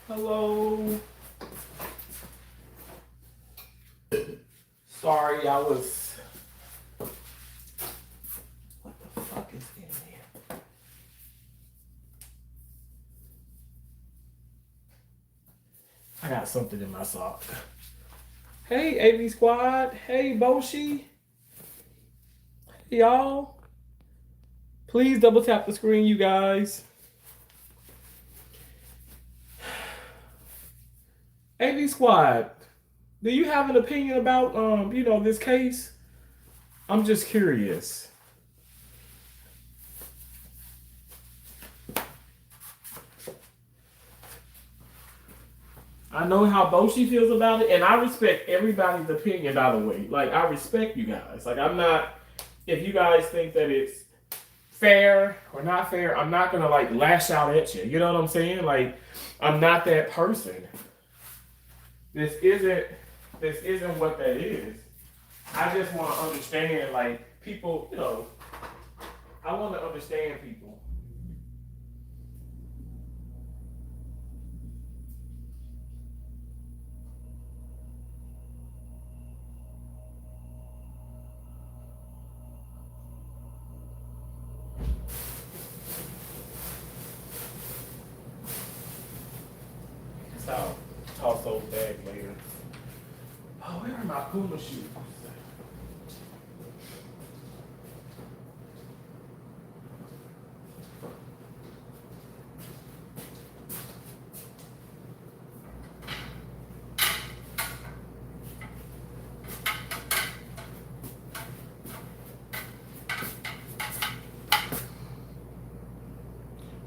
Hello. Sorry, I was. What the fuck is in there? I got something in my sock. Hey, AV Squad. Hey, Boshi. Hey, y'all. Please double tap the screen, you guys. AV Squad, do you have an opinion about this case? I'm just curious. I know how Boshi feels about it, and I respect everybody's opinion, by the way. Like, I respect you guys. Like, I'm not, if you guys think that it's fair or not fair, I'm not gonna like lash out at you. You know what I'm saying? Like, I'm not that person. This isn't what that is. I just want to understand, like, people, I want to understand people. So I'll toss those bags later. Oh, where are my Puma shoes?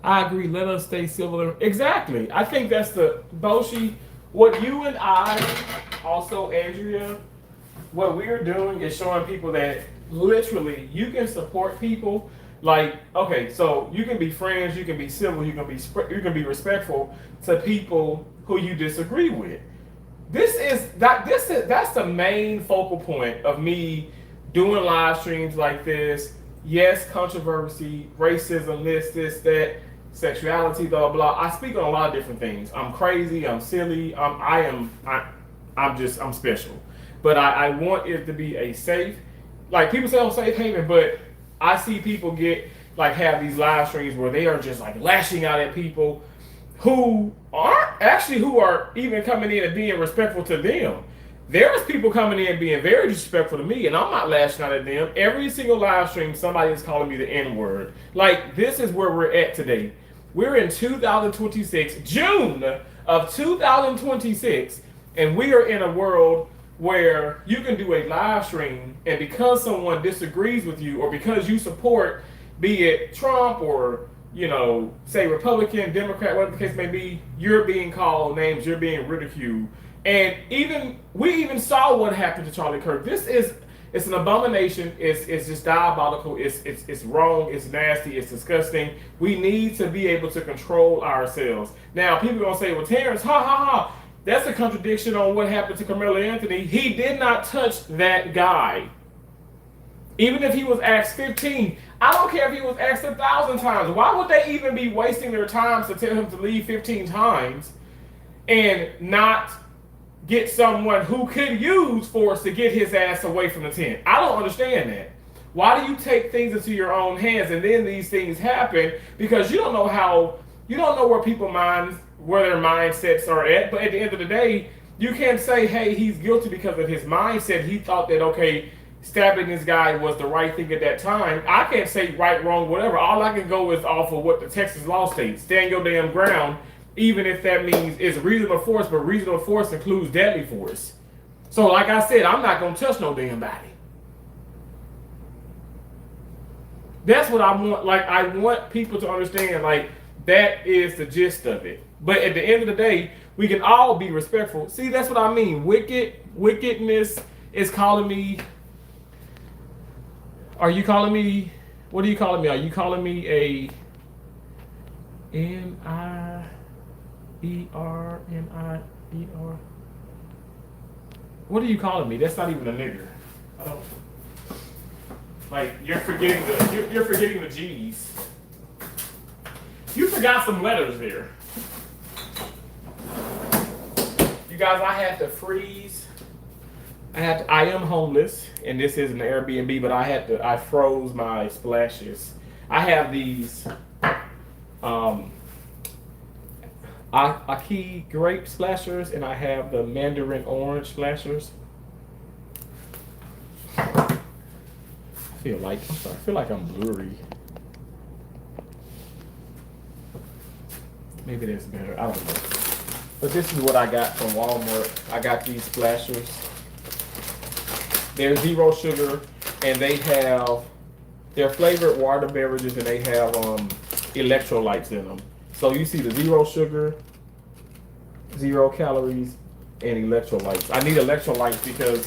I agree. Let us stay civil. Exactly. I think that's the Boshi. What you and I, also Andrea, what we're doing is showing people that literally you can support people. Like, okay, so you can be friends, you can be civil, you can be respectful to people who you disagree with. That's the main focal point of me doing live streams like this. Yes, controversy, racism, this, that, sexuality, blah, blah. I speak on a lot of different things. I'm crazy, I'm silly, I'm special. But I want it to be a safe, like people say, safe haven, but I see people have these live streams where they are just like lashing out at people who are even coming in and being respectful to them. There's people coming in being very disrespectful to me, and I'm not lashing out at them. Every single live stream, somebody is calling me the N-word. Like, this is where we're at today. We're in 2026, June of 2026, and we are in a world where you can do a live stream, and because someone disagrees with you, or because you support, be it Trump or say Republican, Democrat, whatever the case may be, you're being called names, you're being ridiculed. And we even saw what happened to Charlie Kirk. It's an abomination. It's just diabolical. It's wrong. It's nasty. It's disgusting. We need to be able to control ourselves. Now, people are gonna say, "Well, Terrence, ha ha ha." That's a contradiction on what happened to Karmelo Anthony. He did not touch that guy. Even if he was asked 15, I don't care if he was asked 1,000 times. Why would they even be wasting their time to tell him to leave 15 times and not get someone who could use force to get his ass away from the tent? I don't understand that. Why do you take things into your own hands and then these things happen? Because you don't know where their mindsets are at. But at the end of the day, you can't say, hey, he's guilty because of his mindset. He thought that, okay, stabbing this guy was the right thing at that time. I can't say right, wrong, whatever. All I can go is off of what the Texas law states. Stand your damn ground, even if that means it's reasonable force, but reasonable force includes deadly force. So like I said, I'm not going to touch no damn body. That's what I want. Like, I want people to understand, like, that is the gist of it. But at the end of the day, we can all be respectful. See, that's what I mean. Wickedness is calling me. Are you calling me? What are you calling me? Are you calling me a N-I-E-R? What are you calling me? That's not even a nigger. I don't. Like, you're forgetting the G's. You forgot some letters there. You guys, I had to freeze. I am homeless, and this is an Airbnb, but I froze my splashes. I have these um, Aki grape splashers, and I have the mandarin orange splashers. I feel like I'm blurry. Maybe that's better. I don't know. But this is what I got from Walmart. I got these splashers. They're zero sugar, and they're flavored water beverages, and they have electrolytes in them. So you see the zero sugar, 0 calories, and electrolytes. I need electrolytes because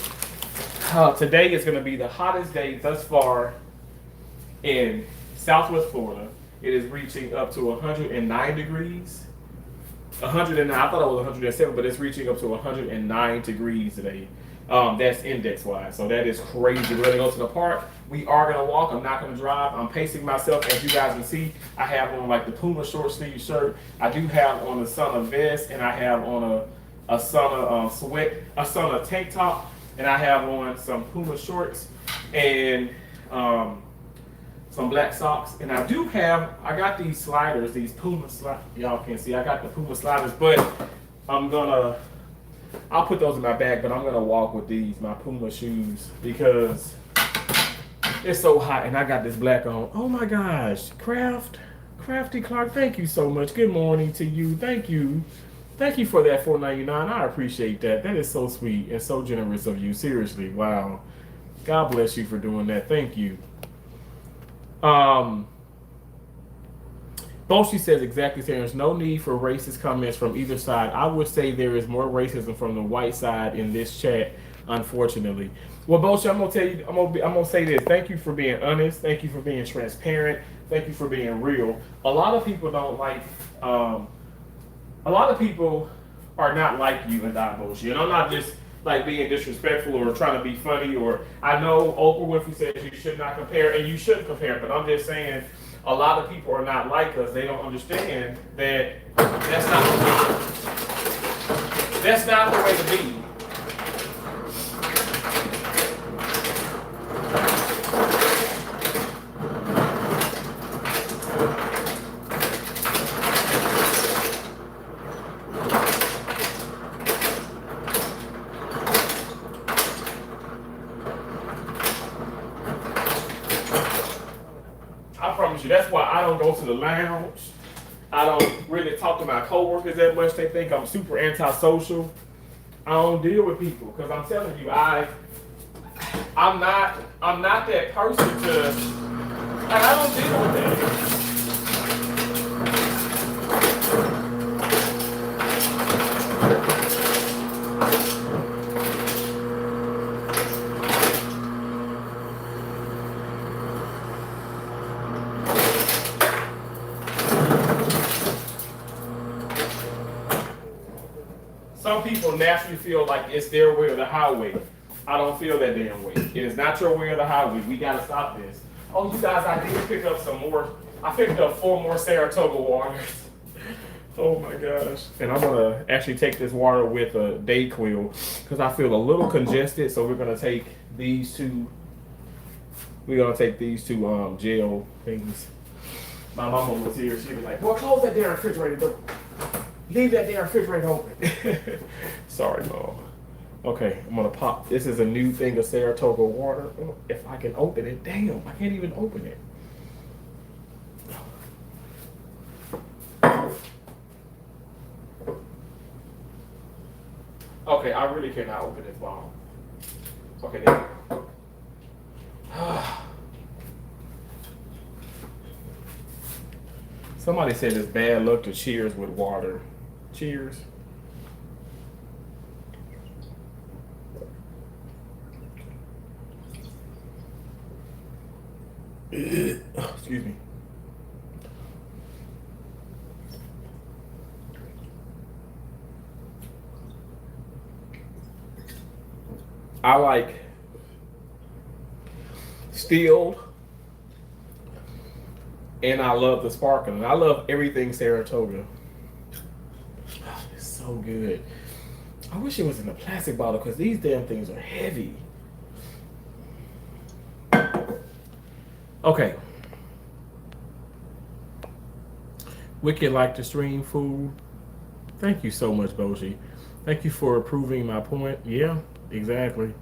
today is going to be the hottest day thus far in Southwest Florida. It is reaching up to 109 degrees. 109, I thought it was 107, but it's reaching up to 109 degrees today. That's index-wise, so that is crazy. We're going to go to the park. We are going to walk. I'm not going to drive. I'm pacing myself. As you guys can see, I have on like the Puma short sleeve shirt. I do have on a Summer vest, and I have on a Summer a Summer tank top, and I have on some Puma shorts and some black socks. And I got these sliders, these Puma sliders. Y'all can't see. I got the Puma sliders, but I'll put those in my bag, but I'm gonna walk with these, my Puma shoes, because it's so hot, and I got this black on. Oh my gosh, Crafty Clark, thank you so much. Good morning to you. Thank you for that $4.99. I appreciate that. That is so sweet and so generous of you. Seriously, wow. God bless you for doing that. Thank you. Boshi says exactly saying there's no need for racist comments from either side. I would say there is more racism from the white side in this chat, unfortunately. Well, Boshi, I'm gonna tell you, I'm gonna say this. Thank you for being honest. Thank you for being transparent. Thank you for being real. A lot of people don't like. A lot of people are not like you and I, Boshi, and I'm not just like being disrespectful or trying to be funny. Or I know Oprah Winfrey says you should not compare, and you shouldn't compare. But I'm just saying. A lot of people are not like us. They don't understand that that's not the way to be. That's why I don't go to the lounge. I don't really talk to my coworkers that much. They think I'm super antisocial. I don't deal with people because I'm telling you, I'm not that person to, and I don't deal with that. Some people naturally feel like it's their way or the highway. I don't feel that damn way. It is not your way or the highway. We gotta stop this. Oh, you guys, I did pick up some more. I picked up 4 more Saratoga waters. Oh my gosh. And I'm gonna actually take this water with a Dayquil because I feel a little congested. So we're gonna take these two. We're gonna take these two gel things. My mama was here. She was like, "Well, close that damn refrigerator door. Leave that damn refrigerator open." Sorry, Mom. Okay, I'm gonna pop. This is a new thing of Saratoga water. If I can open it, damn, I can't even open it. Okay, I really cannot open this bottle. Okay, there we go. Somebody said it's bad luck to cheers with water. Cheers. Excuse me. I like stilled, and I love the sparkling. I love everything Saratoga. Oh, it's so good. I wish it was in a plastic bottle because these damn things are heavy. Okay. Wicked like the stream food. Thank you so much, Boshi. Thank you for proving my point. Yeah, exactly.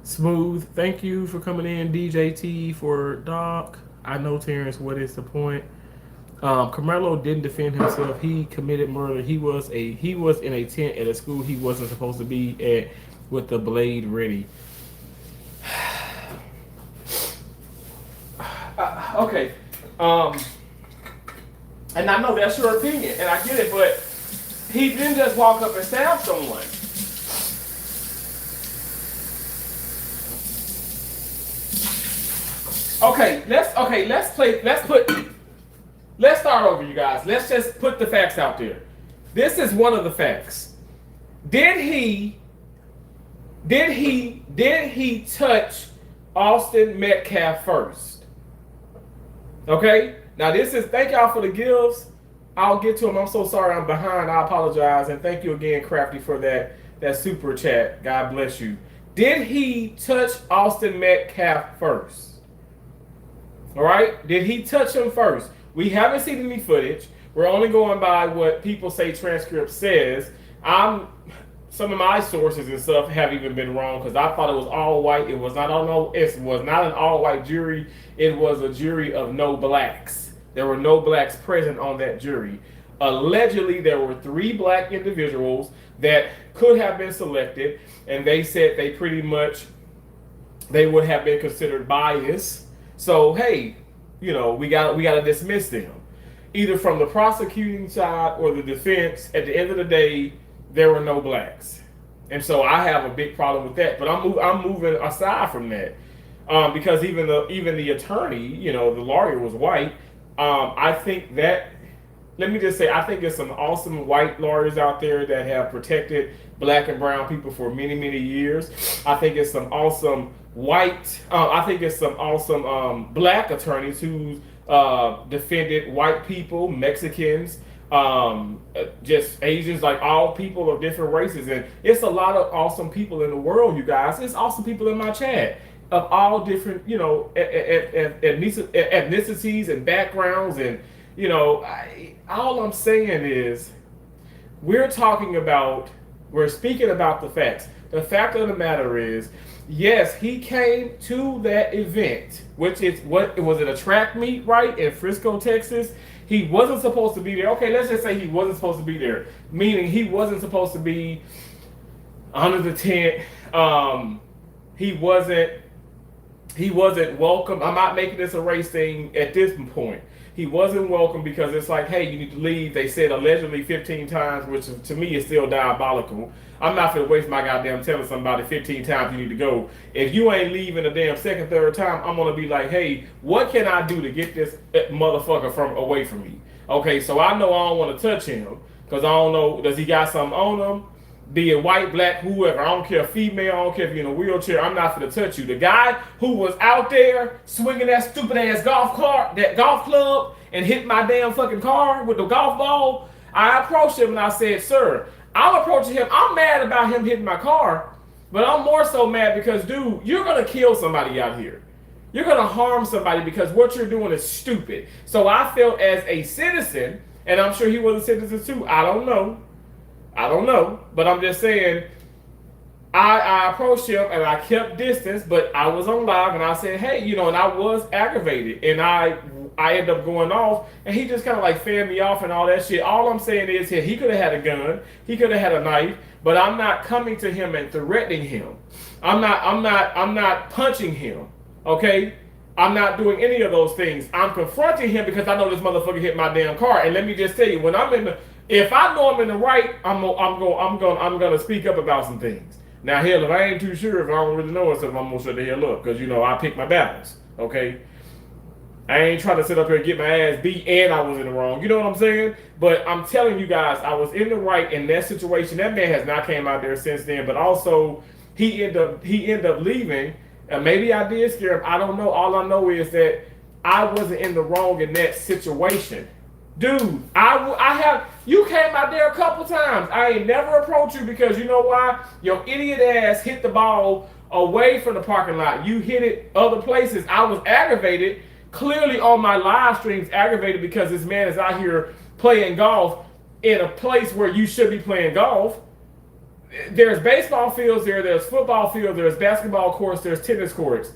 Smooth. Thank you for coming in, DJT for Doc. I know, Terrence. What is the point? Karmelo didn't defend himself. He committed murder. He was in a tent at a school he wasn't supposed to be at with the blade ready. Okay. And I know that's your opinion, and I get it, but he didn't just walk up and stab someone. Let's start over, you guys. Let's just put the facts out there. This is one of the facts. Did he touch Austin Metcalf first? Okay? Now this is, thank y'all for the gifts. I'll get to them. I'm so sorry I'm behind. I apologize. And thank you again, Crafty, for that super chat. God bless you. Did he touch Austin Metcalf first? All right? Did he touch him first? We haven't seen any footage. We're only going by what people say transcript says. Some of my sources and stuff have even been wrong because I thought it was all white. It was not an all white jury. It was a jury of no blacks. There were no blacks present on that jury. Allegedly, there were 3 black individuals that could have been selected, and they said they would have been considered biased. So hey, we got to dismiss them, either from the prosecuting side or the defense. At the end of the day, there were no blacks, and so I have a big problem with that. But I'm moving aside from that because even the attorney, the lawyer was white. I think that. Let me just say, I think there's some awesome white lawyers out there that have protected black and brown people for many, many years. I think it's some awesome black attorneys who defended white people, Mexicans, just Asians, like all people of different races. And it's a lot of awesome people in the world, you guys. It's awesome people in my chat of all different, ethnicities and backgrounds. And all I'm saying is we're speaking about the facts. The fact of the matter is, yes, he came to that event, which is a track meet, right, in Frisco, Texas. He wasn't supposed to be there. Okay, let's just say he wasn't supposed to be there, meaning he wasn't supposed to be under the tent. He wasn't welcome. I'm not making this a race thing at this point. He wasn't welcome because it's like, hey, you need to leave. They said allegedly 15 times, which to me is still diabolical. I'm not going to waste my goddamn telling somebody 15 times you need to go. If you ain't leaving a damn second, third time, I'm going to be like, hey, what can I do to get this motherfucker away from me? Okay, so I know I don't want to touch him because I don't know, does he got something on him? Be it white, black, whoever. I don't care, female. I don't care if you're in a wheelchair. I'm not going to touch you. The guy who was out there swinging that stupid ass golf club, and hit my damn fucking car with the golf ball, I approached him and I said, sir, I'm approaching him. I'm mad about him hitting my car, but I'm more so mad because, dude, you're going to kill somebody out here. You're going to harm somebody because what you're doing is stupid. So I felt as a citizen, and I'm sure he was a citizen too. I don't know, but I'm just saying, I approached him and I kept distance, but I was on live and I said, hey, and I was aggravated and I ended up going off and he just kind of like fanned me off and all that shit. All I'm saying is he could have had a gun, he could have had a knife, but I'm not coming to him and threatening him. I'm not punching him, okay? I'm not doing any of those things. I'm confronting him because I know this motherfucker hit my damn car. And let me just tell you, if I know I'm in the right, I'm gonna speak up about some things. Now, hell, if I ain't too sure, if I don't really know stuff, I'm gonna shut the hell up because I pick my battles. Okay, I ain't trying to sit up here and get my ass beat, and I was in the wrong. You know what I'm saying? But I'm telling you guys, I was in the right in that situation. That man has not came out there since then. But also, he ended up leaving, and maybe I did scare him. I don't know. All I know is that I wasn't in the wrong in that situation. Dude, I have You came out there a couple times. I ain't never approached you because you know why? Your idiot ass hit the ball away from the parking lot. You hit it other places. I was aggravated, clearly on my live streams, aggravated because this man is out here playing golf in a place where you should be playing golf. There's baseball fields there, there's football fields, there's basketball courts, there's tennis courts.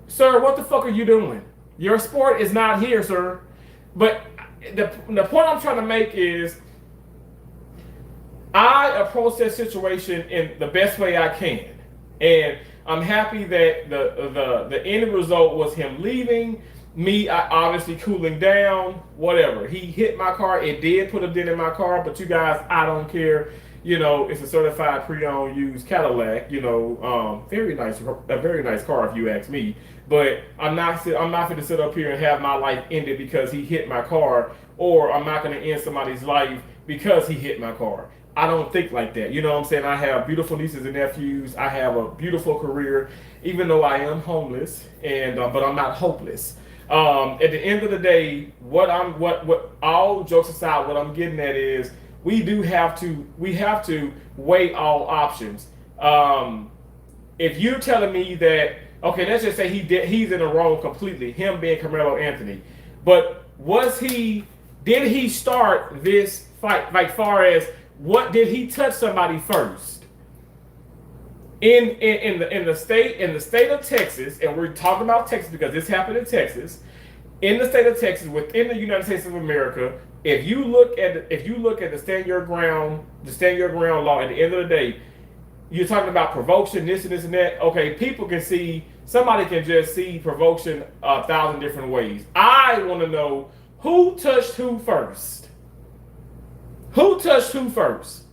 Sir, what the fuck are you doing? Your sport is not here, sir. But the point I'm trying to make is I approach that situation in the best way I can. And I'm happy that the end result was him leaving, me obviously cooling down, whatever. He hit my car. It did put a dent in my car, but you guys, I don't care. You know, it's a certified pre-owned used Cadillac. You know, a very nice car if you ask me. But I'm not going to sit up here and have my life ended because he hit my car, or I'm not going to end somebody's life because he hit my car. I don't think like that. You know what I'm saying? I have beautiful nieces and nephews. I have a beautiful career, even though I am homeless, and but I'm not hopeless. At the end of the day, what all jokes aside, what I'm getting at is we have to weigh all options. If you're telling me that, okay, let's just say he's in the wrong completely, him being Karmelo Anthony, but did he start this fight, like far as what did he touch somebody first? In the state of Texas, and we're talking about Texas because this happened in Texas, in the state of Texas, within the United States of America, if you look at the stand your ground law, at the end of the day, you're talking about provocation, this and this and that. Okay, somebody can just see provocation 1,000 different ways. I want to know who touched who first. Who touched who first?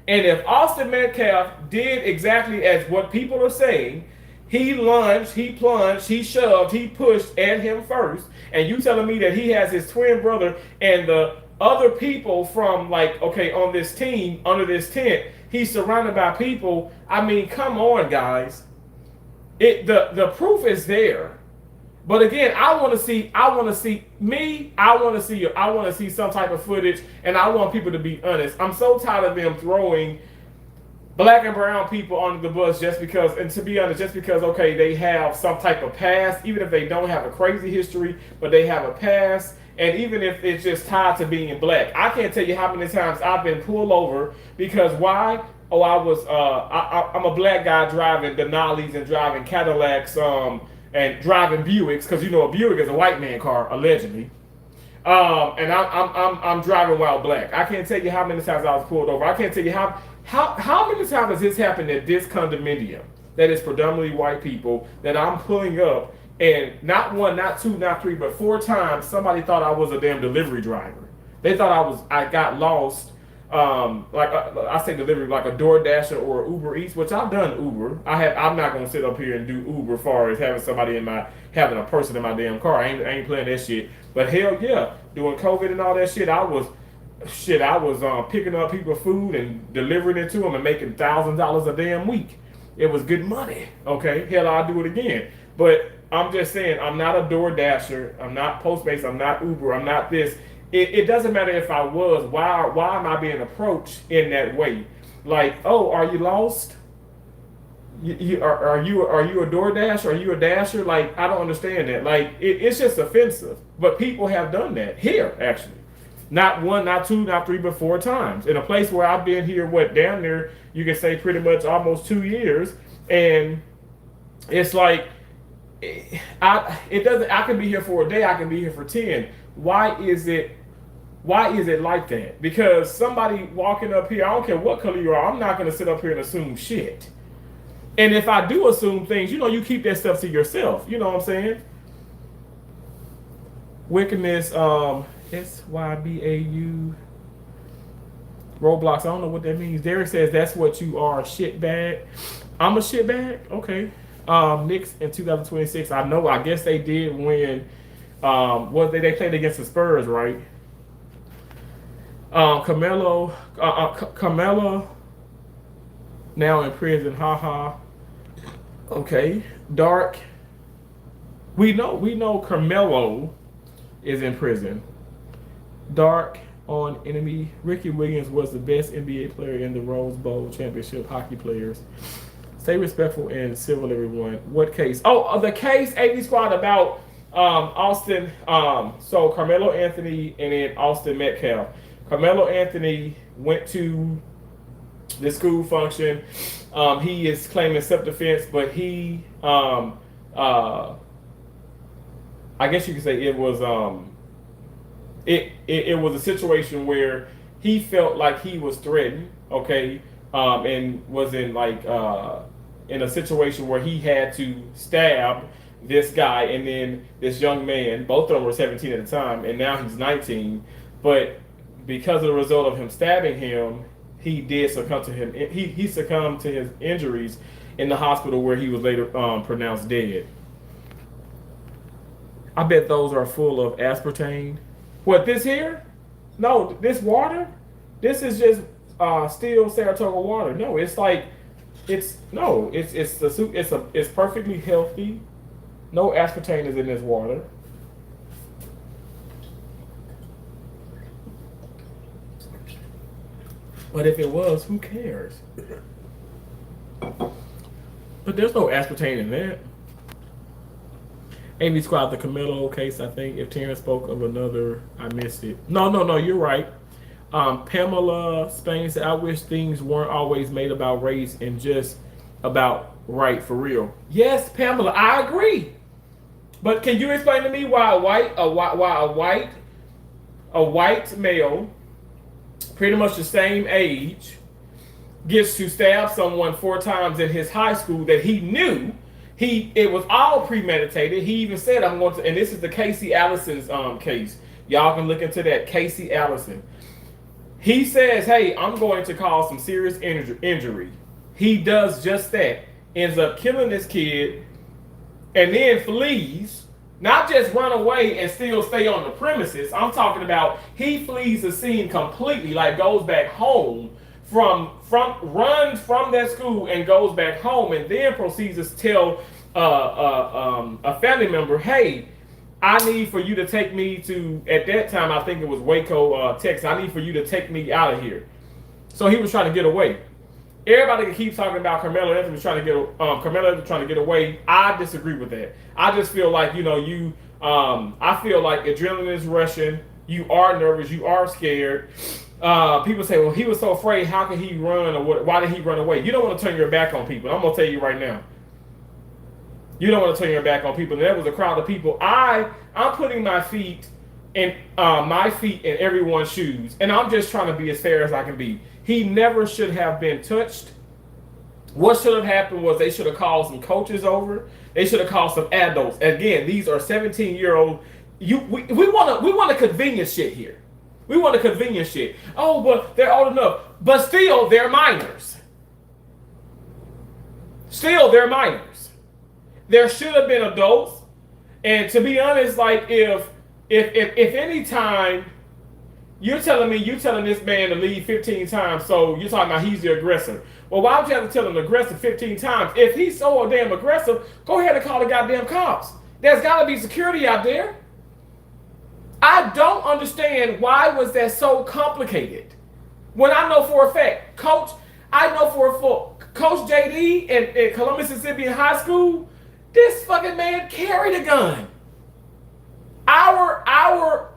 And if Austin Metcalf did exactly as what people are saying, he lunged, he plunged, he shoved, he pushed at him first, and you telling me that he has his twin brother and the other people from, like, okay, on this team, under this tent, he's surrounded by people. I mean, come on, guys. The proof is there. But again, I want to see some type of footage, and I want people to be honest. I'm so tired of them throwing black and brown people under the bus just because, and to be honest, just because, okay, they have some type of past, even if they don't have a crazy history, but they have a past, and even if it's just tied to being black. I can't tell you how many times I've been pulled over because why? Oh, I'm a black guy driving Denali's and driving Cadillacs, and driving Buicks, because you know a Buick is a white man car, allegedly. And I'm driving while black. I can't tell you how many times I was pulled over. I can't tell you how many times has this happened at this condominium that is predominantly white people that I'm pulling up, and not one, not two, not three, but 4 times somebody thought I was a damn delivery driver. They thought I got lost. I say delivery, like a DoorDasher or Uber Eats, which I've done Uber. I'm not gonna sit up here and do Uber far as having a person in my damn car. I ain't playing that shit. But hell yeah, doing COVID and all that shit, I was picking up people's food and delivering it to them and making $1,000 a damn week. It was good money. Okay, hell, I'll do it again. But I'm just saying, I'm not a DoorDasher. I'm not Postmates. I'm not Uber. I'm not this. It doesn't matter if I was. Why am I being approached in that way? Like, oh, are you lost? Are you a DoorDash? Are you a Dasher? Like, I don't understand that. Like, it's just offensive. But people have done that here, actually. Not 1, not 2, not 3, but 4 times. In a place where I've been here, down there, you can say pretty much almost 2 years. And it's like, I can be here for a day, I can be here for 10. Why is it like that? Because somebody walking up here, I don't care what color you are, I'm not going to sit up here and assume shit. And if I do assume things, you keep that stuff to yourself. You know what I'm saying? Wickedness, SYBAU, Roblox, I don't know what that means. Derek says that's what you are, shitbag. I'm a shitbag? Okay. Knicks in 2026, I guess they did win. They played against the Spurs, right? Karmelo now in prison. Haha. Okay. Dark. We know Karmelo is in prison. Dark. on enemy. Ricky Williams was the best NBA player in the Rose Bowl championship. Hockey players. Stay respectful and civil, everyone. What case? Oh, the case 80 Squad about Austin. So Carmelo Anthony and then Austin Metcalf. Carmelo Anthony went to the school function. He is claiming self-defense, but he, I guess you could say it was, it was a situation where he felt like he was threatened, okay, and was in a situation where he had to stab this guy and then this young man. Both of them were 17 at the time, and now he's 19. But because of the result of him stabbing him, he did succumb to him. He succumbed to his injuries in the hospital where he was later pronounced dead. I bet those are full of aspartame. What, this here? No, this water? This is just still Saratoga water. No, it's like it's perfectly healthy. No aspartame is in this water. But if it was, who cares? But there's no aspartame in that. Amy Squad, the Karmelo case, I think. If Terrence spoke of another, I missed it. No, you're right. Pamela Spain said, I wish things weren't always made about race and just about right for real. Yes, Pamela, I agree. But can you explain to me why a white male, pretty much the same age, gets to stab someone 4 times in his high school that he knew it was all premeditated. He even said, I'm going to, and this is the Casey Allison's case. Y'all can look into that. Casey Allison. He says, hey, I'm going to cause some serious injury. He does just that. Ends up killing this kid and then flees. Not just run away and still stay on the premises. I'm talking about he flees the scene completely, like goes back home runs from that school and goes back home and then proceeds to tell a family member, hey, I need for you to take me to, at that time, I think it was Waco, Texas. I need for you to take me out of here. So he was trying to get away. Everybody keeps talking about Carmelo Anthony trying to get away. I disagree with that. I just feel like, I feel like adrenaline is rushing. You are nervous. You are scared. People say, well, he was so afraid. How could he run? Or why did he run away? You don't want to turn your back on people. I'm going to tell you right now. You don't want to turn your back on people. And there was a crowd of people. I'm putting my feet in everyone's shoes. And I'm just trying to be as fair as I can be. He never should have been touched. What should have happened was they should have called some coaches over. They should have called some adults. Again, these are 17-year-old. We want a convenience shit here. We want a convenience shit. Oh, but they're old enough. But still, they're minors. Still, they're minors. There should have been adults. And to be honest, like if any time you're telling this man to leave 15 times, so you're talking about he's the aggressor. Well, why would you have to tell him aggressive 15 times? If he's so damn aggressive, go ahead and call the goddamn cops. There's got to be security out there. I don't understand why was that so complicated. When I know for a fact, Coach JD in Columbus, Mississippi in high school, this fucking man carried a gun. Our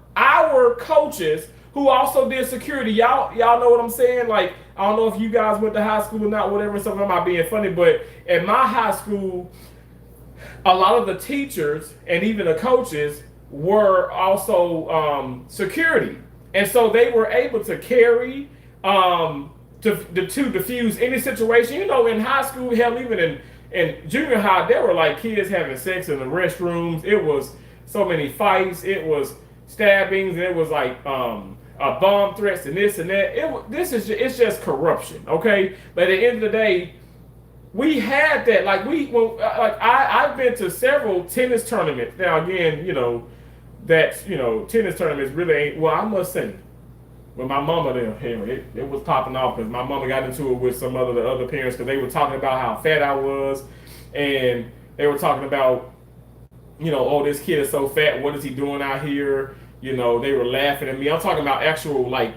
coaches who also did security, y'all know what I'm saying? Like, I don't know if you guys went to high school or not, whatever, some of them might be funny, but at my high school, a lot of the teachers and even the coaches were also security. And so they were able to carry to diffuse any situation. In high school, hell, even in junior high, there were like kids having sex in the restrooms. It was so many fights. It was stabbings. And it was like bomb threats and this and that. It's just corruption, okay? But at the end of the day, we had that. Like I've been to several tennis tournaments. Now again, tennis tournaments really ain't. Well, I must say, with my mama there, it was popping off because my mama got into it with some other parents because they were talking about how fat I was, and they were talking about, oh, this kid is so fat. What is he doing out here? You know, they were laughing at me. I'm talking about actual like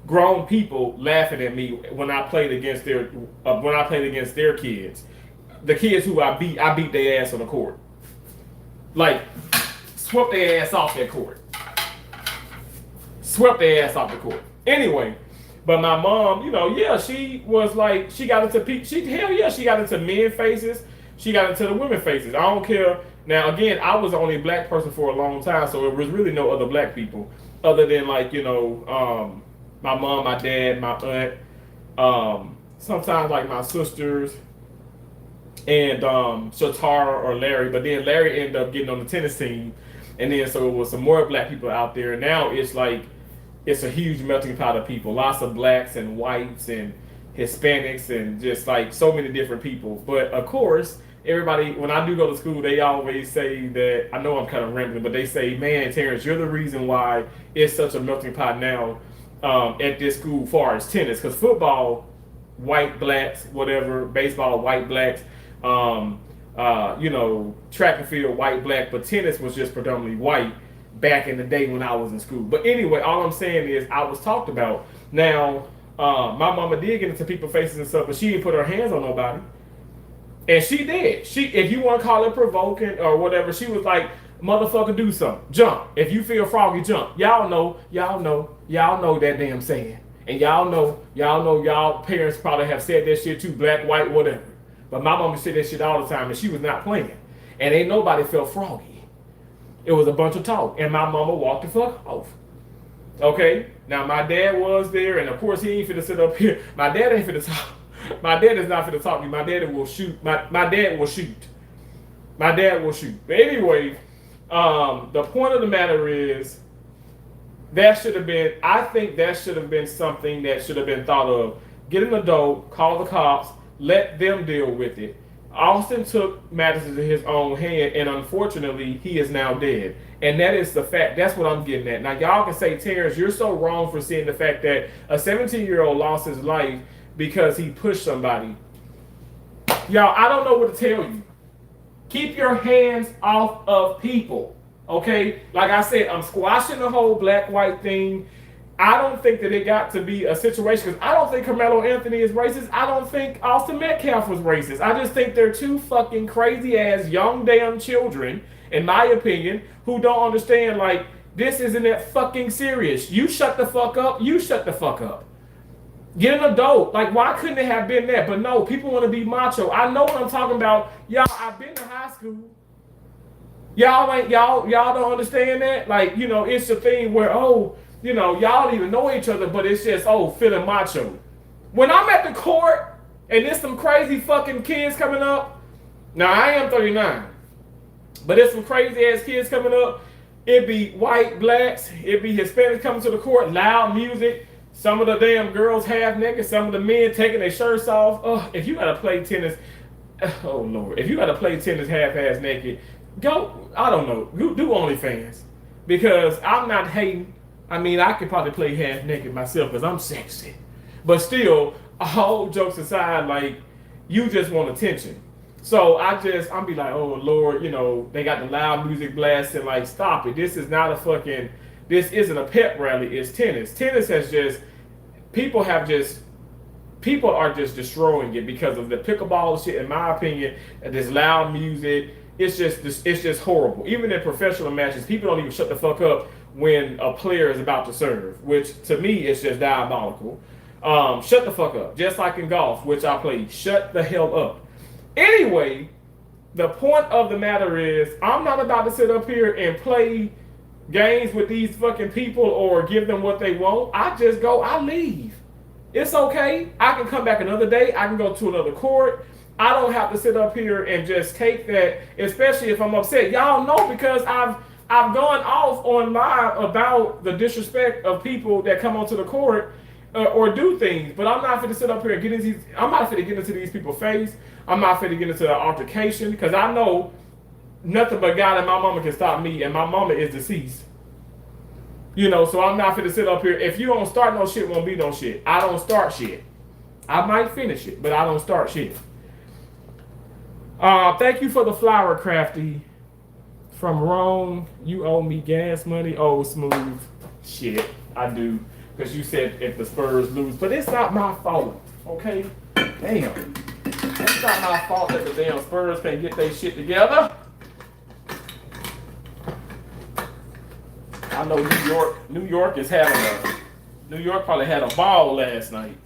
grown people laughing at me when I played against their kids. The kids who I beat their ass on the court. Like, swept their ass off that court. Swept their ass off the court. Anyway, but my mom, you know, yeah, she was like, she got into she got into men faces. She got into the women faces. I don't care. Now, again, I was the only black person for a long time, so it was really no other black people other than like, you know, my mom, my dad, my aunt, sometimes like my sisters and Shatara or Larry, but then Larry ended up getting on the tennis team, and then so it was some more black people out there. And now it's like it's a huge melting pot of people, lots of blacks and whites and Hispanics and just like so many different people. But of course, everybody, when I do go to school, they always say that, I know I'm kind of rambling, but they say, man, Terrence, you're the reason why it's such a melting pot now at this school far as tennis. Because football, white, blacks, whatever, baseball, white, blacks, you know, track and field, white, black, but tennis was just predominantly white back in the day when I was in school. But anyway, all I'm saying is I was talked about. Now, my mama did get into people's faces and stuff, but she didn't put her hands on nobody. And she did. If you want to call it provoking or whatever, she was like, motherfucker, do something. Jump. If you feel froggy, jump. Y'all know that damn saying. And y'all parents probably have said that shit too, black, white, whatever. But my mama said that shit all the time, and she was not playing. And ain't nobody felt froggy. It was a bunch of talk, and my mama walked the fuck off. Okay? Now, my dad was there, and of course, he ain't finna sit up here. My dad ain't finna talk. My dad is not finna talk to me. My dad will shoot. My dad will shoot. My dad will shoot. But anyway, the point of the matter is, that should have been, I think that should have been something that should have been thought of. Get an adult, call the cops, let them deal with it. Austin took matters into his own hand, and unfortunately, he is now dead. And that is the fact. That's what I'm getting at. Now, y'all can say, Terrence, you're so wrong for seeing the fact that a 17-year-old lost his life because he pushed somebody. Y'all, I don't know what to tell you. Keep your hands off of people, okay? Like I said, I'm squashing the whole black-white thing. I don't think that it got to be a situation, because I don't think Karmelo Anthony is racist. I don't think Austin Metcalf was racist. I just think they're two fucking crazy-ass young damn children, in my opinion, who don't understand, like, this isn't that fucking serious. You shut the fuck up. You shut the fuck up. Get an adult. Like, why couldn't it have been that? But no, people want to be macho. I know what I'm talking about. Y'all, I've been to high school. Y'all don't understand that? Like, you know, it's a thing where, oh, you know, y'all don't even know each other, but it's just, oh, feeling macho. When I'm at the court and there's some crazy fucking kids coming up, now I am 39, but there's some crazy ass kids coming up. It'd be white, blacks, it'd be Hispanics coming to the court, loud music, some of the damn girls half naked, some of the men taking their shirts off. Oh, if you gotta play tennis, oh Lord, if you gotta play tennis half-ass naked, go, I don't know, do OnlyFans, because I'm not hating. I mean, I could probably play half naked myself because I'm sexy. But still, all jokes aside, like, you just want attention. So I'm be like, oh Lord, you know, they got the loud music blasting, like, stop it. This is not a fucking, this isn't a pep rally, it's tennis. Tennis has just, people are just destroying it because of the pickleball shit, in my opinion, and this loud music. It's just horrible. Even in professional matches, people don't even shut the fuck up when a player is about to serve, which to me is just diabolical. Shut the fuck up. Just like in golf, which I play. Shut the hell up. Anyway, the point of the matter is, I'm not about to sit up here and play games with these fucking people or give them what they want. I just go, I leave. It's okay. I can come back another day. I can go to another court. I don't have to sit up here and just take that, especially if I'm upset. Y'all know, because I've gone off on live about the disrespect of people that come onto the court or do things. But I'm not going to sit up here and I'm not going to get into these people's face. I'm not going to get into the altercation, because I know nothing but God and my mama can stop me, and my mama is deceased. You know, so I'm not going to sit up here. If you don't start no shit, won't be no shit. I don't start shit. I might finish it, but I don't start shit. Thank you for the flower, Crafty. From wrong, you owe me gas money. Oh, Smooth. Shit, I do. Because you said if the Spurs lose. But it's not my fault, okay? Damn. It's not my fault that the damn Spurs can't get their shit together. I know New York is having New York probably had a ball last night.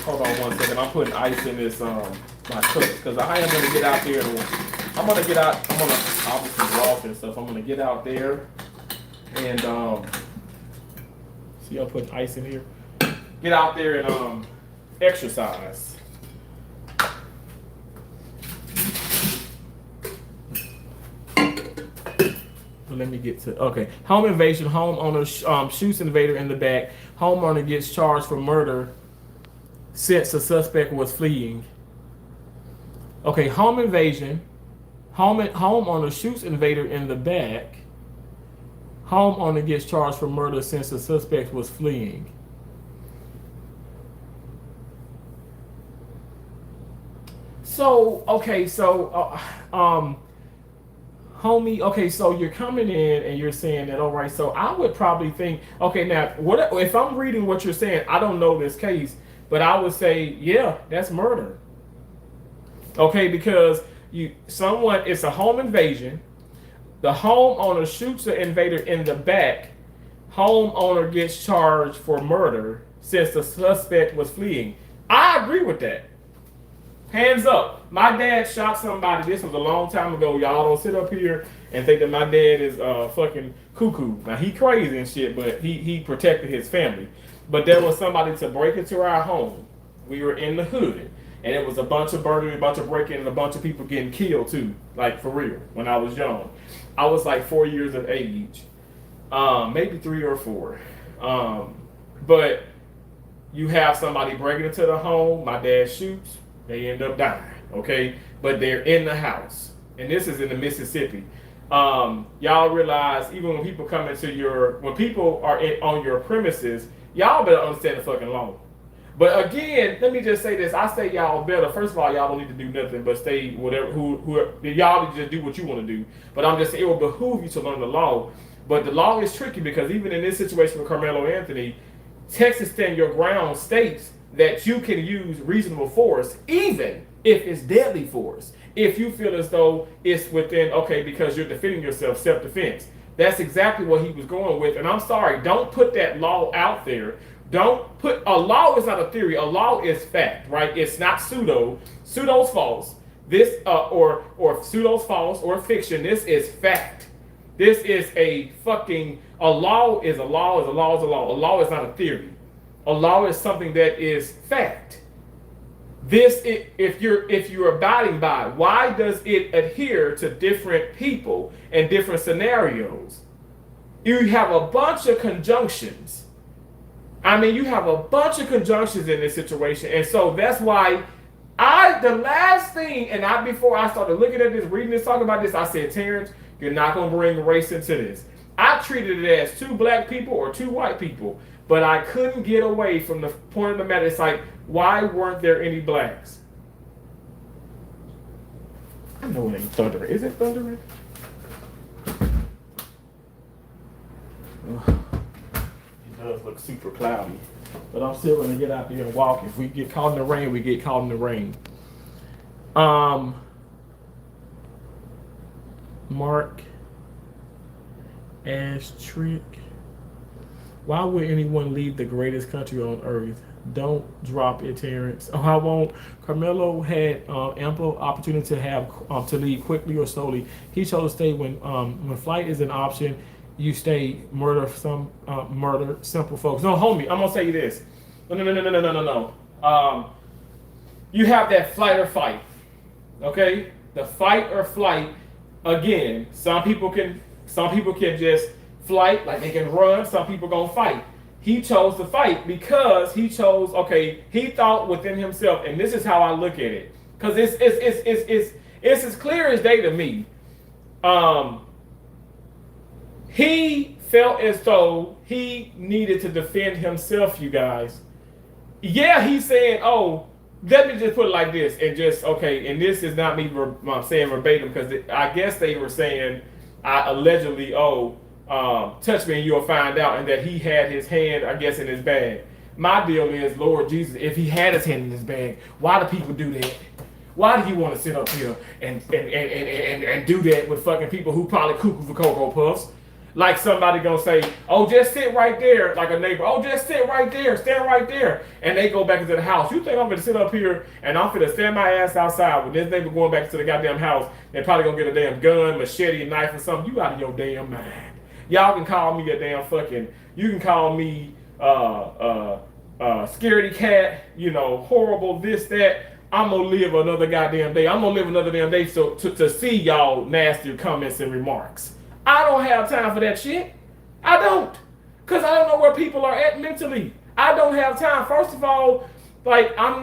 Hold on one second. I'm putting ice in this my cup because I am gonna get out there. I'm gonna obviously walk and stuff. I'm gonna get out there and see I'm putting ice in here. Get out there and exercise. Let me get to home invasion. Homeowner shoots invader in the back. Homeowner gets charged for murder since the suspect was fleeing. Okay, home invasion. Homeowner shoots invader in the back. Homeowner gets charged for murder since the suspect was fleeing. So homie, okay, so you're coming in and you're saying that, all right, so I would probably think, okay, now, what if I'm reading what you're saying, I don't know this case, but I would say, yeah, that's murder. Okay, because it's a home invasion, the homeowner shoots the invader in the back, homeowner gets charged for murder since the suspect was fleeing. I agree with that. Hands up. My dad shot somebody. This was a long time ago. Y'all don't sit up here and think that my dad is fucking cuckoo. Now, he crazy and shit, but he protected his family. But there was somebody to break into our home. We were in the hood. And it was a bunch of burglary, a bunch of breaking, and a bunch of people getting killed, too. Like, for real, when I was young. I was like 4 years of age. Maybe 3 or 4. But you have somebody breaking into the home. My dad shoots. They end up dying, okay? But they're in the house. And this is in the Mississippi. Y'all realize even when people come into when people are on your premises, y'all better understand the fucking law. But again, let me just say this. I say y'all better. First of all, y'all don't need to do nothing but stay whatever, y'all need to just do what you want to do. But I'm just saying it will behoove you to learn the law. But the law is tricky because even in this situation with Karmelo Anthony, Texas Stand Your Ground states that you can use reasonable force, even if it's deadly force, if you feel as though it's within, because you're defending yourself, self-defense. That's exactly what he was going with. And I'm sorry, don't put that law out there. A law is not a theory. A law is fact, right? It's not pseudo. Pseudo's false. This, or pseudo's false or fiction. This is fact. This is a law is a law is a law is a law. A law is not a theory. A law is something that is fact. If you're abiding by, why does it adhere to different people and different scenarios? You have a bunch of conjunctions. You have a bunch of conjunctions in this situation, and so that's why the last thing, before I started looking at this, reading this, talking about this, I said, Terrence, you're not gonna bring race into this. I treated it as 2 black people or 2 white people. But I couldn't get away from the point of the matter. It's like, why weren't there any blacks? I know it ain't thundering. Is it thundering? It does look super cloudy. But I'm still going to get out there and walk. If we get caught in the rain, we get caught in the rain. Mark Astrick. Why would anyone leave the greatest country on earth? Don't drop it, Terrence. Oh, I won't. Karmelo had ample opportunity to have to leave quickly or slowly. He chose to stay when flight is an option. You stay. Murder simple folks. No, homie, I'm gonna say this. No. You have that flight or fight. Okay, the fight or flight. Again, some people can just flight, like they can run. Some people gonna fight. He chose to fight because he chose. He thought within himself, and this is how I look at it, because it's as clear as day to me. He felt as though he needed to defend himself. You guys, yeah, he's saying, let me just put it like this, and just okay. And this is not me saying verbatim, because I guess they were saying I allegedly touch me and you'll find out, and that he had his hand, I guess, in his bag. My deal is, Lord Jesus, if he had his hand in his bag, why do people do that? Why do you want to sit up here and do that with fucking people who probably cuckoo for Cocoa Puffs? Like somebody gonna say, oh, just sit right there, like a neighbor. Oh, just sit right there, stand right there. And they go back into the house. You think I'm gonna sit up here and I'm gonna stand my ass outside when this neighbor going back to the goddamn house? They're probably gonna get a damn gun, machete, knife, or something. You out of your damn mind. Y'all can call me a damn fucking, you can call me scaredy cat, horrible, this, that. I'm gonna live another goddamn day. I'm gonna live another damn day to see y'all nasty comments and remarks. I don't have time for that shit. I don't. Because I don't know where people are at mentally. I don't have time. First of all, like, I'm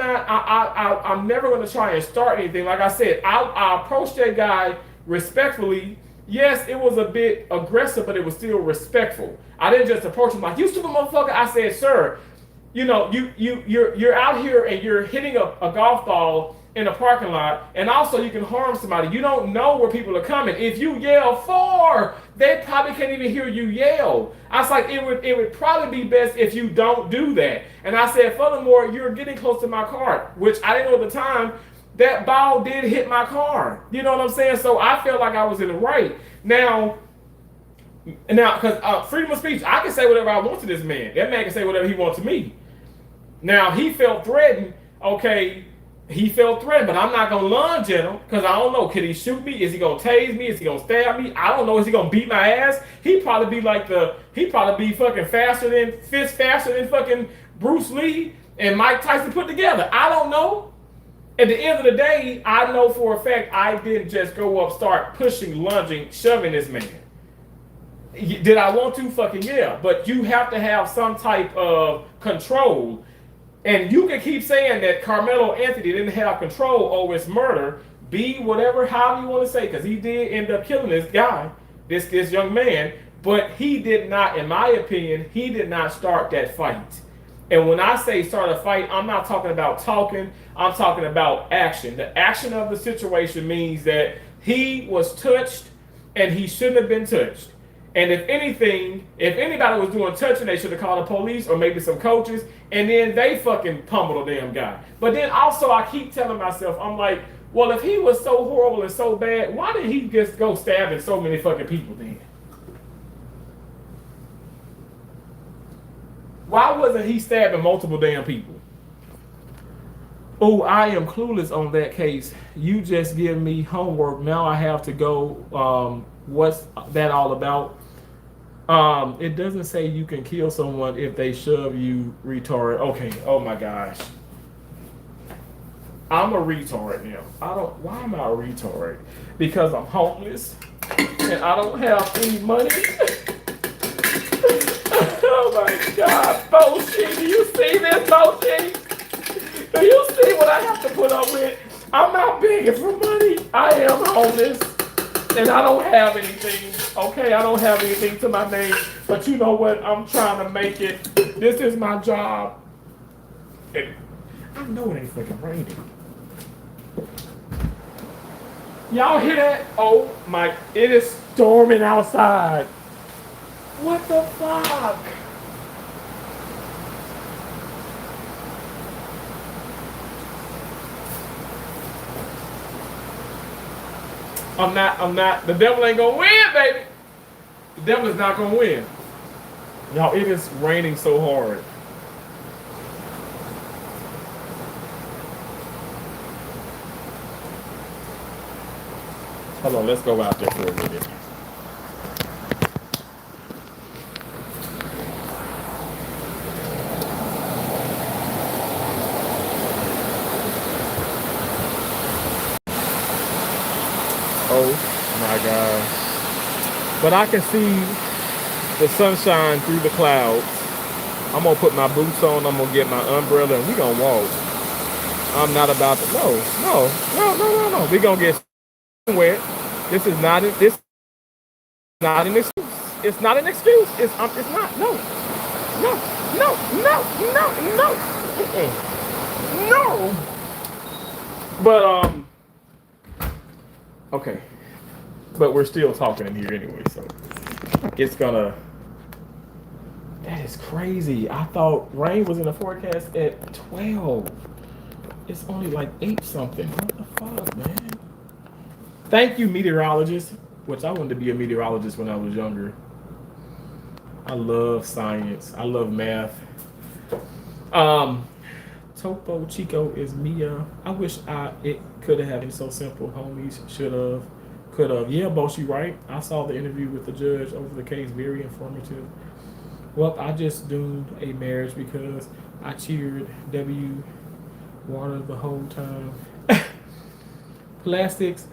never going to try and start anything. Like I said, I approached that guy respectfully. Yes, it was a bit aggressive, but it was still respectful. I didn't just approach him like, you stupid motherfucker. I said, sir, you're out here and you're hitting a golf ball in a parking lot, and also you can harm somebody. You don't know where people are coming. If you yell "4," they probably can't even hear you yell. I was like, it would probably be best if you don't do that. And I said, furthermore, you're getting close to my car, which I didn't know at the time. That ball did hit my car. You know what I'm saying? So I felt like I was in the right. Now, because freedom of speech, I can say whatever I want to this man. That man can say whatever he wants to me. Now, he felt threatened. Okay, he felt threatened, but I'm not going to lunge at him because I don't know. Could he shoot me? Is he going to tase me? Is he going to stab me? I don't know. Is he going to beat my ass? He'd probably be fucking faster than fucking Bruce Lee and Mike Tyson put together. I don't know. At the end of the day, I know for a fact I didn't just go up, start pushing, lunging, shoving this man. Did I want to? Fucking yeah. But you have to have some type of control. And you can keep saying that Karmelo Anthony didn't have control over his murder, however you want to say, because he did end up killing this guy, this young man, but he did not, in my opinion, he did not start that fight. And when I say start a fight, I'm not talking about talking, I'm talking about action. The action of the situation means that he was touched and he shouldn't have been touched. And if anything, if anybody was doing touching, they should have called the police or maybe some coaches, and then they fucking pummeled a damn guy. But then also I keep telling myself, I'm like, well, if he was so horrible and so bad, why did he just go stabbing so many fucking people then? Why wasn't he stabbing multiple damn people? Oh, I am clueless on that case. You just give me homework. Now I have to go. What's that all about? It doesn't say you can kill someone if they shove you, retard. Okay, oh my gosh. I'm a retard now. Why am I a retard? Because I'm homeless and I don't have any money. Oh my God, bullshit. Do you see this bullshit? Do you see what I have to put up with? I'm not begging for money. I am homeless and I don't have anything. Okay, I don't have anything to my name, but you know what? I'm trying to make it. This is my job. And I know it ain't fucking raining. Y'all hear that? Oh my, it is storming outside. What the fuck? I'm not, the devil ain't gonna win, baby. The devil is not gonna win. Y'all, it is raining so hard. Hold on, let's go out there for a minute. Oh my gosh. But I can see the sunshine through the clouds. I'm gonna put my boots on, I'm gonna get my umbrella, and we're gonna walk. I'm not about to, no. We're gonna get wet. This is not an excuse. It's not an excuse. It's not. No. No. But okay. But we're still talking in here anyway, so it's gonna. That is crazy. I thought rain was in the forecast at 12. It's only like 8 something. What the fuck, man? Thank you, meteorologist. Which I wanted to be a meteorologist when I was younger. I love science. I love math. Topo Chico is Mia. I wish it could have been so simple. Homies should have, could have. Yeah, boss, you right. I saw the interview with the judge over the case. Very informative. Well, I just doomed a marriage because I cheered W water the whole time. Plastics.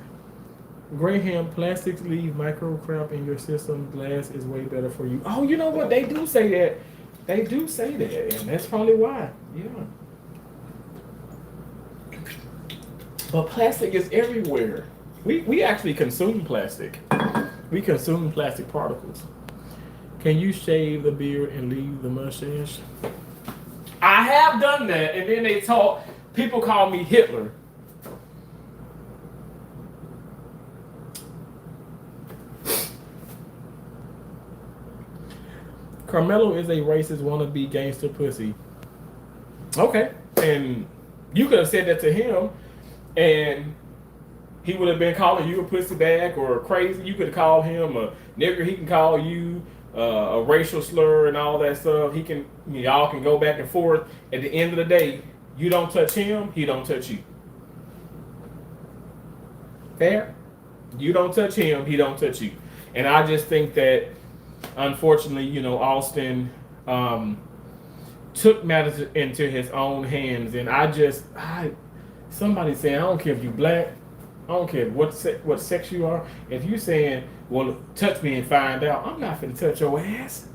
Graham, plastics leave microcrap in your system. Glass is way better for you. Oh, you know what? They do say that. They do say that, and that's probably why. Yeah. But plastic is everywhere. We actually consume plastic. We consume plastic particles. Can you shave the beard and leave the mustache? I have done that, and then they talk. People call me Hitler. Karmelo is a racist wannabe gangster pussy. Okay. And you could have said that to him, and he would have been calling you a pussy bag or crazy. You could have called him a nigger. He can call you a racial slur and all that stuff. Y'all can go back and forth. At the end of the day, you don't touch him, he don't touch you. Fair? You don't touch him, he don't touch you. And I just think that, unfortunately, Austin took matters into his own hands, and somebody saying, I don't care if you black, I don't care what sex you are. If you saying, well, touch me and find out, I'm not finna touch your ass.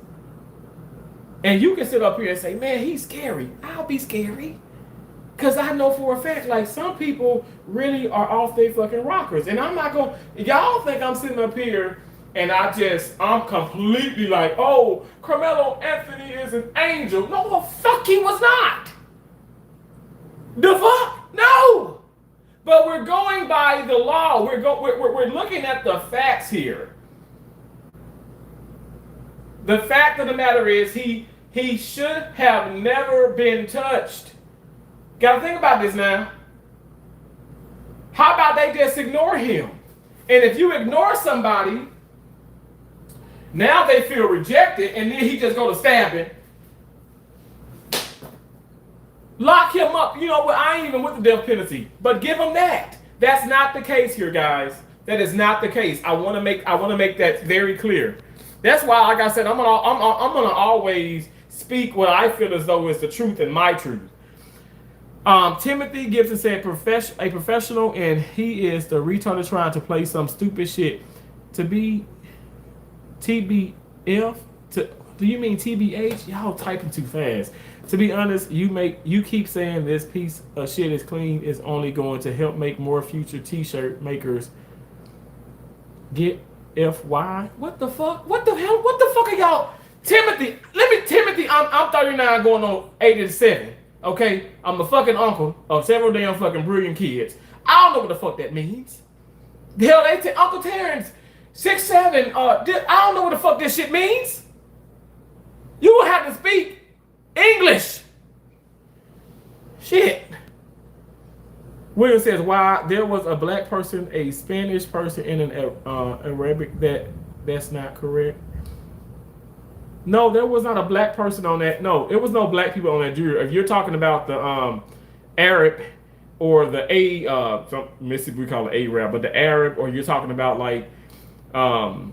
And you can sit up here and say, man, he's scary. I'll be scary. Because I know for a fact, like, some people really are off their fucking rockers. And I'm not going to, y'all think I'm sitting up here and I'm completely like, oh, Karmelo Anthony is an angel. No, the fuck he was not. The fuck? No. But we're going by the law. We're looking at the facts here. The fact of the matter is he should have never been touched. Gotta think about this now. How about they just ignore him? And if you ignore somebody, now they feel rejected, and then he just go to stabbing. Lock him up. You know what? I ain't even with the death penalty, but give him that. That's not the case here, guys. That is not the case. I want to make that very clear. That's why, like I said, I'm gonna always speak what I feel as though is the truth and my truth. Timothy Gibson said, a professional, and he is the retarded trying to play some stupid shit. To be TBF? Do you mean TBH? Y'all typing too fast. To be honest, you keep saying this piece of shit is clean is only going to help make more future t-shirt makers get FY. What the fuck? What the hell? What the fuck are y'all? Timothy, I'm 39 going on 87. Okay? I'm the fucking uncle of several damn fucking brilliant kids. I don't know what the fuck that means. The hell, Uncle Terrence, 6'7", I don't know what the fuck this shit means. You will have to speak English. Shit. William says, why there was a black person, a Spanish person, and an Arabic, that's not correct. No, there was not a black person on that. No, it was no black people on that jury. If you're talking about the Arab or the Mississippi we call it Arab, but the Arab, or you're talking about like I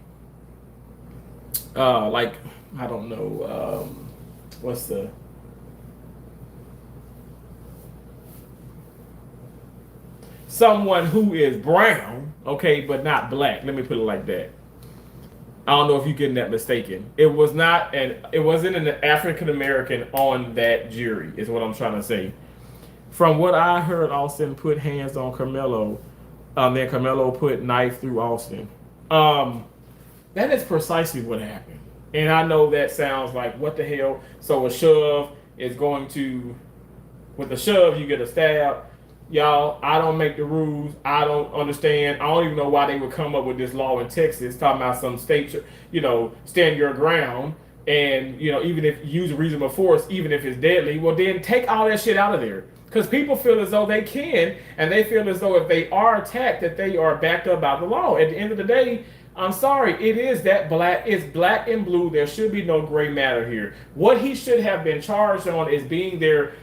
don't know, what's the someone who is brown, okay, but not black. Let me put it like that. I don't know if you're getting that mistaken. It wasn't an African American on that jury, is what I'm trying to say. From what I heard, Austin put hands on Karmelo. Then Karmelo put knife through Austin. That is precisely what happened. And I know that sounds like, what the hell? So a shove is going to, with a shove, you get a stab. y'all, I don't make the rules. I don't understand. I don't even know why they would come up with this law in Texas talking about some state, stand your ground. And, even if you use reasonable force, even if it's deadly, well, then take all that shit out of there. Because people feel as though they can, and they feel as though if they are attacked, that they are backed up by the law. At the end of the day, I'm sorry, it is that black. It's black and blue. There should be no gray matter here. What he should have been charged on is being there,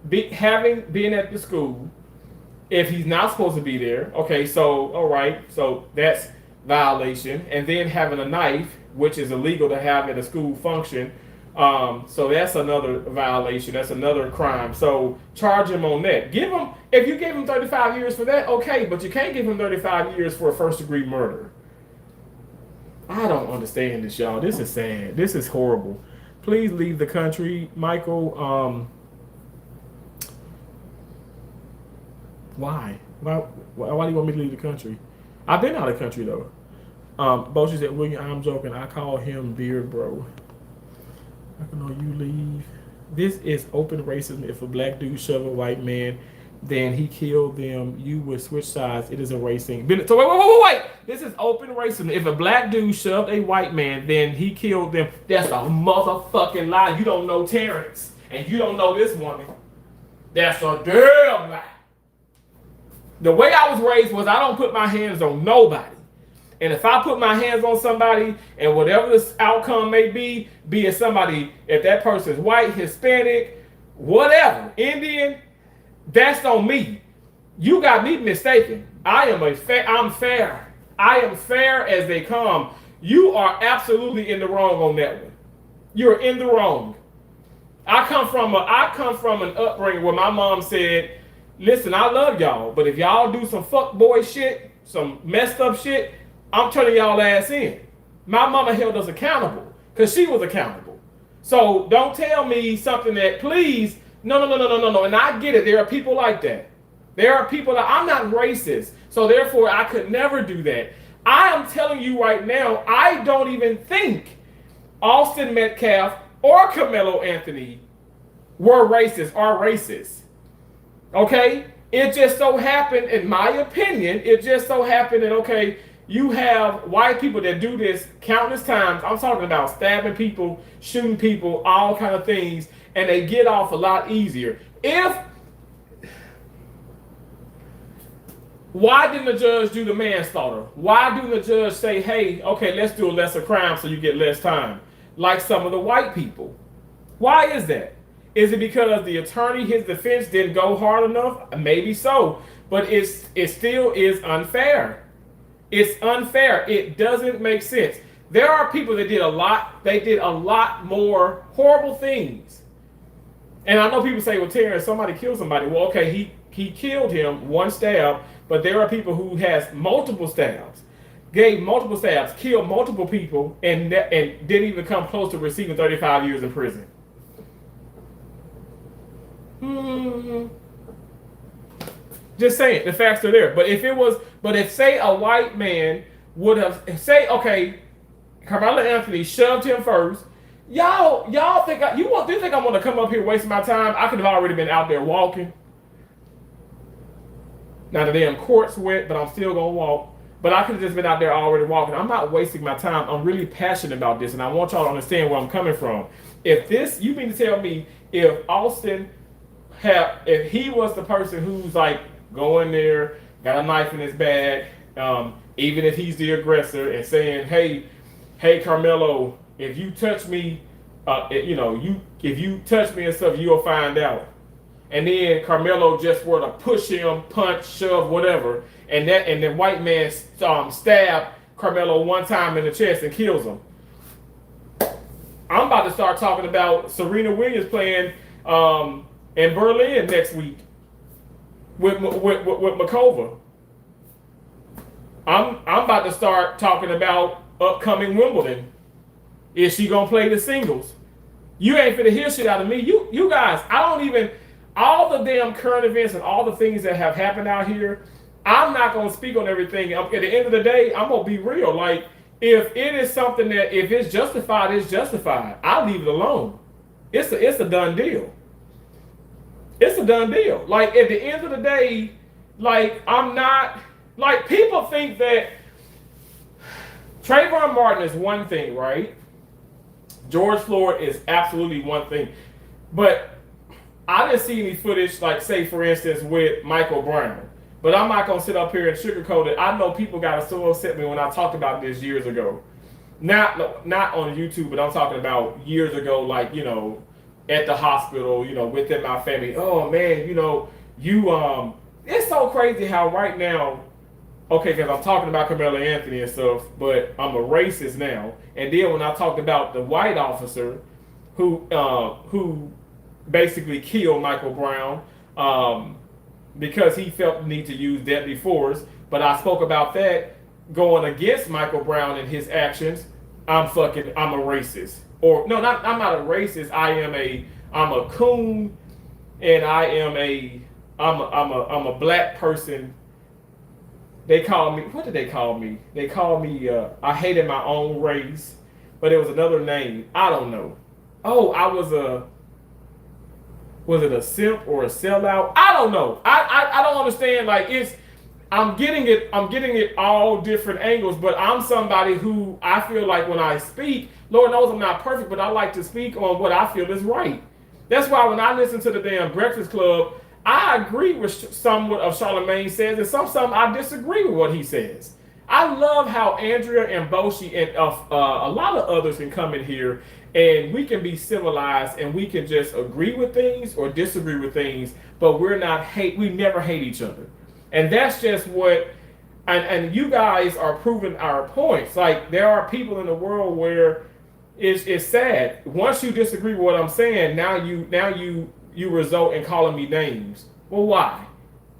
being at the school. If he's not supposed to be there, okay, so all right, so that's violation, and then having a knife, which is illegal to have at a school function. So that's another violation. That's another crime. So charge him on that. If you gave him 35 years for that, okay, but you can't give him 35 years for a first-degree murder. I don't understand this, y'all. This is sad. This is horrible. Please leave the country, Michael. Why? Why do you want me to leave the country? I've been out of the country, though. Boshi said, William, I'm joking. I call him Beard Bro. I can know you leave. This is open racism. If a black dude shove a white man, then he killed them. You would switch sides. It is a racing. So wait. This is open racism. If a black dude shoved a white man, then he killed them. That's a motherfucking lie. You don't know Terrence, and you don't know this woman. That's a damn lie. The way I was raised was I don't put my hands on nobody. And if I put my hands on somebody, and whatever this outcome may be it somebody, if that person's white, Hispanic, whatever, Indian, that's on me. You got me mistaken. I'm fair. I am fair as they come. You are absolutely in the wrong on that one. You're in the wrong. I come from an upbringing where my mom said, listen, I love y'all, but if y'all do some fuckboy shit, some messed up shit, I'm turning y'all ass in. My mama held us accountable because she was accountable. So don't tell me something that, please, no. And I get it. There are people like that. There are people that I'm not racist. So therefore, I could never do that. I am telling you right now, I don't even think Austin Metcalf or Karmelo Anthony were racist or racist. Okay? It just so happened, in my opinion, that, okay, you have white people that do this countless times. I'm talking about stabbing people, shooting people, all kind of things, and they get off a lot easier. Why didn't the judge do the manslaughter? Why didn't the judge say, hey, okay, let's do a lesser crime so you get less time? Like some of the white people. Why is that? Is it because the attorney, his defense didn't go hard enough? Maybe so. But it still is unfair. It's unfair. It doesn't make sense. There are people that did a lot more horrible things. And I know people say, well, Terrence, somebody killed somebody. Well, okay, he killed him, one stab, but there are people who has multiple stabs, gave multiple stabs, killed multiple people, and didn't even come close to receiving 35 years in prison. Just saying, the facts are there. But if say a white man would have, okay, Karmelo Anthony shoved him first. Y'all think you think I'm gonna come up here wasting my time? I could have already been out there walking. Now the damn court's wet, but I'm still gonna walk. But I could have just been out there already walking. I'm not wasting my time. I'm really passionate about this, and I want y'all to understand where I'm coming from. You mean to tell me if Austin if he was the person who's like going there, got a knife in his bag, even if he's the aggressor, and saying, hey Karmelo, if you touch me, if you touch me and stuff, you'll find out. And then Karmelo just were to push him, punch, shove, whatever, and the white man stabbed Karmelo one time in the chest and kills him. I'm about to start talking about Serena Williams playing in Berlin next week with Makova. I'm about to start talking about upcoming Wimbledon. Is she gonna play the singles? You ain't finna hear shit out of me. You guys, I don't even, all the damn current events and all the things that have happened out here, I'm not gonna speak on everything. At the end of the day, I'm gonna be real. Like, if it is something that, if it's justified, it's justified. I'll leave it alone. It's a done deal. It's a done deal. Like at the end of the day, like I'm not like people think that Trayvon Martin is one thing, right? George Floyd is absolutely one thing. But I didn't see any footage, like say for instance with Michael Brown. But I'm not gonna sit up here and sugarcoat it. I know people got so upset me when I talked about this years ago. Not on YouTube, but I'm talking about years ago, like, you know, at the hospital, you know, within my family. Oh man, you know, it's so crazy how right now, okay, because I'm talking about Karmelo Anthony and stuff, but I'm a racist now. And then when I talked about the white officer who basically killed Michael Brown because he felt the need to use deadly force, but I spoke about that going against Michael Brown and his actions. I'm a racist. Or no, I'm not a racist. I'm a coon, and I'm a black person. They call me, what did they call me? They called me, I hated my own race, but it was another name. I don't know. Oh, was it a simp or a sellout? I don't know. I don't understand. Like I'm getting it all different angles, but I'm somebody who I feel like when I speak, Lord knows I'm not perfect, but I like to speak on what I feel is right. That's why when I listen to the damn Breakfast Club, I agree with somewhat of Charlamagne says, and some I disagree with what he says. I love how Andrea and Boshi and a lot of others can come in here and we can be civilized and we can just agree with things or disagree with things, but we never hate each other. And that's just what, and you guys are proving our points. Like there are people in the world where it's sad. Once you disagree with what I'm saying, now you result in calling me names. Well, why?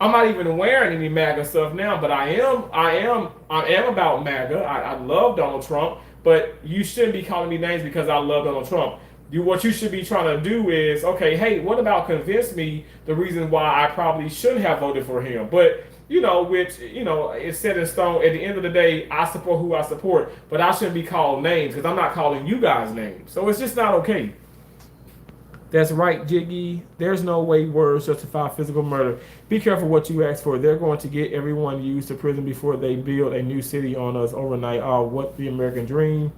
I'm not even wearing any MAGA stuff now, but I am about MAGA. I love Donald Trump, but you shouldn't be calling me names because I love Donald Trump. What you should be trying to do is, okay, hey, what about convince me the reason why I probably shouldn't have voted for him? But, which it's set in stone. At the end of the day, I support who I support, but I shouldn't be called names because I'm not calling you guys names. So it's just not okay. That's right, Jiggy. There's no way words justify physical murder. Be careful what you ask for. They're going to get everyone used to prison before they build a new city on us overnight. What the American dream?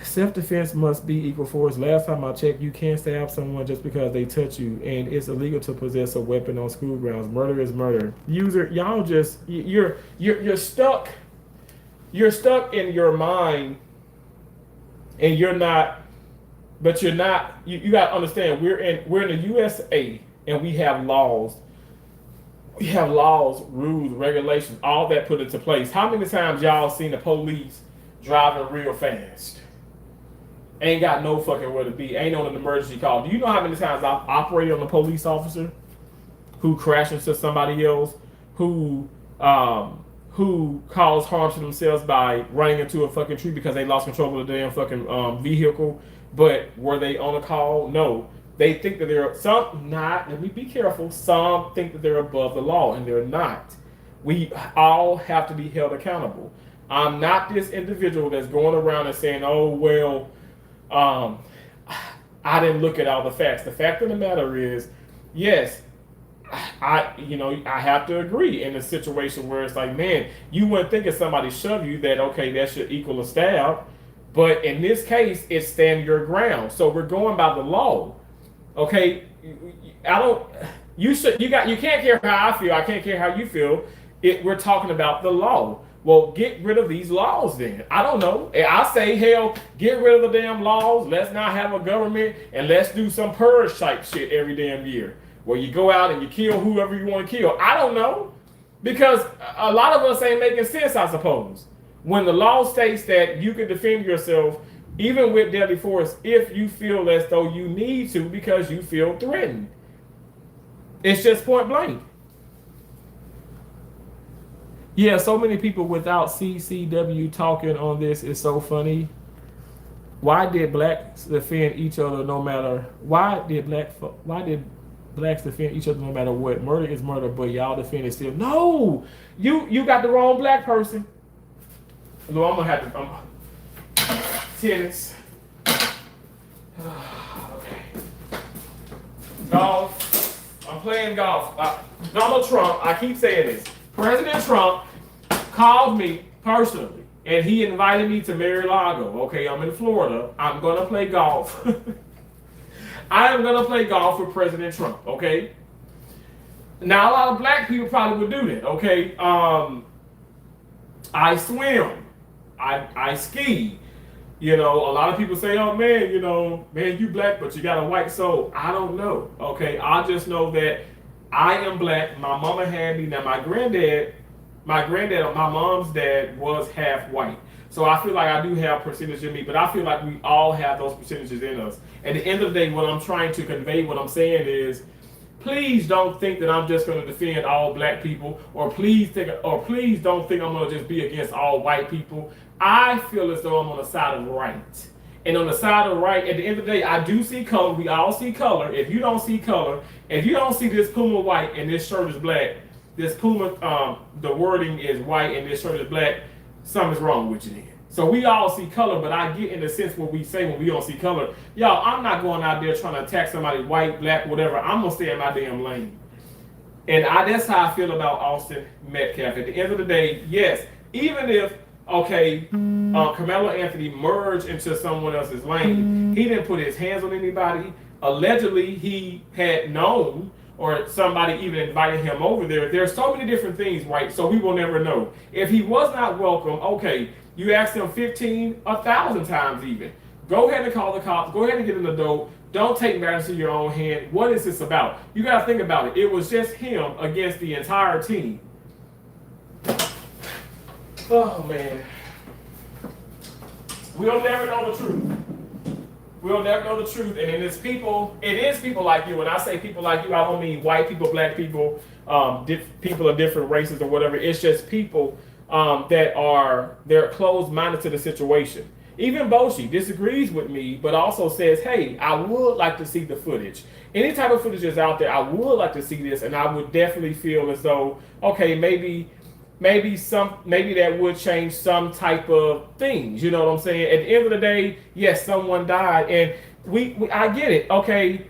Self-defense must be equal force. Last time I checked, you can't stab someone just because they touch you, and it's illegal to possess a weapon on school grounds. Murder is murder. User, y'all just you're stuck. You're stuck in your mind, and you're not. But you're not. You got to understand. We're in the USA, and we have laws. We have laws, rules, regulations, all that put into place. How many times y'all seen the police driving real fast? Ain't got no fucking where to be. Ain't on an emergency call. Do you know how many times I've operated on a police officer who crashed into somebody else, who caused harm to themselves by running into a fucking tree because they lost control of the damn fucking vehicle? But were they on a call? No. They think that they're let me be careful. Some think that they're above the law, and they're not. We all have to be held accountable. I'm not this individual that's going around and saying, oh, well, I didn't look at all the facts. The fact of the matter is, yes, I have to agree in a situation where it's like, man, you wouldn't think if somebody shoved you that, okay, that should equal a stab. But in this case, it's stand your ground. So we're going by the law. Okay, you can't care how I feel. I can't care how you feel. We're talking about the law. Well, get rid of these laws then. I don't know. I say, hell, get rid of the damn laws. Let's not have a government, and let's do some purge type shit every damn year where you go out and you kill whoever you want to kill. I don't know. Because a lot of us ain't making sense, I suppose. When the law states that you can defend yourself, even with deadly force, if you feel as though you need to because you feel threatened. It's just point blank. Yeah, so many people without CCW talking on this is so funny. Why did blacks defend each other no matter? Why did blacks defend each other no matter what? Murder is murder, but y'all defend it still. No, you got the wrong black person. No, I'm gonna have to. Tennis. Okay. Golf. I'm playing golf. Donald Trump, I keep saying this. President Trump called me personally, and he invited me to Mar-a-Lago. Okay, I'm in Florida. I'm gonna play golf. I am gonna play golf with President Trump. Okay. Now a lot of black people probably would do that. Okay. I swim. I ski. You know, a lot of people say, oh man, man, you black, but you got a white soul. I don't know. Okay. I just know that I am black. My mama had me. Now my granddad, my mom's dad was half white. So I feel like I do have percentage in me, but I feel like we all have those percentages in us. At the end of the day, what I'm trying to convey, what I'm saying is, please don't think that I'm just going to defend all black people, or please don't think I'm going to just be against all white people. I feel as though I'm on the side of right. And on the side of the right, at the end of the day, I do see color. We all see color. If you don't see color, if you don't see this Puma white and this shirt is black, this Puma, the wording is white and this shirt is black, something's wrong with you then. So we all see color, but I get in the sense what we say when we don't see color. Y'all, I'm not going out there trying to attack somebody, white, black, whatever. I'm going to stay in my damn lane. And that's how I feel about Austin Metcalf. At the end of the day, yes, even if, Karmelo Anthony merged into someone else's lane, he didn't put his hands on anybody. Allegedly, he had known, or somebody even invited him over there. There's so many different things, right? So we will never know. If he was not welcome, okay, you asked him 1,000 times even. Go ahead and call the cops. Go ahead and get an adult. Don't take matters into your own hand. What is this about? You got to think about it. It was just him against the entire team. Oh, man. We'll never know the truth. We'll never know the truth. And it is people like you. When I say people like you, I don't mean white people, black people, people of different races or whatever. It's just people they're closed-minded to the situation. Even Boshi disagrees with me, but also says, hey, I would like to see the footage. Any type of footage is out there, I would like to see this, and I would definitely feel as though, okay, maybe that would change some type of things. You know what I'm saying? At the end of the day, yes, someone died, and I get it. Okay,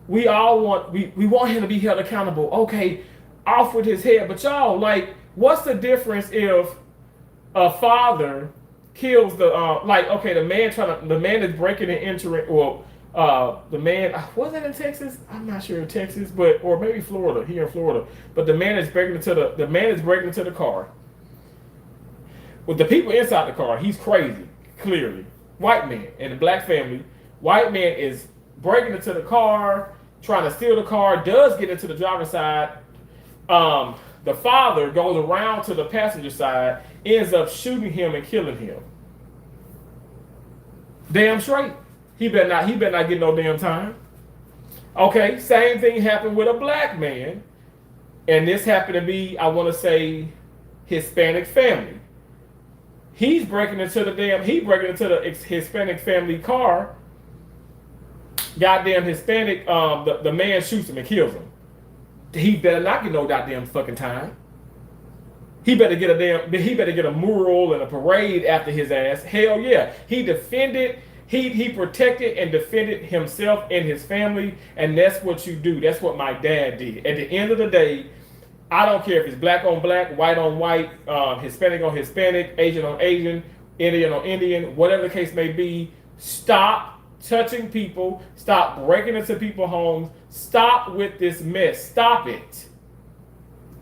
we want him to be held accountable. Okay, off with his head. But y'all, like, what's the difference if a father kills the man is breaking and entering, or the man, was that in Texas? I'm not sure in Texas, or maybe Florida, here in Florida. But the man is breaking into the car. With the people inside the car, he's crazy, clearly. White man and the black family. White man is breaking into the car, trying to steal the car, does get into the driver's side. The father goes around to the passenger side, ends up shooting him and killing him. Damn straight. He better not get no damn time. Okay, same thing happened with a black man. And this happened to be, I want to say, Hispanic family. He's breaking into the Hispanic family car. Goddamn Hispanic, the man shoots him and kills him. He better not get no goddamn fucking time. He better get a mural and a parade after his ass. Hell yeah. He protected and defended himself and his family, and that's what you do. That's what my dad did. At the end of the day, I don't care if it's black on black, white on white, Hispanic on Hispanic, Asian on Asian, Indian on Indian, whatever the case may be. Stop touching people. Stop breaking into people's homes. Stop with this mess. Stop it.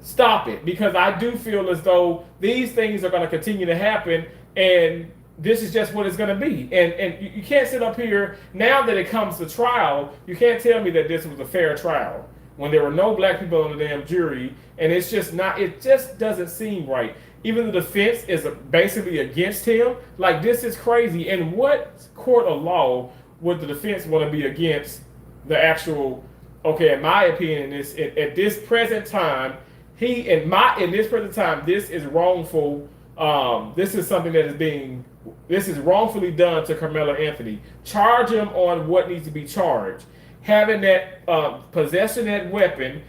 Stop it. Because I do feel as though these things are going to continue to happen, and this is just what it's going to be. And you can't sit up here, now that it comes to trial, you can't tell me that this was a fair trial when there were no black people on the damn jury, and it just doesn't seem right. Even the defense is basically against him. Like, this is crazy. And what court of law would the defense want to be against the actual, okay, in my opinion, at this present time, this is wrongful. This is something this is wrongfully done to Karmelo Anthony. Charge him on what needs to be charged. Having that possession that weapon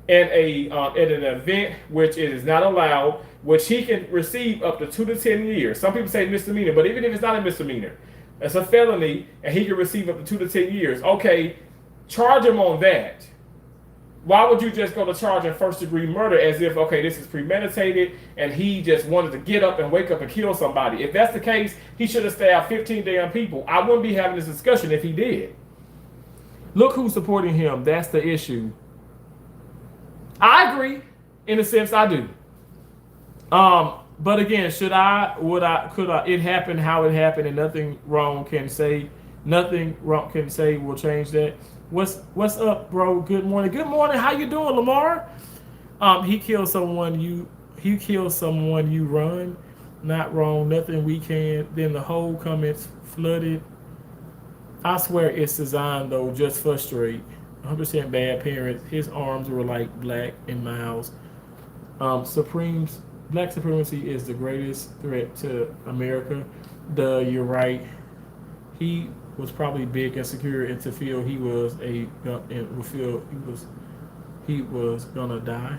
at an event which it is not allowed, which he can receive up to 2 to 10 years. Some people say misdemeanor, but even if it's not a misdemeanor, it's a felony, and he can receive up to 2 to 10 years. Okay, charge him on that. Why would you just go to charge in first-degree murder as if, okay, this is premeditated and he just wanted to get up and wake up and kill somebody? If that's the case, he should have stabbed 15 damn people. I wouldn't be having this discussion if he did. Look who's supporting him. That's the issue. I agree. In a sense, I do. But again, could it happened how it happened, and nothing wrong can say will change that. What's up, bro? Good morning. Good morning. How you doing, Lamar? He killed someone you run. Not wrong. Nothing we can. Then the whole comments flooded. I swear it's designed though, just frustrate. 100% bad parents. His arms were like black and miles. Black supremacy is the greatest threat to America. You're right. He was probably big and secure and to feel he was gonna die.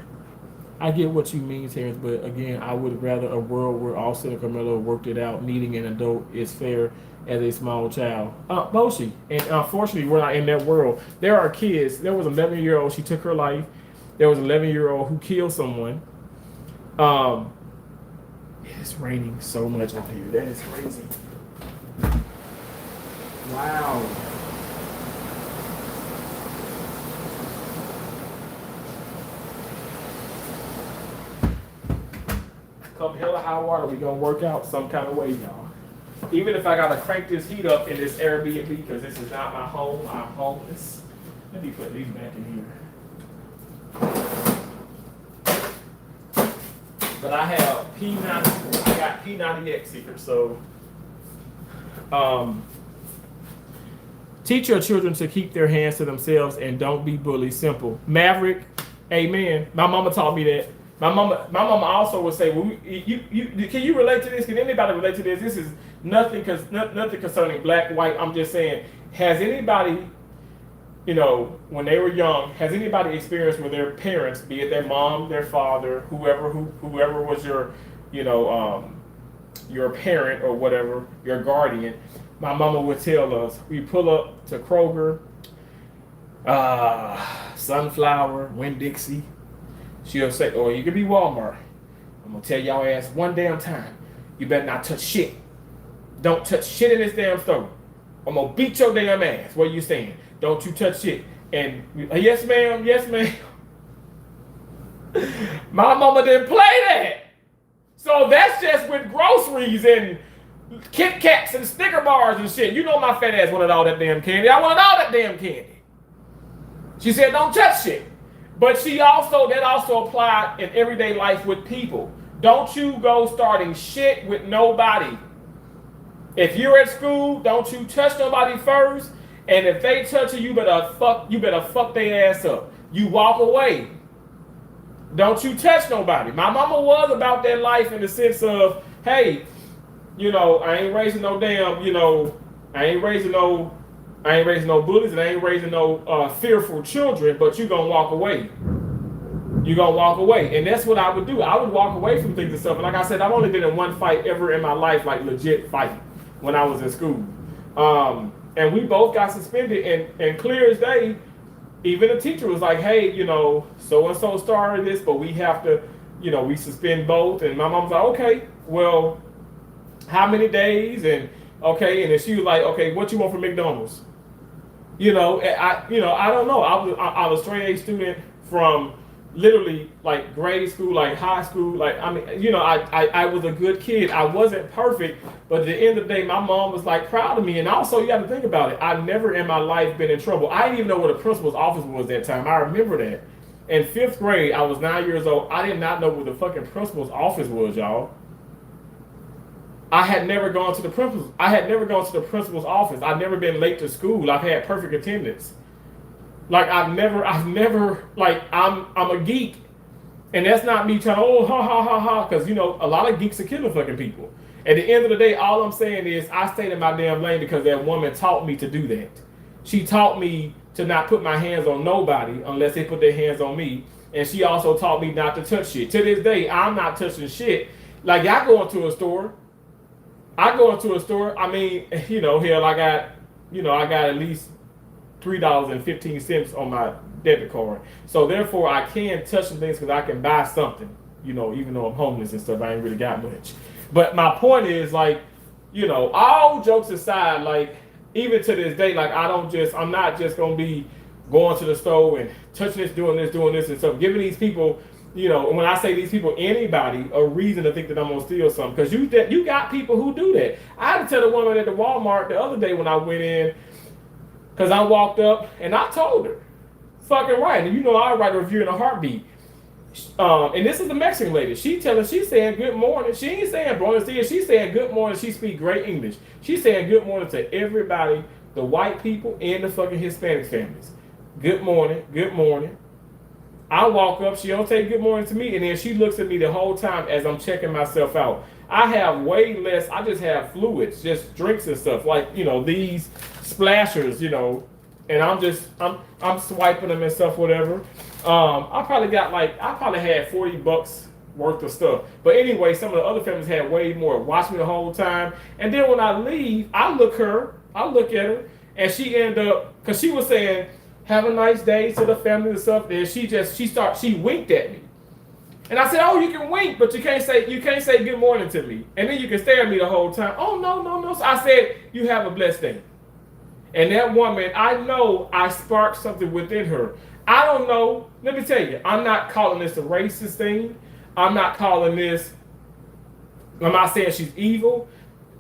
I get what you mean, Terrence, but again, I would rather a world where Austin and Karmelo worked it out. Needing an adult is fair as a small child. Boshi, and unfortunately, we're not in that world. There are kids. There was an 11-year-old. She took her life. There was an 11-year-old who killed someone. It's raining so much out here. That is crazy. Wow. Come hell or high water, we gonna work out some kind of way, y'all. Even if I gotta crank this heat up in this Airbnb because this is not my home, I'm homeless. Let me put these back in here. But I have P90. I got P90X here, so teach your children to keep their hands to themselves and don't be bullies. Simple. Maverick, amen. My mama taught me that. My mama also would say, well, can you relate to this? Can anybody relate to this? This is nothing concerning black, white. I'm just saying, has anybody, when they were young, has anybody experienced with their parents, be it their mom, their father, whoever was your, your parent or whatever, your guardian? My mama would tell us, we pull up to Kroger, Sunflower, Winn-Dixie. She'll say, or you could be Walmart. I'm gonna tell y'all ass one damn time, you better not touch shit. Don't touch shit in this damn store. I'm gonna beat your damn ass. Where you stand? Don't you touch shit. And yes ma'am, yes ma'am. My mama didn't play that. So that's just with groceries and Kit Kats and Snicker bars and shit. You know my fat ass wanted all that damn candy. I wanted all that damn candy. She said, don't touch shit. But that also applied in everyday life with people. Don't you go starting shit with nobody. If you're at school, don't you touch nobody first. And if they touch you, you better fuck their ass up. You walk away. Don't you touch nobody. My mama was about that life in the sense of, hey, I ain't raising no damn, I ain't raising no bullies, and I ain't raising no fearful children, but you gonna walk away. You're gonna walk away. And that's what I would do. I would walk away from things and stuff. And like I said, I've only been in one fight ever in my life, like legit fight, when I was in school. And we both got suspended, and clear as day, even the teacher was like, hey, so-and-so started this, but we have to, we suspend both. And my mom was like, okay, well, how many days? And okay, and then she was like, okay, what you want from McDonald's? I don't know. I was a straight A student from literally like grade school, like high school. I was a good kid. I wasn't perfect, but at the end of the day, my mom was like proud of me. And also, you got to think about it. I never in my life been in trouble. I didn't even know what the principal's office was that time. I remember that. In 5th grade, I was 9 years old. I did not know what the fucking principal's office was, y'all. I had never gone to the principal's office. I've never been late to school. I've had perfect attendance. I'm a geek. And that's not me trying to, ha, ha, ha, ha, because, a lot of geeks are killing fucking people. At the end of the day, all I'm saying is I stayed in my damn lane because that woman taught me to do that. She taught me to not put my hands on nobody unless they put their hands on me. And she also taught me not to touch shit. To this day, I'm not touching shit. Like, I go into a store. I mean, hell, I got at least $3.15 on my debit card. So therefore, I can touch some things because I can buy something. You know, even though I'm homeless and stuff, I ain't really got much. But my point is, like, you know, all jokes aside, like, even to this day, like, I'm not just gonna be going to the store and touching this, doing this, and stuff. Giving these people, you know, and when I say these people, anybody, a reason to think that I'm gonna steal something, because you got people who do that. I had to tell the woman at the Walmart the other day when I went in, because I walked up and I told her, fucking right, and you know I write a review in a heartbeat. And this is the Mexican lady. She's saying good morning. She ain't saying buenos dias. She's saying good morning. She speaks great English. She's saying good morning to everybody, the white people and the fucking Hispanic families. Good morning. Good morning. I walk up. She don't say good morning to me, and then she looks at me the whole time as I'm checking myself out. I have way less. I just have fluids, just drinks and stuff, like, you know, these splashers, you know, and I'm swiping them and stuff, whatever. I probably had $40 worth of stuff. But anyway, some of the other families had way more. Watch me the whole time. And then when I leave, I look at her, and she ended up, because she was saying, have a nice day to the family and stuff. And she winked at me. And I said, oh, you can wink, but you can't say good morning to me. And then you can stare at me the whole time. Oh, no. So I said, you have a blessed day. And that woman, I know I sparked something within her. I don't know. Let me tell you, I'm not calling this a racist thing. I'm not saying she's evil.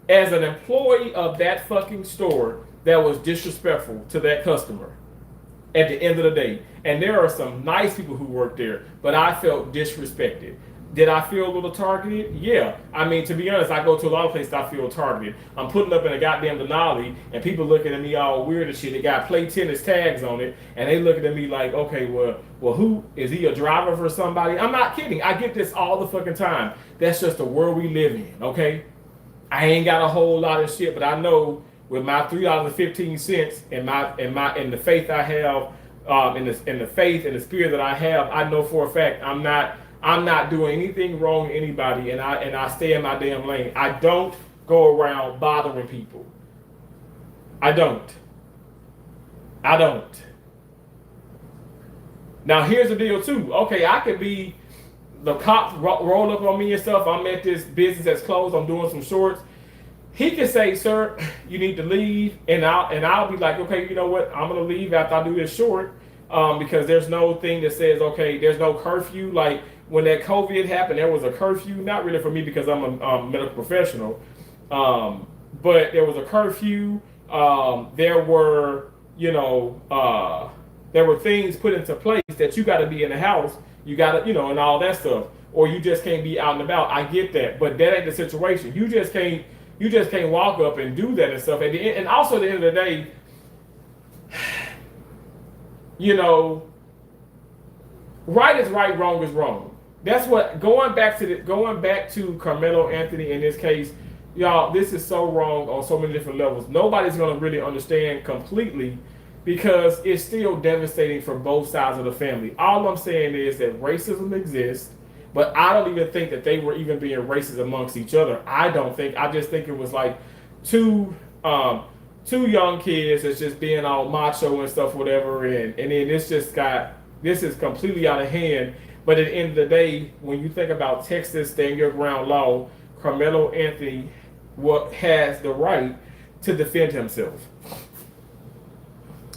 As an employee of that fucking store, that was disrespectful to that customer at the end of the day. And there are some nice people who work there, but I felt disrespected. Did I feel a little targeted? Yeah. I mean, to be honest, I go to a lot of places I feel targeted. I'm putting up in a goddamn Denali, and people looking at me all weird and shit. They got play tennis tags on it, and they looking at me like, okay, well, who is he, a driver for somebody? I'm not kidding. I get this all the fucking time. That's just the world we live in, okay? I ain't got a whole lot of shit, but I know with my $3.15 and the faith I have, in the faith and the spirit that I have, I know for a fact I'm not doing anything wrong to anybody, and I stay in my damn lane. I don't go around bothering people. I don't. Now here's the deal too. Okay, I could be the cops roll up on me and stuff. I'm at this business that's closed. I'm doing some shorts. He can say, sir, you need to leave, and I'll be like, okay, you know what? I'm gonna leave after I do this short, because there's no thing that says, okay, there's no curfew. Like when that COVID happened, there was a curfew. Not really for me because I'm a medical professional, but there was a curfew. There were, there were things put into place that you got to be in the house. You got to, and all that stuff, or you just can't be out and about. I get that, but that ain't the situation. You just can't walk up and do that and stuff. At the end, and also at the end of the day, right is right, wrong is wrong. That's what going back to Karmelo Anthony in this case, y'all. This is so wrong on so many different levels. Nobody's gonna really understand completely because it's still devastating for both sides of the family. All I'm saying is that racism exists, but I don't even think that they were even being racist amongst each other. I don't think. I just think it was like two young kids that's just being all macho and stuff, whatever, and then this is completely out of hand. But at the end of the day, when you think about Texas stand your ground law, Karmelo Anthony has the right to defend himself.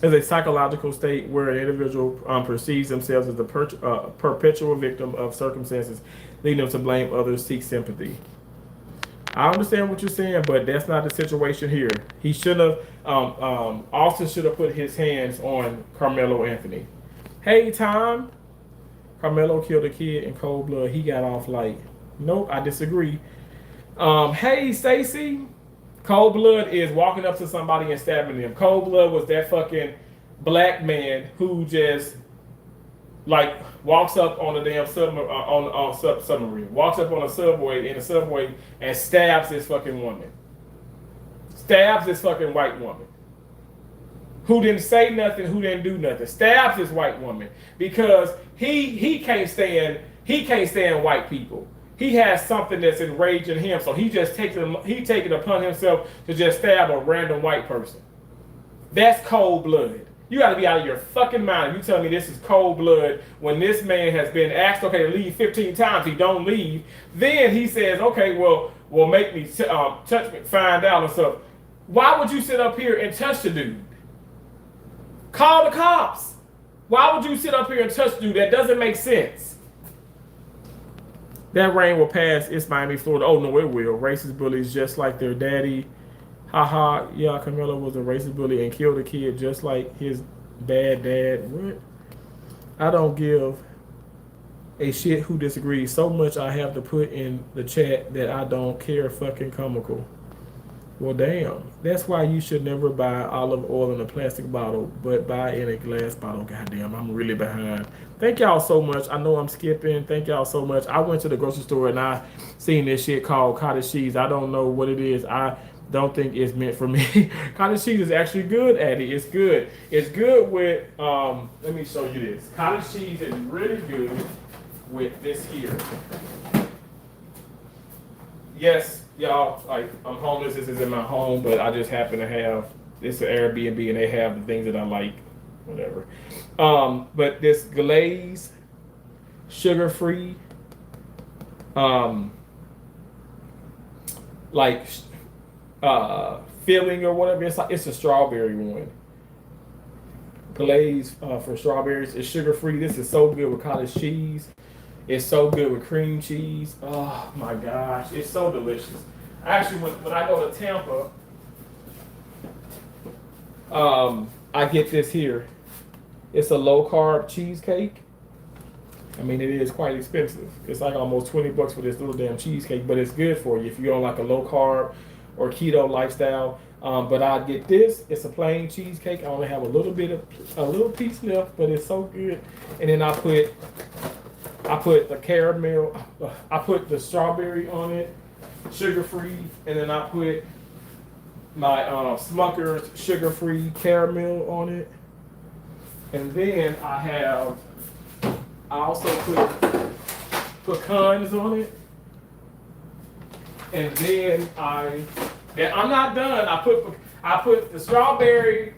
Is a psychological state where an individual perceives themselves as a perpetual victim of circumstances leading them to blame others, seek sympathy. I understand what you're saying, but that's not the situation here. He should have, Austin should have put his hands on Karmelo Anthony. Hey, Tom. Karmelo killed a kid in cold blood. He got off light. Nope, I disagree. Hey, Stacy. Cold blood is walking up to somebody and stabbing them. Cold blood was that fucking black man who just walks up on a damn submarine, walks up on a subway and stabs this fucking woman, stabs this fucking white woman who didn't say nothing, who didn't do nothing, stabs this white woman because he can't stand white people. He has something that's enraging him, so he take it upon himself to just stab a random white person. That's cold blood. You got to be out of your fucking mind. You tell me this is cold blood when this man has been asked, okay, to leave 15 times. He don't leave. Then he says, okay, well, make me touch me, find out and stuff. Why would you sit up here and touch the dude? Call the cops. Why would you sit up here and touch the dude? That doesn't make sense. That rain will pass. It's Miami, Florida. Oh, no, it will. Racist bullies just like their daddy. Haha, yeah, Karmelo was a racist bully and killed a kid just like his bad dad. What? I don't give a shit who disagrees. So much I have to put in the chat that I don't care. Fucking comical. Well, damn. That's why you should never buy olive oil in a plastic bottle, but buy in a glass bottle. Goddamn, I'm really behind. Thank y'all so much. I know I'm skipping. Thank y'all so much. I went to the grocery store and I seen this shit called cottage cheese. I don't know what it is. I don't think it's meant for me. Cottage cheese is actually good, Addie. It's good. It's good with, let me show you this. Cottage cheese is really good with this here. Yes, y'all, like, I'm homeless. This is in my home, but I just happen to have, it's an Airbnb and they have the things that I like, whatever. But this glaze, sugar-free, like, filling or whatever. It's a strawberry one. Glaze for strawberries. It's sugar free. This is so good with cottage cheese. It's so good with cream cheese. Oh my gosh, it's so delicious. Actually, when I go to Tampa, I get this here. It's a low carb cheesecake. I mean, it is quite expensive. It's like almost $20 for this little damn cheesecake, but it's good for you if you're on like a low carb or keto lifestyle. But I get this. It's a plain cheesecake. I only have a little piece left, but it's so good. And then I put the caramel. I put the strawberry on it, sugar free, and then I put my Smucker's sugar free caramel on it. And then I also put pecans on it. And then I'm not done. I put the strawberry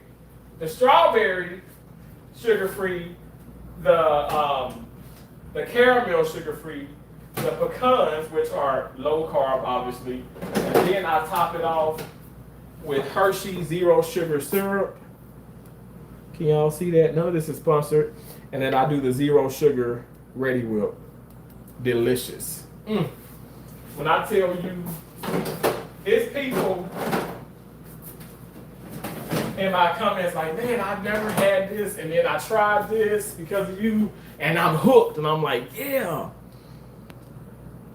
sugar free, the caramel sugar free, the pecans, which are low carb obviously, and then I top it off with Hershey Zero Sugar Syrup. Can y'all see that? None of this is sponsored. And then I do the zero sugar Ready Whip. Delicious. When I tell you, it's people in my comments like, man, I've never had this, and then I tried this because of you, and I'm hooked. And I'm like, yeah.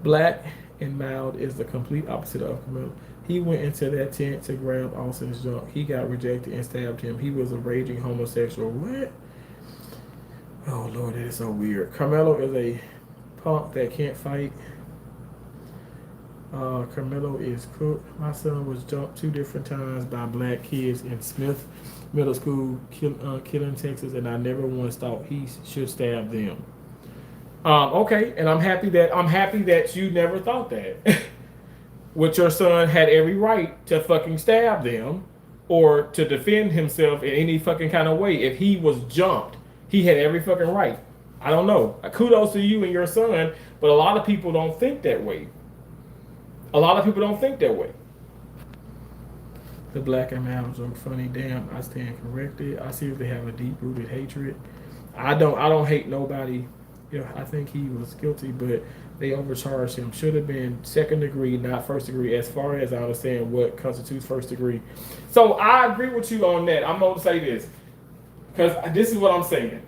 Black and mild is the complete opposite of Karmelo. He went into that tent to grab Austin's junk. He got rejected and stabbed him. He was a raging homosexual. What? Oh, Lord, that is so weird. Karmelo is a punk that can't fight. Karmelo is cooked. My son was jumped 2 different times by black kids in Smith Middle School, Killing, Texas, and I never once thought he should stab them. Okay, and I'm happy that you never thought that. Which your son had every right to fucking stab them or to defend himself in any fucking kind of way. If he was jumped, he had every fucking right. I don't know. Kudos to you and your son, but a lot of people don't think that way. A lot of people don't think that way. The black and mild joke funny. Damn, I stand corrected. I seriously have a deep-rooted hatred. I don't hate nobody. Yeah, I think he was guilty, but they overcharged him. Should have been second degree, not first degree, as far as I understand what constitutes first degree. So I agree with you on that. I'm going to say this, because this is what I'm saying.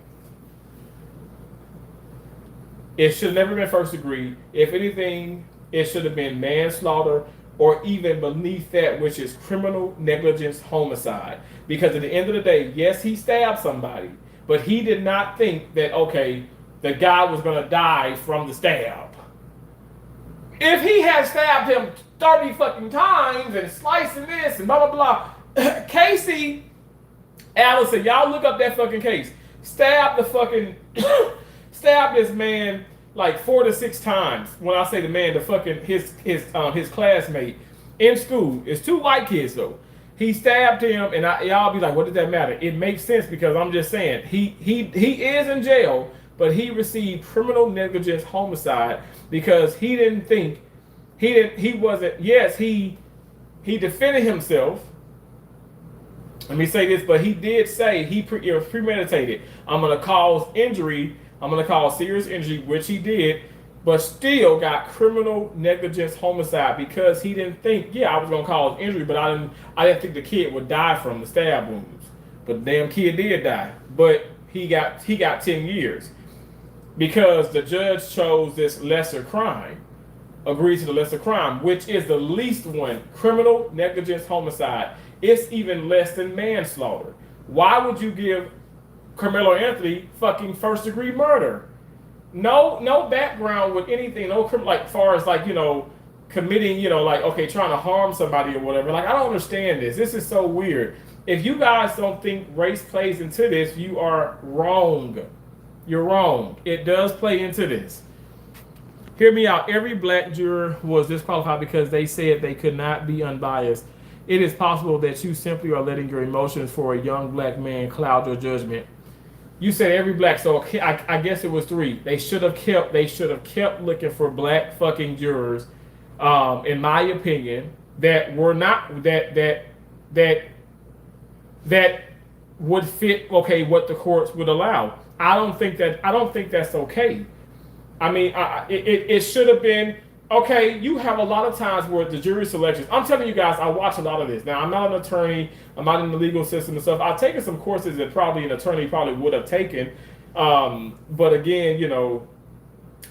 It should have never been first degree. If anything, it should have been manslaughter or even beneath that, which is criminal negligence homicide. Because at the end of the day, yes, he stabbed somebody, but he did not think that, okay, the guy was going to die from the stab. If he had stabbed him 30 fucking times and slicing this and blah, blah, blah. Casey Allison, y'all look up that fucking case. Stabbed this man like 4 to 6 times. When I say the man, the fucking his classmate in school. It's 2 white kids though. He stabbed him, and y'all be like, what does that matter? It makes sense because I'm just saying he is in jail, but he received criminal negligence homicide because he didn't think he wasn't. Yes, he defended himself. Let me say this, but he did say it was premeditated. I'm going to cause injury. I'm going to cause serious injury, which he did, but still got criminal negligence homicide because he didn't think, I was going to cause injury, but I didn't think the kid would die from the stab wounds. But the damn kid did die. But he got 10 years because the judge chose this lesser crime, agreed to the lesser crime, which is the least one, criminal negligence homicide. It's even less than manslaughter. Why would you give Karmelo Anthony fucking first degree murder? No background with anything, no like far as like, committing, trying to harm somebody or whatever. Like, I don't understand this. This is so weird. If you guys don't think race plays into this, you are wrong. You're wrong. It does play into this. Hear me out. Every black juror was disqualified because they said they could not be unbiased. It is possible that you simply are letting your emotions for a young black man cloud your judgment. You said every black, so I guess it was 3. They should have kept looking for black fucking jurors, in my opinion, that were not that would fit what the courts would allow. I don't think that's okay. I mean, it should have been. Okay, you have a lot of times where the jury selections. I'm telling you guys, I watch a lot of this. Now, I'm not an attorney. I'm not in the legal system and stuff. I've taken some courses that probably an attorney probably would have taken. But again,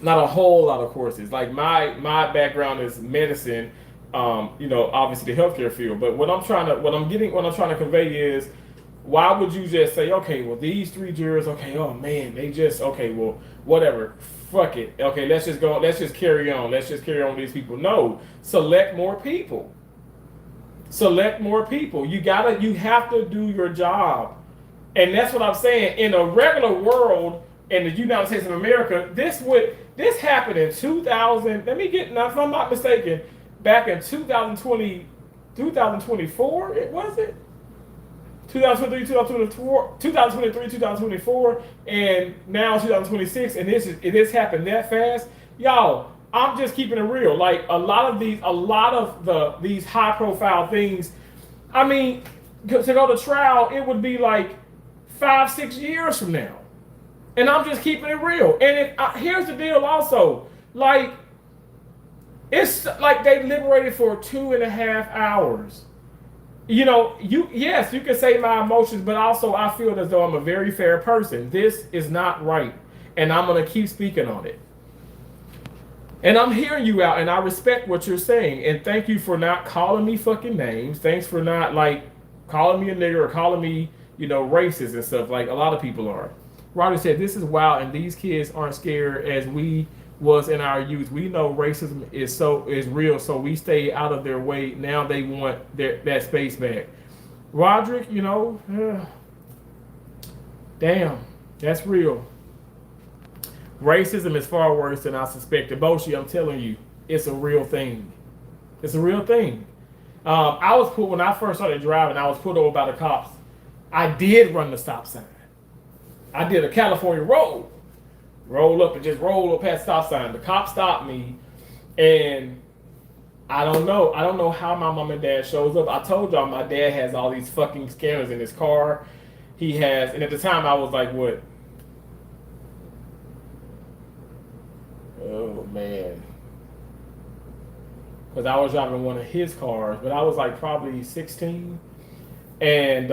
not a whole lot of courses. Like my background is medicine. Obviously the healthcare field. But what I'm trying to convey is, why would you just say, okay, well, these 3 jurors, okay, oh man, they just, okay, well, whatever. Fuck it. Okay, let's just go. Let's just carry on. Let's just carry on with these people. No, select more people. Select more people. You have to do your job. And that's what I'm saying. In a regular world, in the United States of America, this happened in 2000. Let me get, now if I'm not mistaken, back in 2024, it was it? 2023, 2024, and now 2026, and this happened that fast. Y'all, I'm just keeping it real. Like a lot of these high profile things, I mean, to go to trial, it would be like 5-6 years from now. And I'm just keeping it real. And here's the deal also, like, it's like they liberated for 2.5 hours. You can say my emotions, but also I feel as though I'm a very fair person. This is not right, and I'm going to keep speaking on it. And I'm hearing you out, and I respect what you're saying, and thank you for not calling me fucking names. Thanks for not, like, calling me a nigger or calling me, racist and stuff, like a lot of people are. Roger said, this is wild, and these kids aren't scared as we was in our youth. We know racism is real, so we stay out of their way. Now they want that space back. Roderick, damn, that's real. Racism is far worse than I suspected. Boshi, I'm telling you, it's a real thing. It's a real thing. When I first started driving, I was pulled over by the cops. I did run the stop sign. I did a California roll up and just roll up past stop sign. The cop stopped me, and I don't know how my mom and dad shows up. I told y'all my dad has all these fucking scanners in his car. He has, and at the time I was like, what? Oh man. Because I was driving one of his cars, but I was like probably 16. And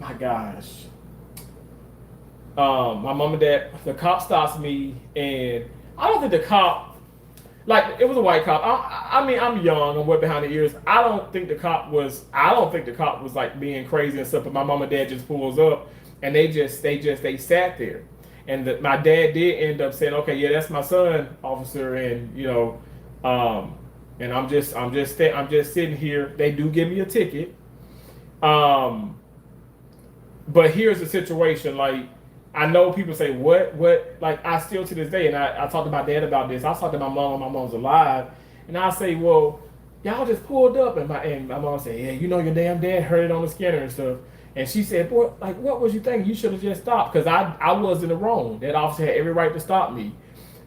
my gosh. My mom and dad, the cop stops me, and I don't think the cop, like, it was a white cop. I mean, I'm young, I'm wet behind the ears. I don't think the cop was like being crazy and stuff, but my mom and dad just pulls up, and they sat there. And my dad did end up saying, okay, yeah, that's my son, officer, and and I'm just sitting here. They do give me a ticket. But here's the situation, like, I know people say, what, like, I still to this day, and I talked to my dad about this. I talked to my mom when my mom's alive, and I say, well, y'all just pulled up, and my mom said, yeah, you know your damn dad heard it on the scanner and stuff. And she said, boy, like, what was you thinking? You should have just stopped, because I was in the wrong. That officer had every right to stop me.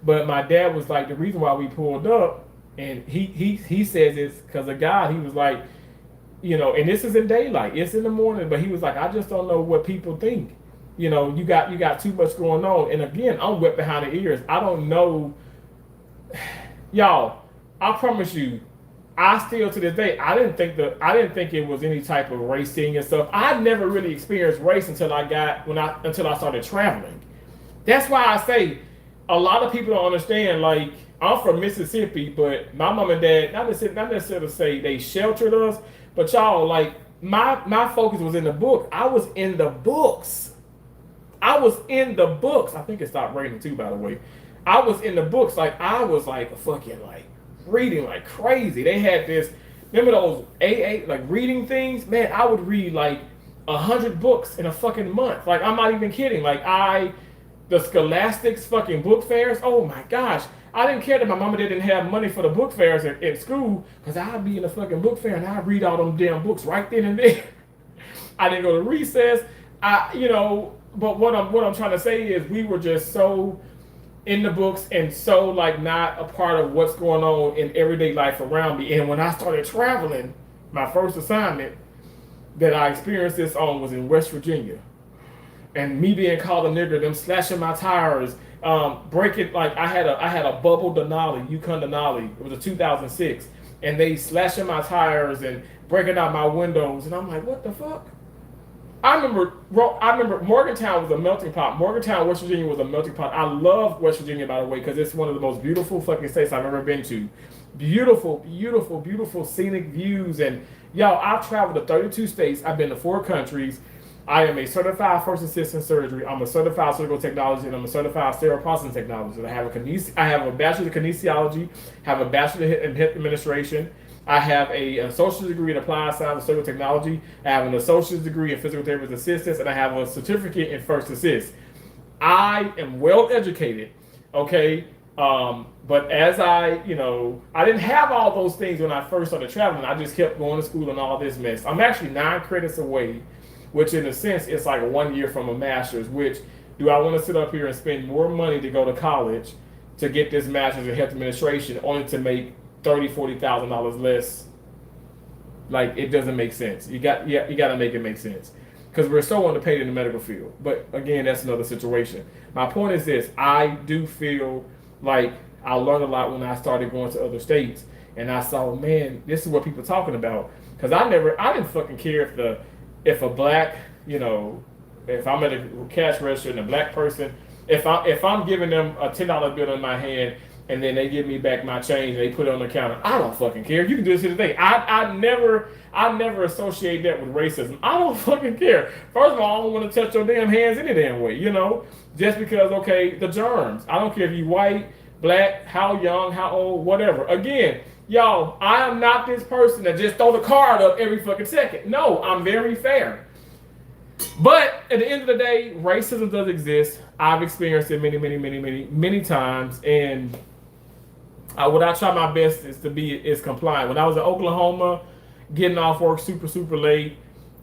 But my dad was like, the reason why we pulled up, and he says it's because of God. He was like, and this is in daylight, it's in the morning, but he was like, I just don't know what people think. You got too much going on. And again, I'm wet behind the ears. I don't know, y'all. I promise you, I still to this day, I didn't think it was any type of racing and stuff. I never really experienced race until I started traveling. That's why I say a lot of people don't understand. Like, I'm from Mississippi, but my mom and dad not necessarily say they sheltered us, but y'all, like, my focus was in the book. I was in the books. I was in the books. I think it stopped raining too, by the way. I was in the books. Like, I was like fucking like reading like crazy. They had this. Remember those AA like reading things? Man, I would read like 100 books in a fucking month. Like, I'm not even kidding. The Scholastics fucking book fairs. Oh my gosh. I didn't care that my mama didn't have money for the book fairs at school, because I'd be in the fucking book fair and I'd read all them damn books right then and there. I didn't go to recess. But what I'm trying to say is we were just so in the books and so like not a part of what's going on in everyday life around me. And when I started traveling, my first assignment that I experienced this on was in West Virginia. And me being called a nigger, them slashing my tires, breaking, like, I had a bubble Denali, Yukon Denali. It was a 2006, and they slashing my tires and breaking out my windows, and I'm like, what the fuck? I remember Morgantown was a melting pot. Morgantown, West Virginia was a melting pot. I love West Virginia, by the way, because it's one of the most beautiful fucking states I've ever been to. Beautiful, beautiful, beautiful scenic views. And y'all, I've traveled to 32 states. I've been to 4 countries. I am a certified first assistant surgery. I'm a certified surgical technologist, and I'm a certified sterile processing technologist. I have a bachelor's in kinesiology, have a bachelor's in hip administration. I have a associate's degree in applied science and surgical technology. I have an associate's degree in physical therapist assistance, and I have a certificate in first assist. I am well educated, okay? But as I didn't have all those things when I first started traveling. I just kept going to school and all this mess. I'm actually 9 credits away, which in a sense, it's like 1 year from a master's, which do I want to sit up here and spend more money to go to college to get this master's in health administration only to make $30,000-$40,000 less? Like, it doesn't make sense. You got to make it make sense, because we're so underpaid in the medical field. But again, that's another situation. My point is this: I do feel like I learned a lot when I started going to other states, and I saw, man, this is what people are talking about. Because I didn't fucking care if a black, if I'm at a cash register and a black person, if I'm giving them a $10 bill in my hand, and then they give me back my change and they put it on the counter, I don't fucking care. You can do this to the thing. I never associate that with racism. I don't fucking care. First of all, I don't want to touch your damn hands any damn way, just because, okay, the germs. I don't care if you white, black, how young, how old, whatever. Again, y'all, I am not this person that just throw the card up every fucking second. No, I'm very fair. But at the end of the day, racism does exist. I've experienced it many, many, many, many, many times. And what I try my best is compliant. When I was in Oklahoma, getting off work super, super late,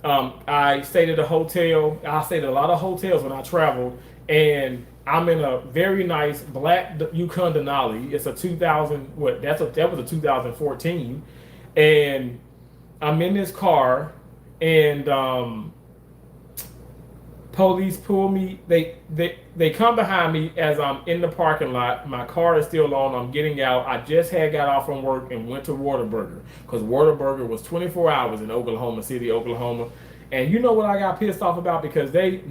I stayed at a hotel. I stayed at a lot of hotels when I traveled. And I'm in a very nice black Yukon Denali. It's a 2000. That was a 2014, and I'm in this car, and police pull me. They come behind me as I'm in the parking lot. My car is still on. I'm getting out. I just got off from work and went to Whataburger, because Whataburger was 24 hours in Oklahoma City, Oklahoma. And you know what I got pissed off about? Because they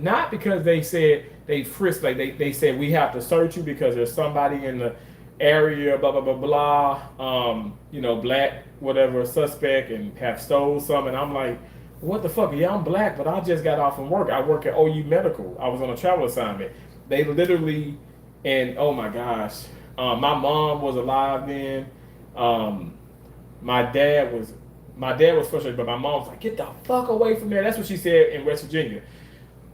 said they frisked, like they said we have to search you because there's somebody in the area, blah blah blah blah, black whatever suspect, and have stole some. And I'm like, what the fuck? Yeah, I'm black, but I just got off from work. I work at OU Medical. I was on a travel assignment. They literally, and oh my gosh, my mom was alive then. My dad was frustrated, but my mom was like, get the fuck away from there. That's what she said in West Virginia.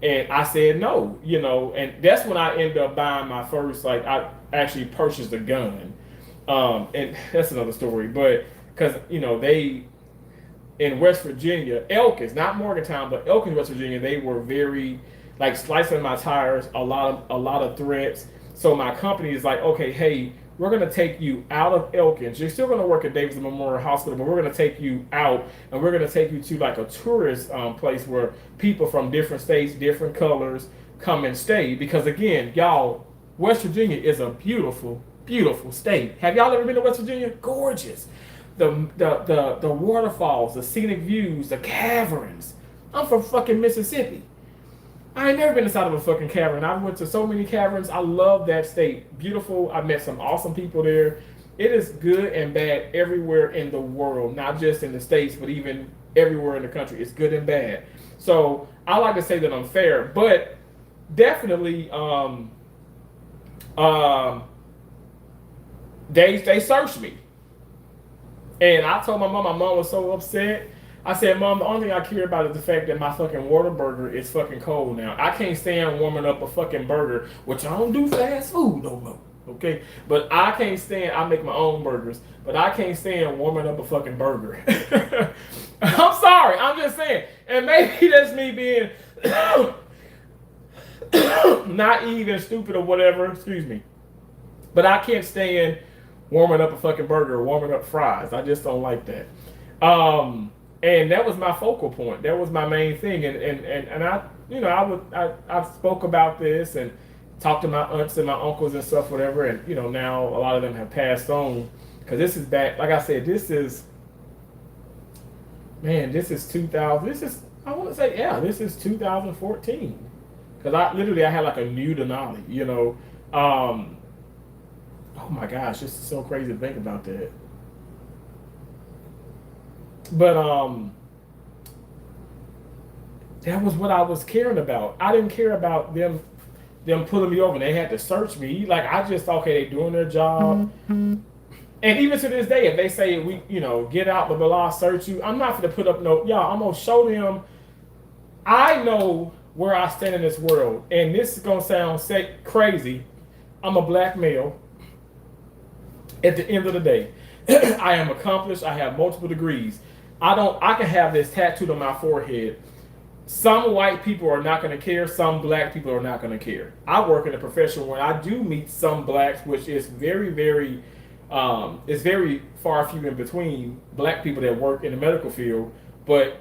And I said no, and that's when I ended up buying my first, I actually purchased a gun. And that's another story. But because they in West Virginia, Elkins, not Morgantown, but Elkins, West Virginia, they were very like slicing my tires, a lot of threats. So my company is like, okay, hey, we're gonna take you out of Elkins. You're still gonna work at Davidson Memorial Hospital, but we're gonna take you out and we're gonna take you to like a tourist place where people from different states, different colors come and stay. Because again, y'all, West Virginia is a beautiful, beautiful state. Have y'all ever been to West Virginia? Gorgeous. The waterfalls, the scenic views, the caverns. I'm from fucking Mississippi. I ain't never been inside of a fucking cavern. I went to so many caverns. I love that state. Beautiful. I met some awesome people there. It is good and bad everywhere in the world, not just in the States, but even everywhere in the country. It's good and bad. So I like to say that I'm fair, but definitely they searched me. And I told my mom was so upset. I said, Mom, the only thing I care about is the fact that my fucking Whataburger is fucking cold now. I can't stand warming up a fucking burger, which I don't do fast food no more. Okay? But I can't stand, I make my own burgers, but I can't stand warming up a fucking burger. I'm sorry, I'm just saying. And maybe that's me being naive and stupid or whatever, excuse me. But I can't stand warming up a fucking burger or warming up fries. I just don't like that. And that was my focal point. That was my main thing. And I spoke about this and talked to my aunts and my uncles and stuff, whatever. And now a lot of them have passed on because this is back. Like I said, this is 2000. I want to say, this is 2014 because I had like a new Denali. Oh my gosh, this is so crazy to think about that. But that was what I was caring about. I didn't care about them pulling me over and they had to search me. Like I just thought, okay, they doing their job. Mm-hmm. And even to this day, if they say get out, blah blah blah, search you, I'm not gonna put up I'm gonna show them I know where I stand in this world. And this is gonna sound crazy. I'm a black male. At the end of the day, I am accomplished. I have multiple degrees. I can have this tattooed on my forehead. Some white people are not going to care. Some black people are not going to care. I work in a profession where I do meet some blacks, which is very, very, it's very far few in between black people that work in the medical field. But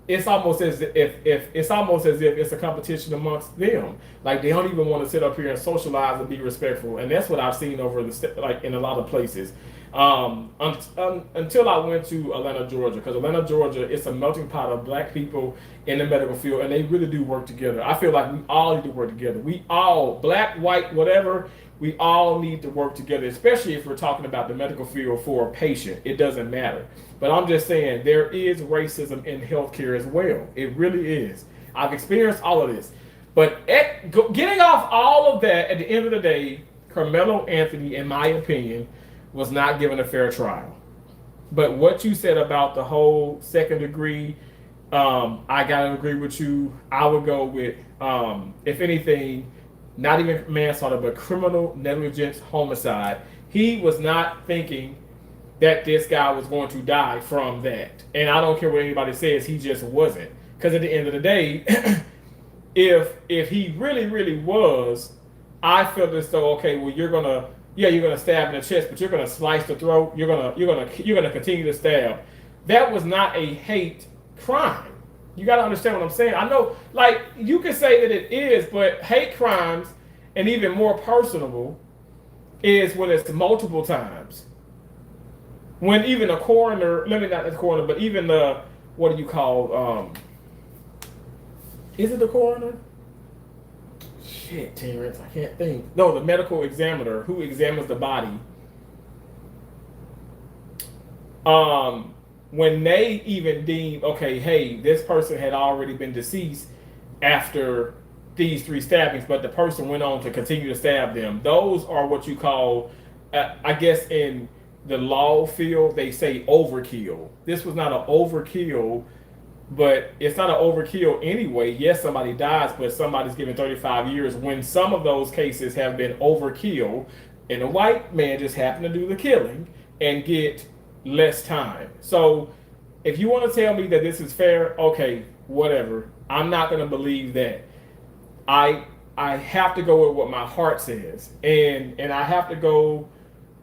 it's almost as if it's a competition amongst them. Like they don't even want to sit up here and socialize and be respectful. And that's what I've seen over in a lot of places. Until I went to Atlanta, Georgia, because Atlanta, Georgia, it's a melting pot of black people in the medical field, and they really do work together. I feel like we all need to work together. We all, black, white, whatever, we all need to work together, especially if we're talking about the medical field for a patient. It doesn't matter. But I'm just saying, there is racism in healthcare as well. It really is. I've experienced all of this. But getting off all of that, at the end of the day, Karmelo Anthony, in my opinion, was not given a fair trial. But what you said about the whole second degree, I gotta agree with you. I would go with, if anything, not even manslaughter, but criminal negligence homicide. He was not thinking that this guy was going to die from that. And I don't care what anybody says, he just wasn't. Because at the end of the day, if he really, really was, I felt as though, okay, well, you're gonna stab in the chest, but you're gonna slice the throat. You're gonna continue to stab. That was not a hate crime. You got to understand what I'm saying. I know, like, you can say that it is, but hate crimes, and even more personable, is when it's multiple times. When even a coroner, not the coroner, but even the, what do you call, is it the coroner? Shit, Terrence, I can't think. No, the medical examiner who examines the body. When they even deem, okay, hey, this person had already been deceased after these 3 stabbings, but the person went on to continue to stab them. Those are what you call, I guess in the law field, they say overkill. This was not an overkill, but it's not an overkill anyway. Yes, somebody dies, but somebody's given 35 years when some of those cases have been overkill, and a white man just happened to do the killing and get less time. So if you want to tell me that this is fair, okay, whatever. I'm not going to believe that. I I have to go with what my heart says, and I have to go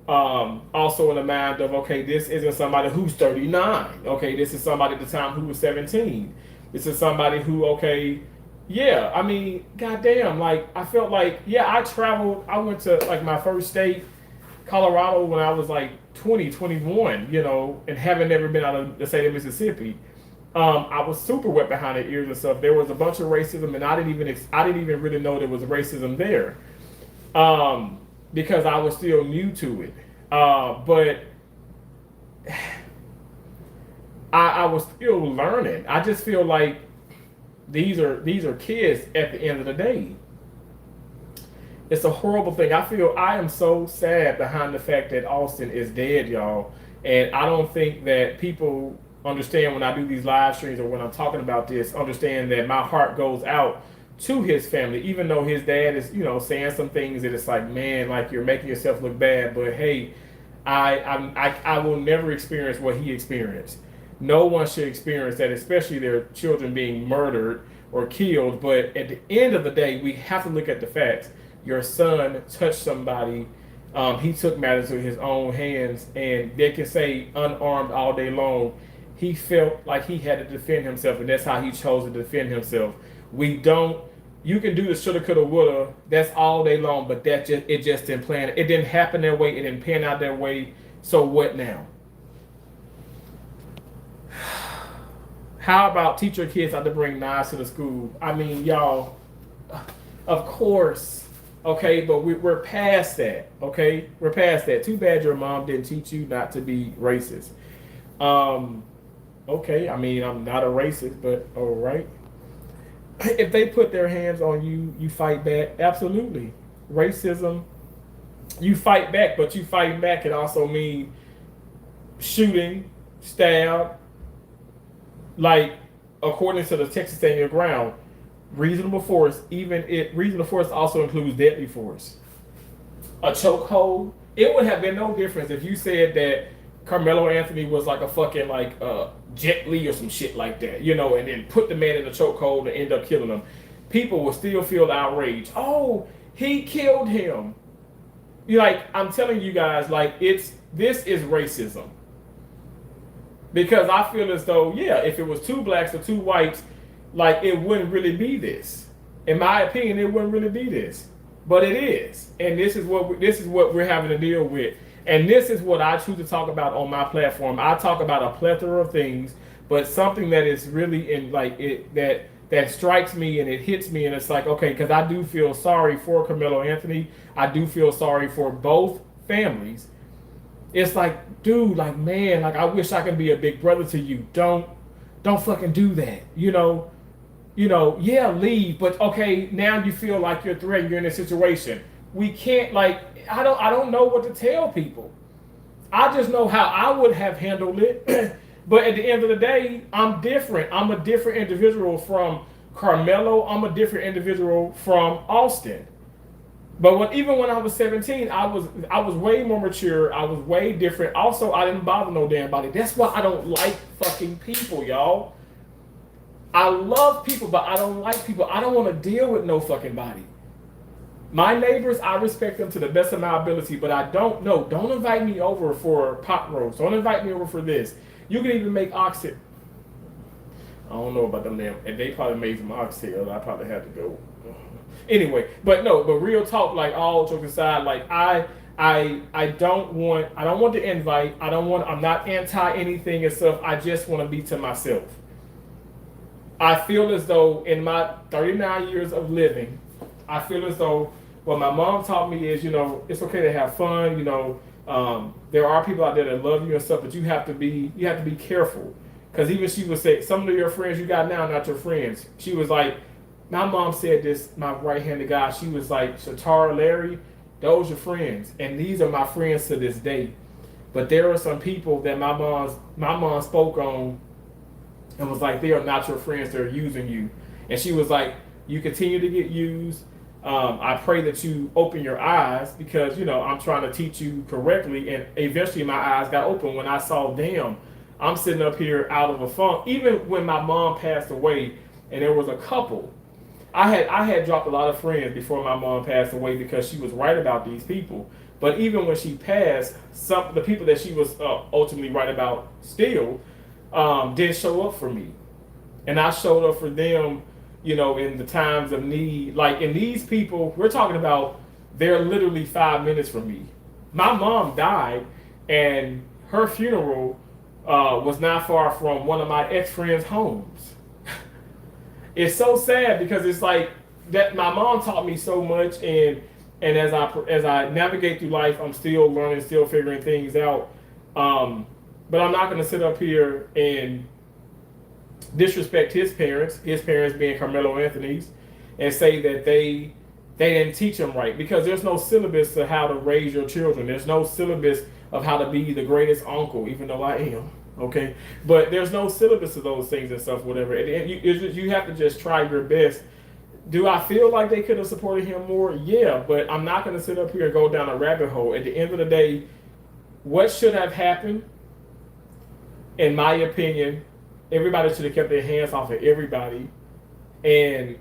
also in the mind of, okay, this isn't somebody who's 39. Okay, this is somebody at the time who was 17. This is somebody who, okay, yeah, I mean, goddamn, like I felt like, yeah, I traveled. I went to like my first state, Colorado, when I was like 20, 21, and having never been out of the state of Mississippi. I was super wet behind the ears and stuff. There was a bunch of racism, and I didn't even really know there was racism there, because I was still new to it. But I was still learning. I just feel like these are kids at the end of the day. It's a horrible thing. I am so sad behind the fact that Austin is dead, y'all. And I don't think that people understand when I do these live streams or when I'm talking about this, understand that my heart goes out to his family, even though his dad is, saying some things that it's like, man, like you're making yourself look bad. But hey, I will never experience what he experienced. No one should experience that, especially their children being murdered or killed. But at the end of the day, we have to look at the facts. Your son touched somebody. He took matters into his own hands, and they can say unarmed all day long. He felt like he had to defend himself, and that's how he chose to defend himself. We don't. You can do the shoulda, coulda, woulda. That's all day long, but it just didn't plan. It didn't happen that way. It didn't pan out that way. So what now? How about teach your kids how to bring knives to the school? I mean, y'all, of course, okay, but we're past that, okay? We're past that. Too bad your mom didn't teach you not to be racist. Okay, I mean, I'm not a racist, but all right. If they put their hands on you, you fight back. Absolutely. Racism, you fight back, but you fighting back can also mean shooting, stab. Like, according to the Texas Stand Your Ground, reasonable force, reasonable force also includes deadly force. A chokehold, it would have been no difference if you said that Karmelo Anthony was like a fucking like Jet Li or some shit like that, and then put the man in a chokehold and end up killing him. People will still feel outraged. Oh, he killed him. I'm telling you guys, like this is racism. Because I feel as though, yeah, if it was two blacks or two whites, like it wouldn't really be this. In my opinion, it wouldn't really be this, but it is, and this is what we're having to deal with, and this is what I choose to talk about on my platform. I talk about a plethora of things, but something that is really in like it that strikes me and it hits me, and it's like, okay, because I do feel sorry for Karmelo Anthony. I do feel sorry for both families. It's like, dude, like, man, like I wish I could be a big brother to you. Don't fucking do that. Yeah, leave, but okay, now you feel like you're threatened, you're in a situation. We can't, like, I don't know what to tell people. I just know how I would have handled it. But at the end of the day, I'm different. I'm a different individual from Karmelo. I'm a different individual from Austin. But even when I was 17, I was way more mature. I was way different. Also, I didn't bother no damn body. That's why I don't like fucking people, y'all. I love people, but I don't like people. I don't want to deal with no fucking body. My neighbors, I respect them to the best of my ability, but I don't know. Don't invite me over for pot roast. Don't invite me over for this. You can even make oxtail. I don't know about them damn. And they probably made some oxtail. I probably had to go. Anyway, but real talk, like all jokes aside, like I don't want the invite. I'm not anti anything and stuff. I just want to be to myself. I feel as though in my 39 years of living, I feel as though what my mom taught me is, it's okay to have fun. There are people out there that love you and stuff, but you have to be careful. Because even she would say, some of your friends you got now, not your friends. She was like, my mom said this, my right-handed guy, she was like, Shatara, Larry, those are friends. And these are my friends to this day. But there are some people that my mom spoke on and was like, they are not your friends, they're using you. And she was like, you continue to get used. I pray that you open your eyes because, I'm trying to teach you correctly. And eventually my eyes got open when I saw, damn, I'm sitting up here out of a funk. Even when my mom passed away and there was a couple, I had dropped a lot of friends before my mom passed away because she was right about these people. But even when she passed, the people that she was ultimately right about still didn't show up for me. And I showed up for them, in the times of need. Like, and these people, we're talking about, they're literally 5 minutes from me. My mom died, and her funeral was not far from one of my ex-friends' homes. It's so sad because it's like that. My mom taught me so much, and as I navigate through life, I'm still learning, still figuring things out. But I'm not going to sit up here and disrespect his parents being Karmelo Anthony's, and say that they didn't teach him right, because there's no syllabus to how to raise your children. There's no syllabus of how to be the greatest uncle, even though I am. Okay, but there's no syllabus of those things and stuff, whatever. And you have to just try your best. Do I feel like they could have supported him more? Yeah, but I'm not going to sit up here and go down a rabbit hole. At the end of the day, what should have happened, in my opinion, everybody should have kept their hands off of everybody, and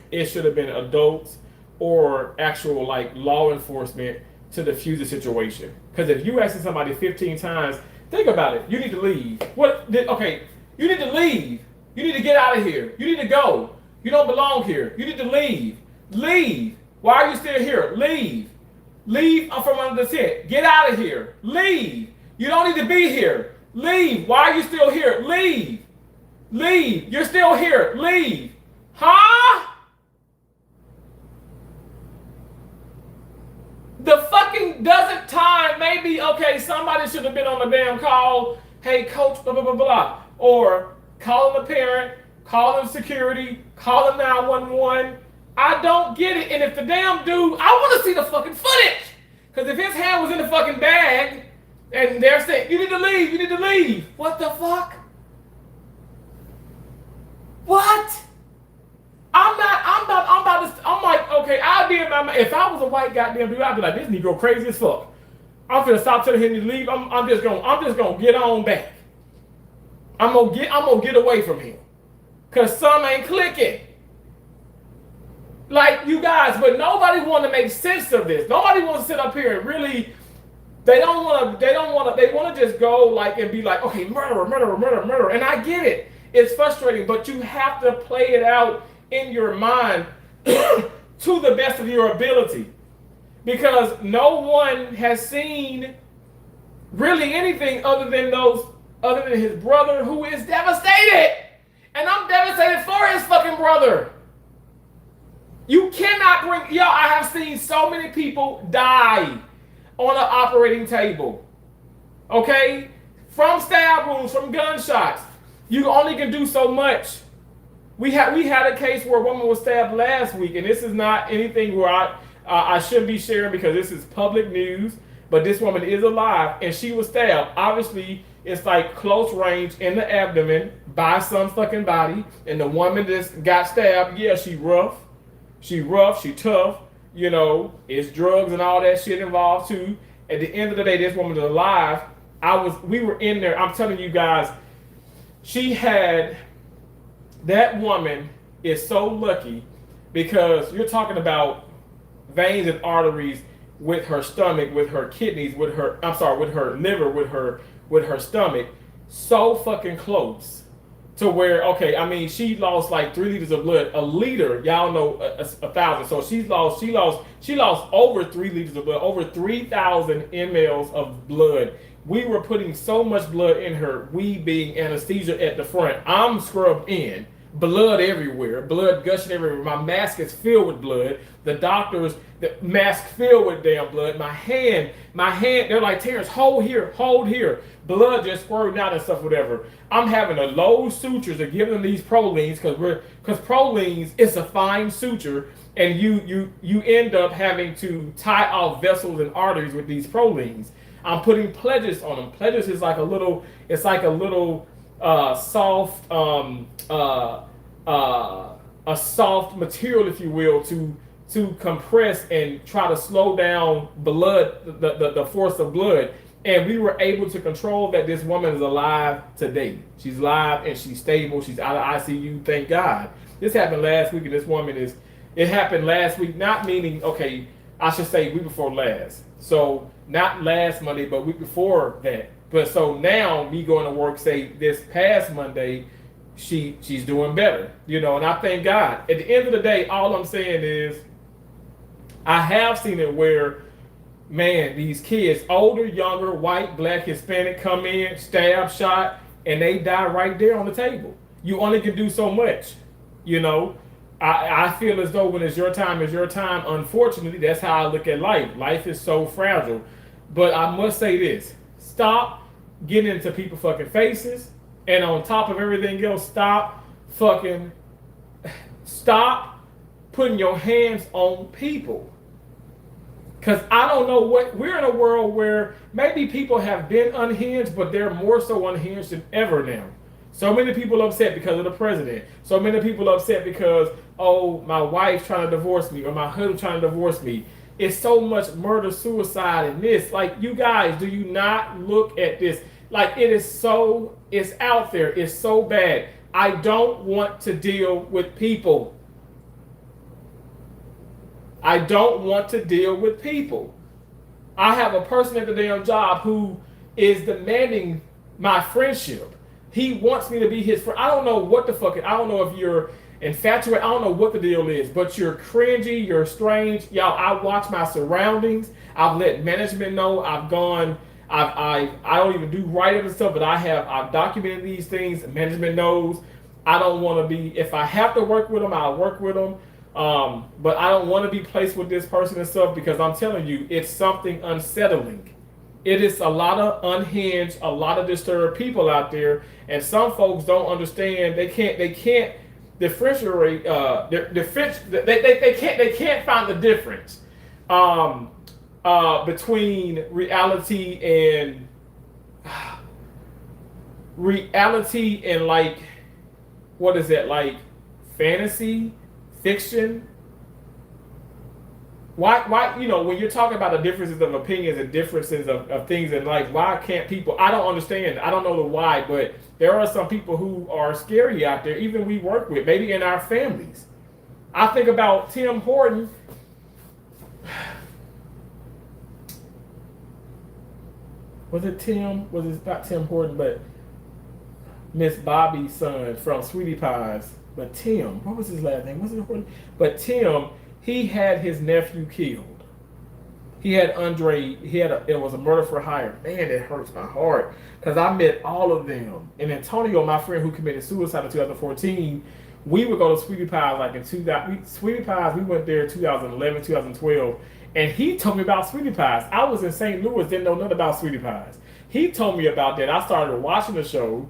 it should have been adults or actual like law enforcement to defuse the situation. Because if you asking somebody 15 times, think about it. You need to leave. Okay, you need to leave. You need to get out of here. You need to go. You don't belong here. You need to leave. Leave. Why are you still here? Leave. Leave from under the tent. Get out of here. Leave. You don't need to be here. Leave. Why are you still here? Leave. Leave. You're still here. Leave. Huh? The fucking doesn't time, maybe, okay, somebody should have been on the damn call. Hey, coach, blah, blah, blah, blah. Or calling the parent, calling security, calling 911. I don't get it. And if the damn dude, I want to see the fucking footage. Because if his hand was in the fucking bag and they're saying, you need to leave, you need to leave. What the fuck? What? I'm like, okay, I'll be in my mind. If I was a white goddamn dude, I'd be like, this Negro crazy as fuck. I'm finna stop telling him to leave. I'm just gonna get on back. I'm gonna get away from him. Cause some ain't clicking. Like, you guys, but nobody want to make sense of this. Nobody wants to sit up here and really, they want to just go like and be like, okay, murder. And I get it. It's frustrating, but you have to play it out in your mind to the best of your ability, because no one has seen really anything other than his brother, who is devastated, and I'm devastated for his fucking brother. You cannot bring, I have seen so many people die on an operating table, okay, from stab wounds, from gunshots. You only can do so much. We had a case where a woman was stabbed last week, and this is not anything where I shouldn't be sharing because this is public news, but this woman is alive, and she was stabbed. Obviously, it's like close range in the abdomen by some fucking body, and the woman that got stabbed, she rough, she tough, it's drugs and all that shit involved too. At the end of the day, this woman is alive. We were in there, I'm telling you guys, that woman is so lucky, because you're talking about veins and arteries with her stomach, with her kidneys, with her liver, with her stomach, so fucking close to where, she lost like 3 liters of blood. A liter, y'all know, 1,000. So she lost over 3 liters of blood, over 3,000 mLs of blood. We were putting so much blood in her, we being anesthesia at the front. I'm scrubbed in. Blood everywhere, blood gushing everywhere. My mask is filled with blood. The mask filled with damn blood. My hand, they're like, Terrence, hold here. Blood just squirting out and stuff, whatever. I'm having to load sutures and give them these prolines, because prolines, it's a fine suture, and you end up having to tie off vessels and arteries with these prolines. I'm putting pledges on them. Pledges is like a little soft, a soft material, if you will, to to compress and try to slow down blood, the force of blood. And we were able to control that this woman is alive today. She's alive and she's stable. She's out of ICU. Thank God. This happened last week, and this woman is. It happened last week, not meaning okay. I should say week before last. So not last Monday, but week before that. But so now me going to work, say this past Monday, she's doing better, you know, and I thank God. At the end of the day, all I'm saying is I have seen it where, man, these kids, older, younger, white, black, Hispanic, come in, stab, shot, and they die right there on the table. You only can do so much, you know. I feel as though when it's your time, it's your time. Unfortunately, that's how I look at life. Life is so fragile. But I must say this. Stop getting into people's fucking faces. And on top of everything else, stop putting your hands on people. Because I don't know what, we're in a world where maybe people have been unhinged, but they're more so unhinged than ever now. So many people upset because of the president. So many people upset because, oh, my wife's trying to divorce me or my husband trying to divorce me. It's so much murder, suicide, and this. Like, you guys, do you not look at this? Like, it's out there. It's so bad. I don't want to deal with people. I don't want to deal with people. I have a person at the damn job who is demanding my friendship. He wants me to be his friend. I don't know what the fuck. I don't know if you're infatuated. I don't know what the deal is, but you're cringy. You're strange. Y'all, I watch my surroundings. I've let management know. I don't even do writing and stuff, but I've documented these things. Management knows. I don't want to be, if I have to work with them, I'll work with them. But I don't want to be placed with this person and stuff because I'm telling you, it's something unsettling. It is a lot of unhinged, a lot of disturbed people out there, and some folks don't understand. They can't differentiate. They can't find the difference between reality and like, what is that, like fantasy, fiction? Why, you know, when you're talking about the differences of opinions and differences of things in life, why can't people, I don't understand. I don't know the why, but there are some people who are scary out there, even we work with, maybe in our families. I think about Tim Horton. Was it not Tim Horton, but Miss Bobby's son from Sweetie Pies. But Tim, what was his last name? Was it Horton? But Tim, he had his nephew killed. He had Andre, it was a murder for hire. Man, it hurts my heart. Because I met all of them. And Antonio, my friend who committed suicide in 2014, we would go to Sweetie Pies like in 2000. Sweetie Pies, we went there in 2011, 2012. And he told me about Sweetie Pies. I was in St. Louis, didn't know nothing about Sweetie Pies. He told me about that. I started watching the show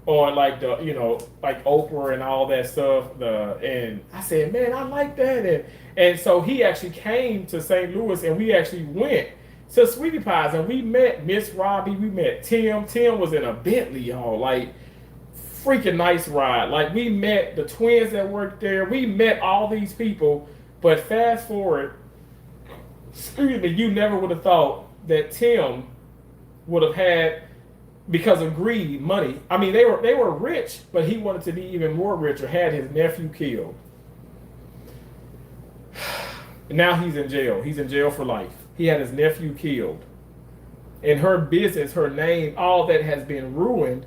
on like the, you know, like Oprah and all that stuff. And I said, man, I like that. And so he actually came to St. Louis and we actually went to Sweetie Pies and we met Miss Robbie, we met Tim. Tim was in a Bentley, y'all, like freaking nice ride. Like we met the twins that worked there. We met all these people. But fast forward, excuse me, you never would have thought that Tim would have had, because of greed, money. I mean, they were rich, but he wanted to be even more rich, or had his nephew killed. Now he's in jail. He's in jail for life. He had his nephew killed. And her business, her name, all that has been ruined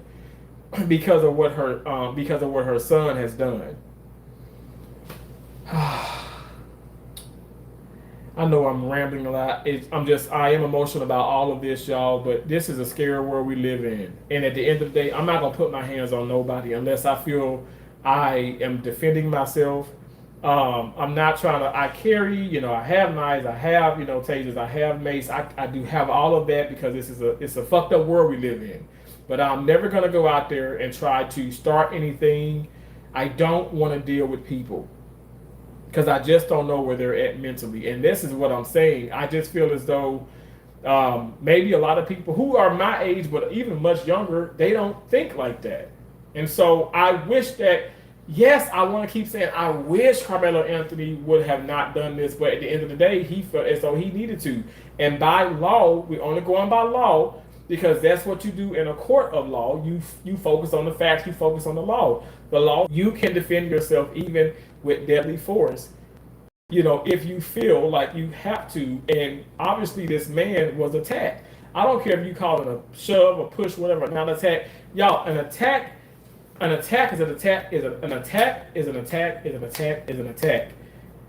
because of what her son has done. I know I'm rambling a lot. I am emotional about all of this, y'all, but this is a scary world we live in. And at the end of the day, I'm not going to put my hands on nobody unless I feel I am defending myself. I'm not trying to, I carry, you know, I have knives, I have, you know, tasers, I have mace. I do have all of that because it's a fucked up world we live in. But I'm never going to go out there and try to start anything. I don't want to deal with people, because I just don't know where they're at mentally. And this is what I'm saying. I just feel as though maybe a lot of people who are my age, but even much younger, they don't think like that. And so I wish that yes, I want to keep saying I wish Carmelo Anthony would have not done this, but at the end of the day, he felt as though he needed to. And by law, we're only going by law because that's what you do in a court of law. You focus on the facts, you focus on the law. The law, you can defend yourself even with deadly force. If you feel like you have to, and obviously this man was attacked. I don't care if you call it a shove, a push, whatever, not attack. Y'all, an attack is an attack, an attack is an attack, is an attack, is an attack.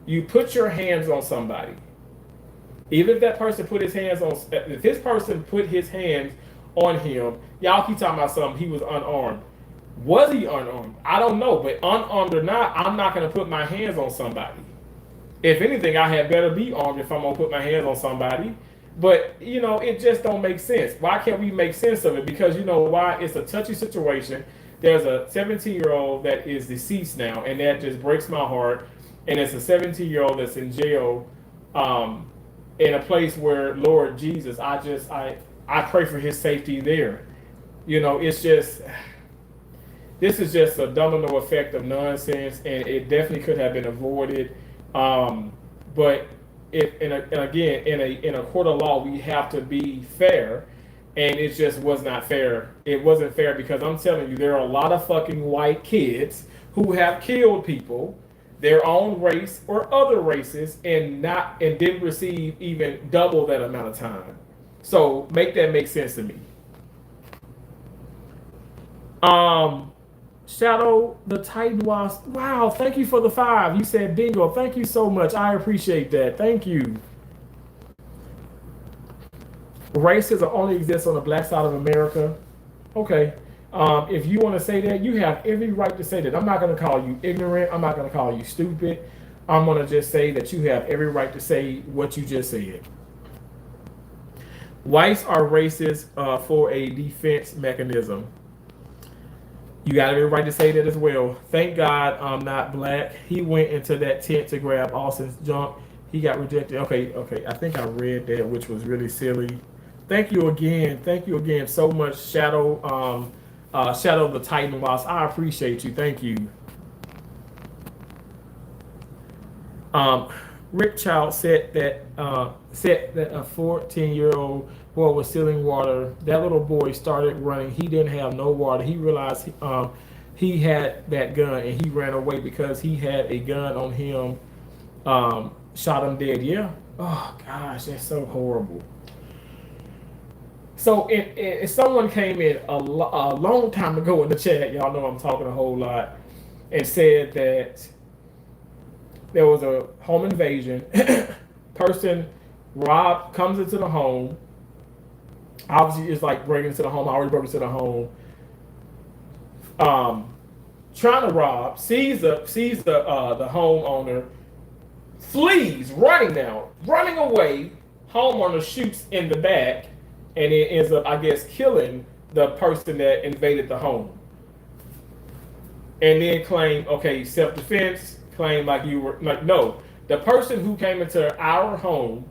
You put your hands on somebody. Even if that person put his hands on, if this person put his hands on him, y'all keep talking about something, he was unarmed. Was he unarmed? I don't know, but unarmed or not, I'm not going to put my hands on somebody. If anything, I had better be armed if I'm going to put my hands on somebody. But, it just don't make sense. Why can't we make sense of it? Because you know why? It's a touchy situation. There's a 17-year-old that is deceased now, and that just breaks my heart. And it's a 17-year-old that's in jail in a place where, Lord Jesus, I pray for his safety there. It's just, this is just a domino effect of nonsense, and it definitely could have been avoided. But in a court of law, we have to be fair, and it just was not fair. It wasn't fair because I'm telling you, there are a lot of fucking white kids who have killed people, their own race or other races, and didn't receive even double that amount of time. So make that make sense to me. Shadow the Titan Wasp. Wow, thank you for the 5. You said bingo. Thank you so much. I appreciate that. Thank you. Racism only exists on the black side of America. Okay. If you want to say that, you have every right to say that. I'm not going to call you ignorant. I'm not going to call you stupid. I'm going to just say that you have every right to say what you just said. Whites are racist for a defense mechanism. You got every right to say that as well. Thank God I'm not black. He went into that tent to grab Austin's junk. He got rejected. Okay. I think I read that, which was really silly. Thank you again. Thank you again so much, Shadow. Shadow the Titan Wasp. I appreciate you. Thank you. Rick Child said that a 14-year-old boy was stealing water. That little boy started running. He didn't have no water. He realized he had that gun, and he ran away because he had a gun on him. Shot him dead. Yeah. Oh gosh, that's so horrible. So if someone came in a long time ago in the chat, y'all know I'm talking a whole lot, and said that there was a home invasion. Person comes into the home. Obviously, it's like breaking into the home. I already broke into the home. Trying to rob. Sees the homeowner. Flees, running away. Homeowner shoots in the back, and it ends up, I guess, killing the person that invaded the home. And then claim, okay, self-defense. Claim like you were like, no. The person who came into our home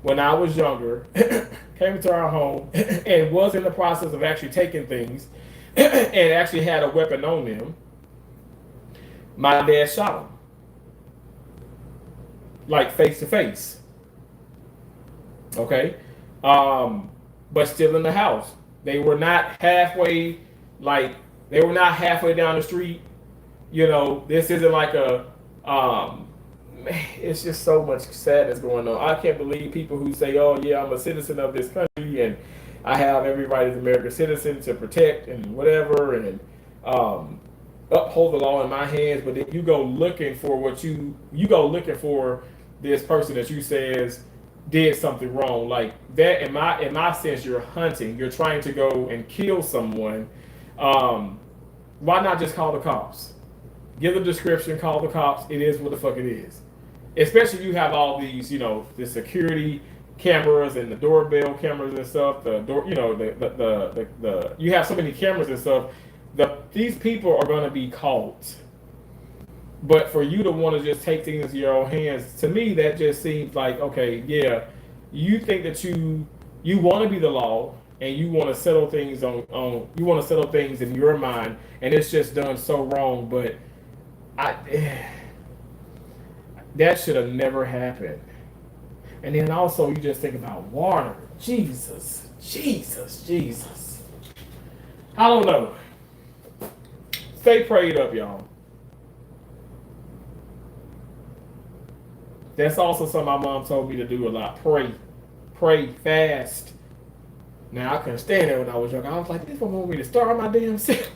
when I was younger came into our home and was in the process of actually taking things and actually had a weapon on them. My dad shot him, like face to face. Okay, but still in the house. They were not halfway, down the street. This isn't like it's just so much sadness going on. I can't believe people who say, oh yeah, I'm a citizen of this country and I have every right as an American citizen to protect and whatever and uphold the law in my hands, but then you go looking for this person that you says did something wrong. Like that in my sense, you're hunting, you're trying to go and kill someone. Why not just call the cops? Give the description, call the cops. It is what the fuck it is. Especially you have all these, the security cameras and the doorbell cameras and stuff. The door, you have so many cameras and stuff. These people are going to be caught. But for you to want to just take things into your own hands, to me, that just seems like, okay, yeah, you think that you want to be the law and you want to settle things on you want to settle things in your mind, and it's just done so wrong. But I that should have never happened. And then also you just think about water. Jesus, Jesus, Jesus. I don't know. Stay prayed up, y'all. That's also something my mom told me to do a lot. Pray, fast. Now I couldn't stand it when I was young. I was like, this one want me to starve my damn self.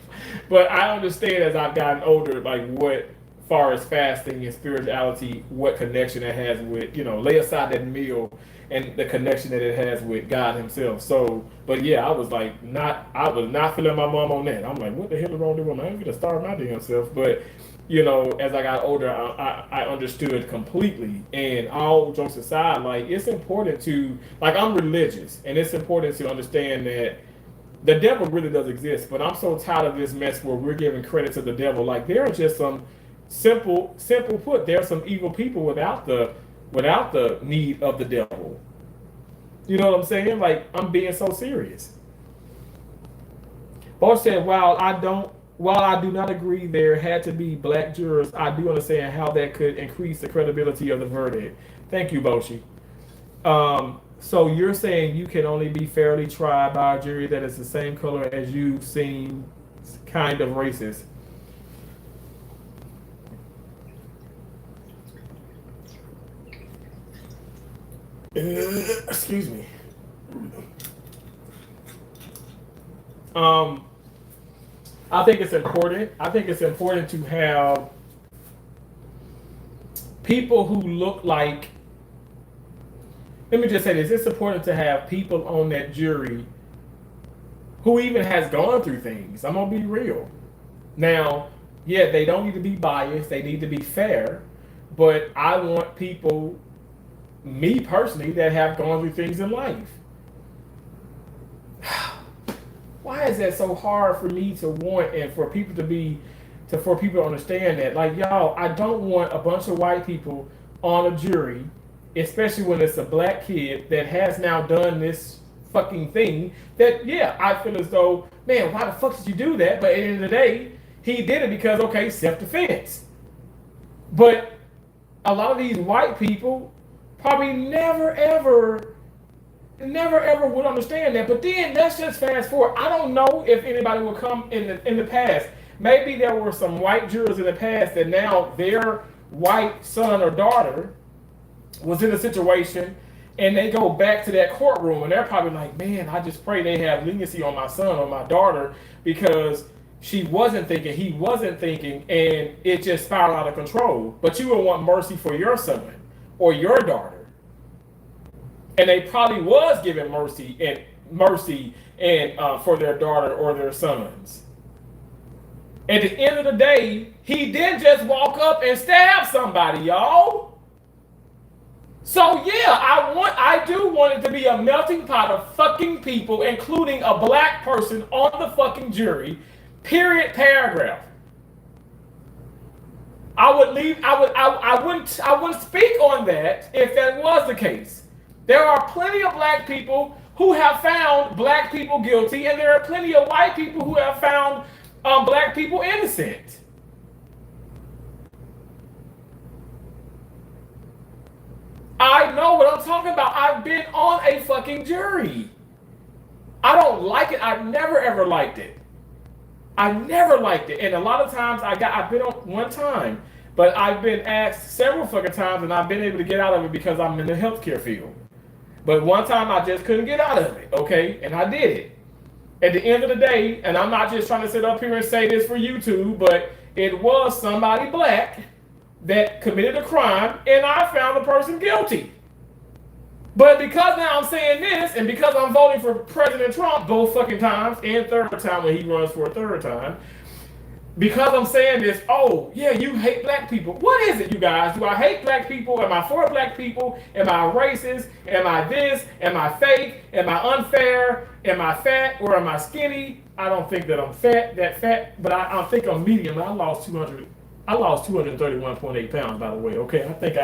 But I understand as I've gotten older, like what far as fasting and spirituality, what connection it has with, lay aside that meal and the connection that it has with God Himself. So, but yeah, I was not feeling my mom on that. I'm like, what the hell is wrong with me? I ain't gonna starve my damn self. But as I got older, I understood completely. And all jokes aside, like it's important to, like I'm religious, and it's important to understand that the devil really does exist. But I'm so tired of this mess where we're giving credit to the devil. Like there are just some simple put, there are some evil people without the need of the devil. You know what I'm saying? Like I'm being so serious. Both said, while I do not agree there had to be black jurors, I do understand how that could increase the credibility of the verdict. Thank you, Boshi. So you're saying you can only be fairly tried by a jury that is the same color as you seem kind of racist. Excuse me. I think it's important. I think it's important to have people who look like. Let me just say this: it's important to have people on that jury who even has gone through things. I'm gonna be real. Now, yeah, they don't need to be biased. They need to be fair. But I want people, me personally, that have gone through things in life. Why is that so hard for me to want and for people for people to understand that? Like, y'all, I don't want a bunch of white people on a jury, especially when it's a black kid that has now done this fucking thing that, yeah, I feel as though, man, why the fuck did you do that? But at the end of the day, he did it because, okay, self-defense. But a lot of these white people probably never ever would understand that. But then let's just fast forward. I don't know if anybody will come in the past. Maybe there were some white jurors in the past that now their white son or daughter was in a situation and they go back to that courtroom and they're probably like, man, I just pray they have leniency on my son or my daughter because she wasn't thinking, he wasn't thinking, and it just spiraled out of control. But you would want mercy for your son or your daughter. And they probably was giving mercy and for their daughter or their sons. At the end of the day, he didn't just walk up and stab somebody, y'all. So yeah, I do want it to be a melting pot of fucking people, including a black person on the fucking jury. Period. Paragraph. I wouldn't speak on that if that was the case. There are plenty of black people who have found black people guilty, and there are plenty of white people who have found black people innocent. I know what I'm talking about. I've been on a fucking jury. I don't like it. I've never ever liked it. I never liked it. And a lot of times I've been on one time, but I've been asked several fucking times and I've been able to get out of it because I'm in the healthcare field. But one time I just couldn't get out of it, okay? And I did it. At the end of the day, and I'm not just trying to sit up here and say this for YouTube, but it was somebody black that committed a crime and I found the person guilty. But because now I'm saying this, and because I'm voting for President Trump both fucking times, and third time when he runs for a third time, because I'm saying this, oh, yeah, you hate black people. What is it, you guys? Do I hate black people? Am I for black people? Am I racist? Am I this? Am I fake? Am I unfair? Am I fat or am I skinny? I don't think that I'm fat, but I think I'm medium. I lost 200 I lost 231.8 pounds, by the way. Okay, I think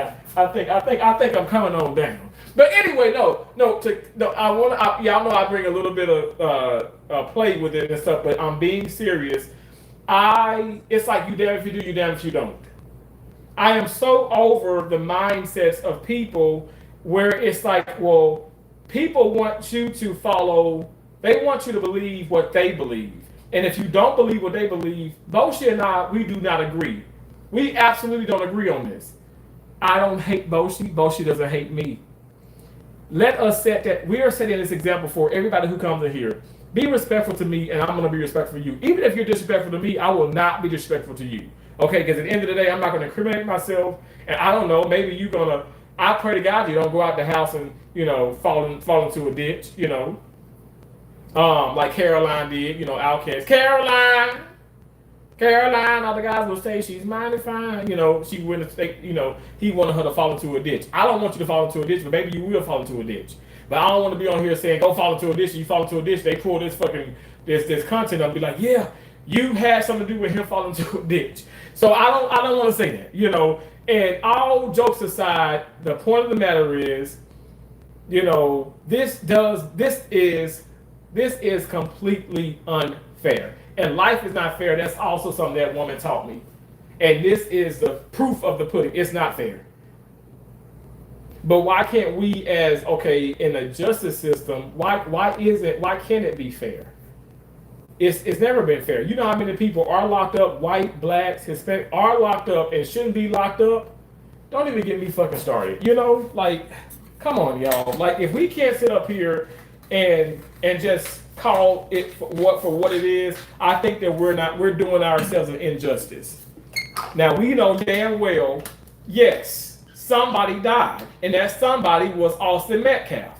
I'm coming on down. But anyway, y'all know I bring a little bit of play with it and stuff, but I'm being serious. It's like you damn if you do, you damn if you don't. I am so over the mindsets of people where it's like, well, people want you to follow, they want you to believe what they believe. And if you don't believe what they believe, Boshi and I, we do not agree. We absolutely don't agree on this. I don't hate Boshi. Boshi doesn't hate me. Let us set that. We are setting this example for everybody who comes in here. Be respectful to me, and I'm going to be respectful to you. Even if you're disrespectful to me, I will not be disrespectful to you. Okay? Because at the end of the day, I'm not going to incriminate myself. And I don't know, maybe you're going to, I pray to God you don't go out the house and, fall into a ditch, like Caroline did, Outcast. Caroline, all the guys will say she's mighty fine. She wouldn't think, he wanted her to fall into a ditch. I don't want you to fall into a ditch, but maybe you will fall into a ditch. But I don't want to be on here saying, go fall into a ditch, and you fall into a ditch, they pull this fucking, this content up and be like, yeah, you had something to do with him falling into a ditch. So I don't want to say that, And all jokes aside, the point of the matter is, this is completely unfair. And life is not fair. That's also something that woman taught me. And this is the proof of the pudding. It's not fair. But why can't we in the justice system, why can't it be fair? It's never been fair. You know how many people are locked up, white, blacks, Hispanic, are locked up and shouldn't be locked up? Don't even get me fucking started. Come on, y'all. Like, if we can't sit up here and just call it for what it is, I think that we're doing ourselves an injustice. Now, we know damn well, yes, somebody died, and that somebody was Austin Metcalf.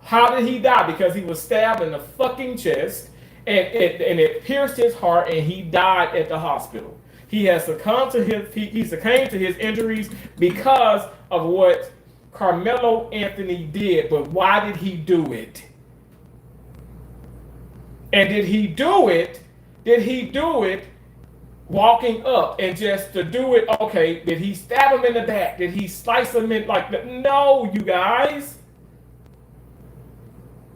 How did he die? Because he was stabbed in the fucking chest, and it pierced his heart, and he died at the hospital. He succumbed to his injuries because of what Karmelo Anthony did. But why did he do it? And did he do it walking up and just to do it? Okay, did he stab him in the back? Did he slice him in no, you guys.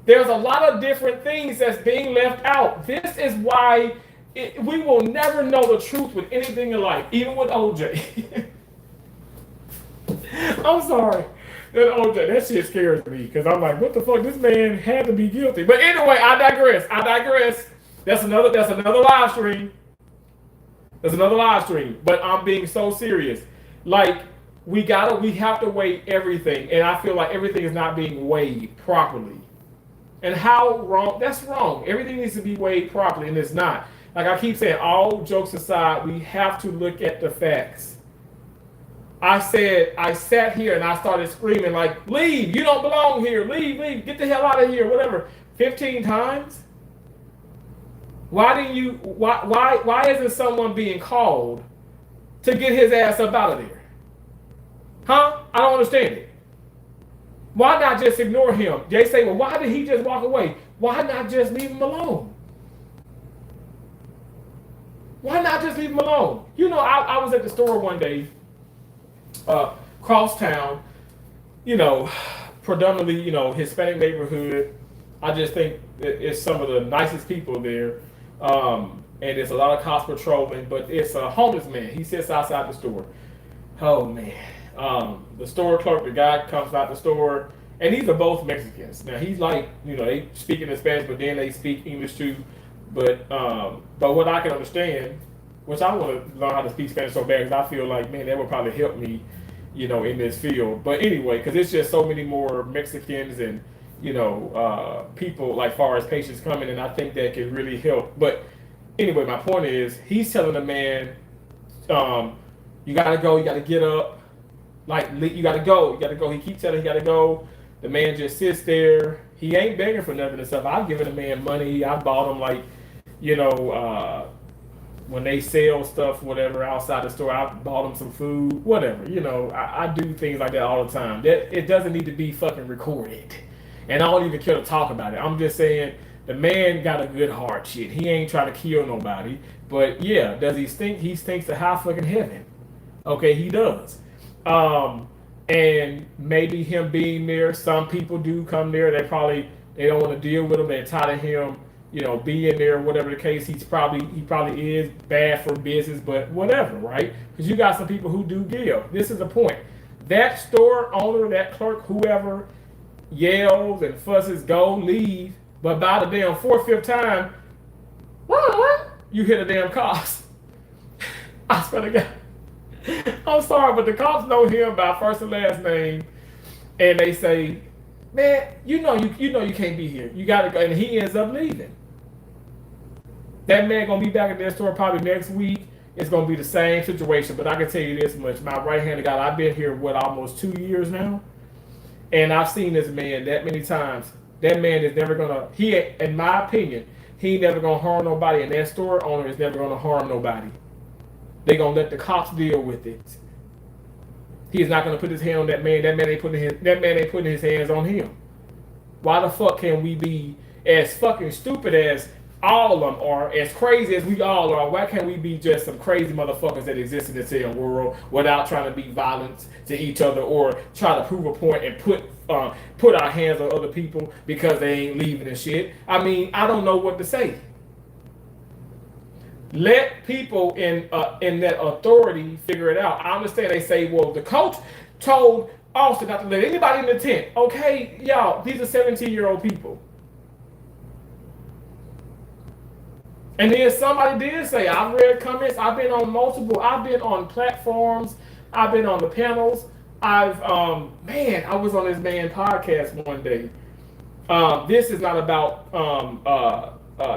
There's a lot of different things that's being left out. This is why we will never know the truth with anything in life, even with OJ. I'm sorry. That shit scares me because I'm like, what the fuck? This man had to be guilty. But anyway, I digress. That's another live stream. But I'm being so serious. Like, we have to weigh everything, and I feel like everything is not being weighed properly. And how wrong? That's wrong. Everything needs to be weighed properly, and it's not. Like I keep saying, all jokes aside, we have to look at the facts. I sat here and I started screaming like, leave, you don't belong here, leave, get the hell out of here, whatever, 15 times. Why isn't someone being called to get his ass up out of there? Huh? I don't understand it. Why not just ignore him? They say, well, why did he just walk away? Why not just leave him alone? Why not just leave him alone? I was at the store one day, cross town, predominantly, Hispanic neighborhood. I just think it's some of the nicest people there. And there's a lot of cops patrolling, but it's a homeless man. He sits outside the store. Oh, man. The store clerk, the guy comes out the store, and these are both Mexicans. Now, he's like, they speak in Spanish, but then they speak English too. But what I can understand, which I want to learn how to speak Spanish so bad, because I feel like, man, that would probably help me, in this field. But anyway, because it's just so many more Mexicans and, people like far as patients coming, and I think that can really help. But anyway, my point is, he's telling the man, you got to go, you got to get up. Like, you got to go. He keeps telling him he got to go. The man just sits there. He ain't begging for nothing and stuff. I've given the man money. I bought him, like, when they sell stuff, whatever, outside the store, I bought them some food, whatever. I do things like that all the time. It doesn't need to be fucking recorded. And I don't even care to talk about it. I'm just saying, The man got a good heart, shit. He ain't trying to kill nobody. But yeah, does he stink? He stinks to high fucking heaven. Okay, he does. And maybe him being there, some people do come there. They don't want to deal with him. They're tired of him, being there, whatever the case. He probably is bad for business, but whatever, right? Because you got some people who do give. This is the point. That store owner, that clerk, whoever yells and fusses, go, leave, but by the damn fourth, fifth time, what? You hit the damn cops. I swear to God. I'm sorry, but the cops know him by first and last name, and they say, "Man, you know you can't be here. You gotta go." And he ends up leaving. That man gonna be back at their store probably next week. It's gonna be the same situation. But I can tell you this much: my right hand of God, I've been here almost 2 years now, and I've seen this man that many times. That man is never gonna. In my opinion, he ain't never gonna harm nobody, and that store owner is never gonna harm nobody. They gonna let the cops deal with it. He's not gonna put his hand on that man. That man ain't putting his hands on him. Why the fuck can we be as fucking stupid as all of them are, as crazy as we all are? Why can't we be just some crazy motherfuckers that exist in this damn world without trying to be violent to each other or try to prove a point and put our hands on other people because they ain't leaving and shit? I mean, I don't know what to say. Let people in that authority figure it out. I understand they say, well, the coach told Austin not to let anybody in the tent. Okay, y'all, these are 17-year-old people. And then somebody did say, I've read comments, I've been on platforms, I've been on the panels. I was on this man podcast one day. This is not about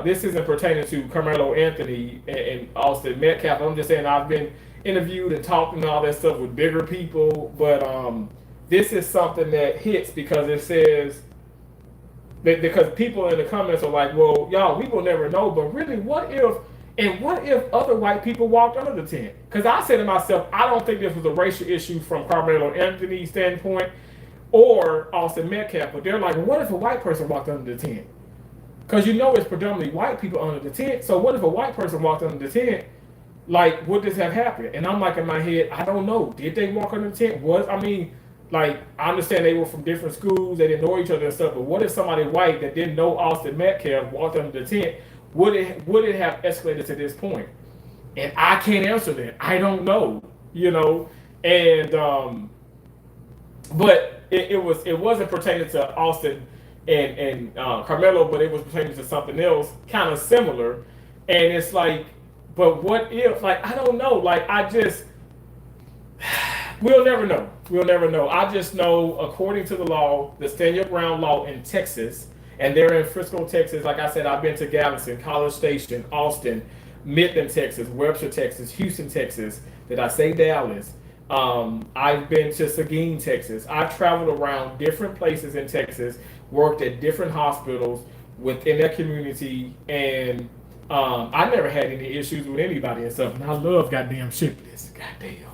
this isn't pertaining to Karmelo Anthony and Austin Metcalf. I'm just saying I've been interviewed and talked and all that stuff with bigger people, but this is something that hits because it says that because people in the comments are like, well, y'all, we will never know, but really, what if other white people walked under the tent? Because I said to myself, I don't think this was a racial issue from Karmelo Anthony's standpoint or Austin Metcalf, but they're like, well, what if a white person walked under the tent? Because it's predominantly white people under the tent. So what if a white person walked under the tent? Like, would this have happened? And I'm like in my head, I don't know. Did they walk under the tent? I understand they were from different schools. They didn't know each other and stuff. But what if somebody white that didn't know Austin Metcalf walked under the tent? Would it have escalated to this point? And I can't answer that. I don't know. And but it wasn't pertaining to Austin and Karmelo, but it was pertaining to something else kind of similar. And it's like, but what if, I don't know, we'll never know. I just know, according to the law, the Stand Your Ground law in Texas, and they're in Frisco, Texas. Like I said, I've been to Galveston, College Station, Austin, Midland, Texas, Webster, Texas, Houston, Texas. Did I say Dallas? I've been to Seguin, Texas. I've traveled around different places in Texas, worked at different hospitals within that community, and I never had any issues with anybody and stuff. And I love goddamn syphilis. Goddamn.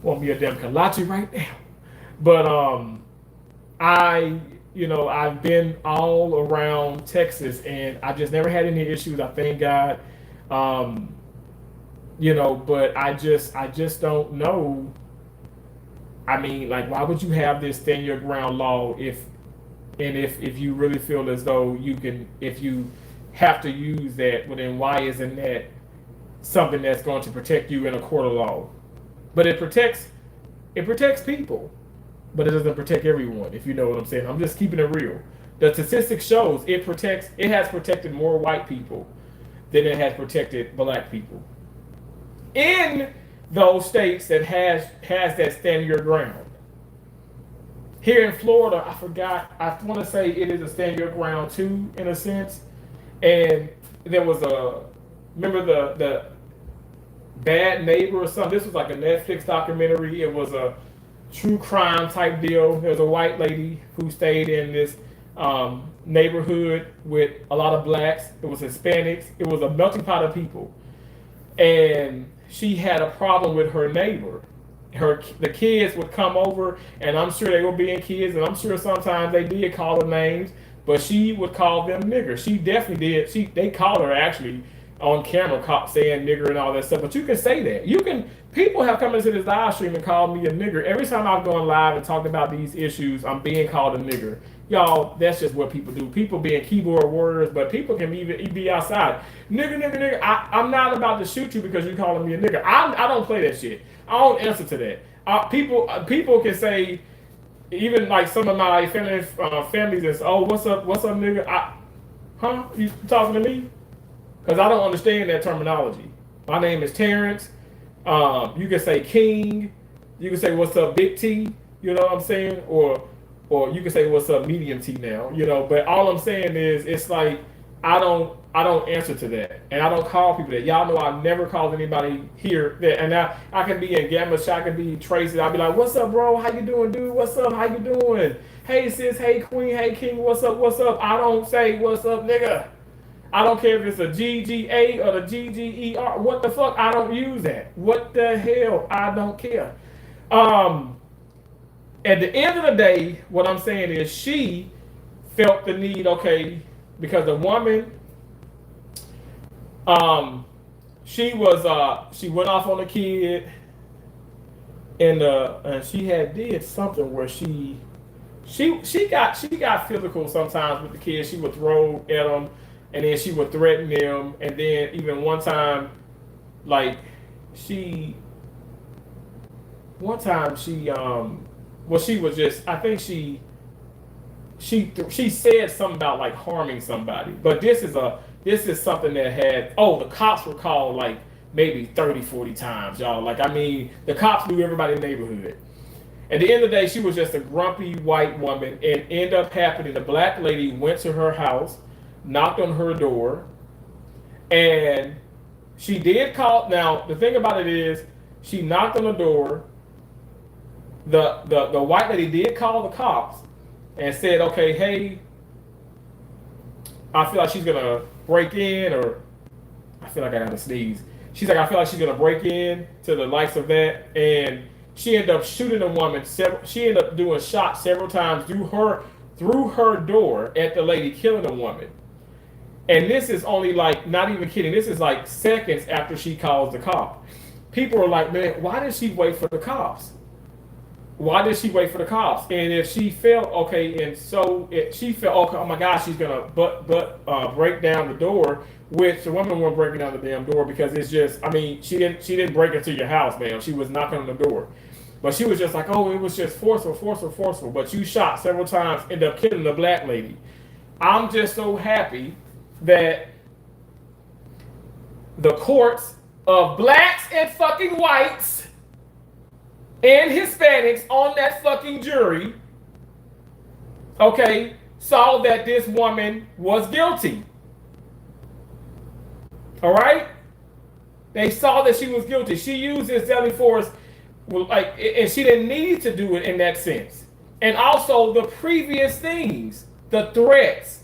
Want me a damn kolache right now. But I've been all around Texas, and I just never had any issues. I thank God. But I just don't know. I mean, why would you have this Stand Your Ground law if you really feel as though if you have to use that, well then why isn't that something that's going to protect you in a court of law? But it protects people, but it doesn't protect everyone, if you know what I'm saying. I'm just keeping it real. The statistics shows it has protected more white people than it has protected black people. In those states that has that Stand Your Ground. Here in Florida, I want to say it is a Stand Your Ground too, in a sense. And there was remember the Bad Neighbor or something? This was like a Netflix documentary. It was a true crime type deal. There was a white lady who stayed in this neighborhood with a lot of blacks. It was Hispanics. It was a melting pot of people. And she had a problem with her neighbor. The kids would come over, and I'm sure they were being kids, and I'm sure sometimes they did call her names, but she would call them nigger. She definitely did. They called her actually on camera saying nigger and all that stuff. But you can say that. You can. People have come into this live stream and called me a nigger. Every time I've gone live and talked about these issues, I'm being called a nigger. Y'all, that's just what people do. People being keyboard warriors, but people can even be outside. Nigger, nigger, nigger. I'm not about to shoot you because you're calling me a nigger. I don't play that shit. I don't answer to that. People can say, even like some of my families is, oh, what's up, nigga? Huh? You talking to me? Because I don't understand that terminology. My name is Terrence. You can say King. You can say what's up, Big T. You know what I'm saying? Or you can say what's up, Medium T now. You know, but all I'm saying is, it's like I don't answer to that, and I don't call people that. Y'all know I never called anybody here that, and I can be in Gamma, I can be Tracy. I'll be like, what's up, bro? How you doing, dude? What's up? How you doing? Hey sis, hey queen, hey king, what's up? What's up? I don't say what's up, nigga. I don't care if it's a GGA or the GGER. What the fuck? I don't use that. What the hell? I don't care. At the end of the day, what I'm saying is she felt the need, okay, because the woman, she went off on the kid, and she did something where she got physical sometimes with the kids. She would throw at them, and then she would threaten them, and then even one time she was just, I think she said something about like harming somebody. But this is something that the cops were called like maybe 30, 40 times, y'all. Like, I mean, the cops knew everybody in the neighborhood. At the end of the day, she was just a grumpy white woman, and ended up happening. The black lady went to her house, knocked on her door, and she did call. Now, the thing about it is, she knocked on the door. The white lady did call the cops and said, okay, hey, I feel like she's gonna break in, or I feel like I gotta sneeze. She's like, I feel like she's gonna break in to the likes of that, and she ended up shooting a woman. She ended up doing shots several times through her door at the lady, killing a woman. And this is only like, not even kidding, this is like seconds after she calls the cop. People are like, man, why did she wait for the cops? Why did she wait for the cops? And if she felt okay, and so she felt okay, oh my gosh, she's gonna break down the door, which the woman wasn't breaking down the damn door, because it's just, I mean, she didn't break into your house, man. She was knocking on the door, but she was just like, oh, it was just forceful. But you shot several times, ended up killing the black lady. I'm just so happy that the courts of blacks and fucking whites and Hispanics on that fucking jury, okay, saw that this woman was guilty. All right? They saw that she was guilty. She used this deadly force, and she didn't need to do it in that sense. And also the previous things, the threats,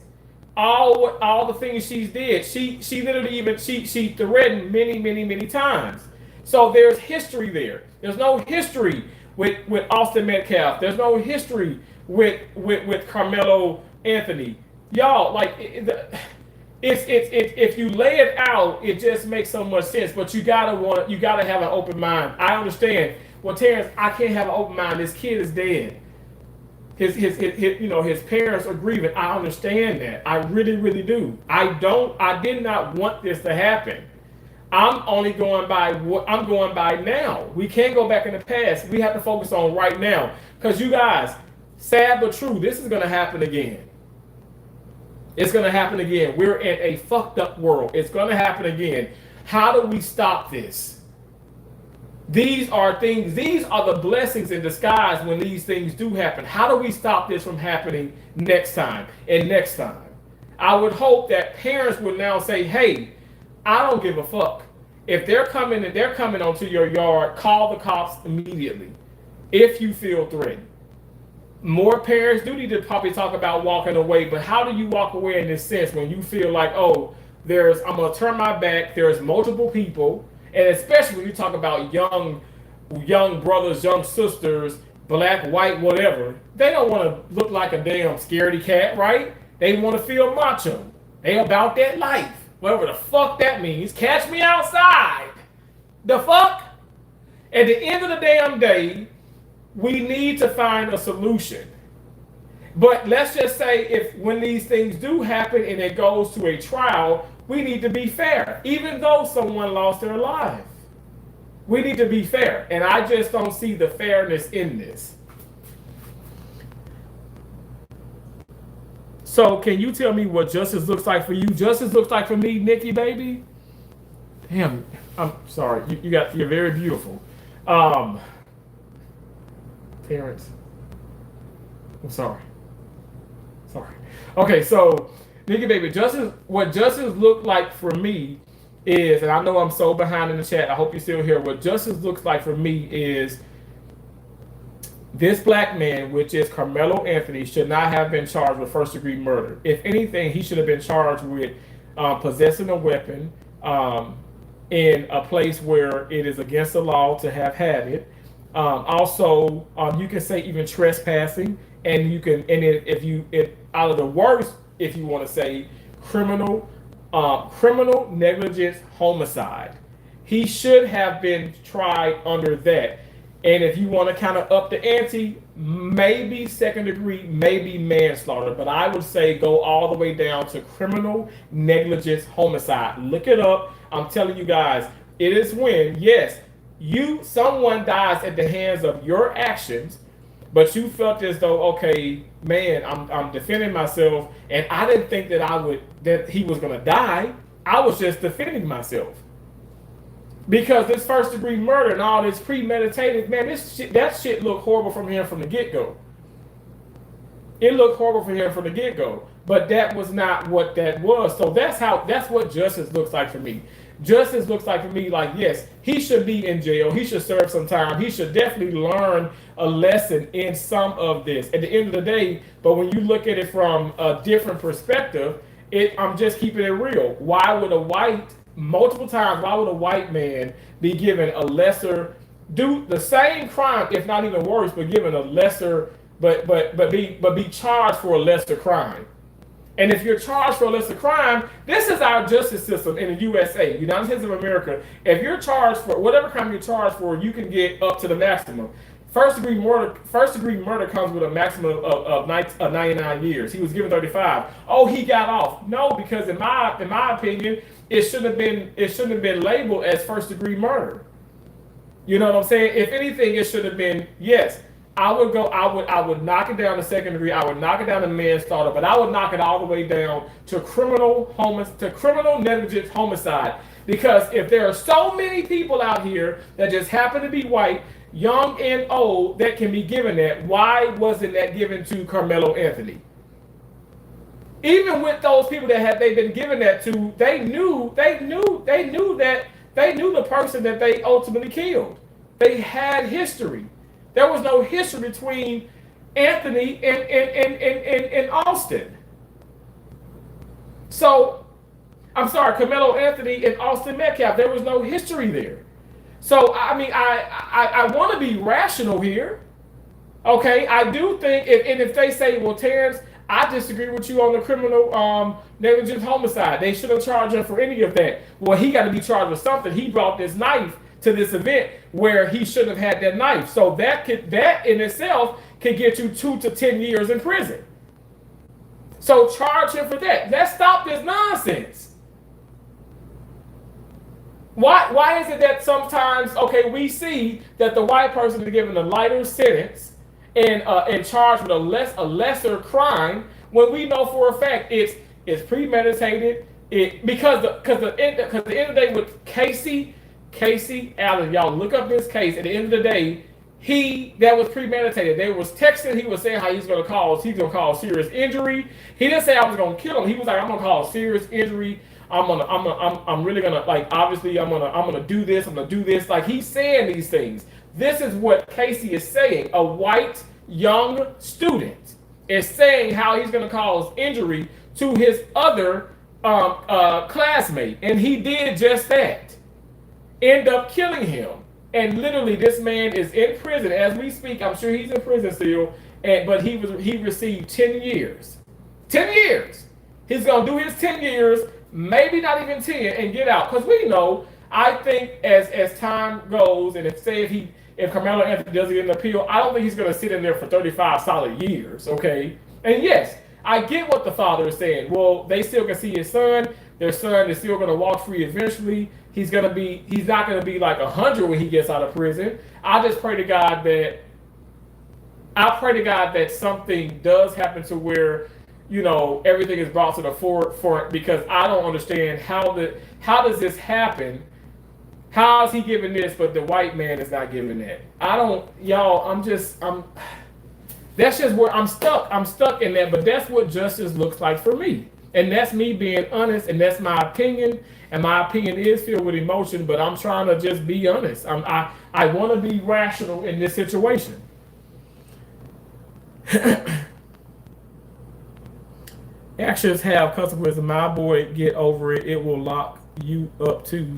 all the things she did. She literally even she threatened many times. So there's history there. There's no history with Austin Metcalf. There's no history with Karmelo Anthony. Y'all, like, it's if you lay it out, it just makes so much sense. But you gotta have an open mind. I understand. Well, Terrence, I can't have an open mind. This kid is dead. His parents are grieving. I understand that. I really do. I did not want this to happen. I'm only going by what I'm going by now. We can't go back in the past. We have to focus on right now. Because you guys, sad but true, this is going to happen again. It's going to happen again. We're in a fucked up world. It's going to happen again. How do we stop this? These are the blessings in disguise when these things do happen. How do we stop this from happening next time and next time? I would hope that parents would now say, hey, I don't give a fuck. If they're coming onto your yard, call the cops immediately if you feel threatened. More parents do need to probably talk about walking away, but how do you walk away in this sense when you feel like, oh, I'm gonna turn my back, there's multiple people, and especially when you talk about young brothers, young sisters, black, white, whatever, they don't want to look like a damn scaredy cat, right? They want to feel macho. They about that life. Whatever the fuck that means. Catch me outside. The fuck? At the end of the damn day, we need to find a solution. But let's just say if when these things do happen and it goes to a trial, we need to be fair, even though someone lost their life. We need to be fair. And I just don't see the fairness in this. So can you tell me what justice looks like for you? Justice looks like for me, Nikki, baby. Damn, I'm sorry. You're very beautiful. Parents. I'm sorry. Sorry. Okay, so Nikki, baby, what justice looked like for me is, and I know I'm so behind in the chat. I hope you're still here. What justice looks like for me is this black man, which is Karmelo Anthony, should not have been charged with first-degree murder. If anything, he should have been charged with possessing a weapon in a place where it is against the law to have had it. Also, you can say even trespassing, and you can, and if out of the worst, if you want to say criminal negligence homicide, he should have been tried under that. And if you want to kind of up the ante, maybe second degree, maybe manslaughter. But I would say go all the way down to criminal negligence homicide. Look it up. I'm telling you guys, it is when, yes, someone dies at the hands of your actions, but you felt as though, okay, man, I'm defending myself, and I didn't think that he was gonna die. I was just defending myself. Because this first degree murder and all this premeditated, man, that shit looked horrible from him from the get-go. It looked horrible for him from the get-go. But that was not what that was. So that's what justice looks like for me. Justice looks like for me like, yes, he should be in jail. He should serve some time. He should definitely learn a lesson in some of this. At the end of the day, but when you look at it from a different perspective, I'm just keeping it real. Why would a white man be given a lesser, do the same crime, if not even worse, but given a lesser, but be charged for a lesser crime? And if you're charged for a lesser crime, this is our justice system in the USA, United States of America. If you're charged for whatever crime you're charged for, you can get up to the maximum. First degree murder comes with a maximum of 99 years. He was given 35. Oh, he got off. No, because in my opinion, it shouldn't have been labeled as first degree murder. You know what I'm saying? If anything, it should have been, yes, I would knock it down to second degree, I would knock it down to manslaughter, but I would knock it all the way down to criminal negligence homicide. Because if there are so many people out here that just happen to be white, young and old, that can be given that, why wasn't that given to Karmelo Anthony? Even with those people that they've been given that to, they knew the person that they ultimately killed. They had history. There was no history between Anthony and Austin. So, I'm sorry, Karmelo Anthony and Austin Metcalf, there was no history there. So, I mean, I want to be rational here. Okay, I do think, if they say, well, Terrence, I disagree with you on the criminal negligence homicide. They shouldn't charge him for any of that. Well, he got to be charged with something. He brought this knife to this event where he shouldn't have had that knife. So that in itself can get you 2 to 10 years in prison. So charge him for that. Let's stop this nonsense. Why is it that sometimes, okay, we see that the white person is given a lighter sentence and charged with a lesser crime, when we know for a fact it's premeditated? Because at the end of the day with Casey Allen, y'all look up this case. At the end of the day, that was premeditated. They was texting. He was saying how he's gonna cause serious injury. He didn't say I was gonna kill him. He was like, I'm gonna cause serious injury. I'm really gonna, like, obviously I'm gonna do this. I'm gonna do this. Like, he's saying these things. This is what Casey is saying. A white young student is saying how he's gonna cause injury to his other classmate, and he did just that. End up killing him. And literally, this man is in prison as we speak. I'm sure he's in prison still, but he received 10 years. 10 years. He's going to do his 10 years, maybe not even 10, and get out. Because we know, I think as time goes, and if Carmelo Anthony doesn't get an appeal, I don't think he's going to sit in there for 35 solid years, okay? And yes, I get what the father is saying. Well, they still can see his son. Their son is still going to walk free eventually. He's not going to be like 100 when he gets out of prison. I pray to God that something does happen to where, everything is brought to the forefront, because I don't understand how does this happen? How is he giving this, but the white man is not giving that? That's just where I'm stuck. I'm stuck in that, but that's what justice looks like for me. And that's me being honest, and that's my opinion. And my opinion is filled with emotion, but I'm trying to just be honest. I want to be rational in this situation. Actions have consequences. My boy, get over it. It will lock you up too.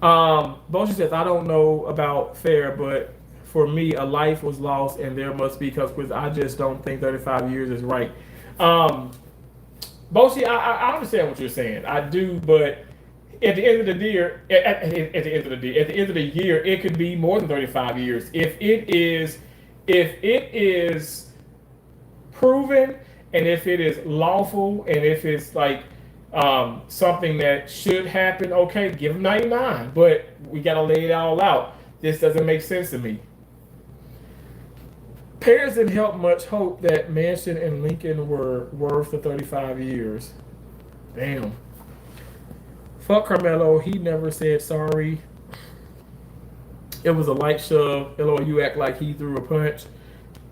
Boshi says, I don't know about fair, but for me, a life was lost and there must be consequences. I just don't think 35 years is right. Boshi, I understand what you're saying. I do, but at the end of the year, at the end of the year, it could be more than 35 years. If it is proven, and if it is lawful, and if it's like something that should happen, okay, give him 99. But we got to lay it all out. This doesn't make sense to me. Parents didn't help much hope that Manchin and Lincoln were worth the 35 years. Damn. Fuck Carmelo. He never said sorry. It was a light shove. LOL, you act like he threw a punch.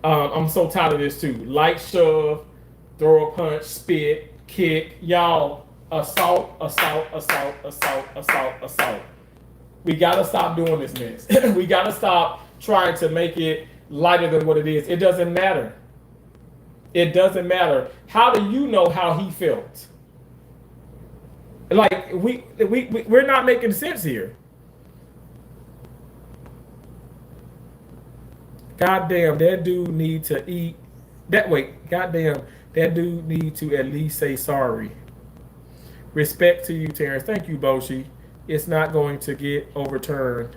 I'm so tired of this too. Light shove, throw a punch, spit, kick. Y'all, assault. We got to stop doing this mess. We got to stop trying to make it lighter than what it is. It doesn't matter. It doesn't matter. How do you know how he felt? Like, we're not making sense here. Goddamn, that dude need to eat. Goddamn, that dude need to at least say sorry. Respect to you, Terrence. Thank you, Boshi. It's not going to get overturned.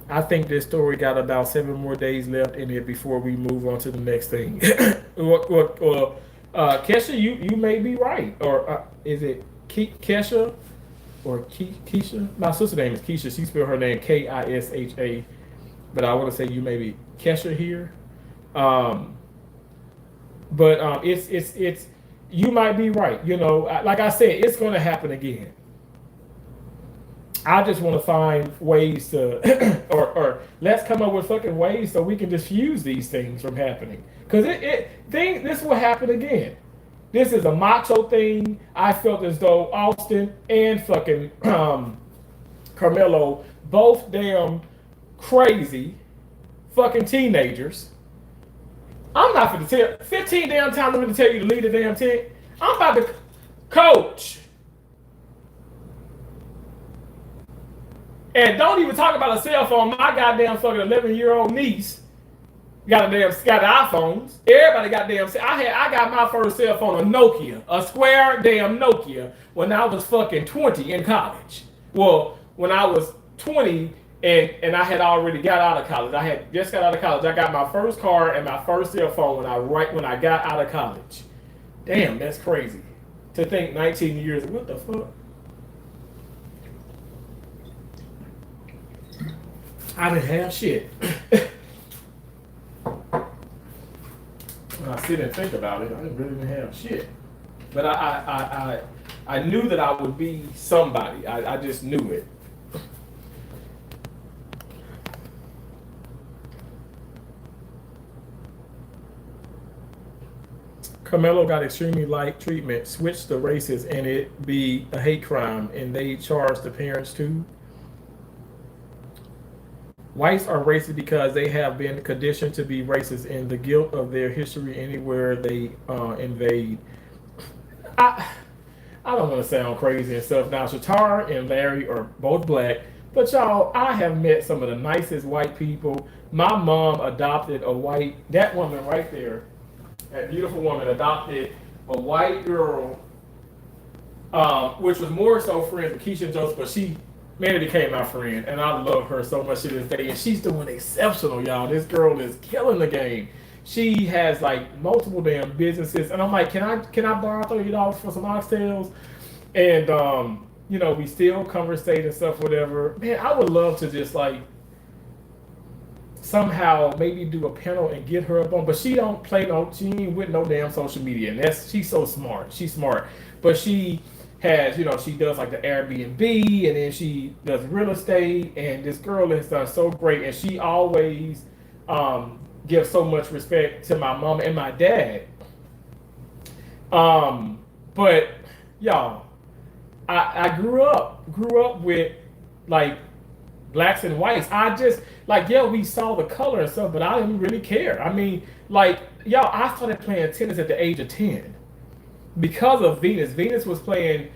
I think this story got about 7 more days left in it before we move on to the next thing. Kesha, you may be right. Or is it Kesha or Keisha? My sister's name is Keisha. She spelled her name Kisha. But I want to say you may be Kesha here. It's you might be right. Like I said, it's going to happen again. I just want to find ways to, or let's come up with fucking ways so we can diffuse these things from happening. Because this will happen again. This is a macho thing. I felt as though Austin and fucking Karmelo, both damn crazy fucking teenagers. I'm not going to tell 15 damn times I'm going to tell you to leave the damn tent. I'm about to coach. And don't even talk about a cell phone. My goddamn fucking 11-year-old niece got the iPhones. Everybody got damn. I got my first cell phone, a Nokia, a square damn Nokia, when I was fucking 20 in college. Well, when I was 20 and I had already got out of college. I had just got out of college. I got my first car and my first cell phone when I got out of college. Damn, that's crazy. To think 19 years. What the fuck? I didn't have shit. When I sit and think about it, I really didn't have shit. But I knew that I would be somebody. I just knew it. Karmelo got extremely light treatment, switched to races, and it be a hate crime, and they charge the parents too. Whites are racist because they have been conditioned to be racist in the guilt of their history anywhere they invade. I don't want to sound crazy and stuff. Now, Shatar and Larry are both black, but y'all, I have met some of the nicest white people. My mom adopted a white, that woman right there That beautiful woman adopted a white girl, which was more so friends with Keisha and Joseph, but she, man, became my friend, and I love her so much to this day, and she's doing exceptional, y'all. This girl is killing the game. She has like multiple damn businesses, and I'm like, can I borrow $30 for some oxtails? And we still conversate and stuff, whatever. Man, I would love to just like somehow maybe do a panel and get her up on, but she don't play no, she ain't with no damn social media, and she's so smart. She's smart, but she has, she does like the Airbnb, and then she does real estate, and this girl has done so great, and she always gives so much respect to my mom and my dad. But y'all, I grew up with like blacks and whites. I just like, yeah, we saw the color and stuff, but I didn't really care. I mean, like, y'all, I started playing tennis at the age of 10 because of Venus. Venus was playing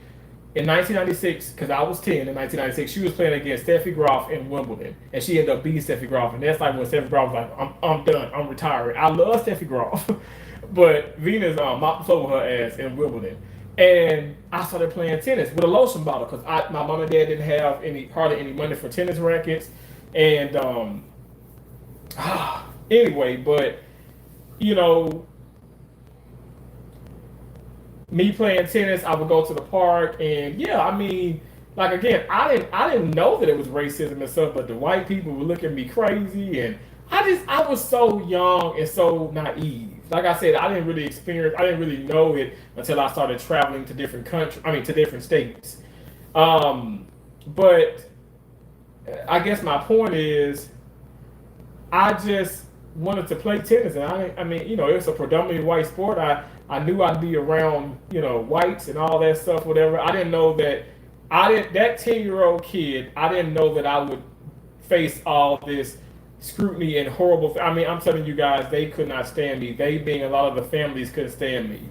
in 1996 because I was 10 in 1996. She was playing against Steffi Graf in Wimbledon, and she ended up beating Steffi Graf. And that's like when Steffi Graf was like, I'm done, I'm retiring. I love Steffi Graf, but Venus mopped the floor with her ass in Wimbledon. And I started playing tennis with a lotion bottle because my mom and dad didn't have hardly any money for tennis rackets. And anyway, but you know, me playing tennis, I would go to the park, and yeah, I mean, like again, I didn't know that it was racism and stuff, but the white people would look at me crazy, and I was so young and so naive. Like I said, I didn't really know it until I started traveling to different countries. I mean, to different states. But I guess my point is, I just wanted to play tennis, and I mean, it's a predominantly white sport. I knew I'd be around, whites and all that stuff, whatever. I didn't know that that 10-year-old kid, I didn't know that I would face all this scrutiny and horrible. I mean, I'm telling you guys, they could not stand me. They, being a lot of the families, couldn't stand me.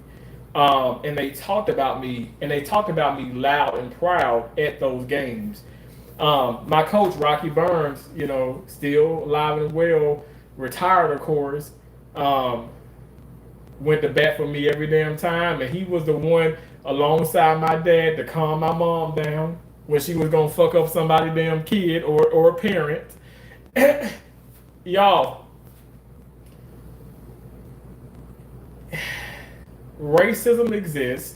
And they talked about me, loud and proud at those games. My coach, Rocky Burns, still alive and well, retired, of course, went to bat for me every damn time, and he was the one alongside my dad to calm my mom down when she was gonna fuck up somebody damn kid or a parent. Y'all, racism exists,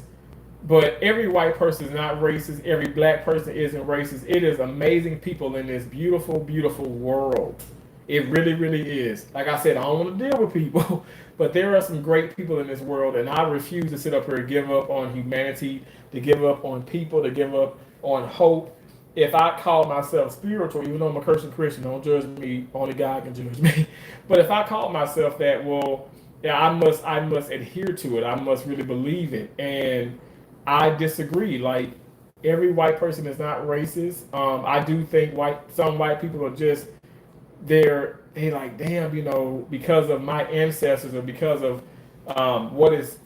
but every white person is not racist. Every black person isn't racist. It is amazing people in this beautiful, beautiful world. It really, really is. Like I said, I don't want to deal with people, but there are some great people in this world, and I refuse to sit up here and give up on humanity, to give up on people, to give up on hope. If I call myself spiritual, even though I'm a Christian, don't judge me. Only God can judge me. But if I call myself that, well, yeah, I must adhere to it. I must really believe it. And I disagree. Like, every white person is not racist. I do think some white people are just they like, damn, because of my ancestors or because of what is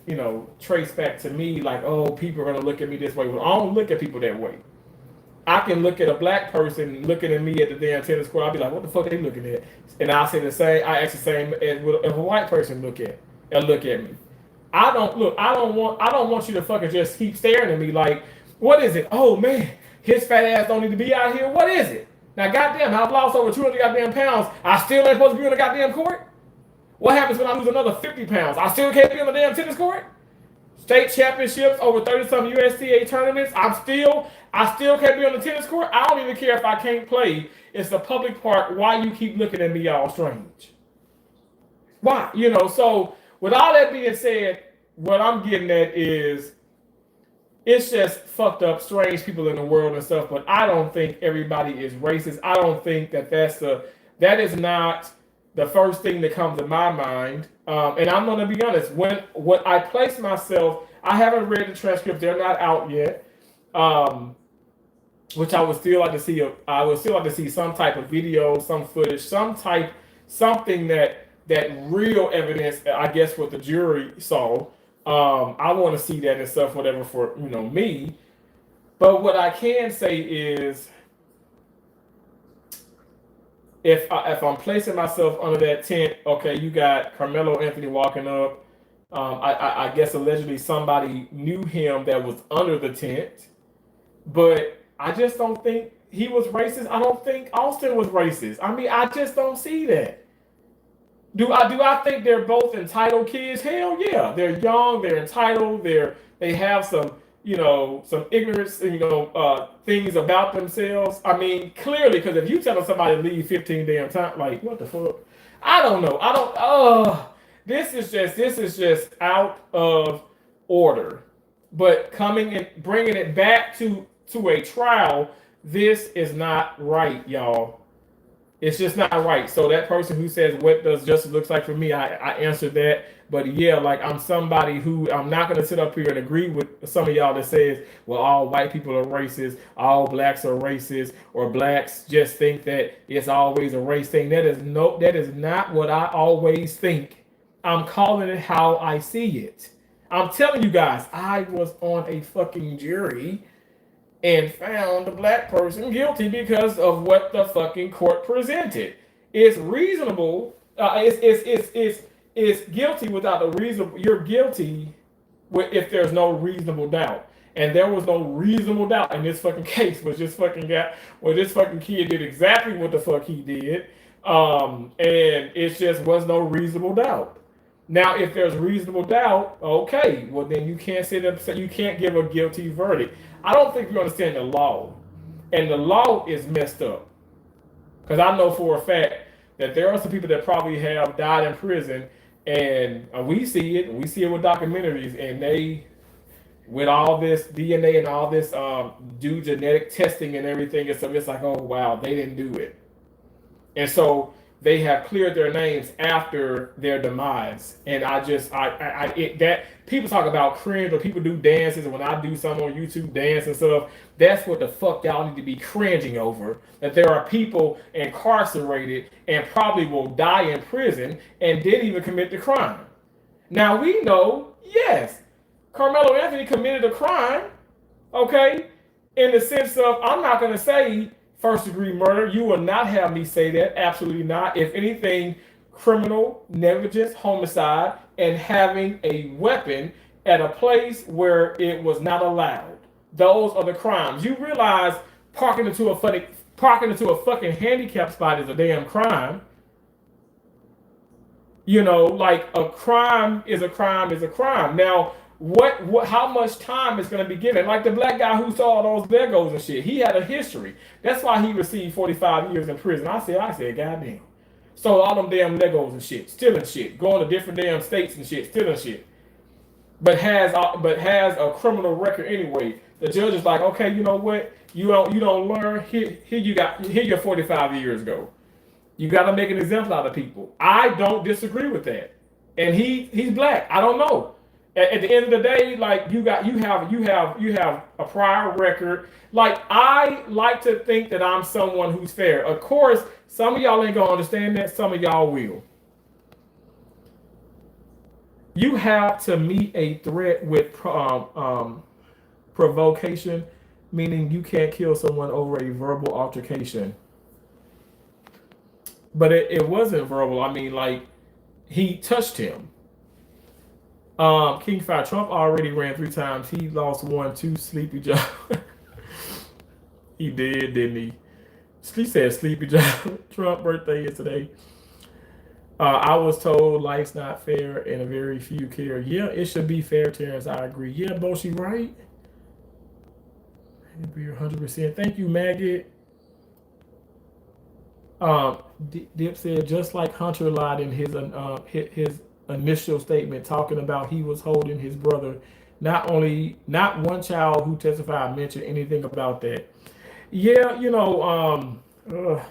traced back to me. Like, oh, people are gonna look at me this way. Well, I don't look at people that way. I can look at a black person looking at me at the damn tennis court. I'll be like, what the fuck are they looking at? And I'll say the same. I ask the same as if a white person look at me. I don't want you to fucking just keep staring at me like, what is it? Oh man, his fat ass don't need to be out here. What is it? Now, goddamn, I've lost over 200 goddamn pounds. I still ain't supposed to be on the goddamn court? What happens when I lose another 50 pounds? I still can't be on the damn tennis court? State championships, over 30-some USTA tournaments. I still can't be on the tennis court. I don't even care if I can't play. It's a public park. Why you keep looking at me all strange? Why? So with all that being said, what I'm getting at is, it's just fucked up, strange people in the world and stuff. But I don't think everybody is racist. I don't think that that is not the first thing that comes to my mind. And I'm going to be honest. When I place myself, I haven't read the transcripts. They're not out yet. Which I would still like to see. I would still like to see some type of video, some footage, something that real evidence, I guess, what the jury saw. I want to see that and stuff, whatever, for me. But what I can say is, if I'm placing myself under that tent, okay, you got Karmelo Anthony walking up, I guess allegedly somebody knew him that was under the tent, but I just don't think he was racist. I don't think Austin was racist. I mean, I just don't see that. Do I think they're both entitled kids? Hell yeah. They're young, they're entitled, they have some, some ignorance, things about themselves. I mean, clearly, because if you telling somebody to leave 15 damn times, like what the fuck? I don't know. I don't this is just out of order. But coming and bringing it back to a trial, this is not right, y'all. It's just not right. So that person who says, what does justice looks like for me? I answered that. But yeah, like I'm somebody who I'm not going to sit up here and agree with some of y'all that says, well, all white people are racist, all blacks are racist, or blacks just think that it's always a race thing. That is not what I always think. I'm calling it how I see it. I'm telling you guys, I was on a fucking jury and found the black person guilty because of what the fucking court presented. It's reasonable. It's guilty without a reason. You're guilty if there's no reasonable doubt, and there was no reasonable doubt in this fucking case. Was this fucking guy? Well, this fucking kid did exactly what the fuck he did, and it just was no reasonable doubt. Now, if there's reasonable doubt, okay, well then you can't sit up, you can't give a guilty verdict. I don't think you understand the law, and the law is messed up. Because I know for a fact that there are some people that probably have died in prison, and we see it. We see it with documentaries, and they, with all this DNA and all this do genetic testing and everything, and so it's like, oh wow, they didn't do it, and so they have cleared their names after their demise. And that people talk about cringe, or people do dances, and when I do something on YouTube, dance and stuff, that's what the fuck y'all need to be cringing over. That there are people incarcerated and probably will die in prison and didn't even commit the crime. Now we know, yes, Karmelo Anthony committed a crime, okay? In the sense of, I'm not gonna say first degree murder. You will not have me say that. Absolutely not. If anything, criminal negligence, homicide, and having a weapon at a place where it was not allowed. Those are the crimes. You realize parking into a fucking handicap spot is a damn crime. Like a crime is a crime is a crime. Now, what how much time is going to be given? Like the black guy who saw those Legos and shit, he had a history. That's why he received 45 years in prison. I said, goddamn. So all them damn Legos and shit, stealing shit, going to different damn states and shit, stealing shit. But has a criminal record anyway. The judge is like, okay, you know what? You don't learn. Here your 45 years go. You got to make an example out of people. I don't disagree with that. And he's black. I don't know. At the end of the day, like you have a prior record. Like I like to think that I'm someone who's fair. Of course, some of y'all ain't gonna understand that. Some of y'all will. You have to meet a threat with provocation, meaning you can't kill someone over a verbal altercation. But it wasn't verbal. I mean, like he touched him. King Fire Trump already ran 3 times. He lost 1, 2 Sleepy Joe. He did, didn't he? He said Sleepy Joe. Trump birthday is today. I was told life's not fair and a very few care. Yeah, it should be fair, Terrence. I agree. Yeah, Boshi, right? Be 100%. Thank you, Maggot. Dip said just like Hunter lied in his initial statement talking about he was holding his brother. Not one child who testified mentioned anything about that. Yeah, I'm gonna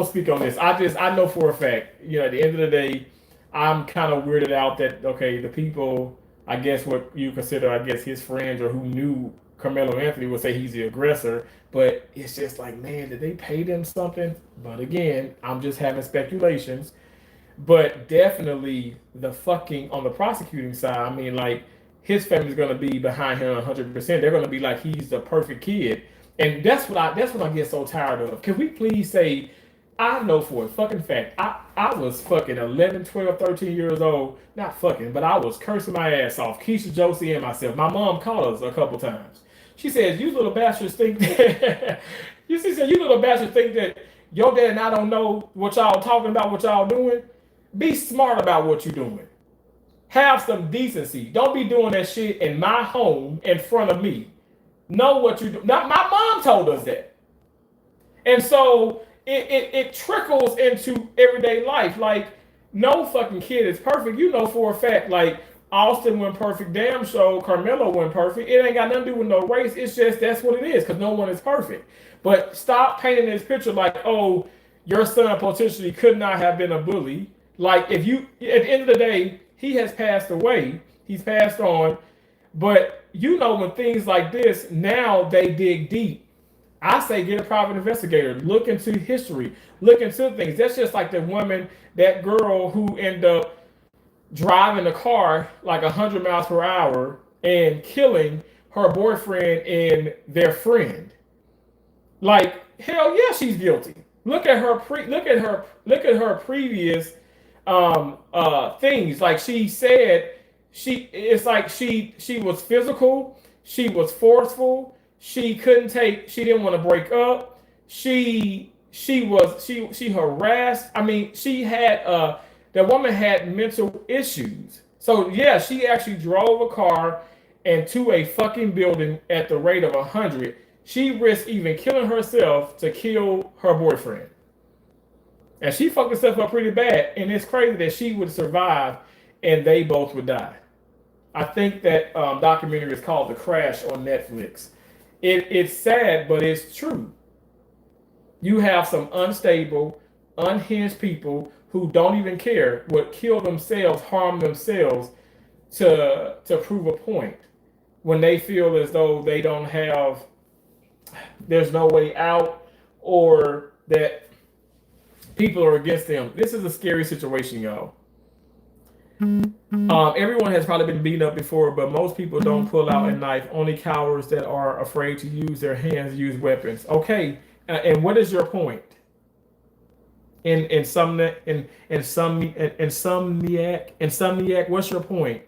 speak on this. I know for a fact, at the end of the day, I'm kind of weirded out that the people, I guess what you consider, I guess his friends or who knew Karmelo Anthony would say he's the aggressor, but it's just like, man, did they pay them something? But again, I'm just having speculations. But definitely the fucking on the prosecuting side, I mean, like his family's gonna be behind him 100%. They're gonna be like he's the perfect kid, and that's what I get so tired of. Can we please say I know for a fucking fact, I was fucking 11, 12, 13 years old. Not fucking, but I was cursing my ass off. Keisha, Josie, and myself. My mom called us a couple times. She says, you little bastards think that, she said, you little bastards think that your dad and I don't know what y'all talking about, what y'all doing. Be smart about what you're doing. Have some decency. Don't be doing that shit in my home in front of me. Know what you do. Now, my mom told us that. And so it trickles into everyday life. Like, no fucking kid is perfect. You know for a fact, like, Austin went perfect, damn show, Karmelo went perfect. It ain't got nothing to do with no race. It's just that's what it is, because no one is perfect. But stop painting this picture like, oh, your son potentially could not have been a bully. Like, if you, at the end of the day, he has passed away. He's passed on. But you know, when things like this, now they dig deep. I say get a private investigator. Look into history. Look into things. That's just like the woman, that girl who ended up driving a car like 100 miles per hour and killing her boyfriend and their friend. Like, hell yeah, she's guilty. Look at her previous things. Like, she said she was physical, she was forceful, she didn't want to break up, she harassed. I mean, the woman had mental issues. So yeah, she actually drove a car into a fucking building at the rate of 100. She risked even killing herself to kill her boyfriend. And she fucked herself up pretty bad. And it's crazy that she would survive and they both would die. I think that documentary is called The Crash on Netflix. It's sad, but it's true. You have some unstable, unhinged people who don't even care, would kill themselves, harm themselves to prove a point when they feel as though there's no way out, or that people are against them. This is a scary situation, y'all. Everyone has probably been beaten up before, but most people don't pull out a knife. Only cowards that are afraid to use their hands use weapons. Okay, and what is your point? Insomniac, what's your point?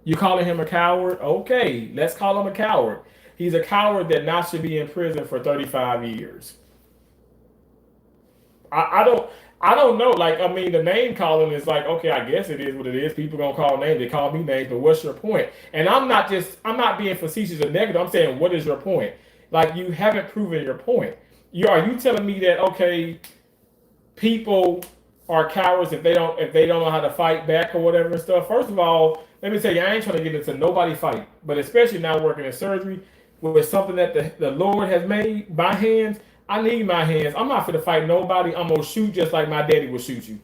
You calling him a coward? Okay, let's call him a coward. He's a coward that not should be in prison for 35 years. I don't know. Like, I mean, the name calling is like, okay, I guess it is what it is. People gonna call names. They call me names, but what's your point? And I'm not being facetious or negative. I'm saying, what is your point? Like, you haven't proven your point. Are you telling me that, okay, people are cowards if they don't know how to fight back or whatever and stuff? First of all, let me tell you, I ain't trying to get into nobody fight, but especially now working in surgery with something that the Lord has made, my hands. I need my hands. I'm not going to fight nobody. I'm going to shoot just like my daddy would shoot you.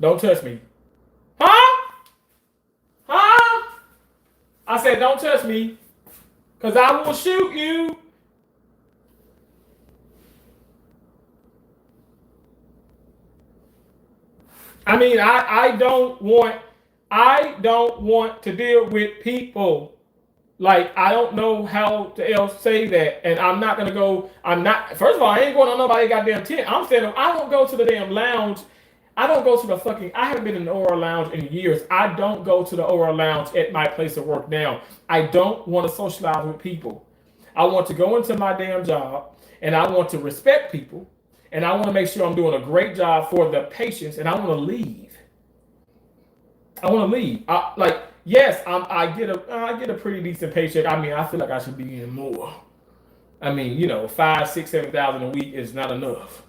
Don't touch me. Huh? Huh? I said, don't touch me, because I will shoot you. I mean, I don't want to deal with people. Like, I don't know how to else say that. And I'm not going to go, first of all, I ain't going on nobody's goddamn tent. I'm saying, I don't go to the damn lounge. I don't go to I haven't been in the Aura Lounge in years. I don't go to the Aura Lounge at my place of work now. I don't want to socialize with people. I want to go into my damn job, and I want to respect people, and I want to make sure I'm doing a great job for the patients, and I want to leave. Yes, I get a pretty decent paycheck. I mean, I feel like I should be getting more. I mean, 5, 6, 7,000 a week is not enough.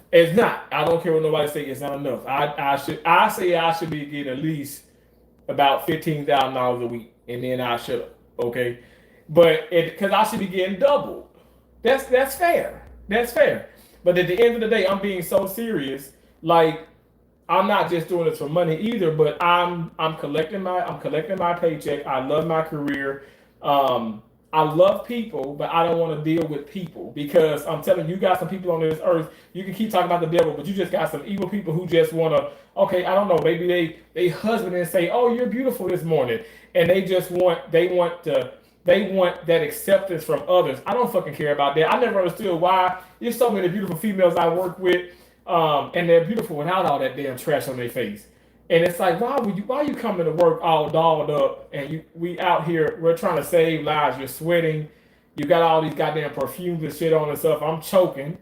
It's not. I don't care what nobody say. It's not enough. I say I should be getting at least about $15,000 a week, and then I should. Okay, but because I should be getting doubled. That's fair. That's fair. But at the end of the day, I'm being so serious. Like, I'm not just doing this for money either, but I'm collecting my paycheck. I love my career. I love people, but I don't want to deal with people, because I'm telling you, you got some people on this earth. You can keep talking about the devil, but you just got some evil people who just want to, okay, I don't know, maybe they husband and say, oh, you're beautiful this morning, and they want They want that acceptance from others. I don't fucking care about that. I never understood why there's so many beautiful females I work with, and they're beautiful without all that damn trash on their face. And it's like, why you coming to work all dolled up and we out here, we're trying to save lives, you're sweating, you got all these goddamn perfumes and shit on and stuff. I'm choking.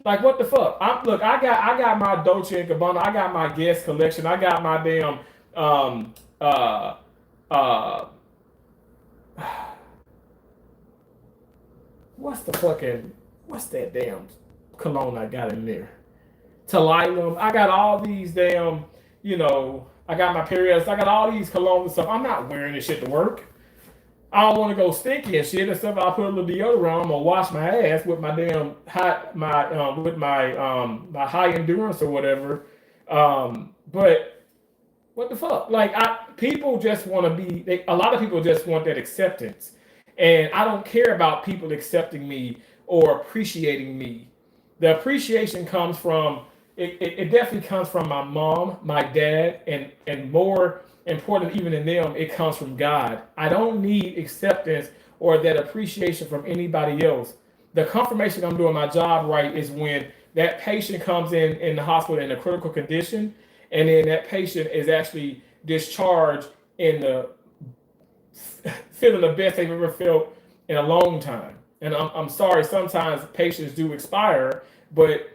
Like what the fuck? Look, I got my Dolce and Gabbana, I got my Guess collection, I got my damn um uh uh what's that damn cologne I got in there? Talium. I got all these damn, I got my periods, I got all these colognes and stuff. I'm not wearing this shit to work. I don't want to go stinky and shit and stuff. I'll put a little deodorant on. I'm gonna wash my ass with my damn my high endurance or whatever. But what the fuck? Like people just want to be. A lot of people just want that acceptance, and I don't care about people accepting me or appreciating me. The appreciation comes from it definitely comes from my mom, my dad, and more important even than them, it comes from God. I don't need acceptance or that appreciation from anybody else. The confirmation I'm doing my job right is when that patient comes in the hospital in a critical condition, and then that patient is actually discharged in the feeling the best they've ever felt in a long time. And I'm sorry, sometimes patients do expire, but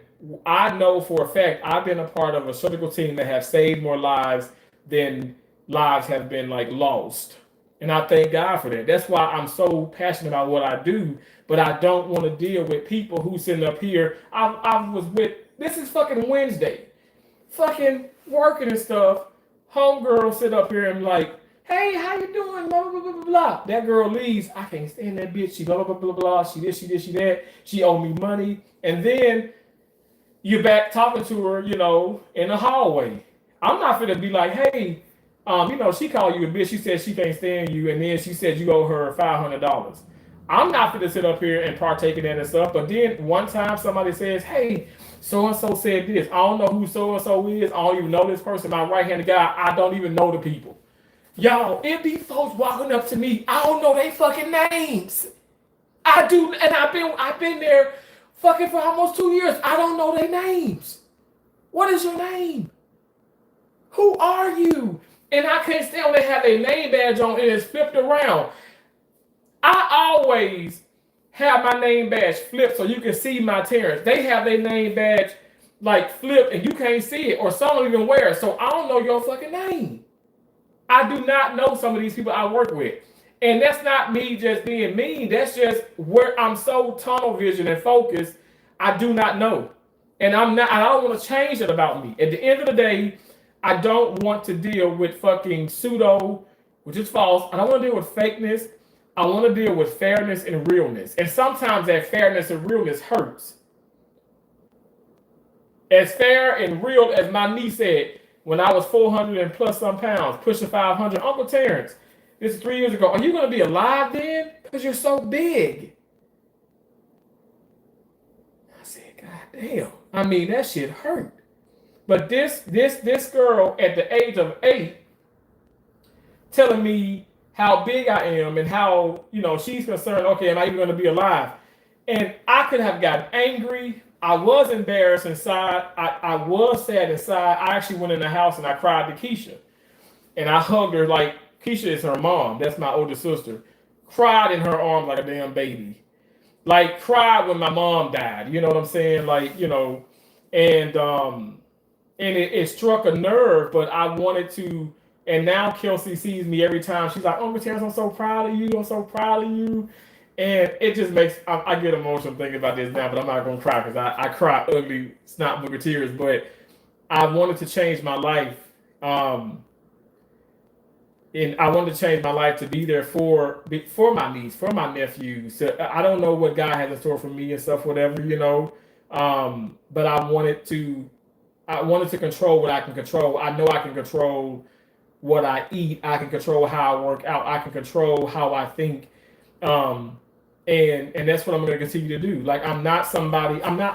I know for a fact I've been a part of a surgical team that have saved more lives than lives have been like lost. And I thank God for that. That's why I'm so passionate about what I do, but I don't want to deal with people who sitting up here. I was with, this is fucking Wednesday, fucking working and stuff. Homegirl sit up here and like, hey, how you doing? Blah, blah, blah, blah, blah. That girl leaves. I can't stand that bitch. She blah, blah, blah, blah, blah. She this, she this, she that. She owe me money. And then you're back talking to her, in the hallway. I'm not finna be like, hey, she called you a bitch. She said she can't stand you. And then she said you owe her $500. I'm not finna sit up here and partake in that and stuff. But then one time somebody says, hey, so-and-so said this. I don't know who so-and-so is. I don't even know this person. My right-handed guy, I don't even know the people. Y'all, it be folks walking up to me. I don't know they fucking names. I do, and I've been there fucking for almost 2 years. I don't know their names. What is your name? Who are you? And I can't stand when they have their name badge on and it's flipped around. I always have my name badge flipped so you can see my Terrence. They have their name badge like flipped and you can't see it, or some don't even wear it. So I don't know your fucking name. I do not know some of these people I work with. And that's not me just being mean. That's just where I'm so tunnel vision and focused. I do not know. And I don't want to change it about me. At the end of the day, I don't want to deal with fucking pseudo, which is false. I don't want to deal with fakeness. I want to deal with fairness and realness. And sometimes that fairness and realness hurts. As fair and real as my niece said, when I was 400 and plus some pounds, pushing 500, Uncle Terrence, this is 3 years ago. Are you going to be alive then? Because you're so big. I said, God damn. I mean, that shit hurt. But this girl at the age of 8 telling me how big I am and how, she's concerned, okay, am I even going to be alive? And I could have gotten angry. I was embarrassed inside. I was sad inside. I actually went in the house and I cried to Keisha. And I hugged her like, Keisha is her mom. That's my older sister. Cried in her arms like a damn baby. Like, cried when my mom died. You know what I'm saying? Like, and it struck a nerve, but I wanted to. And now Kelsey sees me every time. She's like, Uncle Terrence, I'm so proud of you. I'm so proud of you. And it just makes, I get emotional thinking about this now, but I'm not going to cry because I cry ugly, snot booger tears. But I wanted to change my life. And I wanted to change my life to be there for my niece, for my nephews. So I don't know what God has in store for me and stuff, whatever, but I wanted to control what I can control. I know I can control what I eat. I can control how I work out. I can control how I think. And that's what I'm going to continue to do. Like, I'm not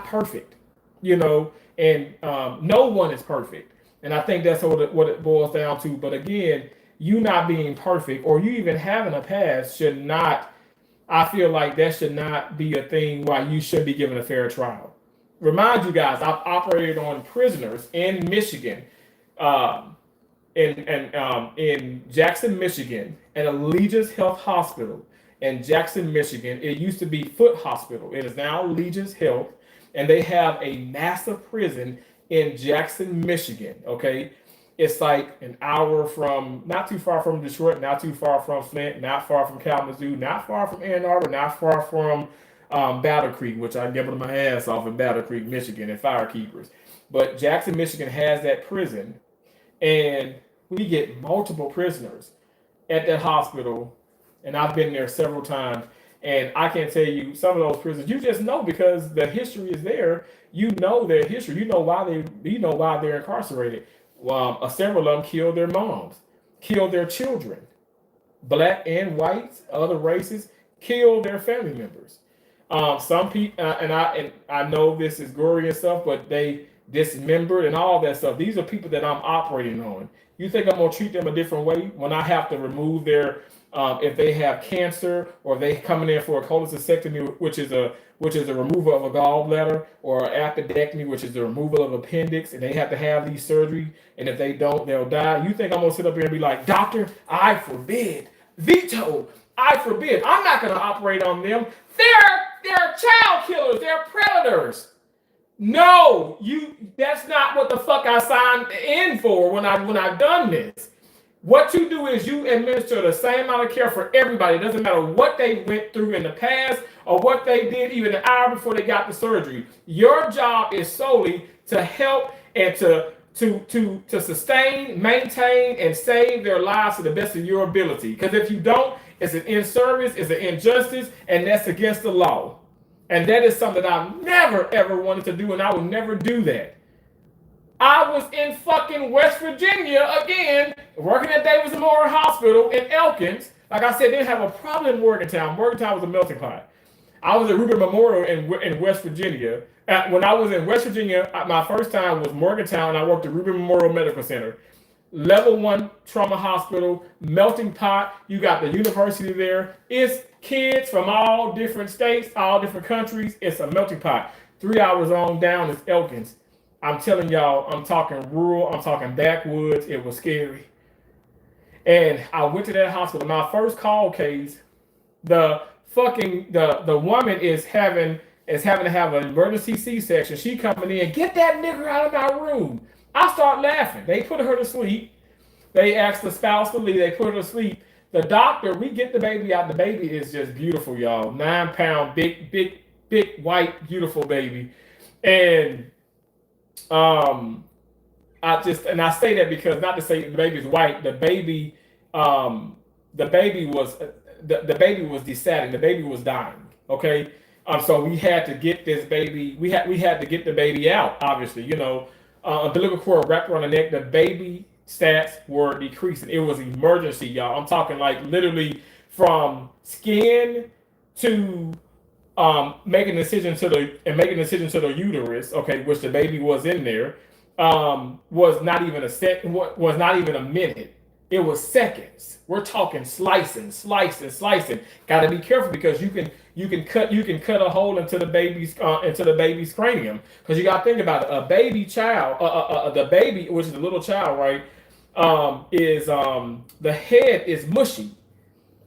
perfect, and no one is perfect. And I think that's what it boils down to. But again, you not being perfect or you even having a past should not I feel like that should not be a thing why you should be given a fair trial. Remind you guys, I've operated on prisoners in Michigan, um, in Jackson, Michigan, at Allegiance Health Hospital in Jackson, Michigan. It used to be Foot Hospital. It is now Allegiance Health, and they have a massive prison in Jackson, Michigan. Okay, it's like an hour from, not too far from Detroit, not too far from Flint, not far from Kalamazoo, not far from Ann Arbor, not far from Battle Creek, which I nibbled my ass off in Battle Creek, Michigan, and Firekeepers. But Jackson, Michigan has that prison, and we get multiple prisoners at that hospital, and I've been there several times. And I can tell you, some of those prisoners, you just know because the history is there. You know their history. You know why they're incarcerated. Several of them killed their moms, killed their children, black and whites, other races, killed their family members. Some people, and I know this is gory and stuff, but they dismembered and all that stuff. These are people that I'm operating on. You think I'm gonna treat them a different way when I have to remove their, if they have cancer or they coming in for a cholecystectomy, which is a removal of a gallbladder, or appendectomy, which is the removal of appendix, and they have to have these surgery, and if they don't, they'll die. You think I'm gonna sit up here and be like, doctor, I forbid, veto, I forbid. I'm not gonna operate on them. They're child killers. They're predators. No, that's not what the fuck I signed in for when I've done this. What you do is you administer the same amount of care for everybody. It doesn't matter what they went through in the past or what they did even an hour before they got the surgery. Your job is solely to help and to sustain, maintain, and save their lives to the best of your ability. Because if you don't, it's an inservice, it's an injustice, and that's against the law. And that is something that I've never, ever wanted to do, and I will never do that. I was in fucking West Virginia again, working at Davis Memorial Hospital in Elkins. Like I said, they didn't have a problem in Morgantown. Morgantown was a melting pot. I was at Rubin Memorial in West Virginia. When I was in West Virginia, my first time was Morgantown. I worked at Rubin Memorial Medical Center. Level 1 trauma hospital, melting pot. You got the university there. It's kids from all different states, all different countries. It's a melting pot. 3 hours on down is Elkins. I'm telling y'all, I'm talking rural, I'm talking backwoods. It was scary. And I went to that hospital. My first call case, the woman is having to have an emergency C-section. She coming in, get that nigger out of my room. I start laughing. They put her to sleep. They asked the spouse to leave. They put her to sleep. The doctor, we get the baby out. The baby is just beautiful, y'all. 9-pound, big, white, beautiful baby. And I say that because, not to say the baby's white, the baby was desatting. The baby was dying. Okay. So we had to get this baby. We had to get the baby out. Obviously, umbilical cord wrapped around the neck. The baby stats were decreasing. It was emergency, y'all. I'm talking like literally from skin to making a decision to the uterus. Okay, which the baby was in there. Was not even a minute. It was seconds. We're talking slicing. Got to be careful because you can cut a hole into the baby's cranium, because you got to think about it. A baby child, the baby, which is a little child, right? Is the head is mushy.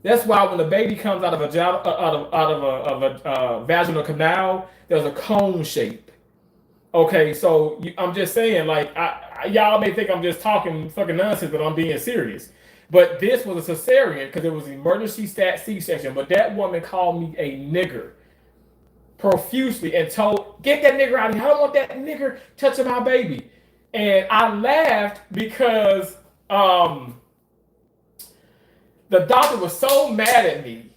That's why when the baby comes out of a vaginal canal, there's a cone shape. Okay, so I'm just saying, like, y'all may think I'm just talking fucking nonsense, but I'm being serious. But this was a cesarean because it was an emergency C-section. But that woman called me a nigger profusely and told, get that nigger out of here. I don't want that nigger touching my baby. And I laughed because the doctor was so mad at me.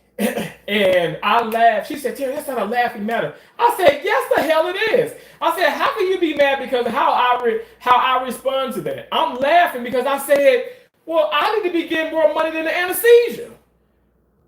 And I laughed. She said, Terry, that's not a laughing matter. I said, yes, the hell it is. I said, how can you be mad because of how I respond to that? I'm laughing because I said, well, I need to be getting more money than the anesthesia.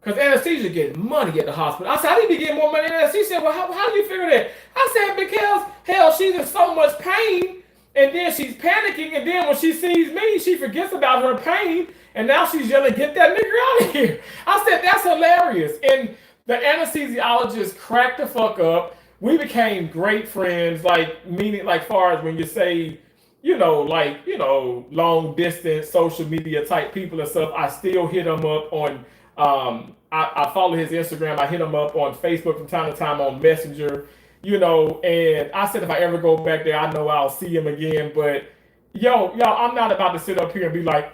Because anesthesia gets money at the hospital. I said, I need to be getting more money than anesthesia. She said, well, how do you figure that? I said, because, hell, she's in so much pain. And then she's panicking. And then when she sees me, she forgets about her pain. And now she's yelling, get that nigger out of here. I said, that's hilarious. And The anesthesiologist cracked the fuck up. We became great friends, like meaning like far as when you say, long distance social media type people and stuff. I still hit him up on I follow his Instagram. I hit him up on Facebook from time to time on Messenger, and I said if I ever go back there, I know I'll see him again. But y'all, I'm not about to sit up here and be like,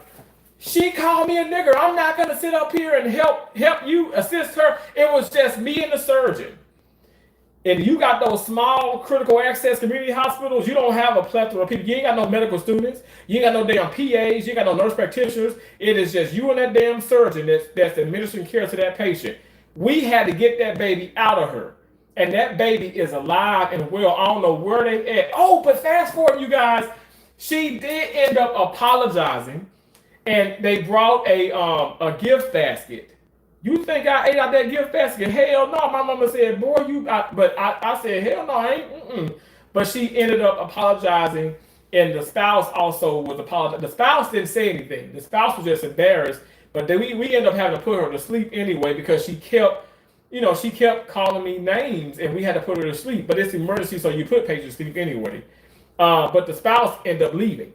she called me a nigger. I'm not gonna sit up here and help you assist her. It was just me and the surgeon. And you got those small critical access community hospitals, you don't have a plethora of people. You ain't got no medical students. You ain't got no damn PAs. You ain't got no nurse practitioners. It is just you and that damn surgeon that's administering care to that patient. We had to get that baby out of her. And that baby is alive and well. I don't know where they at. Oh, but fast forward, you guys. She did end up apologizing. And they brought a gift basket. You think I ate out that gift basket? Hell no. My mama said, boy, but I said, hell no, I ain't. But she ended up apologizing, and the spouse also was apologizing. The spouse didn't say anything. The spouse was just embarrassed, but then we ended up having to put her to sleep anyway because she kept calling me names, and we had to put her to sleep. But it's emergency, so you put patients to sleep anyway. But the spouse ended up leaving.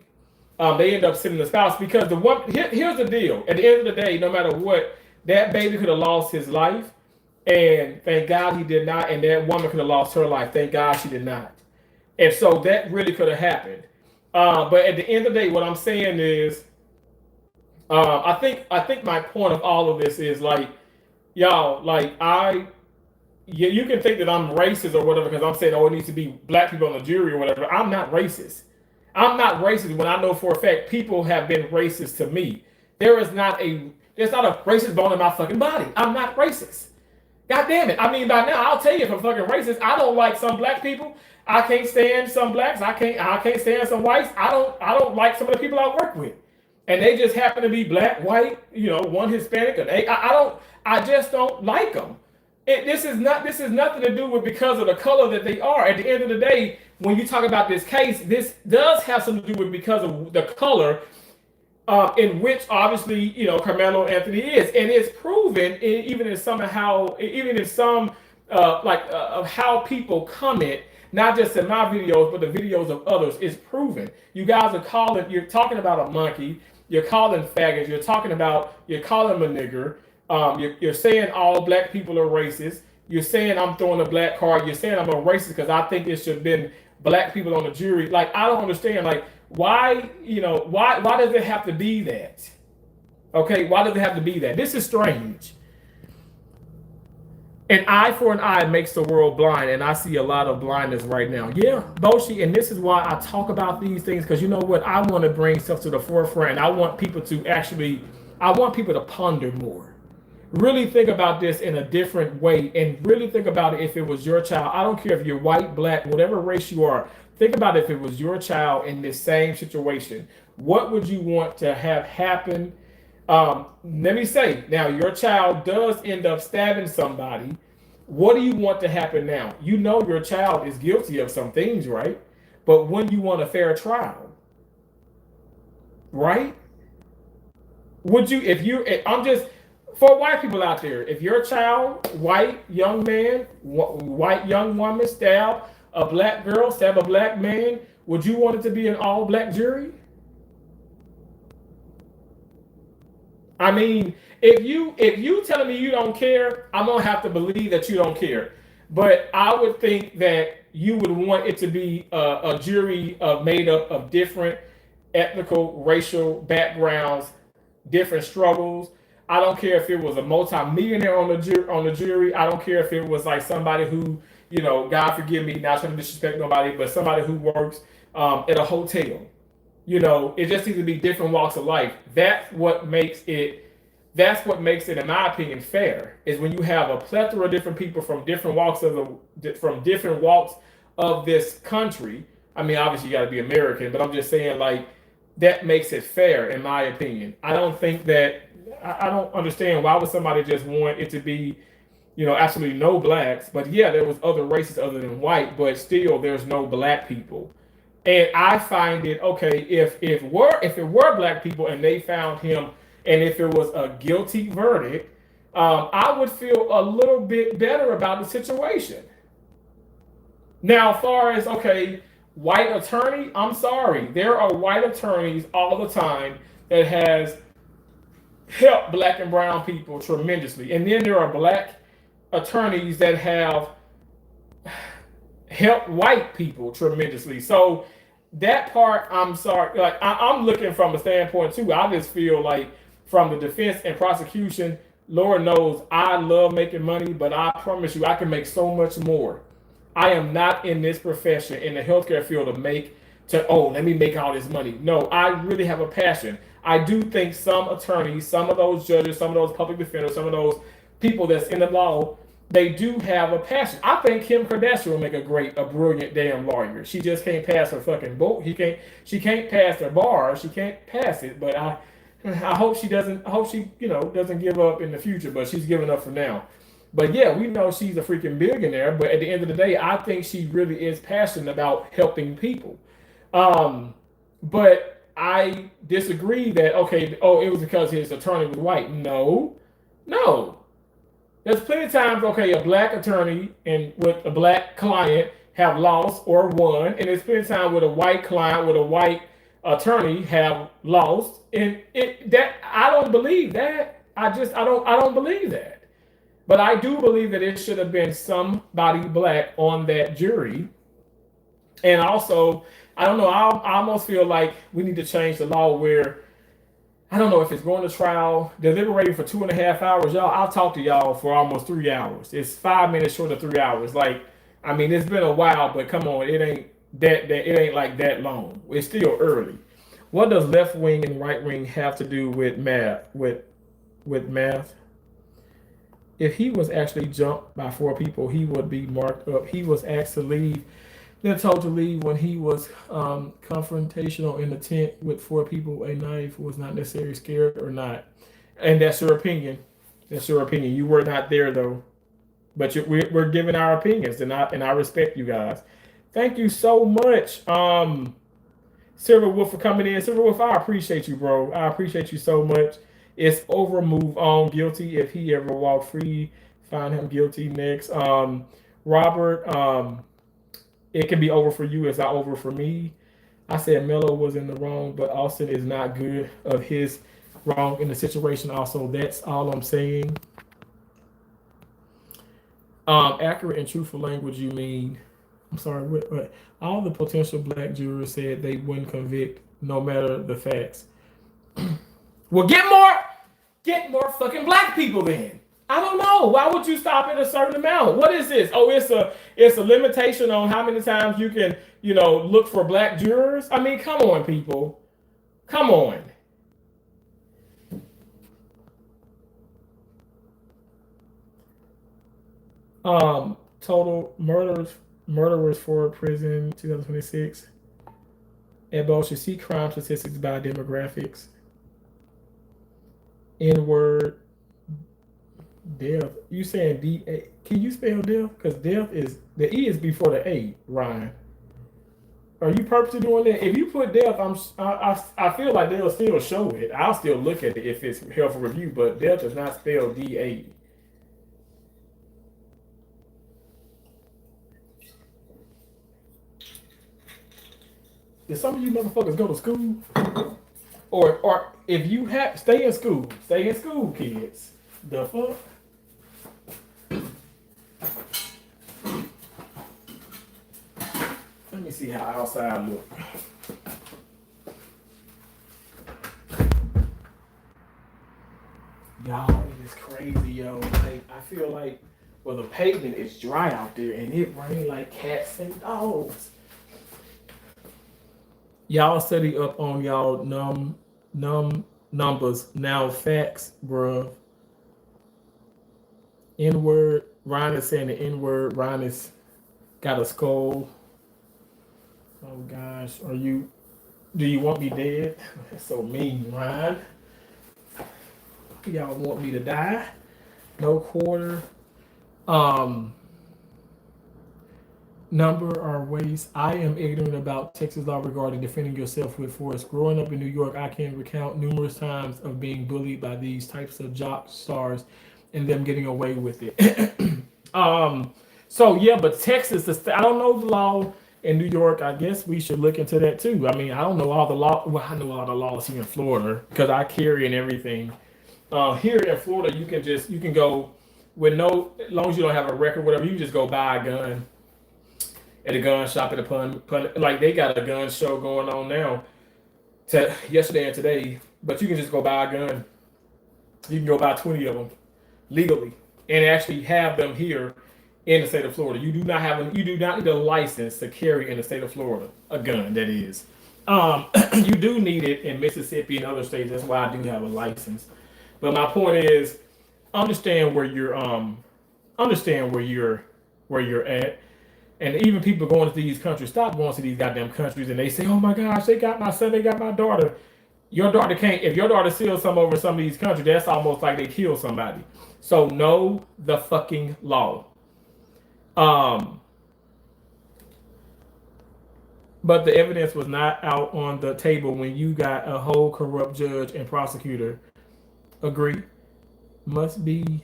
They end up sending the spouse because here's the deal. At the end of the day, no matter what, that baby could have lost his life, and thank God he did not. And that woman could have lost her life. Thank God she did not. And so that really could have happened. But at the end of the day, what I'm saying is, I think my point of all of this is like, y'all, like you can think that I'm racist or whatever because I'm saying, oh, it needs to be black people on the jury or whatever. I'm not racist. I'm not racist when I know for a fact people have been racist to me. There's not a racist bone in my fucking body. I'm not racist. God damn it. I mean, by now I'll tell you if I'm fucking racist. I don't like some black people. I can't stand some blacks. I can't stand some whites. I don't like some of the people I work with. And they just happen to be black, white, one Hispanic, and I just don't like them. This is nothing to do with because of the color that they are. At the end of the day, when you talk about this case, this does have something to do with because of the color in which obviously Karmelo Anthony is, and it's proven even in some of how people comment, not just in my videos but the videos of others. Is proven. You guys you're talking about a monkey, you're calling faggots, you're calling him a nigger. You're saying all black people are racist. You're saying I'm throwing a black card. You're saying I'm a racist because I think it should have been black people on the jury. Like, I don't understand. Like, why does it have to be that? Okay, why does it have to be that? This is strange. An eye for an eye makes the world blind, and I see a lot of blindness right now. Yeah, Boshi, and this is why I talk about these things, because you know what? I want to bring stuff to the forefront, and I want people to ponder more. Really think about this in a different way, and really think about it if it was your child. I don't care if you're white, black, whatever race you are. Think about if it was your child in this same situation. What would you want to have happen? Let me say, now your child does end up stabbing somebody. What do you want to happen now? You know your child is guilty of some things, right? But when you want a fair trial, right? Would you, for white people out there, if your child, white young man, white young woman, stab a black girl, stab a black man, would you want it to be an all-black jury? I mean, if you telling me you don't care, I'm gonna have to believe that you don't care. But I would think that you would want it to be a jury made up of different ethnical, racial backgrounds, different struggles. I don't care if it was a multi-millionaire on the jury. I don't care if it was like somebody who, God forgive me, not trying to disrespect nobody, but somebody who works at a hotel. It just needs to be different walks of life. That's what makes it, in my opinion, fair, is when you have a plethora of different people from different walks of this country. I mean, obviously you got to be American, but I'm just saying, like, that makes it fair, in my opinion. I don't understand why would somebody just want it to be, absolutely no blacks. But yeah, there was other races other than white, but still there's no black people. And I find it okay if it were black people and they found him, and if it was a guilty verdict, I would feel a little bit better about the situation. Now, as far as okay, white attorney, I'm sorry, there are white attorneys all the time that has helped black and brown people tremendously, and then there are black attorneys that have helped white people tremendously. So that part, I'm sorry, like I'm looking from a standpoint too. I just feel like from the defense and prosecution, Lord knows I love making money, but I promise you, I can make so much more. I am not in this profession in the healthcare field to make to let me make all this money. No, I really have a passion. I do think some attorneys, some of those judges, some of those public defenders, some of those people that's in the law, they do have a passion. I think Kim Kardashian will make a brilliant damn lawyer. She just can't pass her fucking boat. She can't pass her bar. She can't pass it. But I hope she doesn't. I hope she, doesn't give up in the future. But she's giving up for now. But yeah, we know she's a freaking billionaire. But at the end of the day, I think she really is passionate about helping people. But I disagree that okay, it was because his attorney was white. No, no. There's plenty of times, okay, a black attorney and with a black client have lost or won, and there's plenty of times with a white client with a white attorney have lost, and that I don't believe that. I don't believe that. But I do believe that it should have been somebody black on that jury, and also I don't know. I almost feel like we need to change the law where I don't know if it's going to trial, deliberating for 2.5 hours. Y'all, I'll talk to y'all for almost 3 hours. It's 5 minutes short of 3 hours. Like, I mean, it's been a while, but come on, it ain't it ain't like that long. It's still early. What does left wing and right wing have to do with math? With math? If he was actually jumped by 4 people, he would be marked up. He was asked to leave, then told to leave when he was confrontational in the tent with 4 people. A knife was not necessarily scared or not. And that's your opinion. That's your opinion. You were not there though. But we're giving our opinions, and I respect you guys. Thank you so much, Silver Wolf, for coming in. Silver Wolf, I appreciate you, bro. I appreciate you so much. It's over. Move on. Guilty. If he ever walked free, find him guilty next. Robert. It can be over for you. It's not over for me. I said Melo was in the wrong, but Austin is not good of his wrong in the situation. Also, that's all I'm saying. Accurate and truthful language. You mean? I'm sorry. What? All the potential black jurors said they wouldn't convict no matter the facts. Well, get more fucking black people then. I don't know. Why would you stop at a certain amount? What is this? Oh, it's a limitation on how many times you can, look for black jurors. I mean, come on, people. Come on. Total murderers for prison 2026. Ebo should see crime statistics by demographics. N-word. Death. You saying D-A? Can you spell death? Because death is the E is before the A, Ryan. Are you purposely doing that? If you put death, I feel like they'll still show it. I'll still look at it if it's held for review, but death is not spelled D-A. Did some of you motherfuckers go to school? Or if you have, stay in school, kids. The fuck? Let me see how outside look. Y'all, it is crazy, yo. Like, I feel like, the pavement is dry out there, and it rained like cats and dogs. Y'all steady up on y'all numb numbers. Now facts, bruh. N-word. Ryan is saying the N-word. Ryan is got a skull. Oh gosh. Do you want me dead? That's so mean, Ryan. Y'all want me to die? No quarter. Number or ways. I am ignorant about Texas law regarding defending yourself with force. Growing up in New York, I can recount numerous times of being bullied by these types of jock stars and them getting away with it. um, so yeah, but Texas, I don't know the law in New York. I guess we should look into that too. I mean, I don't know all the law. Well, I know all the laws here in Florida because I carry and everything. Here in Florida, you can go with no, as long as you don't have a record, whatever. You can just go buy a gun at a gun shop at a pun. Like they got a gun show going on now. Yesterday and today, but you can just go buy a gun. You can go buy 20 of them legally and actually have them here in the state of Florida. You do not need a license to carry in the state of Florida a gun. That is, you do need it in Mississippi and other states. That's why I do have a license. But my point is, understand where you're understand where you're at. And even people going to these countries, stop going to these goddamn countries and they say, oh my gosh, they got my son, they got my daughter. Your daughter can't, if your daughter steals some over some of these countries, that's almost like they kill somebody. So know the fucking law. But the evidence was not out on the table when you got a whole corrupt judge and prosecutor. Agree? Must be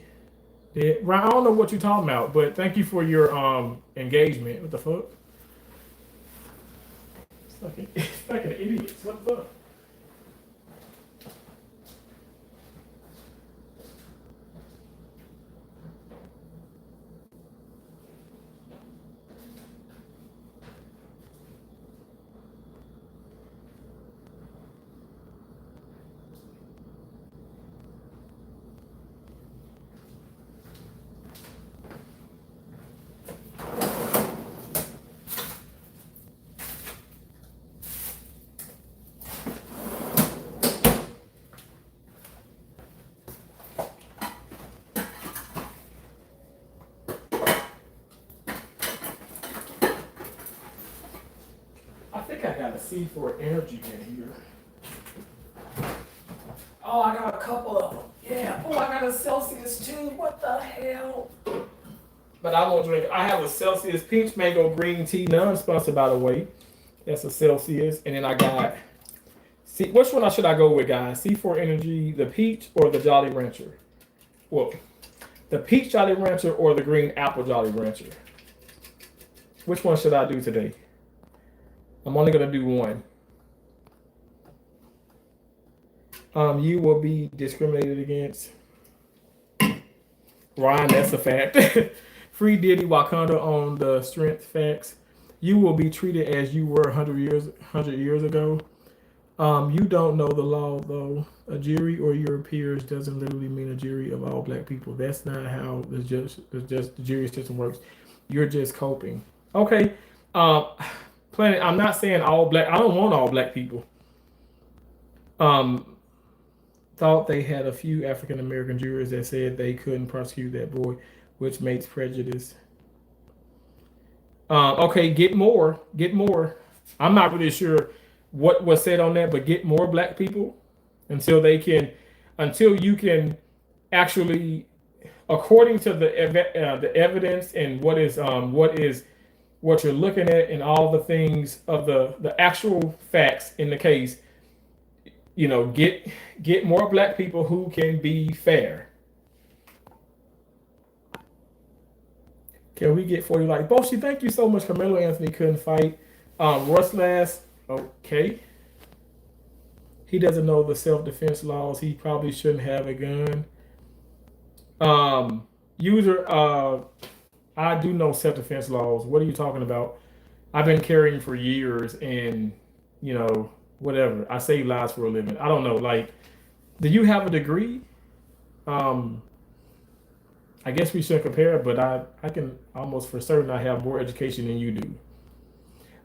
dead. Right, I don't know what you're talking about, but thank you for your engagement. What the fuck? It's fucking idiots. What the fuck? I think I got a C4 energy in here. Oh, I got a couple of them. Yeah. Oh, I got a Celsius too. What the hell? But I won't drink. I have a Celsius peach mango green tea, non-sponsored by the way. That's a Celsius, and then I got. See, which one should I go with, guys? C4 Energy, the peach, or the Jolly Rancher? Well, the peach Jolly Rancher or the green apple Jolly Rancher? Which one should I do today? I'm only gonna do one. You will be discriminated against. Ryan, that's a fact. Free Diddy Wakanda on the strength facts. You will be treated as you were 100 years ago. You don't know the law though. A jury or your peers doesn't literally mean a jury of all black people. That's not how the jury system works. You're just coping. Okay. Planet. I'm not saying all black. I don't want all black people. Thought they had a few African American jurors that said they couldn't prosecute that boy, which makes prejudice. Okay, get more. I'm not really sure what was said on that, but get more black people until you can actually, according to the evidence and what you're looking at and all the things of the actual facts in the case. Get more black people who can be fair. Can we get 40 likes? Boshi, thank you so much. Karmelo Anthony couldn't fight. Russ Last, okay. He doesn't know the self-defense laws. He probably shouldn't have a gun. User, I do know self-defense laws. What are you talking about? I've been carrying for years and, whatever. I save lives for a living. I don't know. Like, do you have a degree? I guess we should compare, but I can almost for certain I have more education than you do.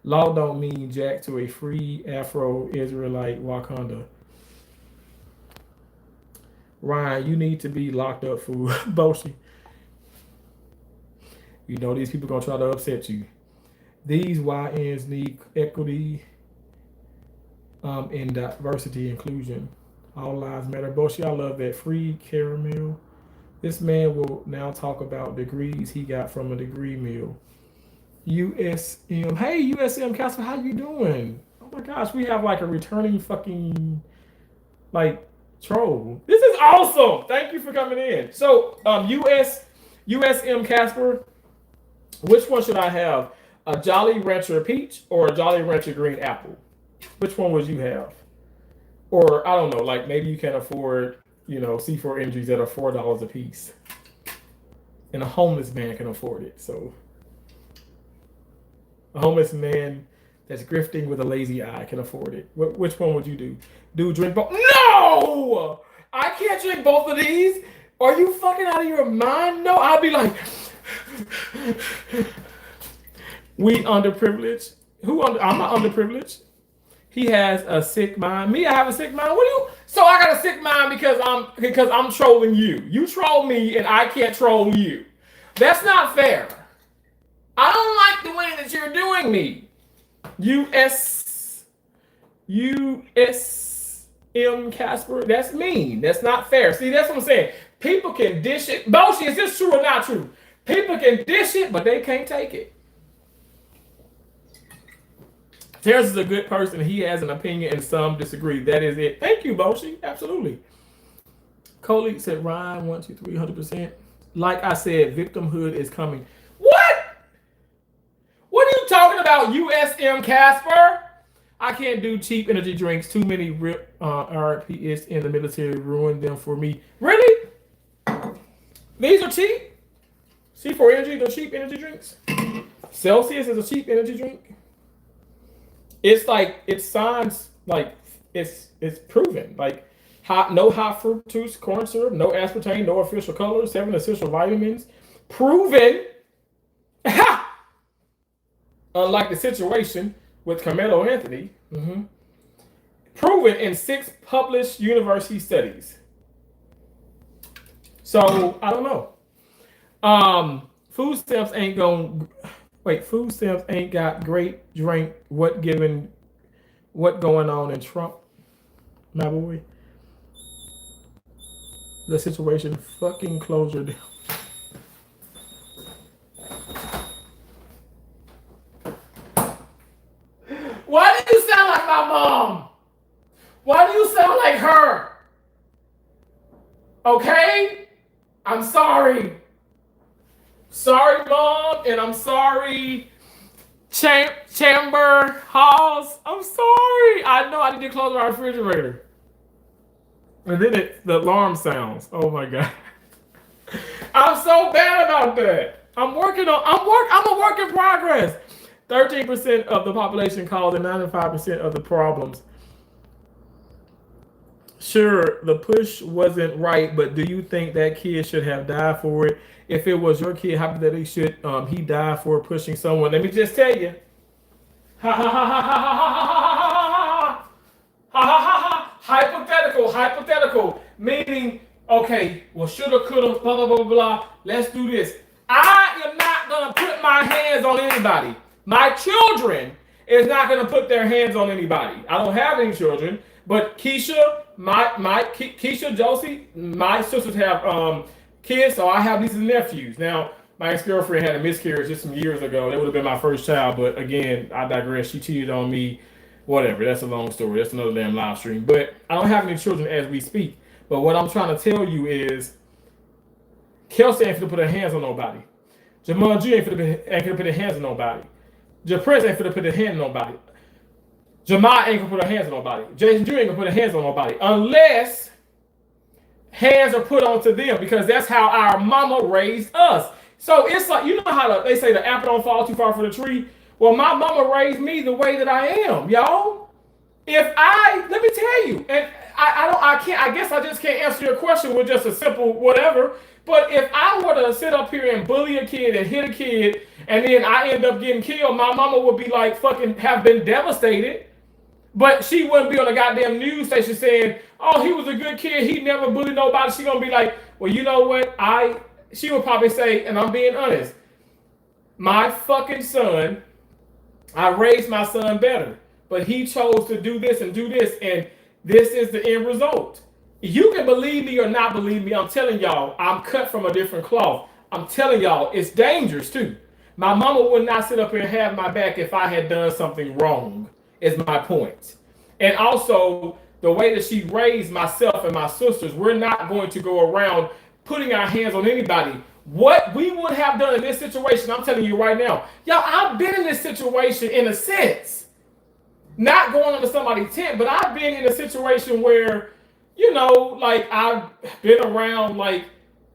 Law don't mean jack to a free Afro-Israelite Wakanda. Ryan, you need to be locked up for Boshi. These people gonna try to upset you. These YNs need equity, and diversity, inclusion. All lives matter. Boshi, I love that. Free caramel. This man will now talk about degrees he got from a degree mill. USM. Hey, USM Casper, how you doing? Oh my gosh, we have like a returning fucking, like, Troll. This is awesome. Thank you for coming in. So, USM Casper, which one should I have? A Jolly Rancher peach or a Jolly Rancher green apple? Which one would you have? Or I don't know, like maybe you can afford, C4 energies that are $4 a piece. And a homeless man can afford it. So a homeless man that's grifting with a lazy eye can afford it. Which one would you do? Drink both? No! I can't drink both of these. Are you fucking out of your mind? No, I'd be like, we underprivileged. I'm not underprivileged. He has a sick mind. Me, I have a sick mind. So I got a sick mind because I'm trolling you. You troll me and I can't troll you. That's not fair. I don't like the way that you're doing me. USM Casper. That's mean. That's not fair. See, that's what I'm saying. People can dish it. Boshi, is this true or not true? People can dish it, but they can't take it. Terrence is a good person. He has an opinion and some disagree. That is it. Thank you, Boshi. Absolutely. Coley said, Ryan, 1, 2, 3, 100%. Like I said, victimhood is coming. What? What are you talking about, USM Casper? I can't do cheap energy drinks. Too many RPS in the military ruined them for me. Really? These are cheap? C4 Energy, they're cheap energy drinks? Celsius is a cheap energy drink? It's like, it sounds like it's proven. Like, no high fructose corn syrup, no aspartame, no official colors, 7 essential vitamins. Proven. Unlike the situation with Karmelo Anthony. Proven in 6 published university studies. So, I don't know. Food stamps ain't going... Wait, food stamps ain't got great drink. What going on in Trump, my boy? The situation fucking closure down. Why do you sound like my mom? Why do you sound like her? Okay? I'm sorry. Sorry, Mom, and I'm sorry, Chamber Halls. I'm sorry. I know I need to close my refrigerator. And then the alarm sounds. Oh my God. I'm so bad about that. I'm a work in progress. 13% of the population caused and 95% of the problems. Sure, the push wasn't right, but do you think that kid should have died for it? If it was your kid, hypothetically, should he die for pushing someone? Let me just tell you. Hypothetical. Meaning, okay, well, shoulda, coulda, blah, blah, blah, blah, blah. Let's do this. I am not going to put my hands on anybody. My children is not going to put their hands on anybody. I don't have any children, but Keisha, Keisha, Josie, my sisters have kids, so I have nieces and nephews. Now, my ex-girlfriend had a miscarriage just some years ago. That would have been my first child, but again, I digress. She cheated on me. Whatever. That's a long story. That's another damn live stream. But I don't have any children as we speak. But what I'm trying to tell you is, Kelsey ain't finna put her hands on nobody. Jamal G ain't finna put her hands on nobody. Prince ain't finna put her hands on nobody. Jamal ain't gonna put her hands on nobody. Jason Drew ain't gonna put her hands on nobody. Unless hands are put onto them, because that's how our mama raised us. So it's like, you know how they say the apple don't fall too far from the tree? Well, my mama raised me the way that I am, y'all. Let me tell you, and I guess I just can't answer your question with just a simple whatever. But if I were to sit up here and bully a kid and hit a kid, and then I end up getting killed, my mama would be like fucking have been devastated. But she wouldn't be on a goddamn news station saying, oh, he was a good kid, he never bullied nobody. She gonna be like, well, you know what? She would probably say, and I'm being honest, my fucking son, I raised my son better, but he chose to do this, and this is the end result. You can believe me or not believe me. I'm telling y'all, I'm cut from a different cloth. I'm telling y'all, it's dangerous too. My mama would not sit up here and have my back if I had done something wrong, is my point. And also, the way that she raised myself and my sisters, we're not going to go around putting our hands on anybody. What we would have done in this situation, I'm telling you right now, y'all, I've been in this situation in a sense. Not going under somebody's tent, but I've been in a situation where, you know, like I've been around like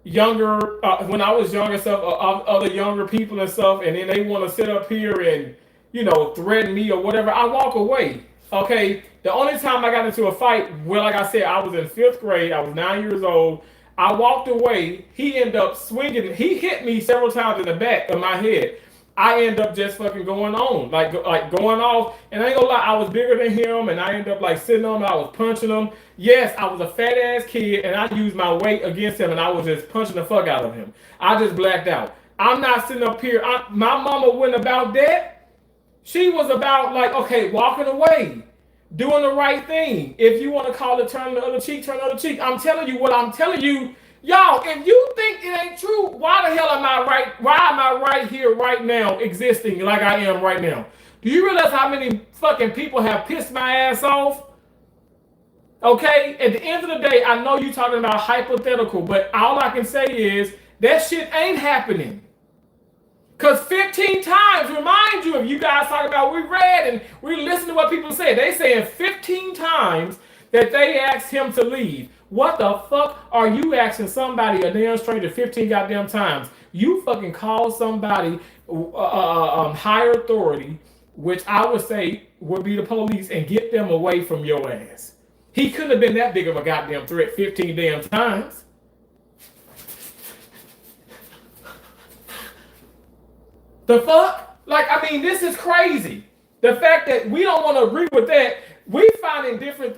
younger, when I was younger, stuff, other younger people and stuff, and then they want to sit up here and, you know, threaten me or whatever. I walk away. Okay. The only time I got into a fight, well, like I said, I was in 5th grade. I was 9 years old. I walked away. He ended up swinging. He hit me several times in the back of my head. I end up just fucking going on, like going off. And I ain't gonna lie, I was bigger than him, and I ended up like sitting on him. I was punching him. Yes, I was a fat ass kid, and I used my weight against him, and I was just punching the fuck out of him. I just blacked out. I'm not sitting up here. My mama wasn't about that. She was about like, okay, walking away, doing the right thing. If you want to call it turn the other cheek, turn the other cheek. I'm telling you what I'm telling you. Y'all, if you think it ain't true, why the hell am I right? Why am I right here, right now, existing like I am right now? Do you realize how many fucking people have pissed my ass off? Okay, at the end of the day, I know you're talking about hypothetical, but all I can say is that shit ain't happening. Because 15 times, remind you, if you guys talk about, we read and we listen to what people say. They saying 15 times that they asked him to leave. What the fuck are you asking somebody, a damn stranger, 15 goddamn times? You fucking call somebody higher authority, which I would say would be the police, and get them away from your ass. He couldn't have been that big of a goddamn threat 15 damn times. The fuck? Like, I mean, this is crazy. The fact that we don't want to agree with that, we're finding different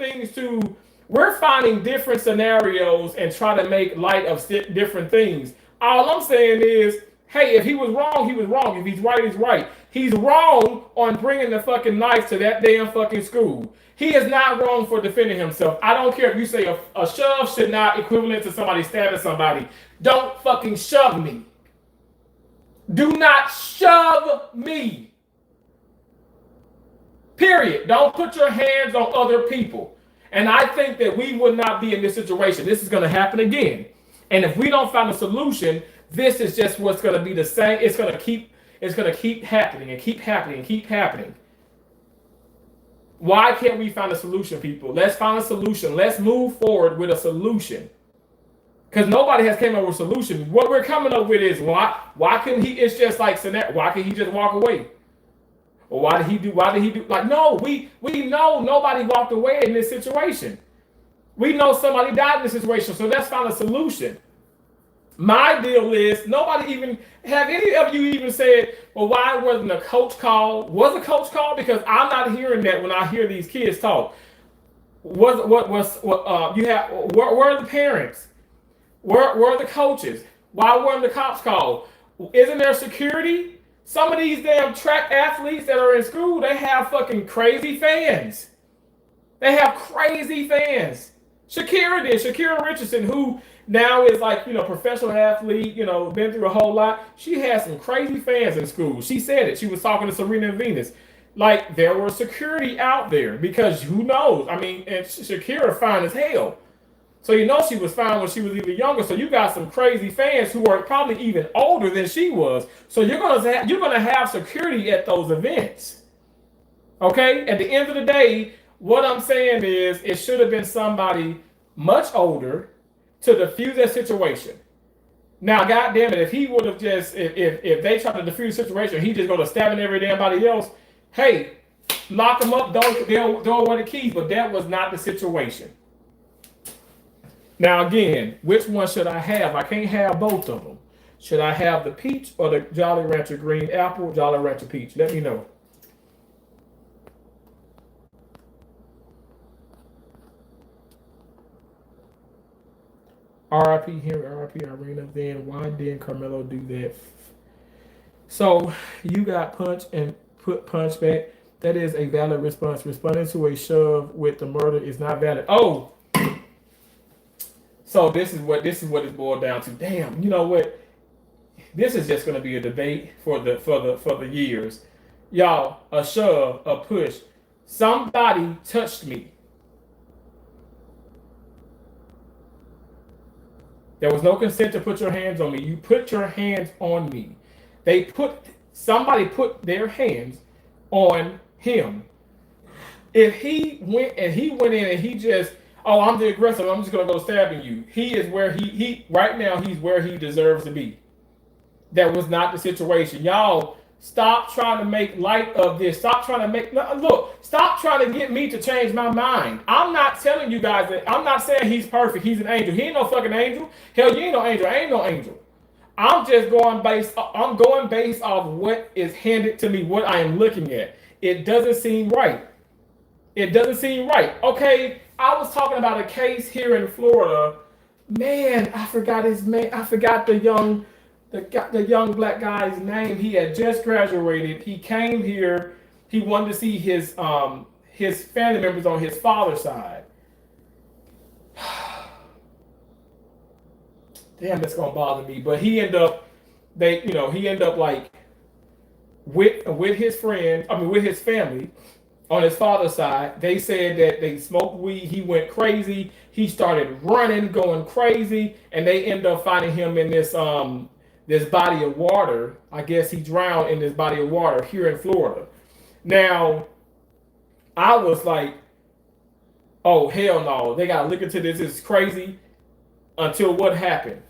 scenarios and try to make light of different things. All I'm saying is, hey, if he was wrong, he was wrong. If he's right, he's right. He's wrong on bringing the fucking knife to that damn fucking school. He is not wrong for defending himself. I don't care if you say a shove should not equivalent to somebody stabbing somebody. Don't fucking shove me. Do not shove me. Period. Don't put your hands on other people. And I think that we would not be in this situation. This is going to happen again. And if we don't find a solution, this is just what's going to be the same. It's going to keep happening and keep happening and keep happening. Why can't we find a solution, people? Let's find a solution. Let's move forward with a solution. Because nobody has came up with a solution. What we're coming up with is why couldn't he? It's just like, why can't he just walk away? Or why did he do? Like, no, we know nobody walked away in this situation. We know somebody died in this situation. So let's find a solution. My deal is nobody even have any of you even said, well, why wasn't a coach called? Was a coach called? Because I'm not hearing that when I hear these kids talk. Where are the parents? Where are the coaches? Why weren't the cops called? Isn't there security? Some of these damn track athletes that are in school, they have fucking crazy fans. They have crazy fans. Shakira Richardson, who now is like, professional athlete, been through a whole lot. She has some crazy fans in school. She said it. She was talking to Serena and Venus. Like, there was security out there because who knows? I mean, and Shakira fine as hell. So she was fine when she was even younger. So you got some crazy fans who are probably even older than she was. So you're gonna have security at those events. Okay? At the end of the day, what I'm saying is it should have been somebody much older to defuse that situation. Now, goddamn it, if he would have just if they tried to defuse the situation, he just go to stabbing every damn body else. Hey, lock them up, throw away the keys. But that was not the situation. Now, again, which one should I have? I can't have both of them. Should I have the peach or the Jolly Rancher green apple, Jolly Rancher peach? Let me know. R.I.P. Henry, R.I.P. Irina. Then why didn't Karmelo do that? So you got punch and put punch back. That is a valid response. Responding to a shove with the murder is not valid. Oh. So this is what it's boiled down to. Damn, you know what? This is just going to be a debate for the years. Y'all, a shove, a push. Somebody touched me. There was no consent to put your hands on me. You put your hands on me. Somebody put their hands on him. If he went in and he just, oh, I'm the aggressor, I'm just gonna go stabbing you. He is where he right now, he's where he deserves to be. That was not the situation. Y'all stop trying to make light of this. Stop trying to stop trying to get me to change my mind. I'm not telling you guys that, I'm not saying he's perfect. He's an angel. He ain't no fucking angel. Hell, you ain't no angel. I ain't no angel. I'm going based off what is handed to me, what I am looking at. It doesn't seem right. It doesn't seem right. Okay, I was talking about a case here in Florida. Man, I forgot his name. I forgot the young black guy's name. He had just graduated. He came here. He wanted to see his family members on his father's side. Damn, that's gonna bother me. But he ended up like with his friends. I mean, with his family on his father's side. They said that they smoked weed. He went crazy. He started running, going crazy, and they ended up finding him in this body of water. I guess he drowned in this body of water here in Florida. Now, I was like, oh, hell no. They got to look into this. This is crazy. Until what happened?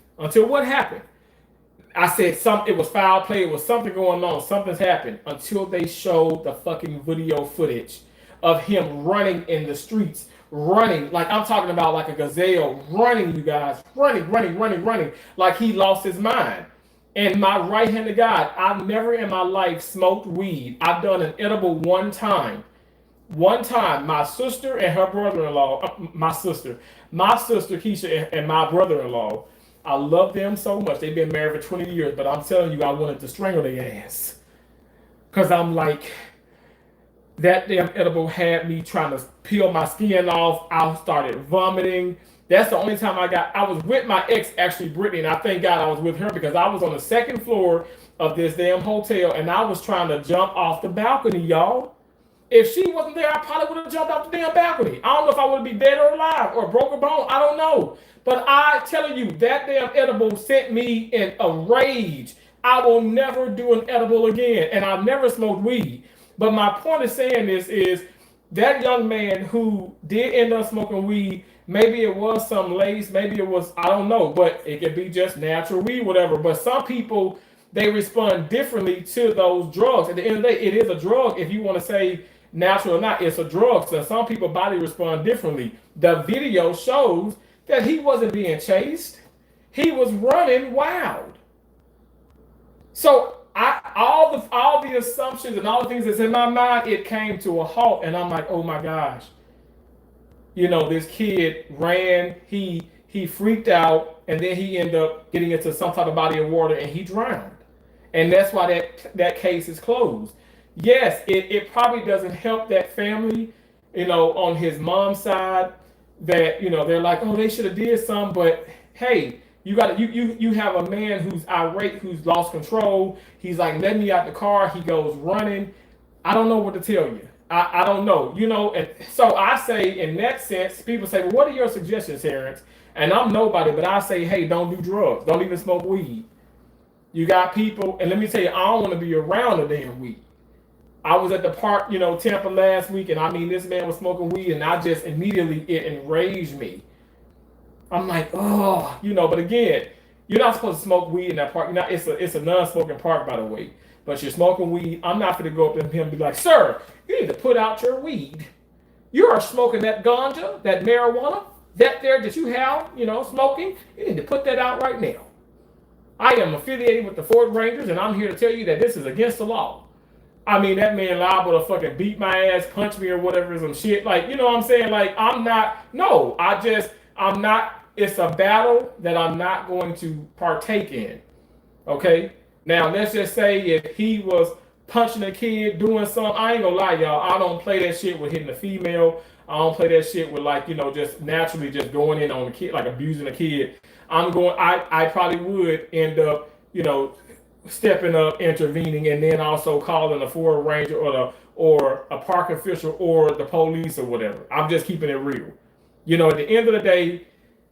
I said it was foul play. It was something going on. Something's happened. Until they showed the fucking video footage of him running in the streets. Running. Like I'm talking about like a gazelle. Running, you guys. Running. Like he lost his mind. And my right hand to God, I've never in my life smoked weed. I've done an edible one time. My sister and her brother-in-law, my sister Keisha and my brother-in-law, I love them so much. They've been married for 20 years, but I'm telling you, I wanted to strangle their ass. Because I'm like, that damn edible had me trying to peel my skin off. I started vomiting. That's the only time I was with my ex, actually, Brittany, and I thank God I was with her because I was on the second floor of this damn hotel, and I was trying to jump off the balcony, y'all. If she wasn't there, I probably would have jumped off the damn balcony. I don't know if I would be dead or alive or broke a bone. I don't know. But I telling you, that damn edible sent me in a rage. I will never do an edible again. And I've never smoked weed. But my point of saying this is that young man who did end up smoking weed, maybe it was some lace, maybe it was, I don't know, but it could be just natural weed, whatever. But some people, they respond differently to those drugs. At the end of the day, it is a drug. If you want to say natural or not, it's a drug. So some people's body respond differently. The video shows that he wasn't being chased. He was running wild. So all the assumptions and all the things that's in my mind, it came to a halt. And I'm like, oh my gosh. You know, this kid ran, he freaked out, and then he ended up getting into some type of body of water and he drowned. And that's why that case is closed. Yes, it probably doesn't help that family, you know, on his mom's side, that, you know, they're like, oh, they should have did some, but hey, you have a man who's irate, who's lost control. He's like, let me out the car. He goes running. I don't know what to tell you. I don't know, you know. And so I say, in that sense, people say, well, what are your suggestions, Terrence? And I'm nobody, but I say, hey, don't do drugs. Don't even smoke weed. You got people, and let me tell you, I don't want to be around the damn weed. I was at the park, you know, Tampa last week, and I mean, this man was smoking weed, and I just immediately, it enraged me. I'm like, oh, you know, but again, you're not supposed to smoke weed in that park. You're not, it's a non-smoking park, by the way. But you're smoking weed. I'm not going to go up to him and be like, sir, you need to put out your weed. You are smoking that ganja, that marijuana, that you have, you know, smoking. You need to put that out right now. I am affiliated with the Ford Rangers, and I'm here to tell you that this is against the law. I mean, that man liable to fucking beat my ass, punch me or whatever, some shit. Like, you know what I'm saying? Like, I'm not, it's a battle that I'm not going to partake in. Okay? Now, let's just say if he was punching a kid, doing something, I ain't gonna lie, y'all, I don't play that shit with hitting a female. I don't play that shit with, like, you know, just naturally just going in on a kid, like abusing a kid. I probably would end up, you know, stepping up, intervening, and then also calling a Ford Ranger or a park official or the police or whatever. I'm just keeping it real. You know, at the end of the day,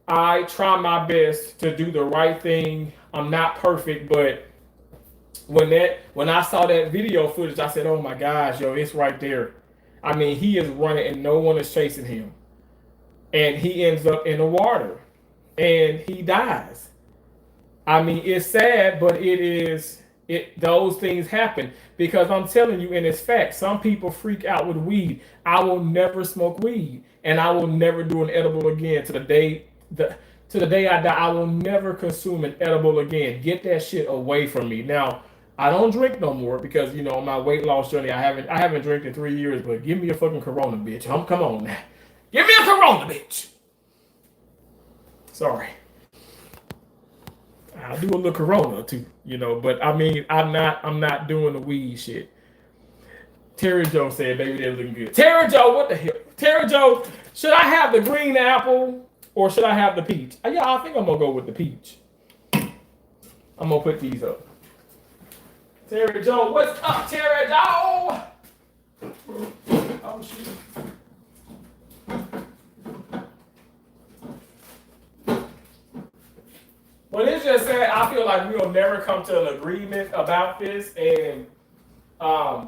I try my best to do the right thing. I'm not perfect, but when I saw that video footage, I said, "Oh my gosh, yo, it's right there." I mean, he is running and no one is chasing him, and he ends up in the water, and he dies. I mean, it's sad, but it is it. Those things happen because I'm telling you, and it's fact. Some people freak out with weed. I will never smoke weed, and I will never do an edible again to the day I die. I will never consume an edible again. Get that shit away from me. Now, I don't drink no more because on my weight loss journey, I haven't drank in 3 years. But give me a fucking Corona, bitch. Come on now, give me a Corona, bitch. Sorry. I'll do a little Corona too, but I mean, I'm not doing the weed shit. Terry Joe said, "Baby, they're looking good." Terry Joe, what the hell? Terry Joe, should I have the green apple or should I have the peach? Yeah, I think I'm gonna go with the peach. I'm gonna put these up. Terry Joe, what's up, Terry Joe? Oh shit. But it's just sad. I feel like we'll never come to an agreement about this, and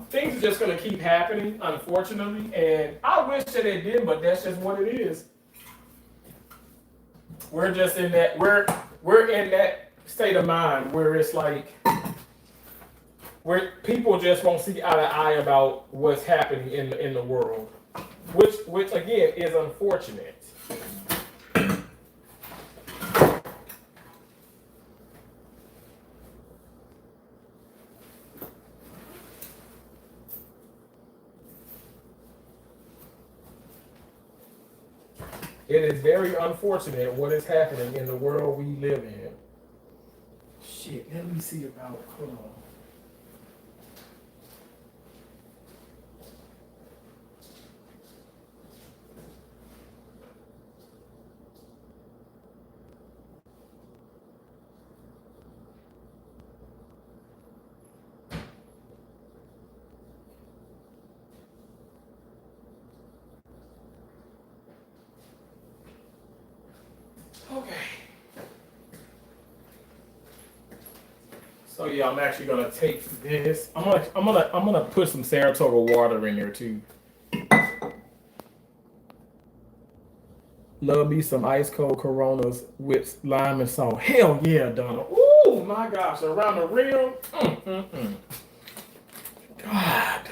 things are just going to keep happening, unfortunately. And I wish that it did, but that's just what it is. We're just in that we're in that state of mind where it's like where people just won't see eye to eye about what's happening in the world, which again is unfortunate. It is very unfortunate what is happening in the world we live in. Shit, let me see about. Hold on. Okay. So yeah, I'm actually gonna take this. I'm gonna put some Saratoga water in there too. Love me some ice cold Coronas with lime and salt. Hell yeah, Donna. Ooh my gosh, around the rim. God,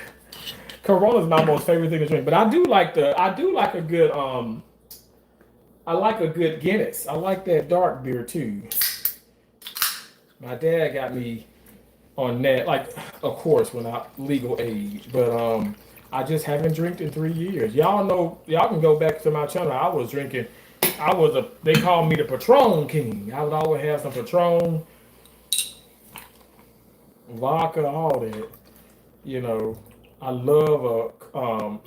Corona's my most favorite thing to drink. But I do like a good I like a good Guinness. I like that dark beer too. My dad got me on that, like, of course, when I legal age, but I just haven't drank in 3 years. Y'all know, y'all can go back to my channel. I was drinking. They called me the Patron King. I would always have some Patron, vodka, all that. I love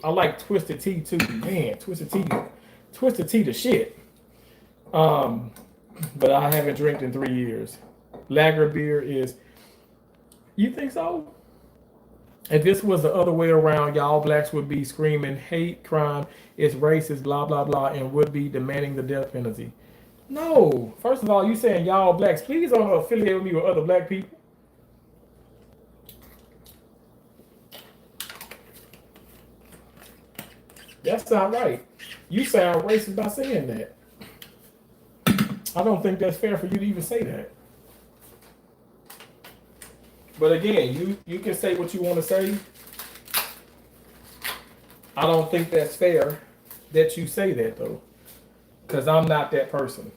I like Twisted Tea too. Man, Twisted Tea the shit. But I haven't drank in 3 years. Lager beer is. You think so? If this was the other way around, y'all blacks would be screaming hate crime, it's racist, blah blah blah, and would be demanding the death penalty. No. First of all, you saying y'all blacks. Please don't affiliate with me with other black people. That's not right. You sound racist by saying that. I don't think that's fair for you to even say that. But again, you can say what you want to say. I don't think that's fair that you say that though, because I'm not that person.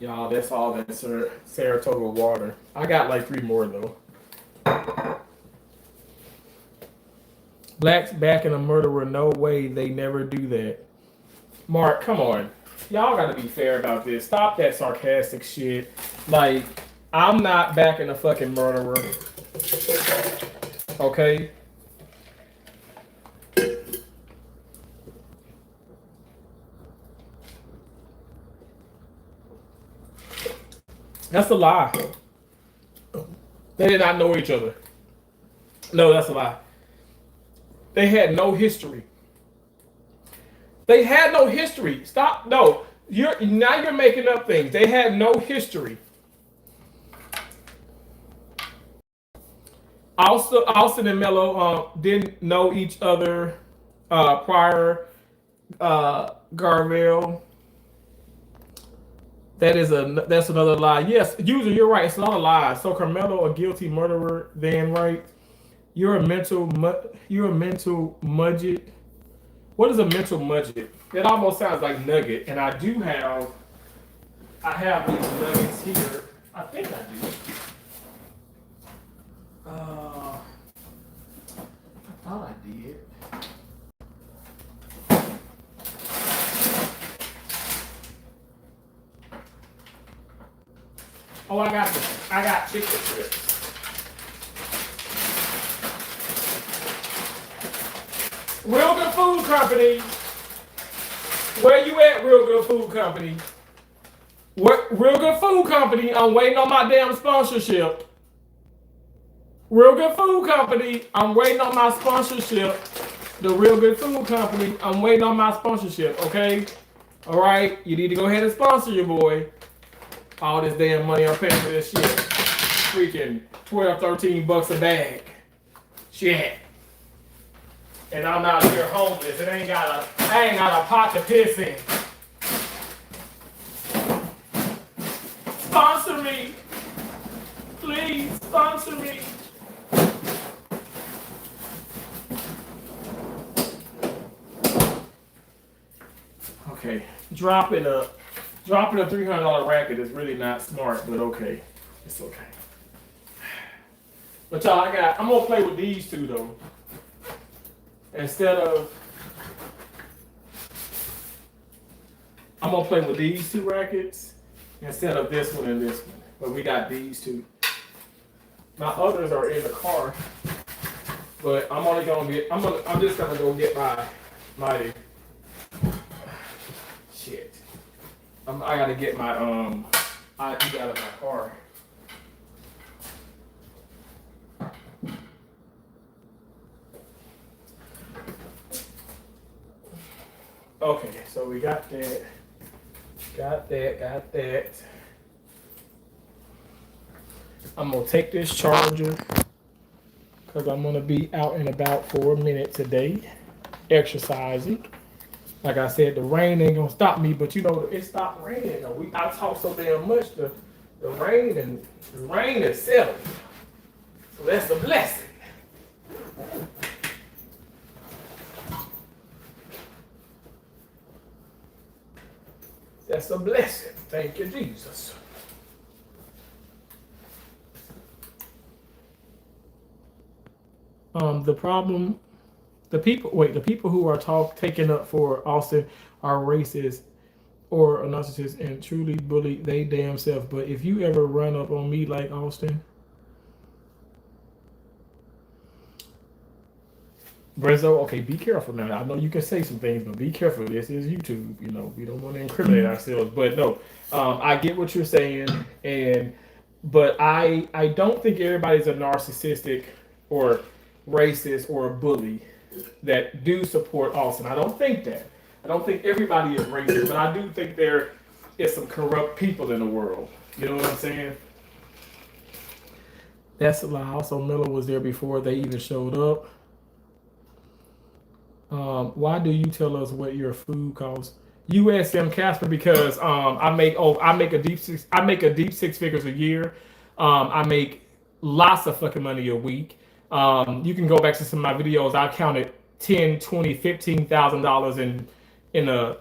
Y'all, that's all that Saratoga water. I got like 3 more though. Blacks backing a murderer, no way, they never do that. Mark, come on. Y'all gotta be fair about this. Stop that sarcastic shit. Like, I'm not backing a fucking murderer. Okay? That's a lie. They did not know each other. No, that's a lie. They had no history. They had no history. Stop. No, you're making up things. They had no history. Austin and Melo didn't know each other prior. Garvell. That's another lie. Yes, user, you're right. It's not a lie. So Karmelo, a guilty murderer, then right? You're a mental mudget. What is a mental mudget? It almost sounds like nugget, and I have these nuggets here. I think I do. I thought I did. Oh, I got chicken strips. Real Good Food Company. Where you at, Real Good Food Company? Real Good Food Company, I'm waiting on my damn sponsorship. Real Good Food Company, I'm waiting on my sponsorship. The Real Good Food Company, I'm waiting on my sponsorship, okay? All right, you need to go ahead and sponsor your boy. All this damn money I'm paying for this shit. Freaking 12, 13 bucks a bag. Shit. And I'm out here homeless. I ain't got a pot to piss in. Sponsor me. Please sponsor me. Okay. Dropping a $300 racket is really not smart, but okay. It's okay. But y'all, I'm gonna play with these two though. I'm gonna play with these two rackets instead of this one and this one. But we got these two. My others are in the car. But I'm just gonna go get my shit. I gotta get my ID out of my car. Okay, so we got that. Got that. I'm gonna take this charger because I'm gonna be out and about for a minute today, exercising. Like I said, the rain ain't gonna stop me, but you know it stopped raining. I talk so damn much. The rain is settled, so that's a blessing. That's a blessing. Thank you, Jesus. The people who are taking up for Austin are racist or narcissists and truly bully they damn self. But if you ever run up on me like Austin, Brezzo, okay, be careful now. I know you can say some things, but be careful. This is YouTube. You know, we don't want to incriminate ourselves. But no, I get what you're saying, but I don't think everybody's a narcissistic or racist or a bully that do support Austin. I don't think that. I don't think everybody is racist, but I do think there is some corrupt people in the world. You know what I'm saying? That's a lie. Also, Miller was there before they even showed up. Why do you tell us what your food costs? USM Casper, because I make a deep six figures a year. I make lots of fucking money a week. You can go back to some of my videos. I counted $10, $20, $15,000 in a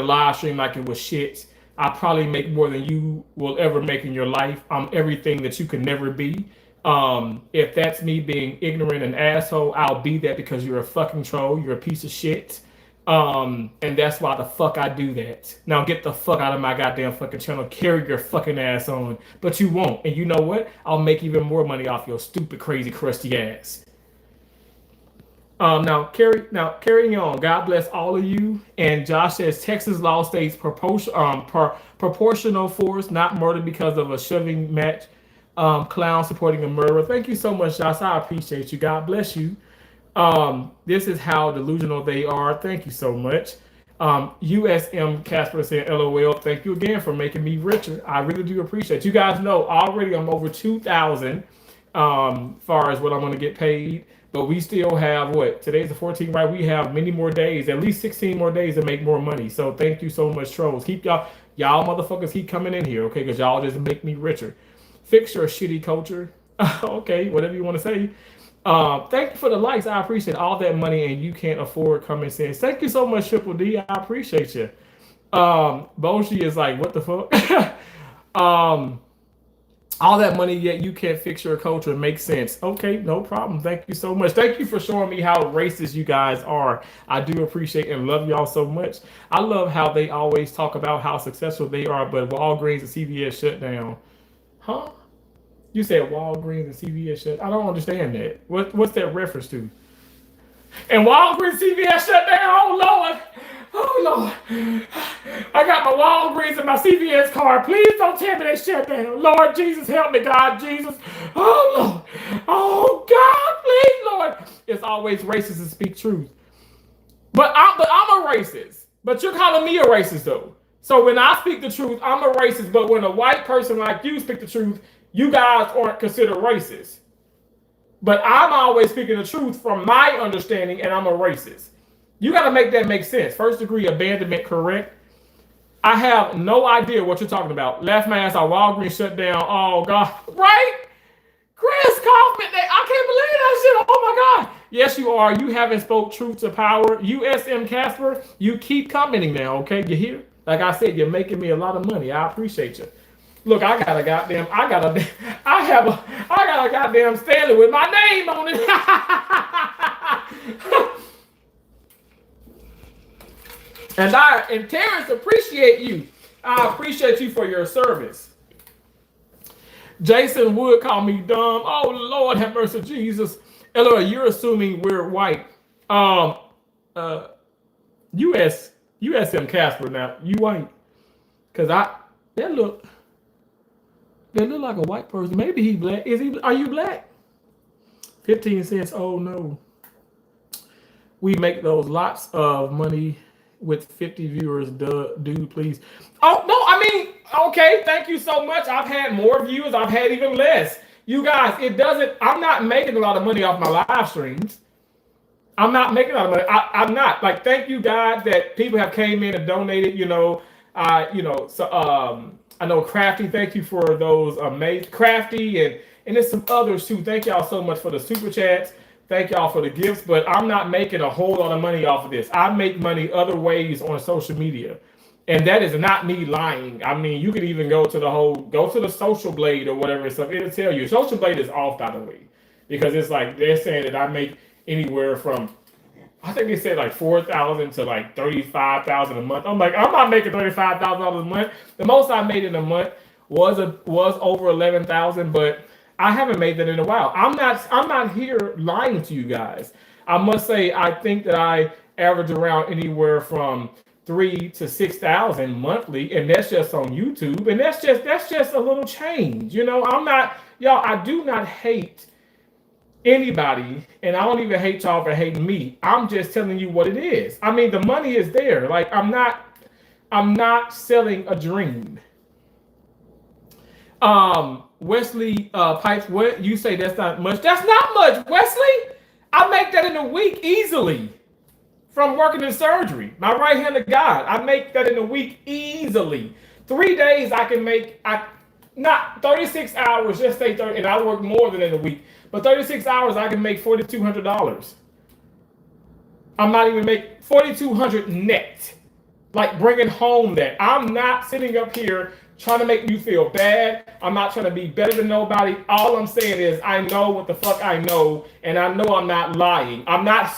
live stream like it was shit. I probably make more than you will ever make in your life. I'm everything that you can never be. If that's me being ignorant and asshole, I'll be that because you're a fucking troll. You're a piece of shit. And that's why the fuck I do that. Now get the fuck out of my goddamn fucking channel. Carry your fucking ass on. But you won't. And you know what? I'll make even more money off your stupid, crazy, crusty ass. Carrying on. God bless all of you. And Josh says Texas law states proportional force, not murder because of a shoving match. Clown supporting a murderer. Thank you so much, Josh. I appreciate you. God bless you. This is how delusional they are. Thank you so much. USM Casper said, LOL. Thank you again for making me richer. I really do appreciate it. You guys know already I'm over 2,000 far as what I'm going to get paid. But we still have what? Today's the 14th, right? We have many more days, at least 16 more days to make more money. So thank you so much, trolls. Keep y'all motherfuckers keep coming in here, okay? Because y'all just make me richer. Fix your shitty culture. Okay, whatever you want to say. Thank you for the likes. I appreciate all that money, and you can't afford common sense. Thank you so much, Triple D. I appreciate you. Boshi is like, what the fuck? All that money, yet you can't fix your culture. Makes sense. Okay, no problem. Thank you so much. Thank you for showing me how racist you guys are. I do appreciate and love y'all so much. I love how they always talk about how successful they are, but Walgreens and CVS shut down. Huh? You said Walgreens and CVS shut. I don't understand that. What's that reference to? And Walgreens, CVS shut down. Oh Lord. Oh Lord. I got my Walgreens and my CVS card. Please don't tell me they shut down. Lord Jesus, help me, God Jesus. Oh Lord. Oh God, please, Lord. It's always racist to speak truth. But I'm a racist. But you're calling me a racist though. So when I speak the truth, I'm a racist. But when a white person like you speak the truth, you guys aren't considered racist. But I'm always speaking the truth from my understanding, and I'm a racist. You got to make that make sense. First degree abandonment, correct? I have no idea what you're talking about. Left my ass, our Walgreens shut down. Oh, God. Right? Chris Kaufman, I can't believe that shit. Oh, my God. Yes, you are. You haven't spoke truth to power. USM Casper, you keep commenting now, okay? You hear? Like I said, you're making me a lot of money. I appreciate you. Look, I got a goddamn Stanley with my name on it. And Terrence, appreciate you. I appreciate you for your service. Jason Wood called me dumb. Oh Lord, have mercy, Jesus. LOL, you're assuming we're white. USM Casper, now you white? Cause that look like a white person. Maybe he black. Are you black? 15 cents. Oh no. We make those lots of money with 50 viewers. Dude, please. Oh no, I mean, okay, thank you so much. I've had more views, I've had even less. You guys, I'm not making a lot of money off my live streams. I'm not making a lot of money. I'm not. Like, thank you guys that people have came in and donated, I know Crafty, thank you for those amazing Crafty and there's some others too. Thank y'all so much for the super chats. Thank y'all for the gifts, but I'm not making a whole lot of money off of this. I make money other ways on social media. And that is not me lying. I mean, you could even go to the Social Blade or whatever stuff. It'll tell you. Social Blade is off, by the way, because it's like they're saying that I make anywhere from, I think they said like 4,000 to like 35,000 a month. I'm like, I'm not making $35,000 a month. The most I made in a month was over 11,000, but I haven't made that in a while. I'm not here lying to you guys. I must say, I think that I average around anywhere from 3,000 to 6,000 monthly, and that's just on YouTube, and that's just a little change. I do not hate anybody, and I don't even hate y'all for hating me. I'm just telling you what it is. I mean, the money is there. Like, I'm not selling a dream. Wesley Pipes, what you say that's not much? That's not much, Wesley. I make that in a week easily from working in surgery. My right hand of God, I make that in a week easily. 3 days I can make, not 36 hours, just say 30, and I work more than in a week. But 36 hours, I can make $4,200. I'm not even making $4,200 net. Like bringing home that. I'm not sitting up here trying to make you feel bad. I'm not trying to be better than nobody. All I'm saying is I know what the fuck I know, and I know I'm not lying. I'm not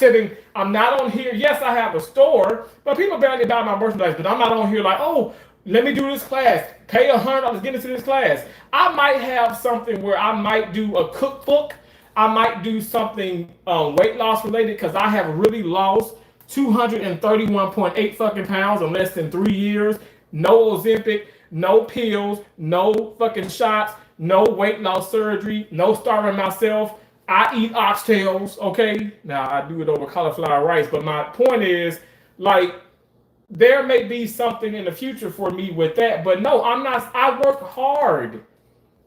on here. Yes, I have a store, but people barely buy my merchandise, but I'm not on here like, oh, let me do this class. Pay $100, get into this class. I might have something where I might do a cookbook. I might do something weight loss related because I have really lost 231.8 fucking pounds in less than 3 years. No Ozempic, no pills, no fucking shots, no weight loss surgery, no starving myself. I eat oxtails, okay? Now I do it over cauliflower rice, but my point is, like, there may be something in the future for me with that, but no, I'm not. I work hard,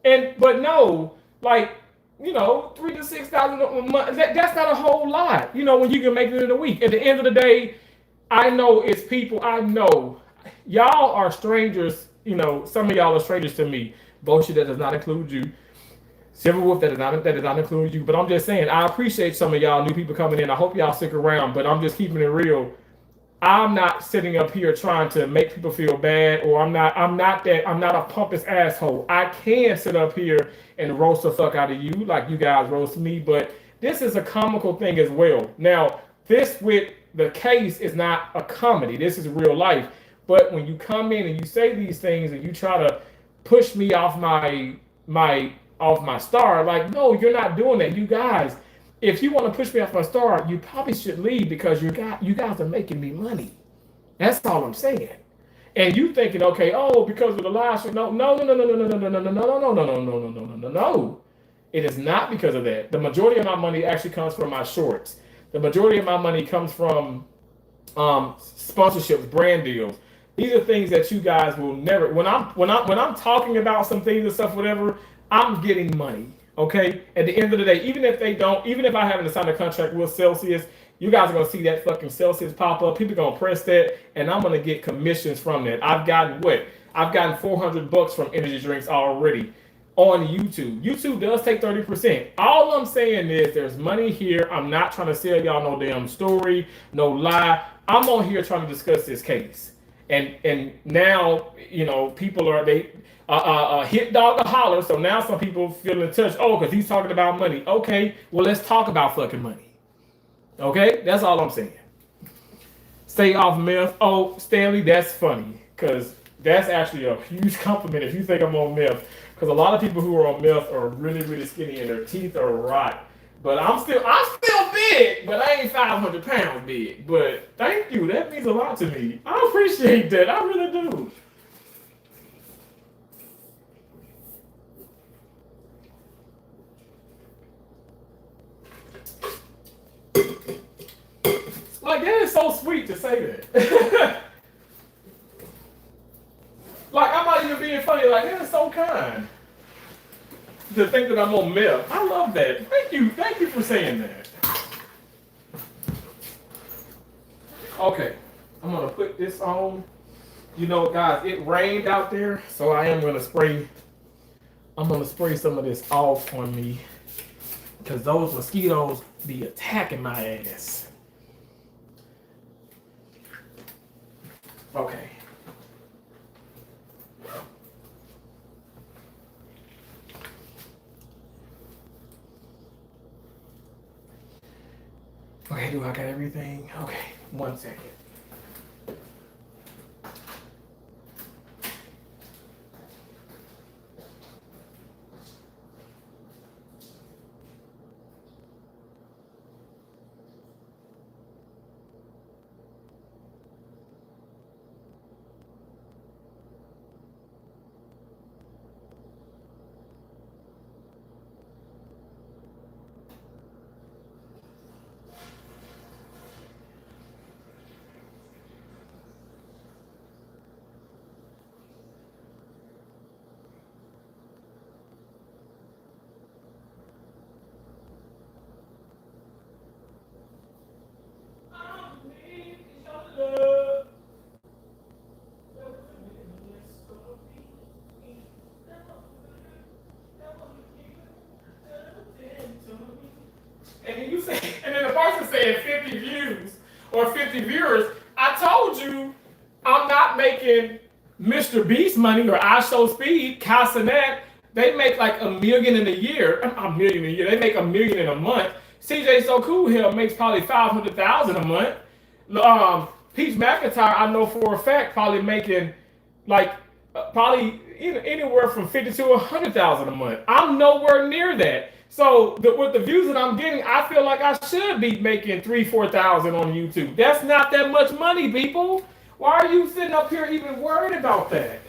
but no, like, 3 to 6 thousand a month. That's not a whole lot, when you can make it in a week. At the end of the day, I know it's people. I know y'all are strangers. Some of y'all are strangers to me. Bullshit, that does not include you. Silver Wolf, that does not include you. But I'm just saying, I appreciate some of y'all new people coming in. I hope y'all stick around. But I'm just keeping it real. I'm not sitting up here trying to make people feel bad, or I'm not a pompous asshole. I can sit up here and roast the fuck out of you like you guys roast me, but this is a comical thing as well. Now, this with the case is not a comedy. This is real life. But when you come in and you say these things and you try to push me off my star, like, no, you're not doing that. You guys, if you want to push me off my star, you probably should leave because you guys are making me money. That's all I'm saying. And you thinking, okay, because of the live stream. No. It is not because of that. The majority of my money actually comes from my shorts. The majority of my money comes from sponsorships, brand deals. These are things that you guys will never. When I'm talking about some things and stuff, whatever, I'm getting money. Okay. At the end of the day, even if I haven't signed a contract with Celsius, you guys are gonna see that fucking Celsius pop up. People are gonna press that, and I'm gonna get commissions from that. I've gotten $400 from energy drinks already on YouTube. YouTube does take 30%. All I'm saying is there's money here. I'm not trying to sell y'all no damn story, no lie. I'm on here trying to discuss this case. And now, people are hit dog a holler. So now some people feel in touch. Oh, because he's talking about money. Okay, well, let's talk about fucking money. Okay, that's all I'm saying. Stay off meth. Oh, Stanley, that's funny because that's actually a huge compliment if you think I'm on meth. Because a lot of people who are on meth are really, really skinny and their teeth are rot. But I'm still big, but I ain't 500 pounds big. But thank you, that means a lot to me. I appreciate that, I really do. Like, that is so sweet to say that. Like, I'm not even being funny. Like, that is so kind to think that I'm on meth. I love that. Thank you for saying that. Okay, I'm gonna put this on. Guys, it rained out there, so I am gonna spray. I'm gonna spray some of this off on me because those mosquitoes be attacking my ass. Okay. Okay, do I got everything? Okay, 1 second. And then the person saying 50 views or 50 viewers. I told you I'm not making Mr. Beast money or I Show Speed, Casanet. They make like $1 million in a year. $1 million a year. They make $1 million in a month. CJ So Cool here makes probably $500,000 a month. Peach McIntyre, I know for a fact, probably making like probably anywhere from $50,000 to $100,000 a month. I'm nowhere near that. So with the views that I'm getting, I feel like I should be making 3,000, 4,000 on YouTube. That's not that much money, people. Why are you sitting up here even worried about that?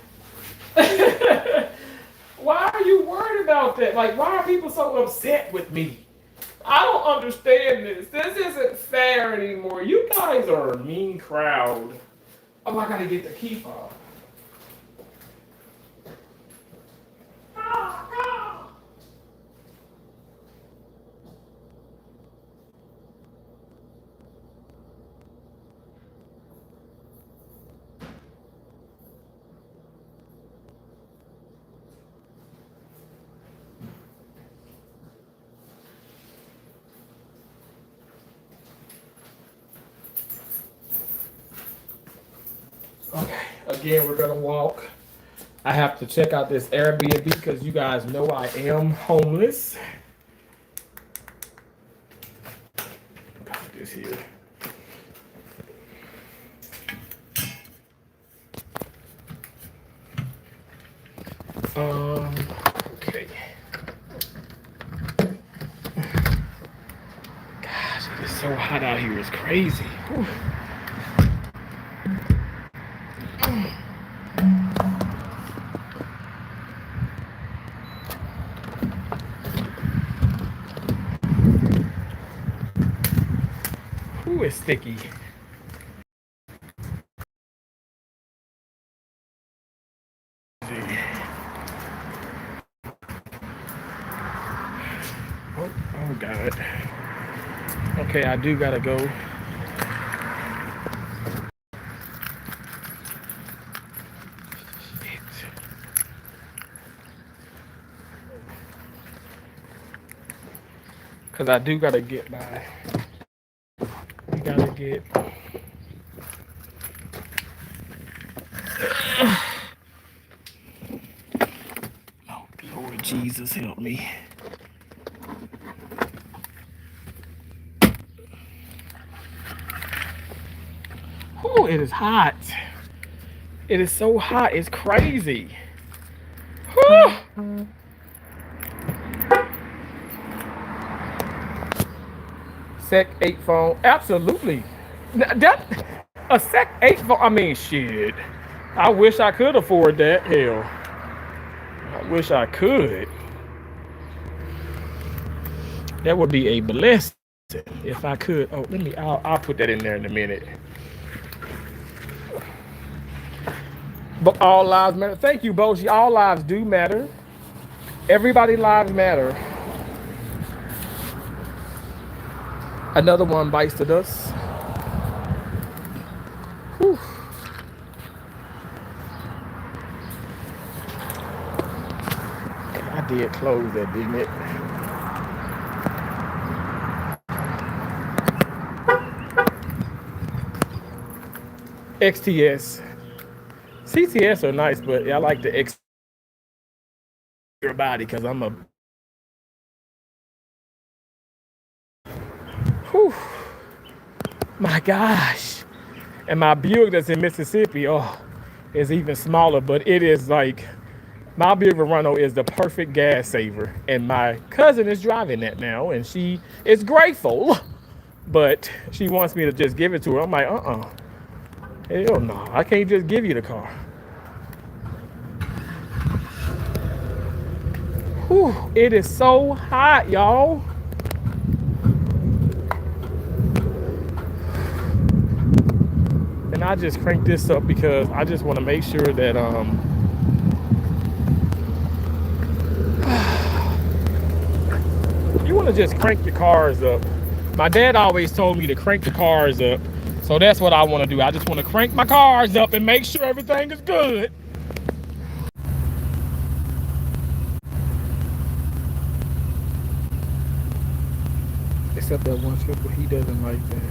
Why are you worried about that? Like, why are people so upset with me? I don't understand this. This isn't fair anymore. You guys are a mean crowd. Oh, I gotta get the key fob. Okay, again, we're gonna walk. I have to check out this Airbnb because you guys know I am homeless. Got this here. Okay. Gosh, it is so hot out here. It's crazy. Whew. Ooh, it's sticky. Oh God. Okay, I do gotta go. Cause I do gotta get by. We gotta get. Oh Lord Jesus, help me. Oh, it is hot. It is so hot. It's crazy. Sec 8 phone. Absolutely. That a Sec 8 phone. I mean, shit. I wish I could afford that. Hell. I wish I could. That would be a blessing if I could. Oh, let me. I'll put that in there in a minute. But all lives matter. Thank you, Boji. All lives do matter. Everybody's lives matter. Another one bites the dust. Whew. I did close that, didn't it? XTS. CTS are nice, but I like the X your body because I'm a. Whew. My gosh. And my Buick that's in Mississippi, is even smaller, but it is like my Buick Verano is the perfect gas saver. And my cousin is driving that now, and she is grateful, but she wants me to just give it to her. I'm like, hell no, I can't just give you the car. Whew, it is so hot, y'all. And I just cranked this up because I just want to make sure that you want to just crank your cars up. My dad always told me to crank the cars up. So that's what I want to do. I just want to crank my cars up and make sure everything is good. Except that one triple, he doesn't like that.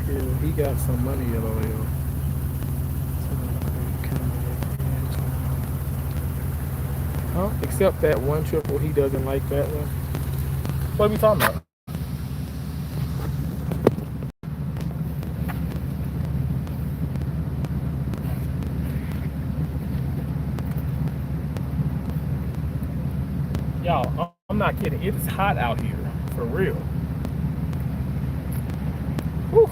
Yeah, he got some money, LOL. Huh? Except that one triple, he doesn't like that one. What are we talking about? Y'all, I'm not kidding. It is hot out here, for real. Whew.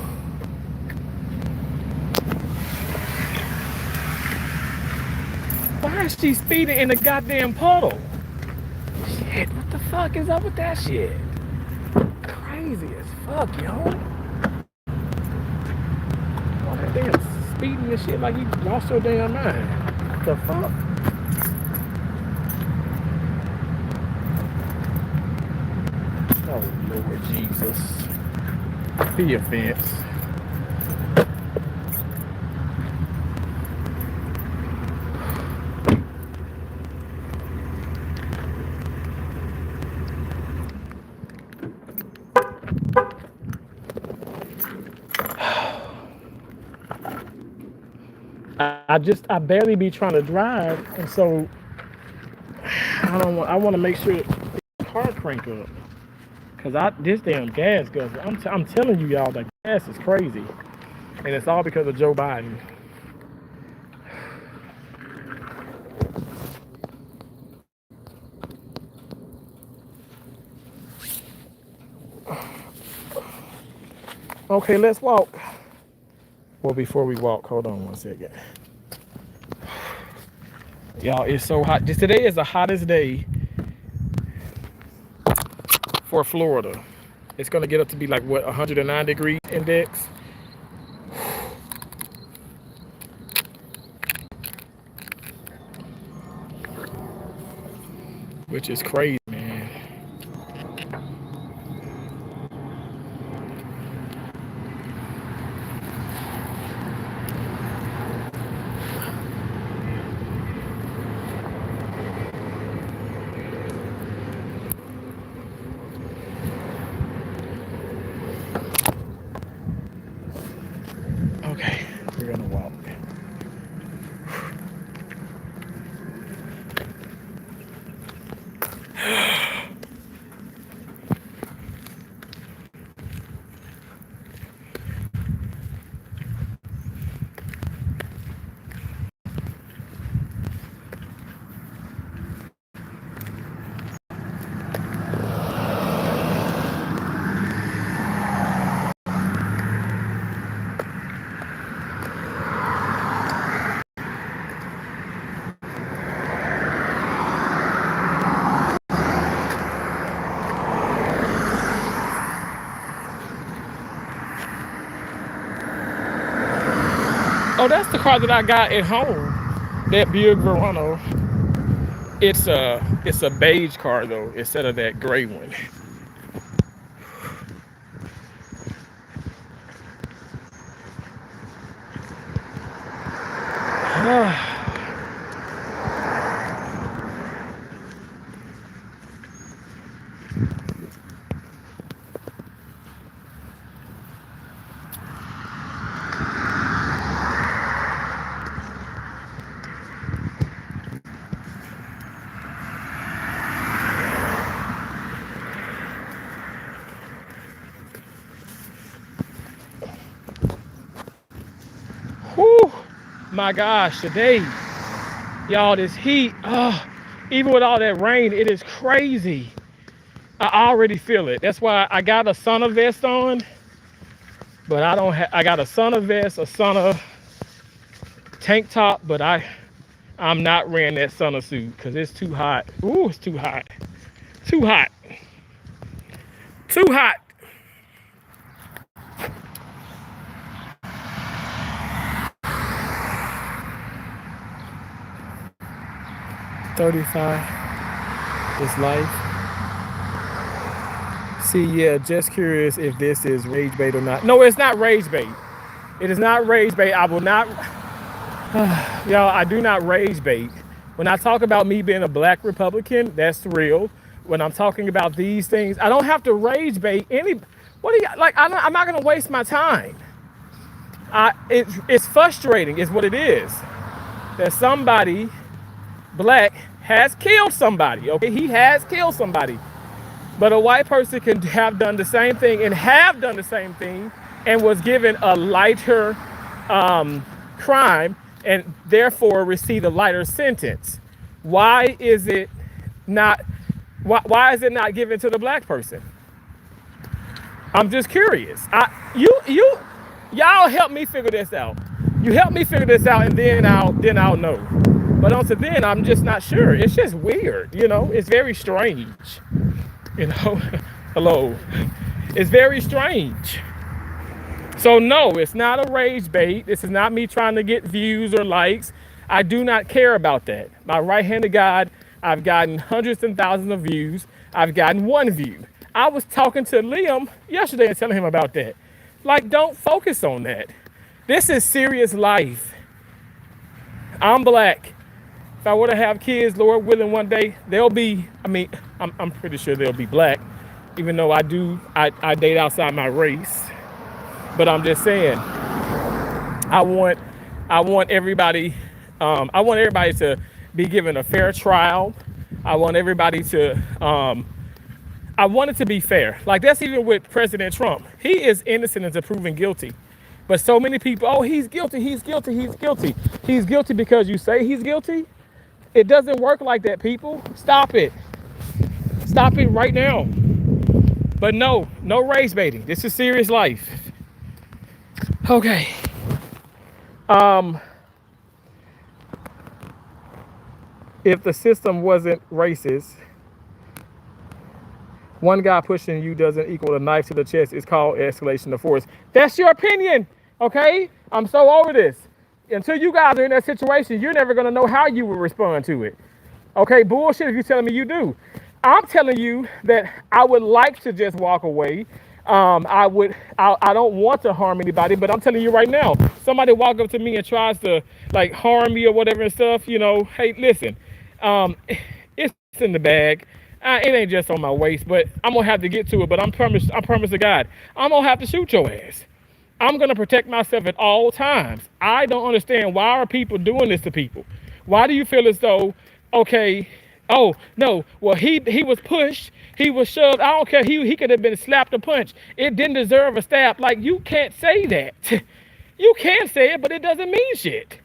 Why is she speeding in the goddamn puddle? Shit, what the fuck is up with that shit? Crazy as fuck, yo. All that damn speeding and shit like you lost your damn mind. What the fuck? Oh, Lord Jesus. The offense. I barely be trying to drive, and so I want to make sure the car crank up, cause this damn gas guzzler. I'm telling you y'all, the gas is crazy, and it's all because of Joe Biden. Okay, let's walk. Well, before we walk, hold on one second. Y'all, it's so hot. Today is the hottest day for Florida. It's gonna get up to be like what, 109 degree index. Which is crazy, man. Okay, we're gonna walk. Oh, that's the car that I got at home. That Buick Verano. It's a beige car though, instead of that gray one. Whew, my gosh, today, y'all, this heat, even with all that rain, it is crazy. I already feel it. That's why I got a sauna vest on, but I got a sauna vest, a sauna tank top, but I'm not wearing that sauna suit because it's too hot. Ooh, it's too hot. Too hot. Too hot. $35 is life. See, yeah, just curious if this is rage bait or not. No, it's not rage bait. It is not rage bait. I will not, y'all, I do not rage bait. When I talk about me being a black Republican, that's real. When I'm talking about these things, I don't have to rage bait any, what do you, like, I'm not gonna waste my time. It's frustrating is what it is. That somebody black has killed somebody, okay? He has killed somebody. But a white person can have done the same thing and was given a lighter crime and therefore received a lighter sentence. Why is it not Why is it not given to the black person? I'm just curious. Y'all help me figure this out. You help me figure this out, and then I'll know. But until then, I'm just not sure. It's just weird, you know. It's very strange, you know. Hello. It's very strange. So no, it's not a rage bait. This is not me trying to get views or likes. I do not care about that. My right-handed God, I've gotten hundreds and thousands of views. I've gotten one view. I was talking to Liam yesterday and telling him about that. Like, don't focus on that. This is serious life. I'm black. If I were to have kids, Lord willing, one day, they'll be, I'm pretty sure they'll be black, even though I date outside my race. But I'm just saying, I want everybody to be given a fair trial. I want everybody to, I want it to be fair. Like, that's even with President Trump. He is innocent until proven guilty. But so many people, oh, he's guilty, he's guilty, he's guilty. He's guilty because you say he's guilty? It doesn't work like that, people. Stop it. Stop it right now. But no race baiting. This is serious life. Okay. If the system wasn't racist, one guy pushing you doesn't equal a knife to the chest. It's called escalation of force. That's your opinion, okay? I'm so over this. Until you guys are in that situation, you're never gonna know how you will respond to it. Okay, bullshit if you're telling me you do. I'm telling you that I would like to just walk away. I don't want to harm anybody, but I'm telling you right now, somebody walk up to me and tries to like harm me or whatever and stuff, you know, hey, listen, it's in the bag. It ain't just on my waist, but I'm gonna have to get to it. But I promise to God, I'm gonna have to shoot your ass. I'm gonna protect myself at all times. I don't understand, why are people doing this to people? Why do you feel as though, okay, oh no, well he was pushed, he was shoved. I don't care. He could have been slapped or punched. It didn't deserve a stab. Like, you can't say that. You can say it, but it doesn't mean shit.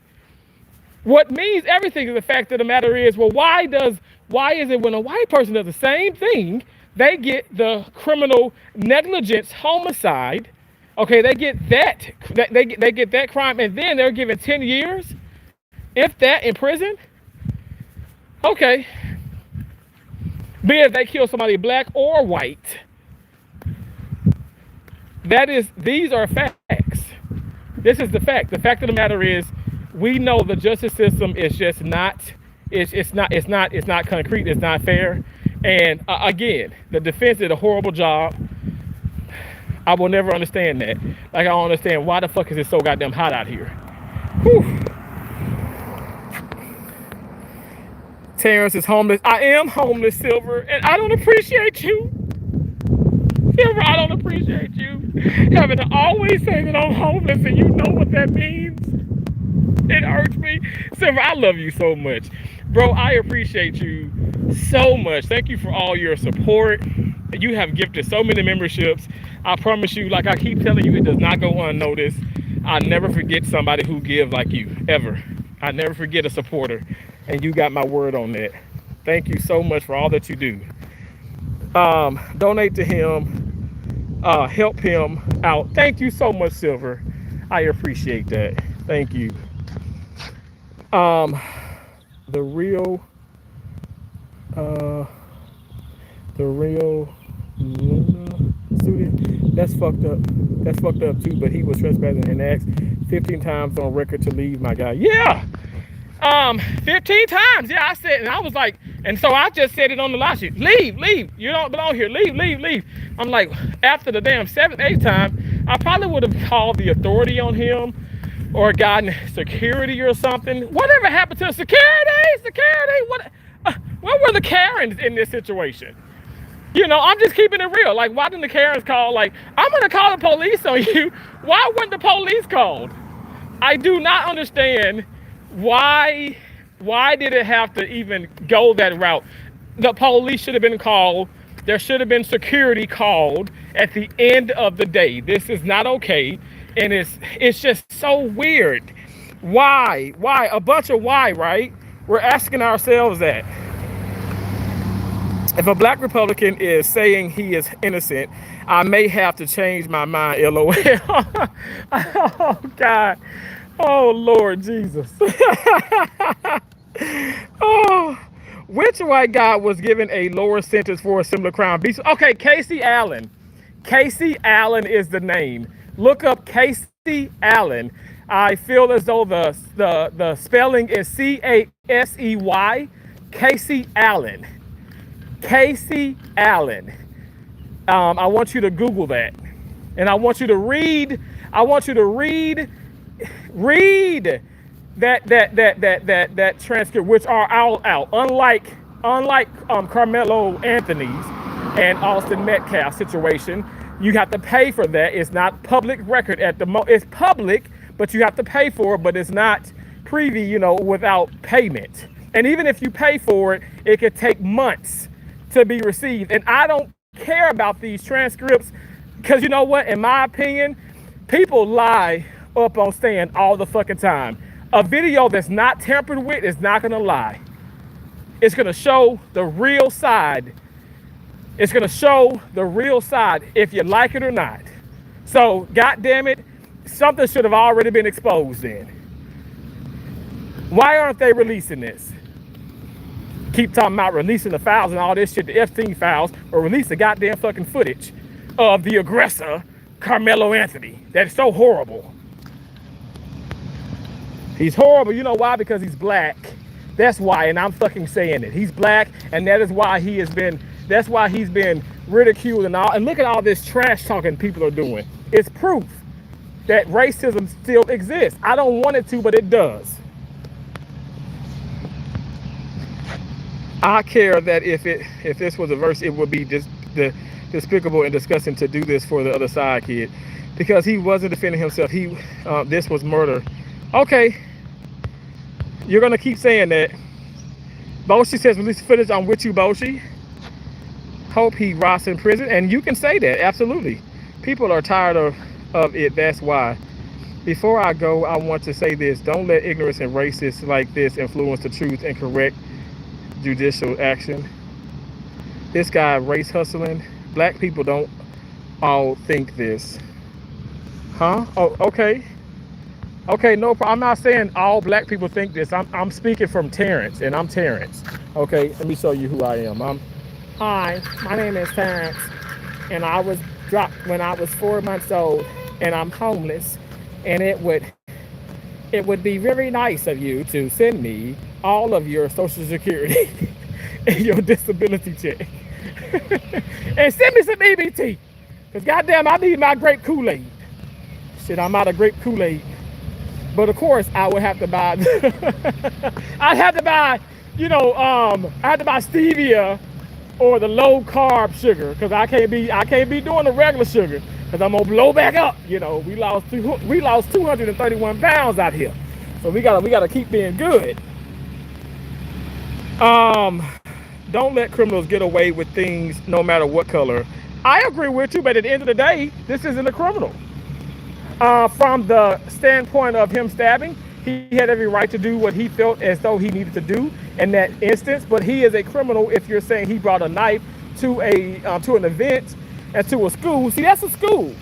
What means everything is the fact of the matter is, well, why is it when a white person does the same thing, they get the criminal negligence homicide? Okay, they get that. They get that crime, and then they're given 10 years, if that, in prison. Okay. Be it if they kill somebody black or white. These are facts. This is the fact. The fact of the matter is, we know the justice system is just not. It's not concrete. It's not fair. And again, the defense did a horrible job. I will never understand that. Like, I don't understand why the fuck is it so goddamn hot out here. Whew. Terrence is homeless. I am homeless, Silver, and I don't appreciate you. Silver, I don't appreciate you having to always say that I'm homeless, and you know what that means. It hurts me. Silver, I love you so much. Bro, I appreciate you so much. Thank you for all your support. You have gifted so many memberships. I promise you, like I keep telling you, it does not go unnoticed. I never forget somebody who gives like you, ever. I never forget a supporter, and you got my word on that. Thank you so much for all that you do. Donate to him, help him out. Thank you so much, Silver. I appreciate that. Thank you. The real Luna student, that's fucked up. That's fucked up too, but he was trespassing and asked 15 times on record to leave, my guy. Yeah. 15 times. Yeah, I said, and I was like, and so I just said it on the live sheet. Leave. You don't belong here. Leave. I'm like, after the damn 7th, 8th time, I probably would have called the authority on him or gotten security or something. Whatever happened to security? Where were the Karens in this situation? You know, I'm just keeping it real. Like, why didn't the Karens call? Like, I'm going to call the police on you. Why weren't the police called? I do not understand why did it have to even go that route? The police should have been called. There should have been security called at the end of the day. This is not okay. And it's just so weird. Why? A bunch of why, right? We're asking ourselves that. If a black Republican is saying he is innocent, I may have to change my mind, LOL. Oh, God. Oh, Lord Jesus. Oh, which white guy was given a lower sentence for a similar crime? Okay, Casey Allen. Casey Allen is the name. Look up Casey Allen. I feel as though the spelling is Casey. Casey Allen. Casey Allen. I want you to Google that, and I want you to read. I want you to read that transcript, which are all out. Unlike Carmelo Anthony's and Austin Metcalf situation, you have to pay for that. It's not public record at the It's public, but you have to pay for it. But it's not privy, without payment. And even if you pay for it, it could take months to be received. And I don't care about these transcripts because you know what? In my opinion, people lie up on stand all the fucking time. A video that's not tampered with is not gonna lie. It's gonna show the real side. It's gonna show the real side if you like it or not. So, God damn it, something should have already been exposed then. Why aren't they releasing this? Keep talking about releasing the files and all this shit, the Epstein files, or release the goddamn fucking footage of the aggressor, Karmelo Anthony. That's so horrible. He's horrible. You know why? Because he's black. That's why, and I'm fucking saying it. He's black, and that is why that's why he's been ridiculed and all. And look at all this trash talking people are doing. It's proof that racism still exists. I don't want it to, but it does. I care that if this was a verse, it would be just despicable and disgusting to do this for the other side kid, because he wasn't defending himself. This was murder. Okay, you're gonna keep saying that. Boshi says release the footage. I'm with you, Boshi. Hope he rots in prison, and you can say that absolutely. People are tired of it. That's why. Before I go, I want to say this: don't let ignorance and racists like this influence the truth and correct judicial action. This guy race hustling. Black people don't all think this. Huh? Oh, okay. Okay, no problem. I'm not saying all black people think this. I'm speaking from Terrence, and I'm Terrence. Okay, let me show you who I am. Hi, my name is Terrence, and I was dropped when I was 4 months old, and I'm homeless, and it would be very nice of you to send me all of your Social Security and your disability check. And send me some EBT. Because goddamn, I need my grape Kool-Aid. Shit, I'm out of grape Kool-Aid. But of course, I would have to buy, I'd have to buy, I had to buy stevia or the low carb sugar, because I can't be doing the regular sugar, because I'm gonna blow back up. We lost 231 pounds out here, so we gotta keep being good. Don't let criminals get away with things no matter what color. I agree with you, but at the end of the day, this isn't a criminal. From the standpoint of him stabbing, he had every right to do what he felt as though he needed to do in that instance, but he is a criminal if you're saying he brought a knife to an event and to a school. See, that's a school.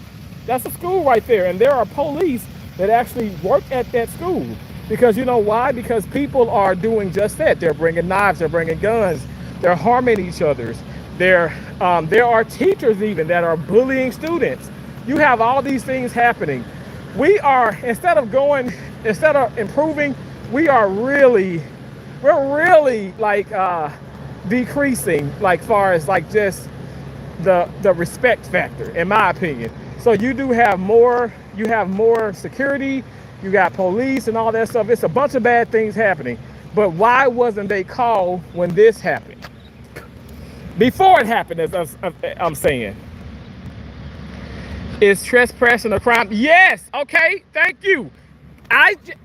That's a school right there, and there are police that actually work at that school. Because you know why? Because people are doing just that. They're bringing knives, they're bringing guns, they're harming each other. There are teachers even that are bullying students. You have all these things happening. Instead of improving, we're really like decreasing, like far as like just the respect factor, in my opinion. So you have more security, you got police and all that stuff. It's a bunch of bad things happening. But why wasn't they called when this happened? Before it happened, as I'm saying. Is trespassing a crime? Yes. Okay. Thank you.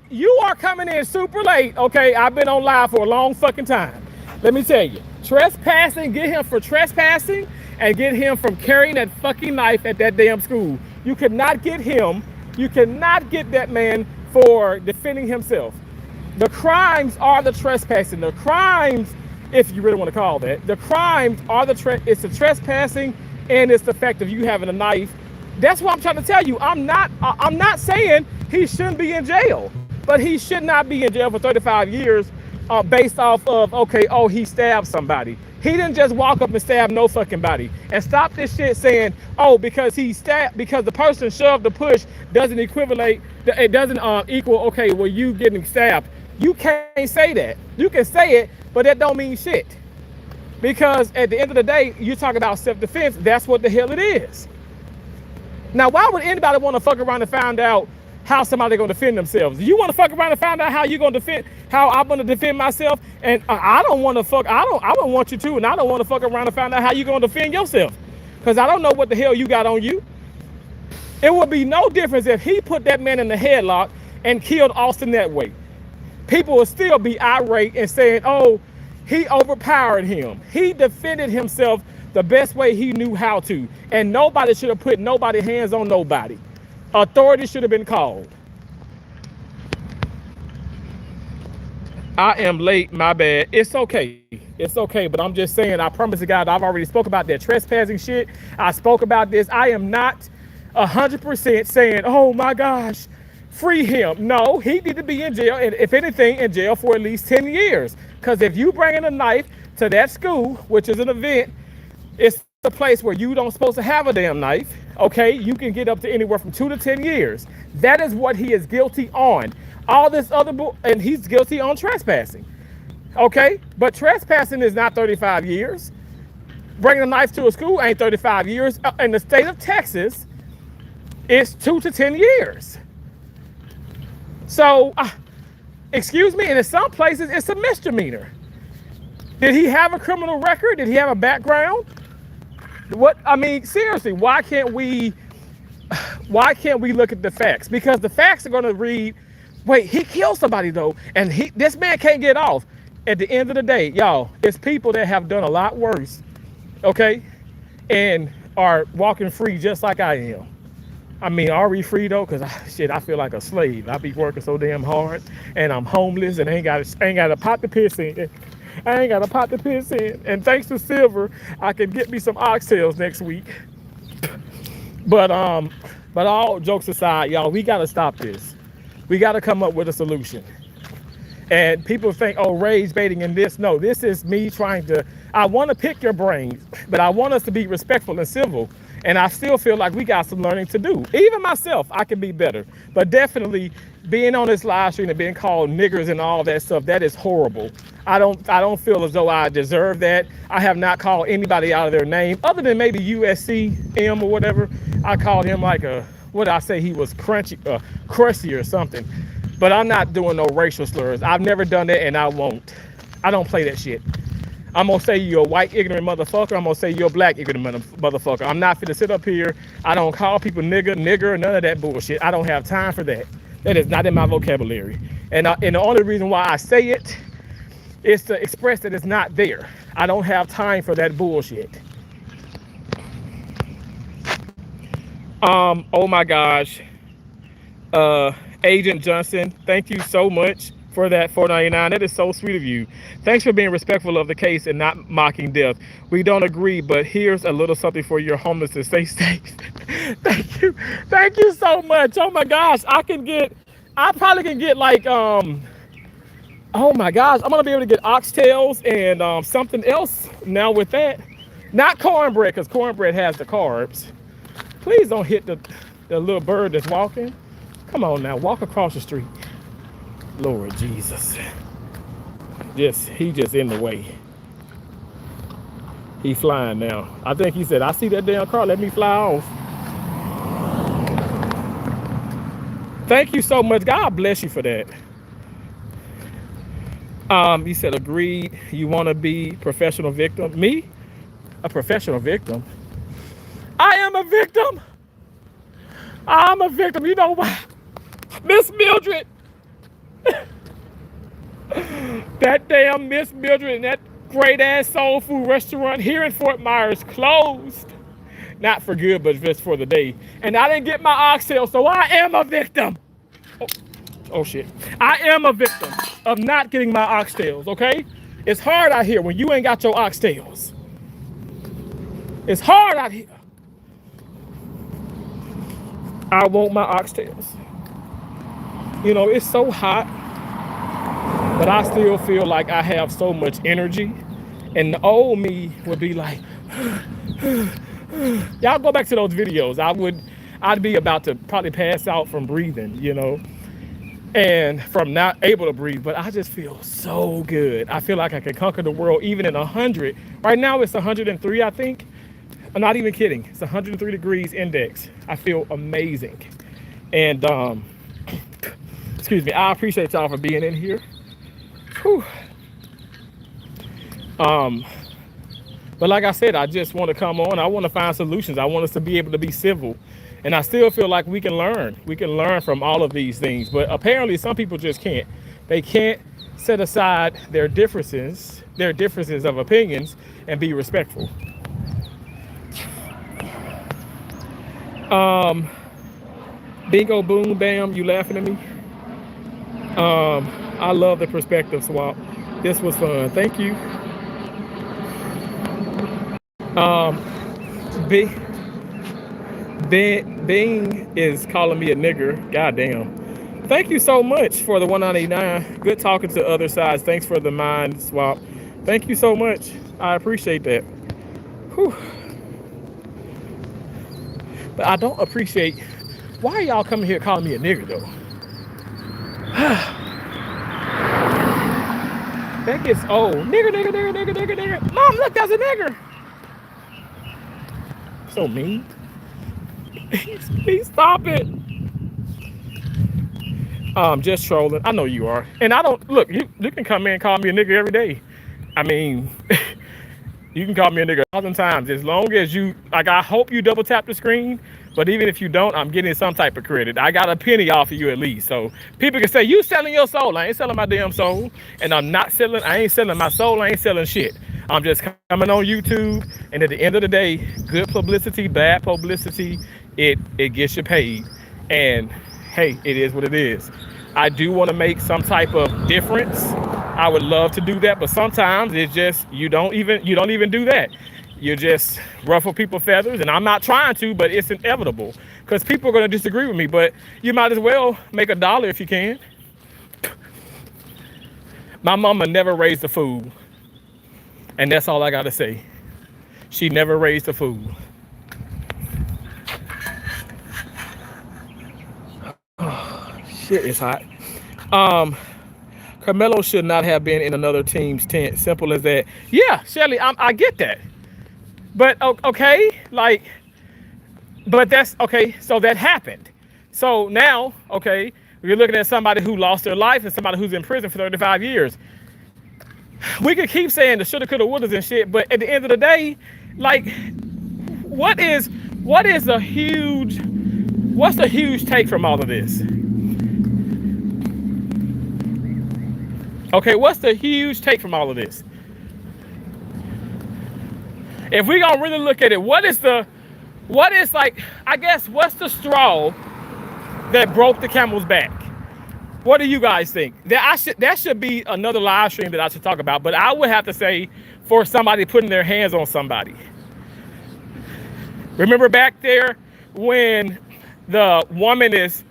You are coming in super late. Okay. I've been on live for a long fucking time. Let me tell you. Trespassing, get him for trespassing and get him from carrying that fucking knife at that damn school. You cannot get him. You cannot get that man for defending himself. The crimes are the trespassing. The crimes if you really want to call that. The crimes are it's the trespassing and it's the fact of you having a knife. That's what I'm trying to tell you. I'm not saying he shouldn't be in jail, but he should not be in jail for 35 years based off of, okay, oh, he stabbed somebody. He didn't just walk up and stab no fucking body. And stop this shit saying, oh, because he stabbed, because the person shoved the push doesn't equivalent, it doesn't equal, okay, well, you getting stabbed. You can't say that. You can say it, but that don't mean shit. Because at the end of the day, you talk about self-defense, that's what the hell it is. Now, why would anybody want to fuck around and find out how somebody gonna defend themselves? Do you want to fuck around and find out how you gonna defend, how I'm gonna defend myself? And I don't want to fuck, I don't want you to, and I don't want to fuck around and find out how you gonna defend yourself. Because I don't know what the hell you got on you. It would be no difference if he put that man in the headlock and killed Austin that way. People would still be irate and saying, oh, he overpowered him. He defended himself the best way he knew how to. And nobody should have put nobody hands on nobody. Authority should have been called. I am late, my bad. It's okay. It's okay, but I'm just saying, I promise to God, I've already spoke about that trespassing shit. I spoke about this. I am not 100% saying, oh my gosh, free him. No, he need to be in jail, and if anything, in jail for at least 10 years. Because if you bring in a knife to that school, which is an event, it's a place where you don't supposed to have a damn knife, okay? You can get up to anywhere from 2 to 10 years. That is what he is guilty on. All this other, and he's guilty on trespassing, okay? But trespassing is not 35 years. Bringing a knife to a school ain't 35 years. In the state of Texas, it's 2 to 10 years. So, excuse me, and in some places, it's a misdemeanor. Did he have a criminal record? Did he have a background? What, I mean, seriously, why can't we look at the facts? Because the facts are gonna read, wait, he killed somebody though, and this man can't get off. At the end of the day, y'all, it's people that have done a lot worse, okay, and are walking free just like I am. I mean, are we free though? Cause shit, I feel like a slave. I be working so damn hard, and I'm homeless, and ain't got a pot to piss in. I ain't got a pot to piss in. And thanks to Silver, I can get me some oxtails next week. But all jokes aside, y'all, we gotta stop this. We gotta come up with a solution. And people think, oh, rage baiting and this. No, this is me trying to, I want to pick your brains, but I want us to be respectful and civil. And I still feel like we got some learning to do. Even myself, I can be better. But definitely being on this live stream and being called niggers and all that stuff, that is horrible. I don't feel as though I deserve that. I have not called anybody out of their name, other than maybe USC or whatever. I called him like what did I say? He was crusty or something. But I'm not doing no racial slurs. I've never done that, and I won't. I don't play that shit. I'm gonna say you're a white ignorant motherfucker. I'm gonna say you're a black ignorant motherfucker. I'm not finna sit up here. I don't call people nigger, none of that bullshit. I don't have time for that. That is not in my vocabulary. And the only reason why I say it is to express that it's not there. I don't have time for that bullshit. Oh my gosh. Agent Johnson, thank you so much for that $4.99. That is so sweet of you. Thanks for being respectful of the case and not mocking death. We don't agree, but here's a little something for your homelessness. Stay safe. Thank you. Thank you so much. Oh my gosh. I probably can get like, oh my gosh, I'm gonna be able to get oxtails and something else now with that. Not cornbread, because cornbread has the carbs. Please don't hit the little bird that's walking. Come on now, walk across the street. Lord Jesus. He just in the way. He flying now. I think he said, I see that damn car, let me fly off. Thank you so much. God bless you for that. You said agreed. You want to be professional victim? Me? A professional victim? I am a victim. I'm a victim. You know why? Miss Mildred. That damn Miss Mildred and that great ass soul food restaurant here in Fort Myers closed. Not for good, but just for the day. And I didn't get my oxtail, so I am a victim. Oh shit. I am a victim of not getting my oxtails, okay? It's hard out here when you ain't got your oxtails. It's hard out here. I want my oxtails. You know, it's so hot, but I still feel like I have so much energy. And the old me would be like, y'all go back to those videos. I'd be about to probably pass out from breathing, you know, and from not able to breathe, but I just feel so good. I feel like I can conquer the world even in 100. Right now it's 103, I think. I'm not even kidding. It's 103 degrees index. I feel amazing. And excuse me, I appreciate y'all for being in here. Whew. But like I said, I just want to come on. I want to find solutions. I want us to be able to be civil. And I still feel like we can learn. We can learn from all of these things. But apparently some people just can't. They can't set aside their differences of opinions, and be respectful. Bingo, boom, bam, you laughing at me? I love the perspective swap. This was fun. Thank you. Bing is calling me a nigger. Goddamn. Thank you so much for the 199. Good talking to other sides. Thanks for the mind swap. Thank you so much. I appreciate that. Whew. But I don't appreciate, why are y'all coming here calling me a nigger though? That gets old. Nigger. Mom, look, that's a nigger. So mean. Please stop it. Just trolling. I know you are. And I don't, look, you can come in and call me a nigger every day. I mean, you can call me a nigger 1,000 times. As long as you, like, I hope you double tap the screen. But even if you don't, I'm getting some type of credit. I got a penny off of you at least. So people can say, you selling your soul. I ain't selling my damn soul. And I ain't selling my soul. I ain't selling shit. I'm just coming on YouTube. And at the end of the day, good publicity, bad publicity, it gets you paid. And hey, it is what it is. I do want to make some type of difference. I would love to do that, but sometimes it's just, you don't even do that. You just ruffle people's feathers, and I'm not trying to, but it's inevitable because people are going to disagree with me. But you might as well make $1 if you can. My mama never raised a fool, and that's all I got to say. She never raised a fool. Oh, shit, it's hot. Karmelo should not have been in another team's tent. Simple as that. Yeah, Shelly, I get that. But okay, like, but that's okay. So that happened. So now, okay, we're looking at somebody who lost their life and somebody who's in prison for 35 years. We could keep saying the shoulda, coulda, wouldas and shit, but at the end of the day, like, what's the huge take from all of this? Okay, what's the huge take from all of this? If we gonna really look at it, what's the straw that broke the camel's back? What do you guys think? That should be another live stream that I should talk about, but I would have to say for somebody putting their hands on somebody. Remember back there when the woman is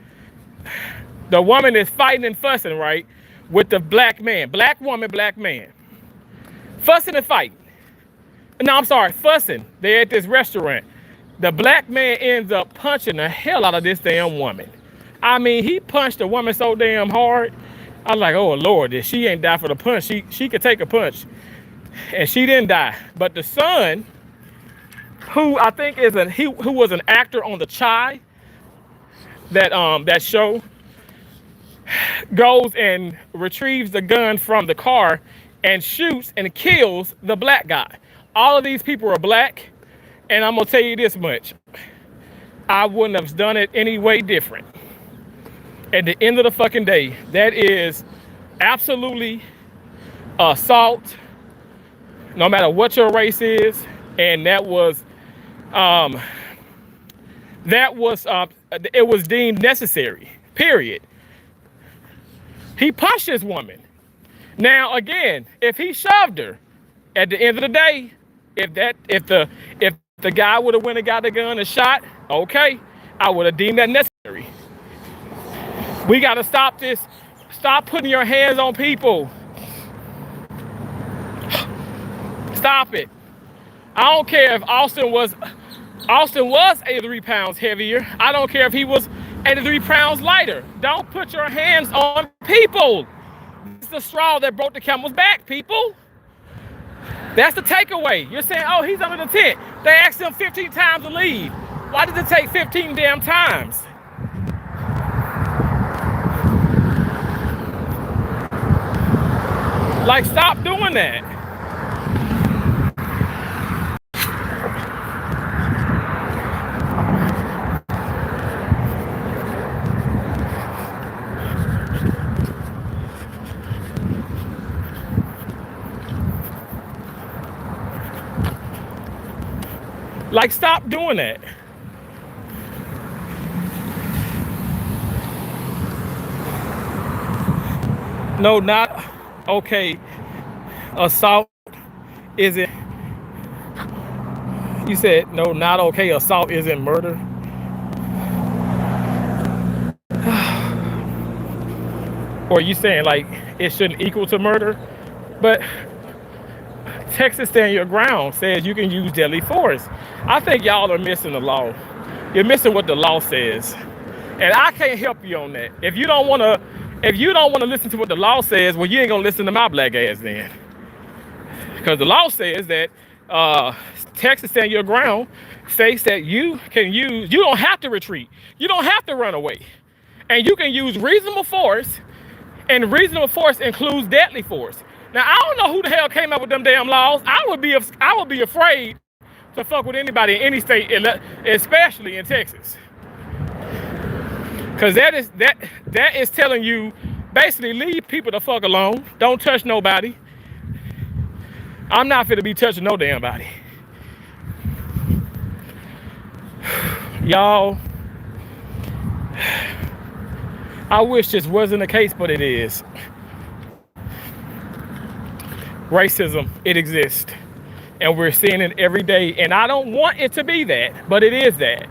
fighting and fussing, right? With the black man, black woman, black man. Fussing and fighting. No, I'm sorry, fussing. They're at this restaurant. The black man ends up punching the hell out of this damn woman. I mean, he punched the woman so damn hard. I was like, oh Lord, if she ain't die for the punch, she could take a punch. And she didn't die. But the son, who I think who was an actor on the Chai, that show, goes and retrieves the gun from the car and shoots and kills the black guy. All of these people are black, and I'm gonna tell you this much. I wouldn't have done it any way different. At the end of the fucking day, that is absolutely assault, no matter what your race is, and it was deemed necessary, period. He punched this woman. Now again, if he shoved her, at the end of the day, if the guy would have went and got the gun and shot, okay, I would have deemed that necessary. We gotta stop this. Stop putting your hands on people. Stop it. I don't care if Austin was 83 pounds heavier. I don't care if he was 83 pounds lighter. Don't put your hands on people. It's the straw that broke the camel's back, people. That's the takeaway. You're saying, oh, he's under the tent. They asked him 15 times to leave. Why did it take 15 damn times? Like, stop doing that. Like, stop doing that. No, not okay. Assault isn't. You said no, not okay. Assault isn't murder. Or you saying like it shouldn't equal to murder? But Texas Stand Your Ground says you can use deadly force. I think y'all are missing the law. You're missing what the law says, and I can't help you on that. If you don't want to listen to what the law says, well, you ain't gonna listen to my black ass then. Because the law says that Texas Stand Your Ground states that you don't have to retreat. You don't have to run away. And you can use reasonable force, and reasonable force includes deadly force. Now, I don't know who the hell came up with them damn laws. I would be afraid to fuck with anybody in any state, especially in Texas. Because that is telling you, basically, leave people the fuck alone. Don't touch nobody. I'm not fit to be touching no damn body. Y'all, I wish this wasn't the case, but it is. Racism, it exists. And we're seeing it every day. And I don't want it to be that, but it is that.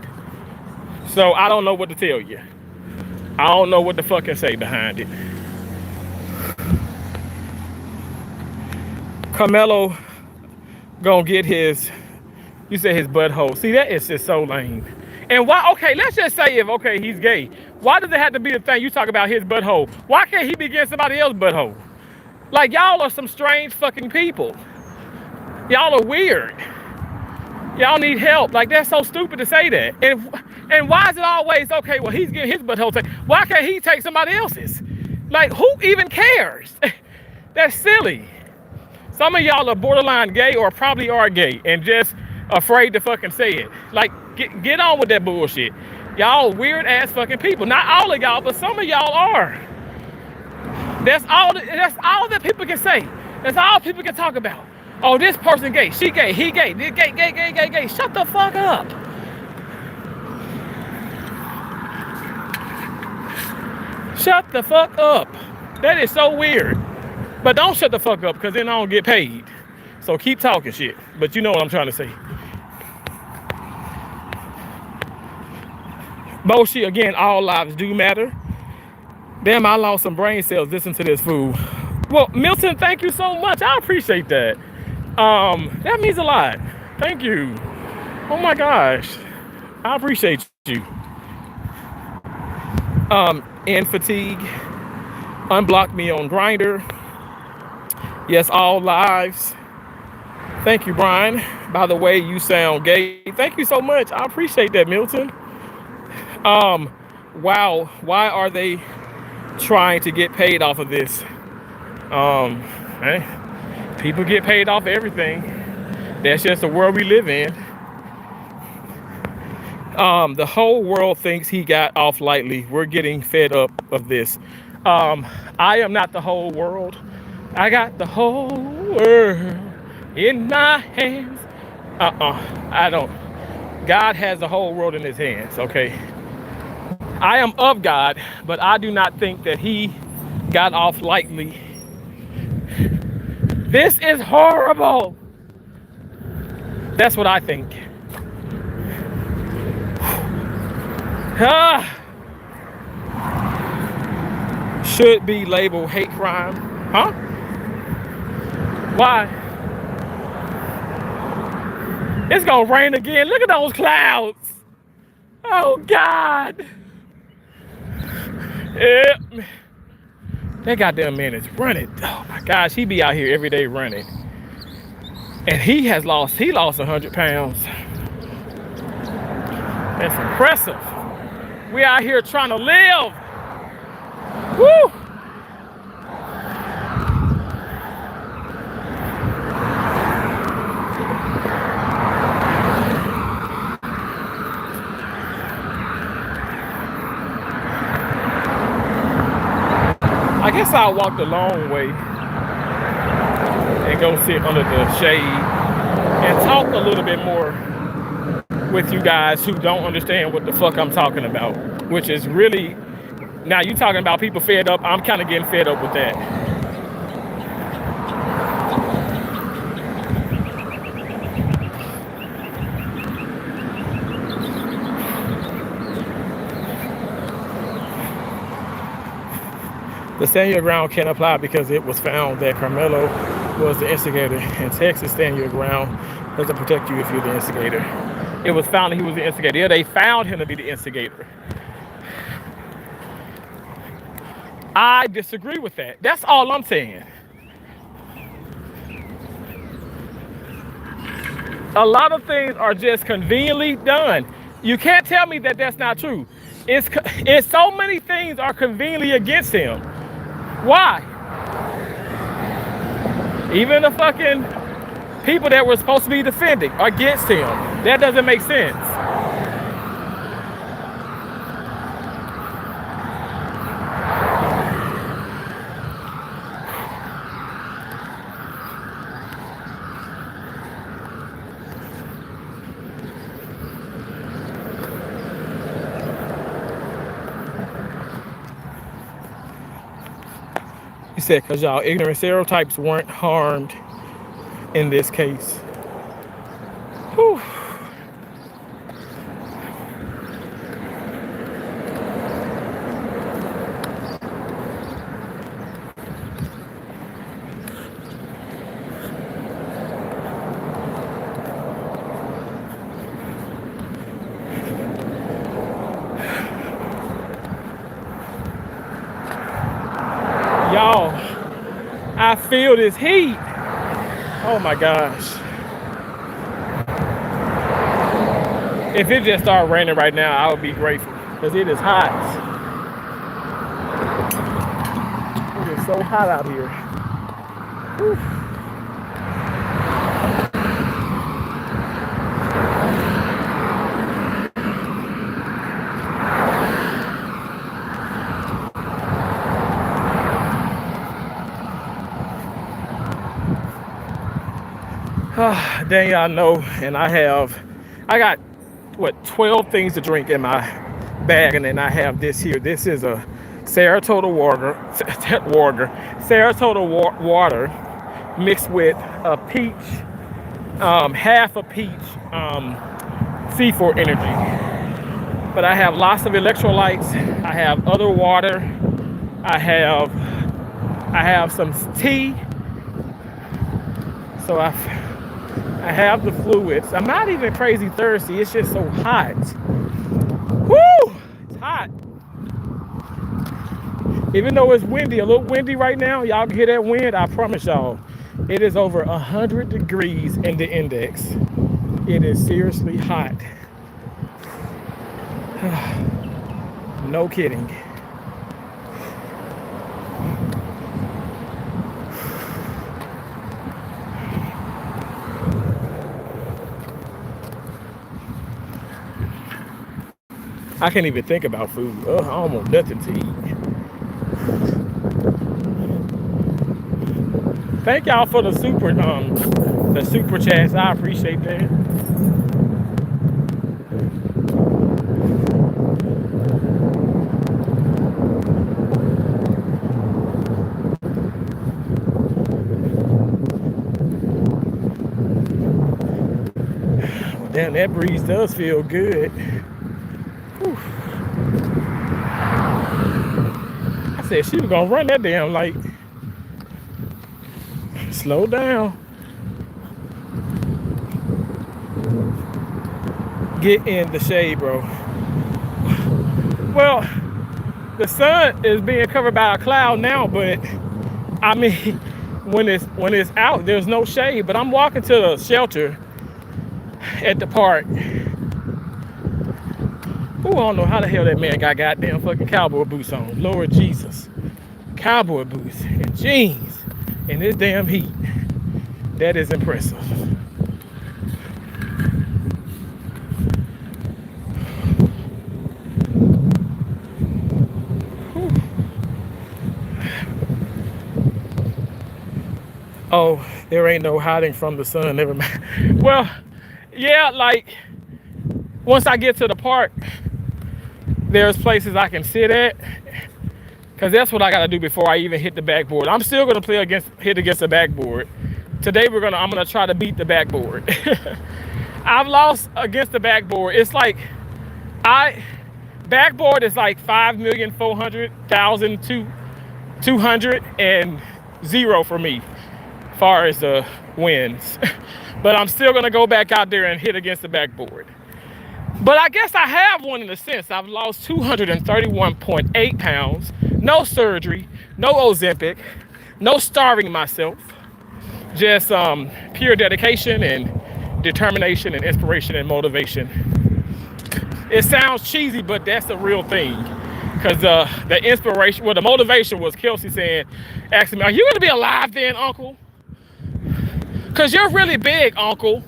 So I don't know what to tell you. I don't know what the fuck to say behind it. Karmelo gonna get his, you said his butthole. See, that is just so lame. And why, okay, let's just say if, okay, he's gay. Why does it have to be the thing you talk about his butthole? Why can't he be getting somebody else's butthole? Like, y'all are some strange fucking people. Y'all are weird. Y'all need help. Like, that's so stupid to say that. And why is it always, okay, well, he's getting his butthole taken. Why can't he take somebody else's? Like, who even cares? That's silly. Some of y'all are borderline gay or probably are gay and just afraid to fucking say it. Like, get on with that bullshit. Y'all weird ass fucking people. Not all of y'all, but some of y'all are. That's all that people can say. That's all people can talk about. Oh, this person gay, she gay, he gay, this gay. Shut the fuck up. Shut the fuck up. That is so weird. But don't shut the fuck up, because then I don't get paid. So keep talking shit. But you know what I'm trying to say. Bullshit, again, all lives do matter. Damn, I lost some brain cells listening to this fool. Well, Milton, thank you so much. I appreciate that. That means a lot. Thank you. Oh my gosh. I appreciate you. And fatigue. Unblock me on Grindr. Yes, all lives. Thank you, Brian. By the way, you sound gay. Thank you so much. I appreciate that, Milton. Wow. Why are they trying to get paid off of this? People get paid off everything. That's just the world we live in. The whole world thinks he got off lightly. We're getting fed up of this. I am not the whole world. I got the whole world in my hands. I don't. God has the whole world in his hands, okay? I am of God, but I do not think that he got off lightly This is horrible. That's what I think. Should be labeled hate crime. Huh? Why? It's gonna rain again. Look at those clouds. Oh God. Yeah. That goddamn man is running. Oh my gosh, he be out here every day running. And he lost 100 pounds. That's impressive. We out here trying to live. Woo! I guess I'll walk the long way and go sit under the shade and talk a little bit more with you guys who don't understand what the fuck I'm talking about, which is really, now you talking about people fed up, I'm kind of getting fed up with that. The stand your ground can't apply because it was found that Karmelo was the instigator. In Texas, stand your ground doesn't protect you if you're the instigator. It was found that he was the instigator. Yeah, they found him to be the instigator. I disagree with that. That's all I'm saying. A lot of things are just conveniently done. You can't tell me that that's not true. It's so many things are conveniently against him. Why? Even the fucking people that were supposed to be defending are against him. That doesn't make sense. He said, because y'all ignorant stereotypes weren't harmed in this case. Whew. Y'all, I feel this heat. Oh my gosh. If it just started raining right now, I would be grateful because it is hot. It is so hot out here. Whew. Then y'all know, and I got what 12 things to drink in my bag, and then I have this here. This is a Saratoga water mixed with a peach, half a peach C4 energy. But I have lots of electrolytes. I have other water. I have some tea. So I have the fluids. I'm not even crazy thirsty. It's just so hot. Woo! It's hot. Even though it's windy, a little windy right now, y'all can hear that wind. I promise y'all, it is over 100 degrees in the index. It is seriously hot. No kidding. I can't even think about food. I don't want nothing to eat. Thank y'all for the super chats. I appreciate that. Damn, that breeze does feel good. Whew. I said she was gonna run that damn light. Slow down. Get in the shade, bro. Well, the sun is being covered by a cloud now, but I mean, when it's out, there's no shade. But I'm walking to the shelter at the park. Ooh, I don't know how the hell that man got goddamn fucking cowboy boots on. Lord Jesus. Cowboy boots and jeans in this damn heat. That is impressive. Whew. Oh, there ain't no hiding from the sun. Never mind. Well, yeah, like once I get to the park, there's places I can sit at, because that's what I gotta do before I even hit the backboard. I'm still gonna hit against the backboard. Today I'm gonna try to beat the backboard. I've lost against the backboard. It's like backboard is like 5,400,200 and 0 for me, as far as the wins. But I'm still gonna go back out there and hit against the backboard. But I guess I have won in a sense. I've lost 231.8 pounds, no surgery, no Ozempic, no starving myself, just pure dedication and determination and inspiration and motivation. It sounds cheesy, but that's the real thing. Because the inspiration, well, the motivation was Kelsey asking me, "Are you gonna be alive then, Uncle? Because you're really big, Uncle."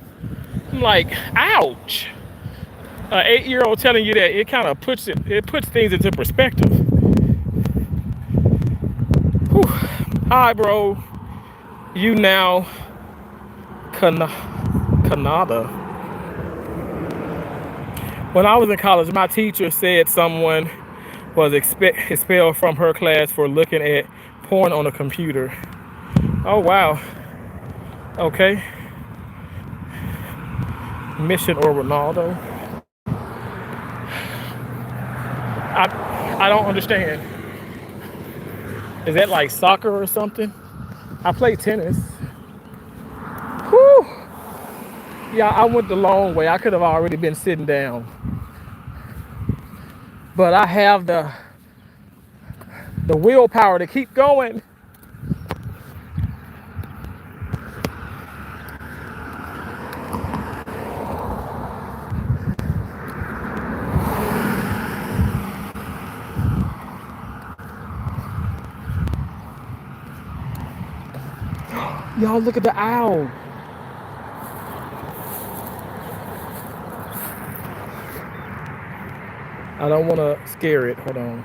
I'm like, ouch. An 8-year-old telling you that, it kind of puts things into perspective. Whew. All right, bro. You now Canada. When I was in college, my teacher said someone was expelled from her class for looking at porn on a computer. Oh wow. Okay. Mission or Ronaldo? I don't understand. Is that like soccer or something? I play tennis. Whew. Yeah, I went the long way. I could have already been sitting down. But I have the willpower to keep going. Y'all look at the owl. I don't want to scare it. Hold on.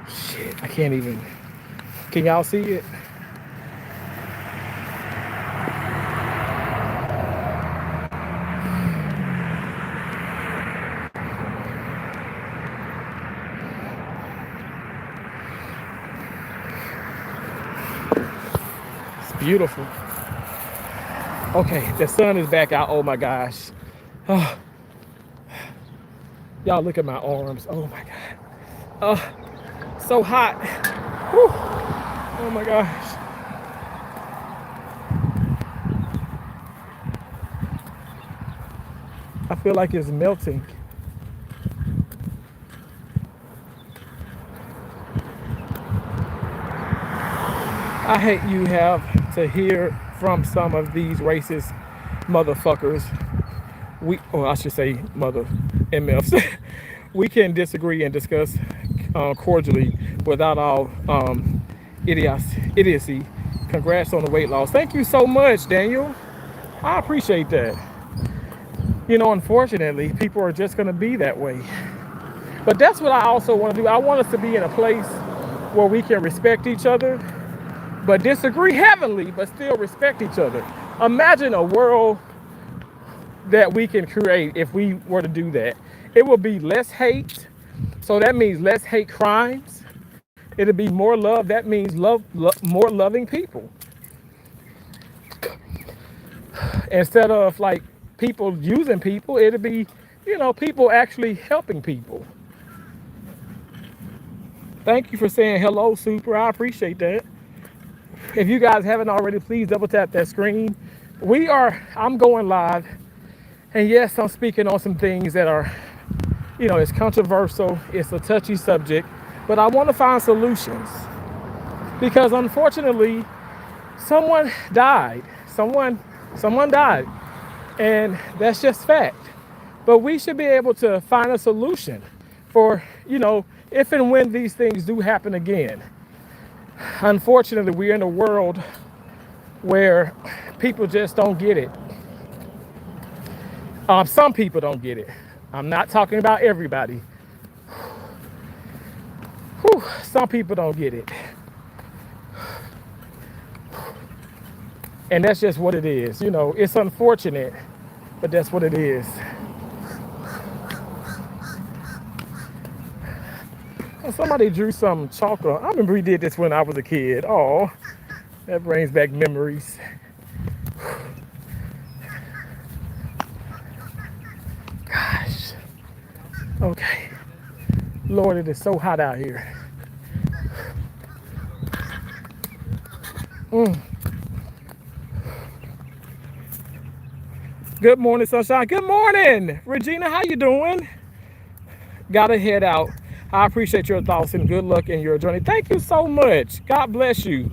Shit, I can't even. Can y'all see it? It's beautiful. Okay, the sun is back out. Oh my gosh. Oh. Y'all look at my arms. Oh my God. So hot. Whew. Oh my gosh. I feel like it's melting. I hate you have to hear from some of these racist motherfuckers. I should say mother MFs. We can disagree and discuss cordially without all idiocy. Congrats on the weight loss. Thank you so much, Daniel. I appreciate that. You know, unfortunately, people are just going to be that way. But that's what I also want to do. I want us to be in a place where we can respect each other, but disagree heavily, but still respect each other. Imagine a world that we can create if we were to do that. It will be less hate, so that means less hate crimes. It'll be more love, that means more loving people. Instead of like people using people. It'll be, people actually helping people. Thank you for saying hello, Super. I appreciate that. If you guys haven't already, please double tap that screen. I'm going live. And yes, I'm speaking on some things that are, it's controversial. It's a touchy subject. But I want to find solutions. Because unfortunately, someone died. Someone died. And that's just fact. But we should be able to find a solution for, if and when these things do happen again. Unfortunately, we're in a world where people just don't get it. Some people don't get it. I'm not talking about everybody. Whew, some people don't get it. And that's just what it is. It's unfortunate, but that's what it is. Somebody drew some chocolate. I remember we did this when I was a kid. Oh, that brings back memories. Gosh. Okay. Lord, it is so hot out here. Good morning, sunshine. Good morning, Regina. How you doing? Gotta head out. I appreciate your thoughts and good luck in your journey. Thank you so much. God bless you.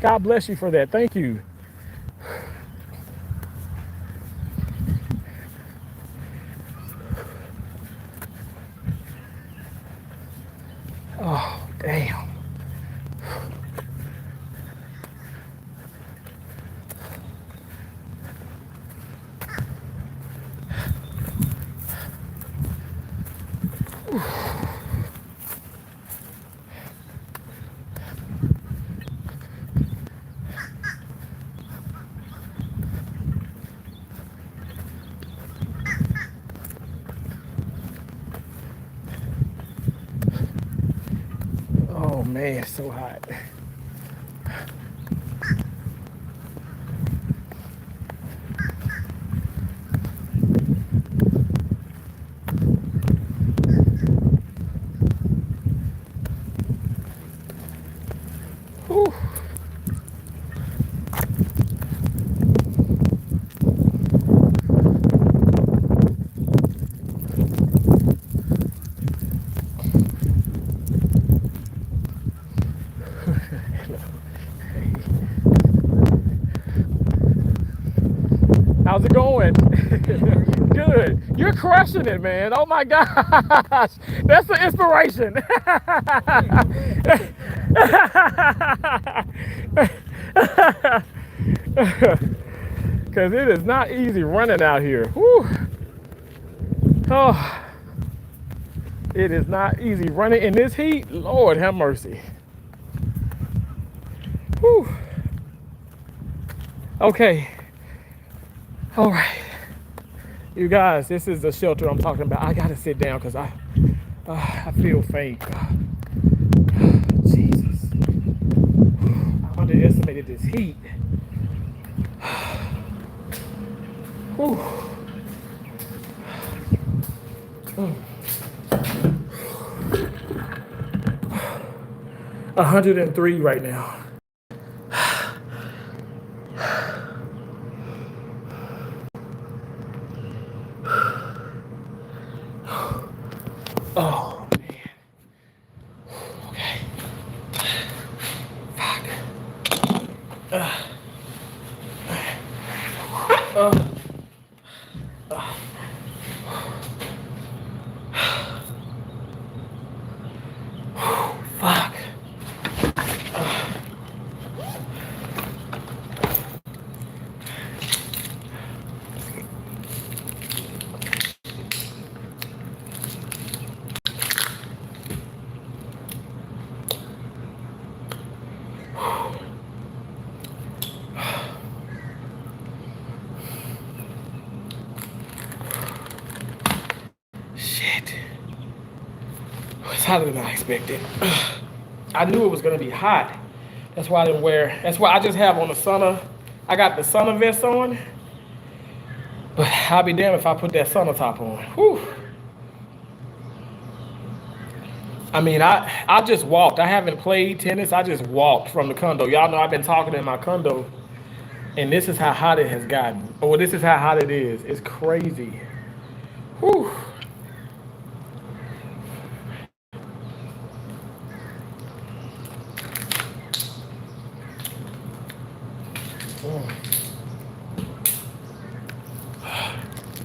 God bless you for that. Thank you. Oh, damn. Oh man, it's so hot. Whew. How's it going? Good. You're crushing it, man. Oh my gosh. That's the inspiration. Because it is not easy running out here. Whew. Oh, it is not easy running in this heat. Lord have mercy. Whew. Okay. All right. You guys, this is the shelter I'm talking about. I gotta sit down because I feel faint. Jesus. I underestimated this heat. Whew. 103 right now. Oh man. Okay. Fuck. Fuck. Shit. It's hotter than I expected. I knew it was gonna be hot. That's why I didn't wear. That's why I just have on the sauna. I got the sauna vest on, But I'll be damned if I put that sauna top on. Whew. I mean, I just walked. I haven't played tennis. I just walked from the condo. Y'all know I've been talking in my condo, and this is how hot it has gotten. Or this is how hot it is. It's crazy. Whew.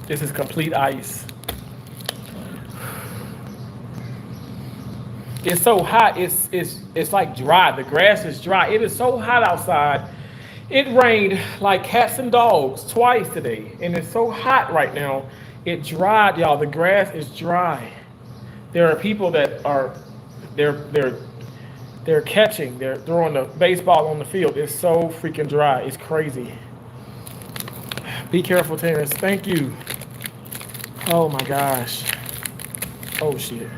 This is complete ice. It's so hot. It's like dry. The grass is dry. It is so hot outside. It rained like cats and dogs twice today, and it's so hot right now. It dried, y'all. The grass is dry. There are people that are they're catching. They're throwing the baseball on the field. It's so freaking dry. It's crazy. Be careful, Terrence. Thank you. Oh my gosh. Oh shit.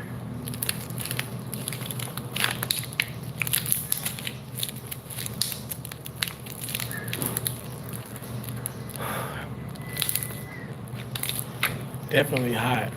Definitely hot.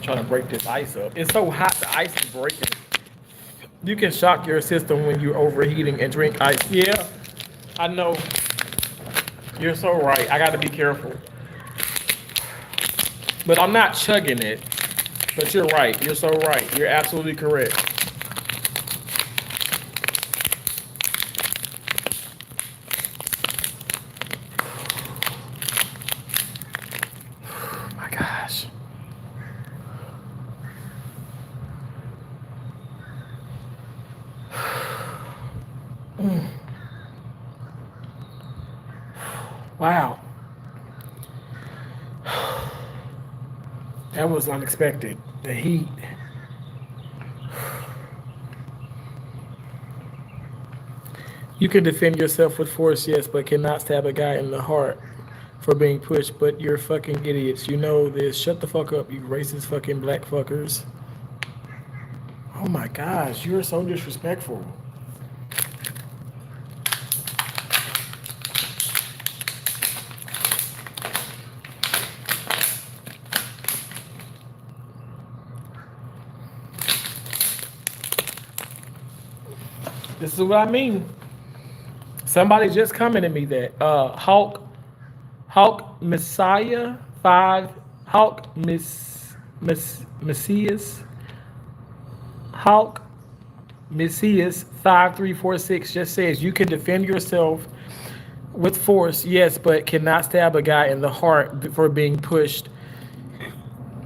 Trying to break this ice up. It's so hot, the ice is breaking. You can shock your system when you're overheating and drink ice. Yeah, I know. You're so right. I got to be careful. But I'm not chugging it. But you're right. You're so right. You're absolutely correct. Oh my gosh. Wow. That was unexpected. The heat. You can defend yourself with force, yes, but cannot stab a guy in the heart for being pushed. But you're fucking idiots. You know this. Shut the fuck up, you racist fucking black fuckers. Oh my gosh, you're so disrespectful. This is what I mean. Somebody just commented me that Hawk Messiah 5 Hawk Messias Hawk Messias 5346 just says you can defend yourself with force, yes, but cannot stab a guy in the heart for being pushed.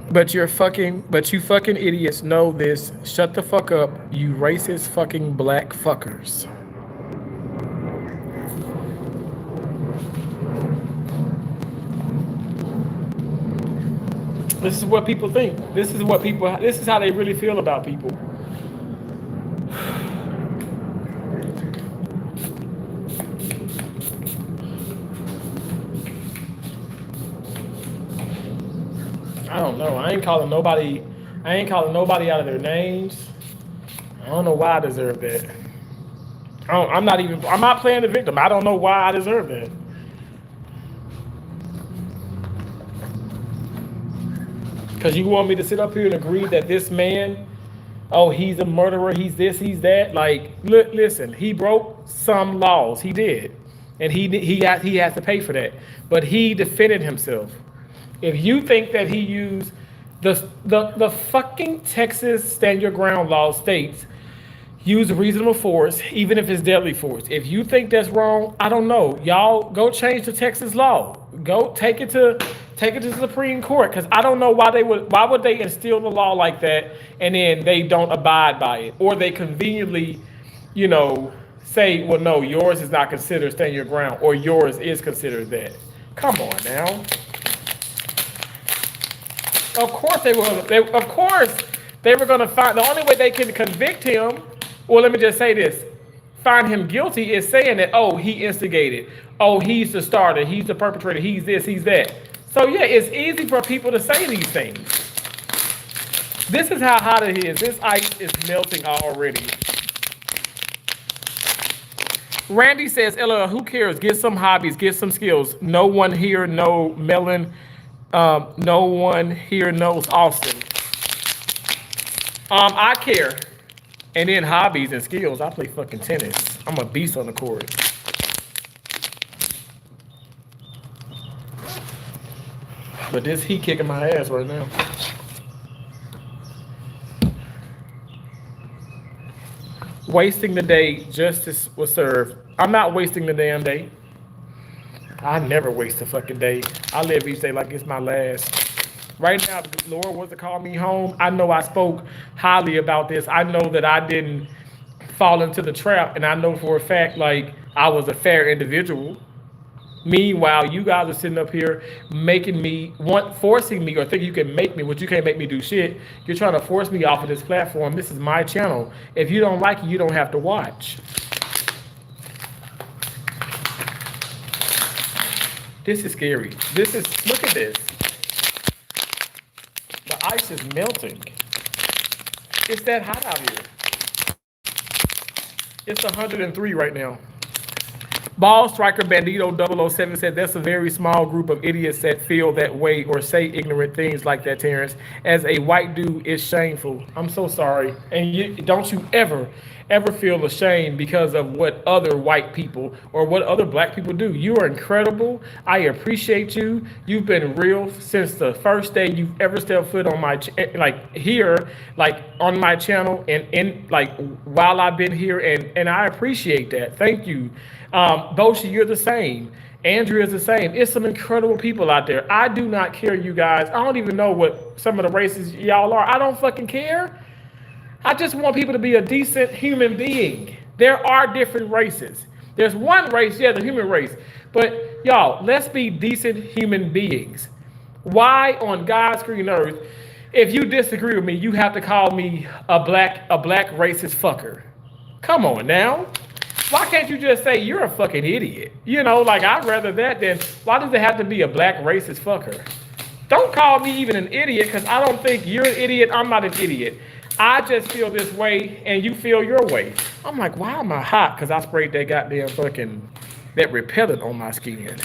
But you fucking idiots know this. Shut the fuck up, you racist fucking black fuckers. This is what people think. This is how they really feel about people. I don't know. I ain't calling nobody out of their names. I don't know why I deserve that. I'm not playing the victim. I don't know why I deserve that. Because you want me to sit up here and agree that this man, oh, he's a murderer, he's this, he's that. Like, listen, he broke some laws. He did. And he has to pay for that. But he defended himself. If you think that he used the fucking Texas Stand Your Ground law states use reasonable force, even if it's deadly force. If you think that's wrong, I don't know. Y'all go change the Texas law. Go take it to the Supreme Court, because I don't know why would they instill the law like that and then they don't abide by it, or they conveniently, say, well, no, yours is not considered stand your ground, or yours is considered that. Come on now. Of course they were going to find the only way they can convict him. Well, let me just say this. find him guilty is saying that, oh, he instigated. Oh, he's the starter. He's the perpetrator. He's this, he's that. So, yeah, it's easy for people to say these things. This is how hot it is. This ice is melting already. Randy says, LL, who cares? Get some hobbies, get some skills. No one here know Melon. No one here knows Austin. I care. And then hobbies and skills. I play fucking tennis. I'm a beast on the court. But this heat kicking my ass right now. Wasting the day, justice was served. I'm not wasting the damn day. I never waste a fucking day. I live each day like it's my last. Right now, the Lord wants to call me home. I know I spoke highly about this. I know that I didn't fall into the trap, and I know for a fact, like, I was a fair individual. Meanwhile, you guys are sitting up here forcing me, or think you can make me, but you can't make me do shit. You're trying to force me off of this platform. This is my channel. If you don't like it, you don't have to watch. This is scary. Look at this. The ice is melting. It's that hot out here. It's 103 right now. Ball striker Bandito 007 said that's a very small group of idiots that feel that way or say ignorant things like that, Terrence. As a white dude, it's shameful. I'm so sorry. And don't you ever feel ashamed because of what other white people or what other black people do. You are incredible. I appreciate you. You've been real since the first day you've ever stepped foot on my on my channel and while I've been here, and I appreciate that. Thank you. Boshi, you're the same. Andrea's the same. It's some incredible people out there. I do not care, you guys. I don't even know what some of the races y'all are. I don't fucking care. I just want people to be a decent human being. There are different races. There's one race, yeah, the human race. But y'all, let's be decent human beings. Why on God's green earth, if you disagree with me, you have to call me a black racist fucker? Come on now. Why can't you just say you're a fucking idiot? You know, like, I'd rather that than, why does it have to be a black racist fucker? Don't call me even an idiot, because I don't think you're an idiot. I'm not an idiot. I just feel this way and you feel your way. I'm like, why am I hot? Because I sprayed that goddamn that repellent on my skin.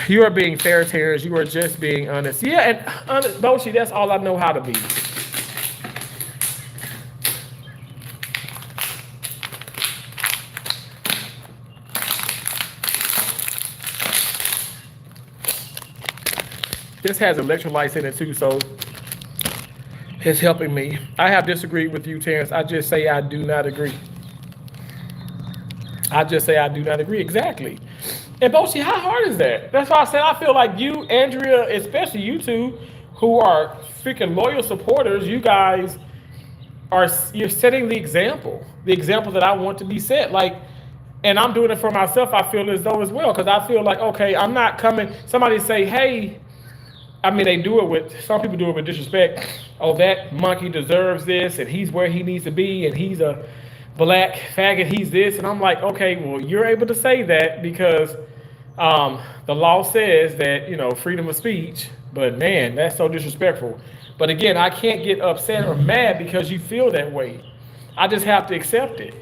You are being fair, Terrence. You are just being honest. Yeah, and honest, Boshi, that's all I know how to be. This has electrolytes in it too, so it's helping me. I have disagreed with you, Terrence. I just say I do not agree. Exactly. And Boshi, how hard is that? That's why I said I feel like you, Andrea, especially you two, who are freaking loyal supporters, you guys you're setting the example that I want to be set. Like, and I'm doing it for myself, I feel as though as well, because I feel like, okay, I'm not coming, somebody say, hey, I mean, some people do it with disrespect. Oh, that monkey deserves this, and he's where he needs to be, and he's a black faggot, he's this. And I'm like, okay, well, you're able to say that because the law says that, freedom of speech, but man, that's so disrespectful. But again, I can't get upset or mad because you feel that way. I just have to accept it.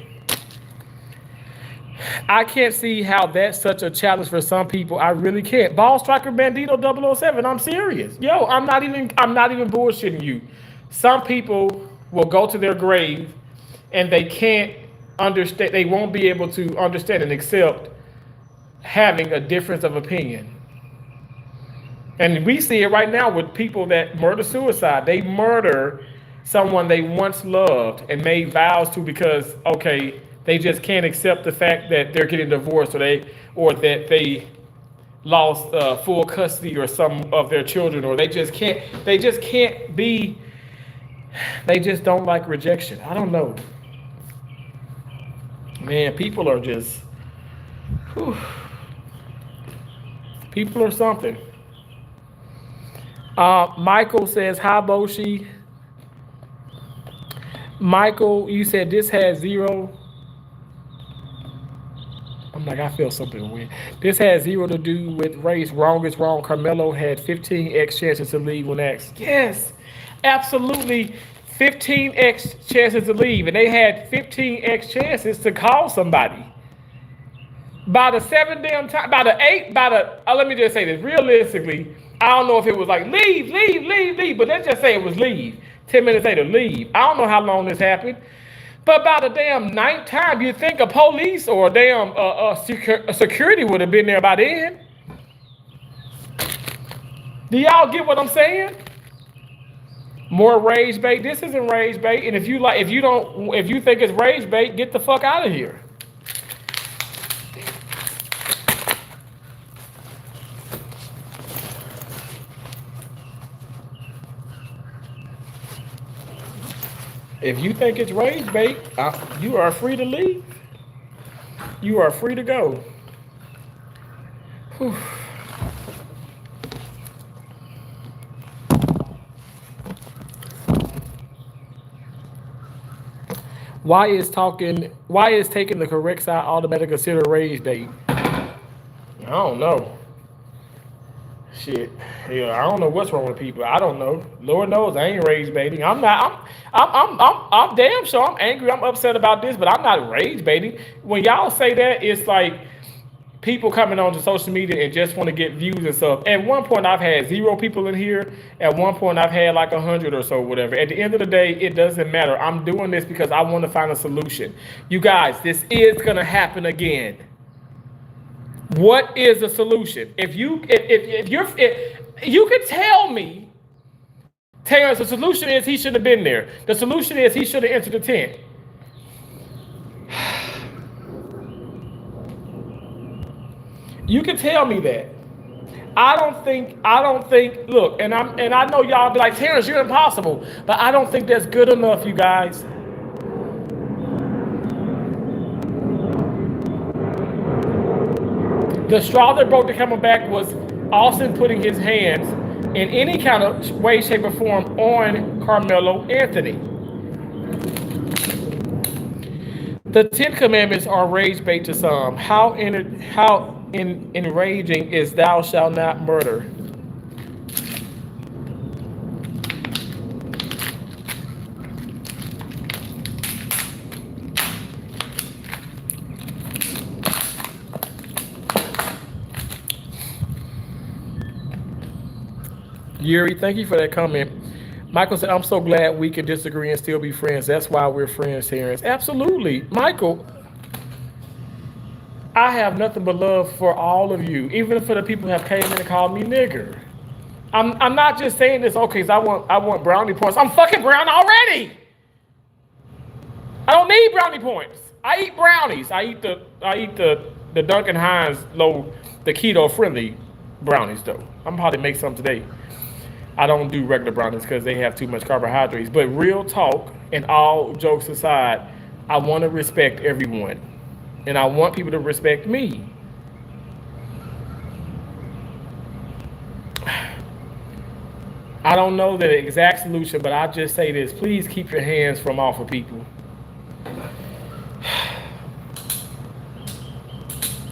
I can't see how that's such a challenge for some people. I really can't. Ball striker Bandito 007. I'm serious. Yo, I'm not even bullshitting you. Some people will go to their grave and they can't understand. They won't be able to understand and accept having a difference of opinion. And we see it right now with people that murder suicide. They murder someone they once loved and made vows to because, okay, they just can't accept the fact that they're getting divorced or that they lost full custody or some of their children, or they just don't like rejection. I don't know. Man, people are just, people are something. Michael says, hi, Boshi. Michael, you said this has zero I'm like, I feel something weird. This has zero to do with race. Wrong is wrong. Carmelo had 15x chances to leave when asked. Yes, absolutely. 15x chances to leave, and they had 15x chances to call somebody. By the seven damn time, by the eight, by the let me just say this realistically. I don't know if it was like leave, leave, leave, leave, but let's just say it was leave. 10 minutes later, leave. I don't know how long this happened, but by the damn ninth time, you think a police or a damn security would have been there by then. Do y'all get what I'm saying? More rage bait. This isn't rage bait, and if you think it's rage bait, get the fuck out of here. If you think it's rage bait, you are free to leave. You are free to go. Whew. Why is taking the correct side automatically considered rage bait? I don't know. Shit. Yeah, I don't know what's wrong with people. I don't know. Lord knows I ain't rage baiting. I'm damn sure I'm angry. I'm upset about this, but I'm not rage baiting. When y'all say that, it's like people coming onto social media and just want to get views and stuff. At one point, I've had 0 people in here. At one point, I've had like 100 or so, whatever. At the end of the day, it doesn't matter. I'm doing this because I want to find a solution. You guys, this is gonna happen again. What is the solution? If you could tell me, Terrence, the solution is he should have been there. The solution is he should have entered the tent. You can tell me that. I don't think, look, and I know y'all be like, Terrence, you're impossible. But I don't think that's good enough, you guys. The straw that broke the camel back was Austin putting his hands in any kind of way, shape, or form on Carmelo Anthony. The 10 Commandments are rage bait to some. How enraging is thou shalt not murder? Yuri, thank you for that comment. Michael said, I'm so glad we can disagree and still be friends. That's why we're friends, Terrence. Absolutely. Michael, I have nothing but love for all of you, even for the people who have came in and called me nigger. I'm not just saying this, okay, because I want brownie points. I'm fucking brown already. I don't need brownie points. I eat brownies. I eat the Duncan Hines the keto friendly brownies though. I'm probably make some today. I don't do regular brownies because they have too much carbohydrates. But real talk, and all jokes aside, I want to respect everyone. And I want people to respect me. I don't know the exact solution, but I just say this. Please keep your hands from off of people.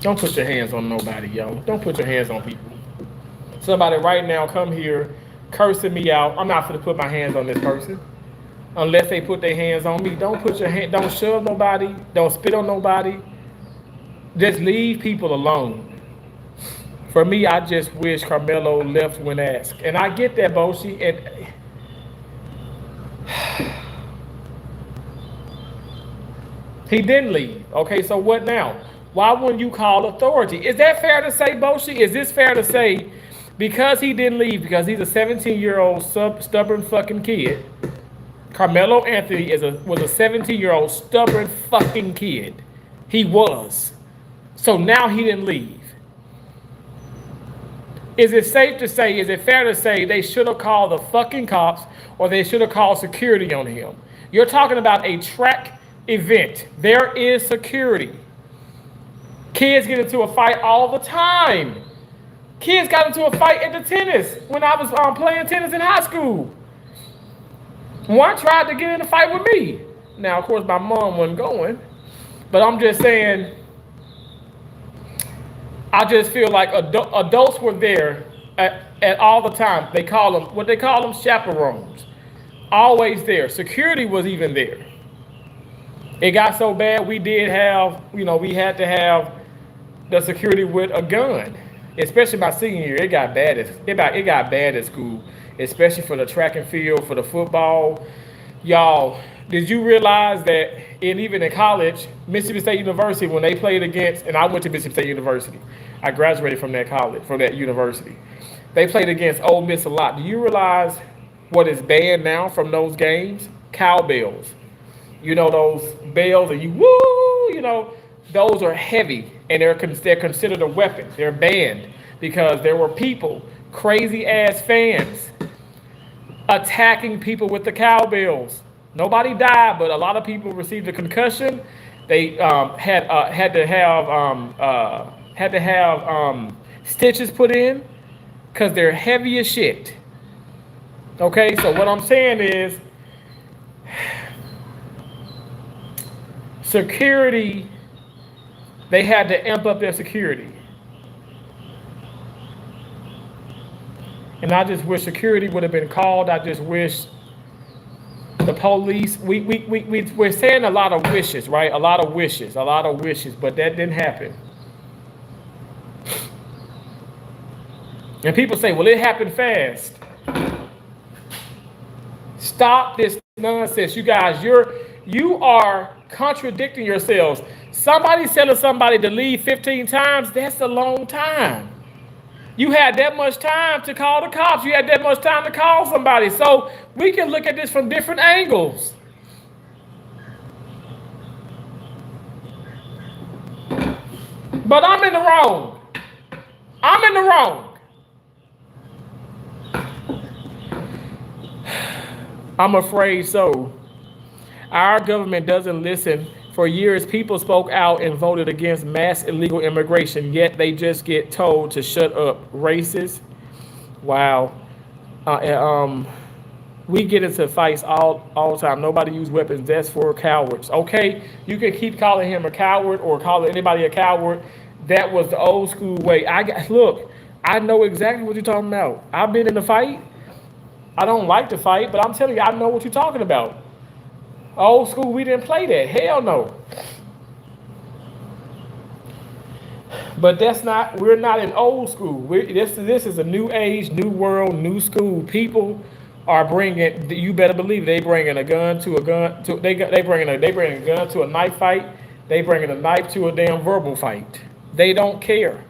Don't put your hands on nobody, yo. Don't put your hands on people. Somebody right now come here cursing me out. I'm not going to put my hands on this person unless they put their hands on me. Don't put your hand. Don't shove nobody. Don't spit on nobody. Just leave people alone. For me, I just wish Karmelo left when asked, and I get that, Boshi. And he didn't leave. Okay, so what now? Why wouldn't you call authority? Is that fair to say, Boshi? Is this fair to say? Because he didn't leave, because he's a 17-year-old stubborn fucking kid. Carmelo Anthony was a 17-year-old stubborn fucking kid. He was. So now he didn't leave. Is it safe to say, is it fair to say they should have called the fucking cops or they should have called security on him? You're talking about a track event. There is security. Kids get into a fight all the time. Kids got into a fight at the tennis when I was playing tennis in high school. One tried to get in a fight with me. Now, of course, my mom wasn't going. But I'm just saying, I just feel like adults were there at all the time. They call them what they call them chaperones, always there. Security was even there. It got so bad we did have, we had to have the security with a gun, especially my senior year. It got bad at school, especially for the track and field, for the football. Y'all, did you realize that even in college, Mississippi State University, when they played against, and I went to Mississippi State University, I graduated from that college, from that university. They played against Ole Miss a lot. Do you realize what is banned now from those games? Cowbells. Those bells, and those are heavy, and they're considered a weapon. They're banned because there were people, crazy ass fans, attacking people with the cowbells. Nobody died, but a lot of people received a concussion. They had to have stitches put in because they're heavy as shit. Okay, so what I'm saying is, security, they had to amp up their security. And I just wish security would have been called. I just wish the police, we're saying a lot of wishes, right? A lot of wishes, but that didn't happen. And people say, well, it happened fast. Stop this nonsense. You guys, you are contradicting yourselves. Somebody telling somebody to leave 15 times, that's a long time. You had that much time to call the cops. You had that much time to call somebody. So we can look at this from different angles. But I'm in the wrong. I'm afraid so. Our government doesn't listen. For years, people spoke out and voted against mass illegal immigration, yet they just get told to shut up. Racist. Wow. We get into fights all the time. Nobody use weapons. That's for cowards. Okay, you can keep calling him a coward or calling anybody a coward. That was the old school way. Look, I know exactly what you're talking about. I've been in a fight. I don't like to fight, but I'm telling you, I know what you're talking about. Old school, we didn't play that. Hell no. But we're not in old school. This is a new age, new world, new school. People are bringing, you better believe they bringing a gun to a gun to a knife fight. They bringing a knife to a damn verbal fight. They don't care.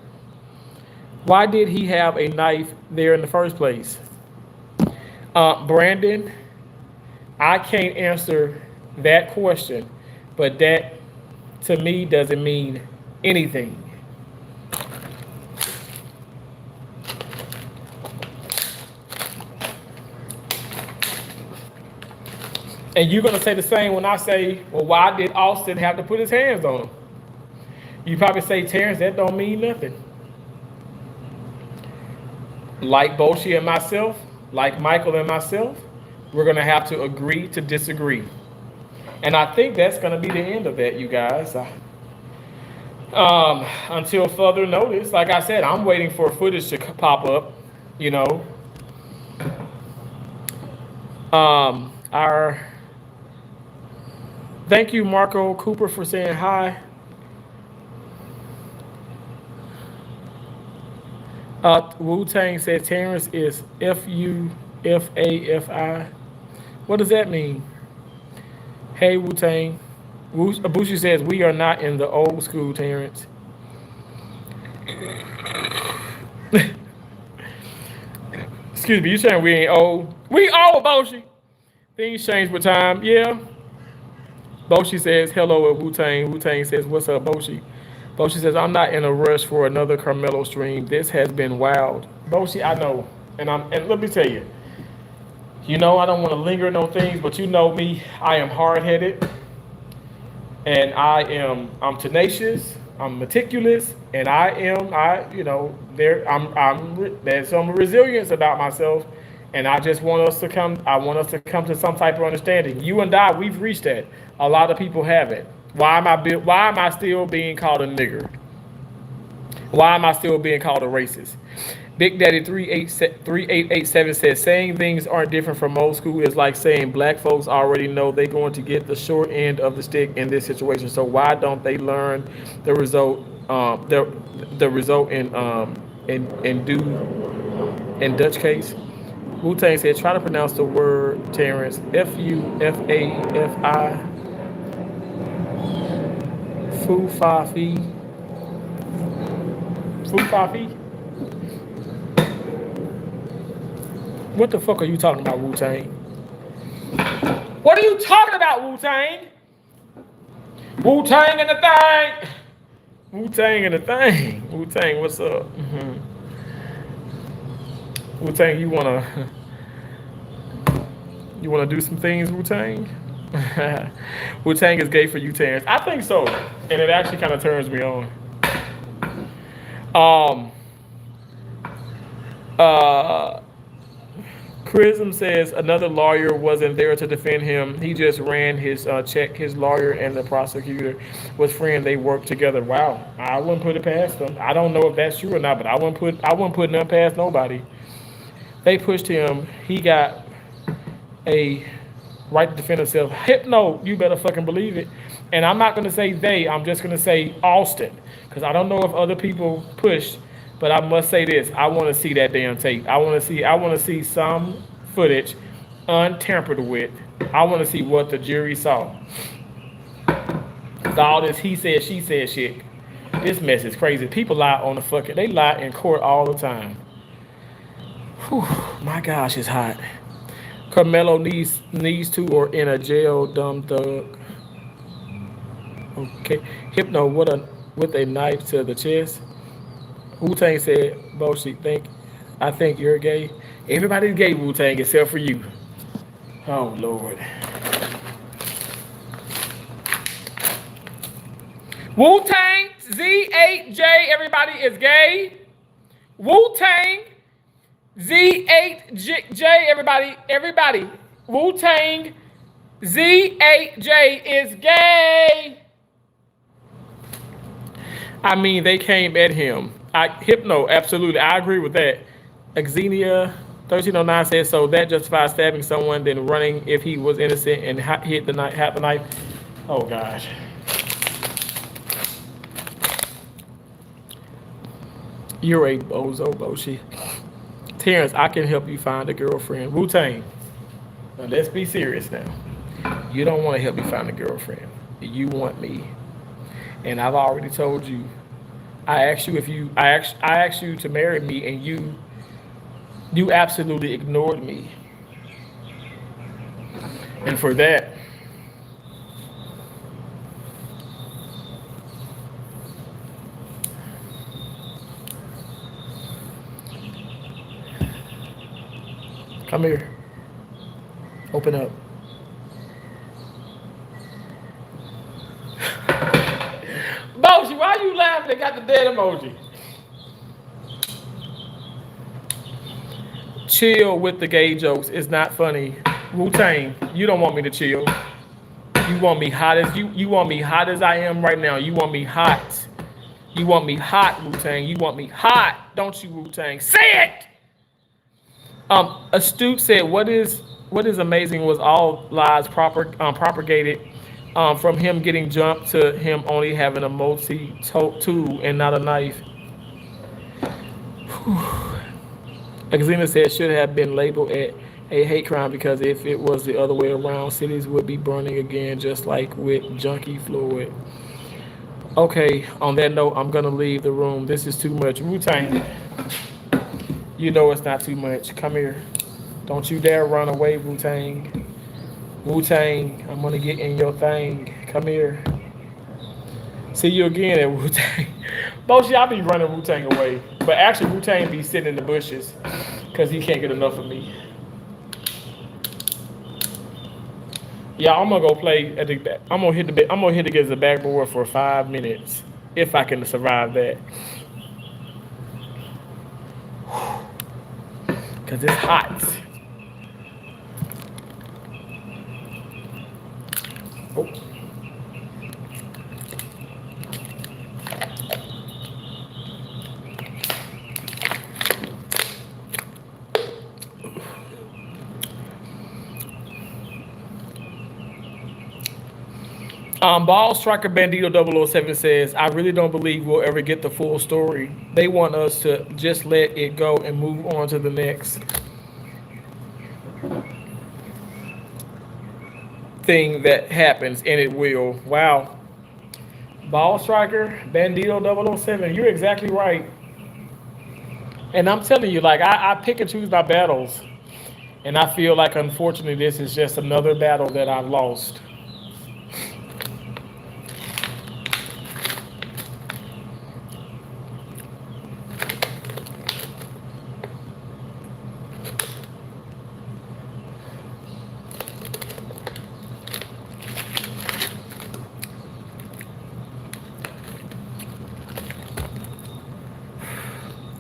Why did he have a knife there in the first place? Brandon, I can't answer that question, but that to me doesn't mean anything. And you're going to say the same when I say, well, why did Austin have to put his hands on him? You probably say, Terrence, that don't mean nothing. Like Boshi and myself, like Michael and myself, we're going to have to agree to disagree. And I think that's going to be the end of that, you guys. Until further notice, like I said, I'm waiting for footage to pop up, Thank you, Marco Cooper, for saying hi. Wu-Tang said Terrence is F-U-F-A-F-I. What does that mean? Hey, Wu-Tang. Abushi says we are not in the old school, Terrence. Excuse me, you saying we ain't old? We old, Boshi. Things change with time, yeah. Boshi says hello at Wu-Tang. Wu-Tang says, what's up, Boshi? Boshi says, I'm not in a rush for another Karmelo stream. This has been wild. Boshi, I know. And let me tell you, I don't want to linger on things, but you know me, I am hard-headed. And I'm tenacious, I'm meticulous, and there's some resilience about myself. And I just want us to come to some type of understanding. You and I, we've reached that. A lot of people haven't. Why am I still being called a nigger? Why am I still being called a racist? Big Daddy 3887 says saying things aren't different from old school is like saying black folks already know they're going to get the short end of the stick in this situation. So why don't they learn the result? The result in Dutch case. Wu Tang said, try to pronounce the word Terrence. Fufafi. Fufafi. Fufafi. What the fuck are you talking about, Wu Tang? What are you talking about, Wu Tang? Wu Tang and the thing. Wu Tang and the thing. Wu Tang, what's up? Wu Tang, you wanna do some things, Wu Tang? Wu Tang is gay for you, Terrence. I think so, and it actually kind of turns me on. Chrism says another lawyer wasn't there to defend him. He just ran his check. His lawyer and the prosecutor was friends. They worked together. Wow, I wouldn't put it past them. I don't know if that's true or not, but I wouldn't put nothing past nobody. They pushed him. He got a right to defend himself. Hypno, you better fucking believe it. And I'm not gonna say they. I'm just gonna say Austin, because I don't know if other people pushed. But I must say this: I want to see that damn tape. I want to see some footage, untampered with. I want to see what the jury saw. All this he said, she said shit. This mess is crazy. People lie on the fucking. They lie in court all the time. Whew, my gosh, it's hot. Karmelo needs to or in a jail, dumb thug. Okay, Hypno with a knife to the chest. Wu-Tang said, Boshi, I think you're gay. Everybody's gay, Wu-Tang, except for you. Oh, Lord. Wu-Tang, Z8J, everybody is gay. Wu-Tang, Z8J, everybody. Wu-Tang, Z8J is gay. I mean, they came at him. Hypno, absolutely. I agree with that. Xenia 1309 says, so that justifies stabbing someone, then running if he was innocent and hit the knife. Oh, gosh. You're a bozo, Boshi. Terrence, I can help you find a girlfriend. Wu-Tang. Now, let's be serious now. You don't want to help me find a girlfriend. You want me. And I've already told you. I asked you I asked you to marry me, and you absolutely ignored me. And for that, come here. Open up. Boshi, why are you laughing? They got the dead emoji. Chill with the gay jokes. It's not funny. Wu-Tang, you don't want me to chill. You want me hot as you want me hot as I am right now. You want me hot. You want me hot, Wu-Tang. You want me hot, don't you, Wu-Tang? Say it. Astute said, what is amazing was all lies propagated. From him getting jumped to him only having a multi-tool and not a knife. Xena said should have been labeled a hate crime because if it was the other way around, cities would be burning again, just like with Junkie Floyd. Okay, on that note, I'm gonna leave the room. This is too much. Wu-Tang, you know it's not too much. Come here. Don't you dare run away, Wu-Tang. Wu-Tang, I'm gonna get in your thing. Come here. See you again at Wu-Tang. Boshi, I be running Wu-Tang away. But actually, Wu-Tang be sitting in the bushes because he can't get enough of me. Yeah, I'm gonna go play at the back. I'm gonna hit against the backboard for 5 minutes if I can survive that. Cause it's hot. Oh. Ball Striker Bandito 007 says, I really don't believe we'll ever get the full story. They want us to just let it go and move on to the next thing that happens, and it will. Wow. Ball Striker Bandito 007, you're exactly right. And I'm telling you, like, I pick and choose my battles. And I feel like, unfortunately, this is just another battle that I've lost.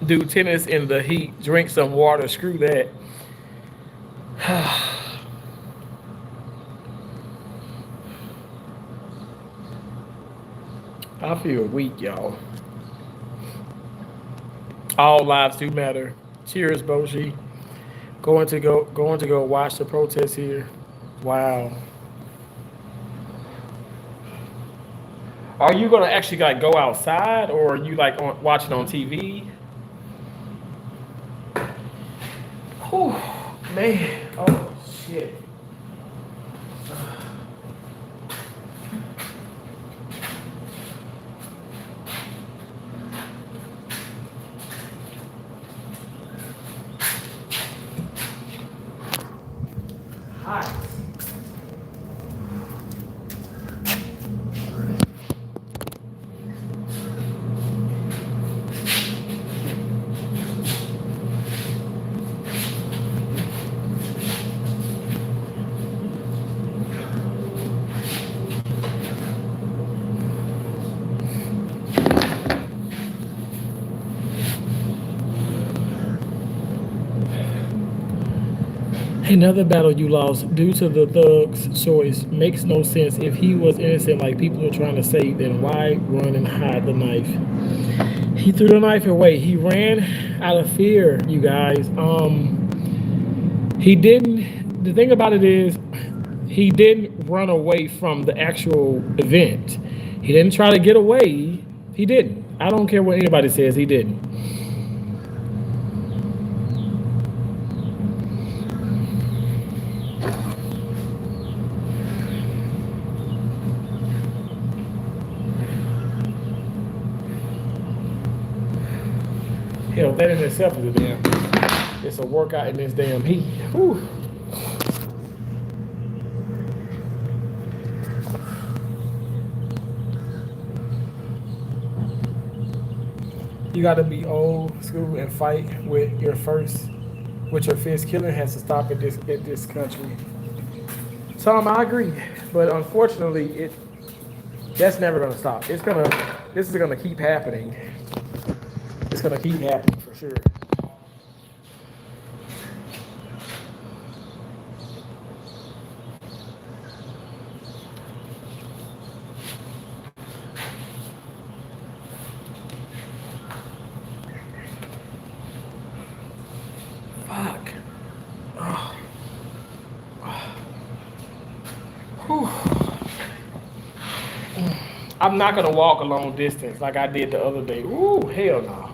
Do tennis in the heat, drink some water, screw that. I feel weak, y'all. All lives do matter. Cheers, Boshi. Going to go watch the protest here. Wow. Are you gonna actually like go outside, or are you like watching on TV? Whew, man. Oh shit. Hi. Another battle you lost due to the thug's choice makes no sense. If he was innocent, like people are trying to say, then why run and hide the knife? He threw the knife away. He ran out of fear, you guys. He didn't. The thing about it is, he didn't run away from the actual event. He didn't try to get away. He didn't. I don't care what anybody says. He didn't. Hell, that in itself is a damn. It's a workout in this damn heat. Whew. You got to be old school and fight with your fist. Killing has to stop in this country. Tom, I agree, but unfortunately, that's never gonna stop. This is gonna keep happening. It's gonna keep happening for sure. Fuck. Oh. Whew. I'm not gonna walk a long distance like I did the other day. Ooh, hell no.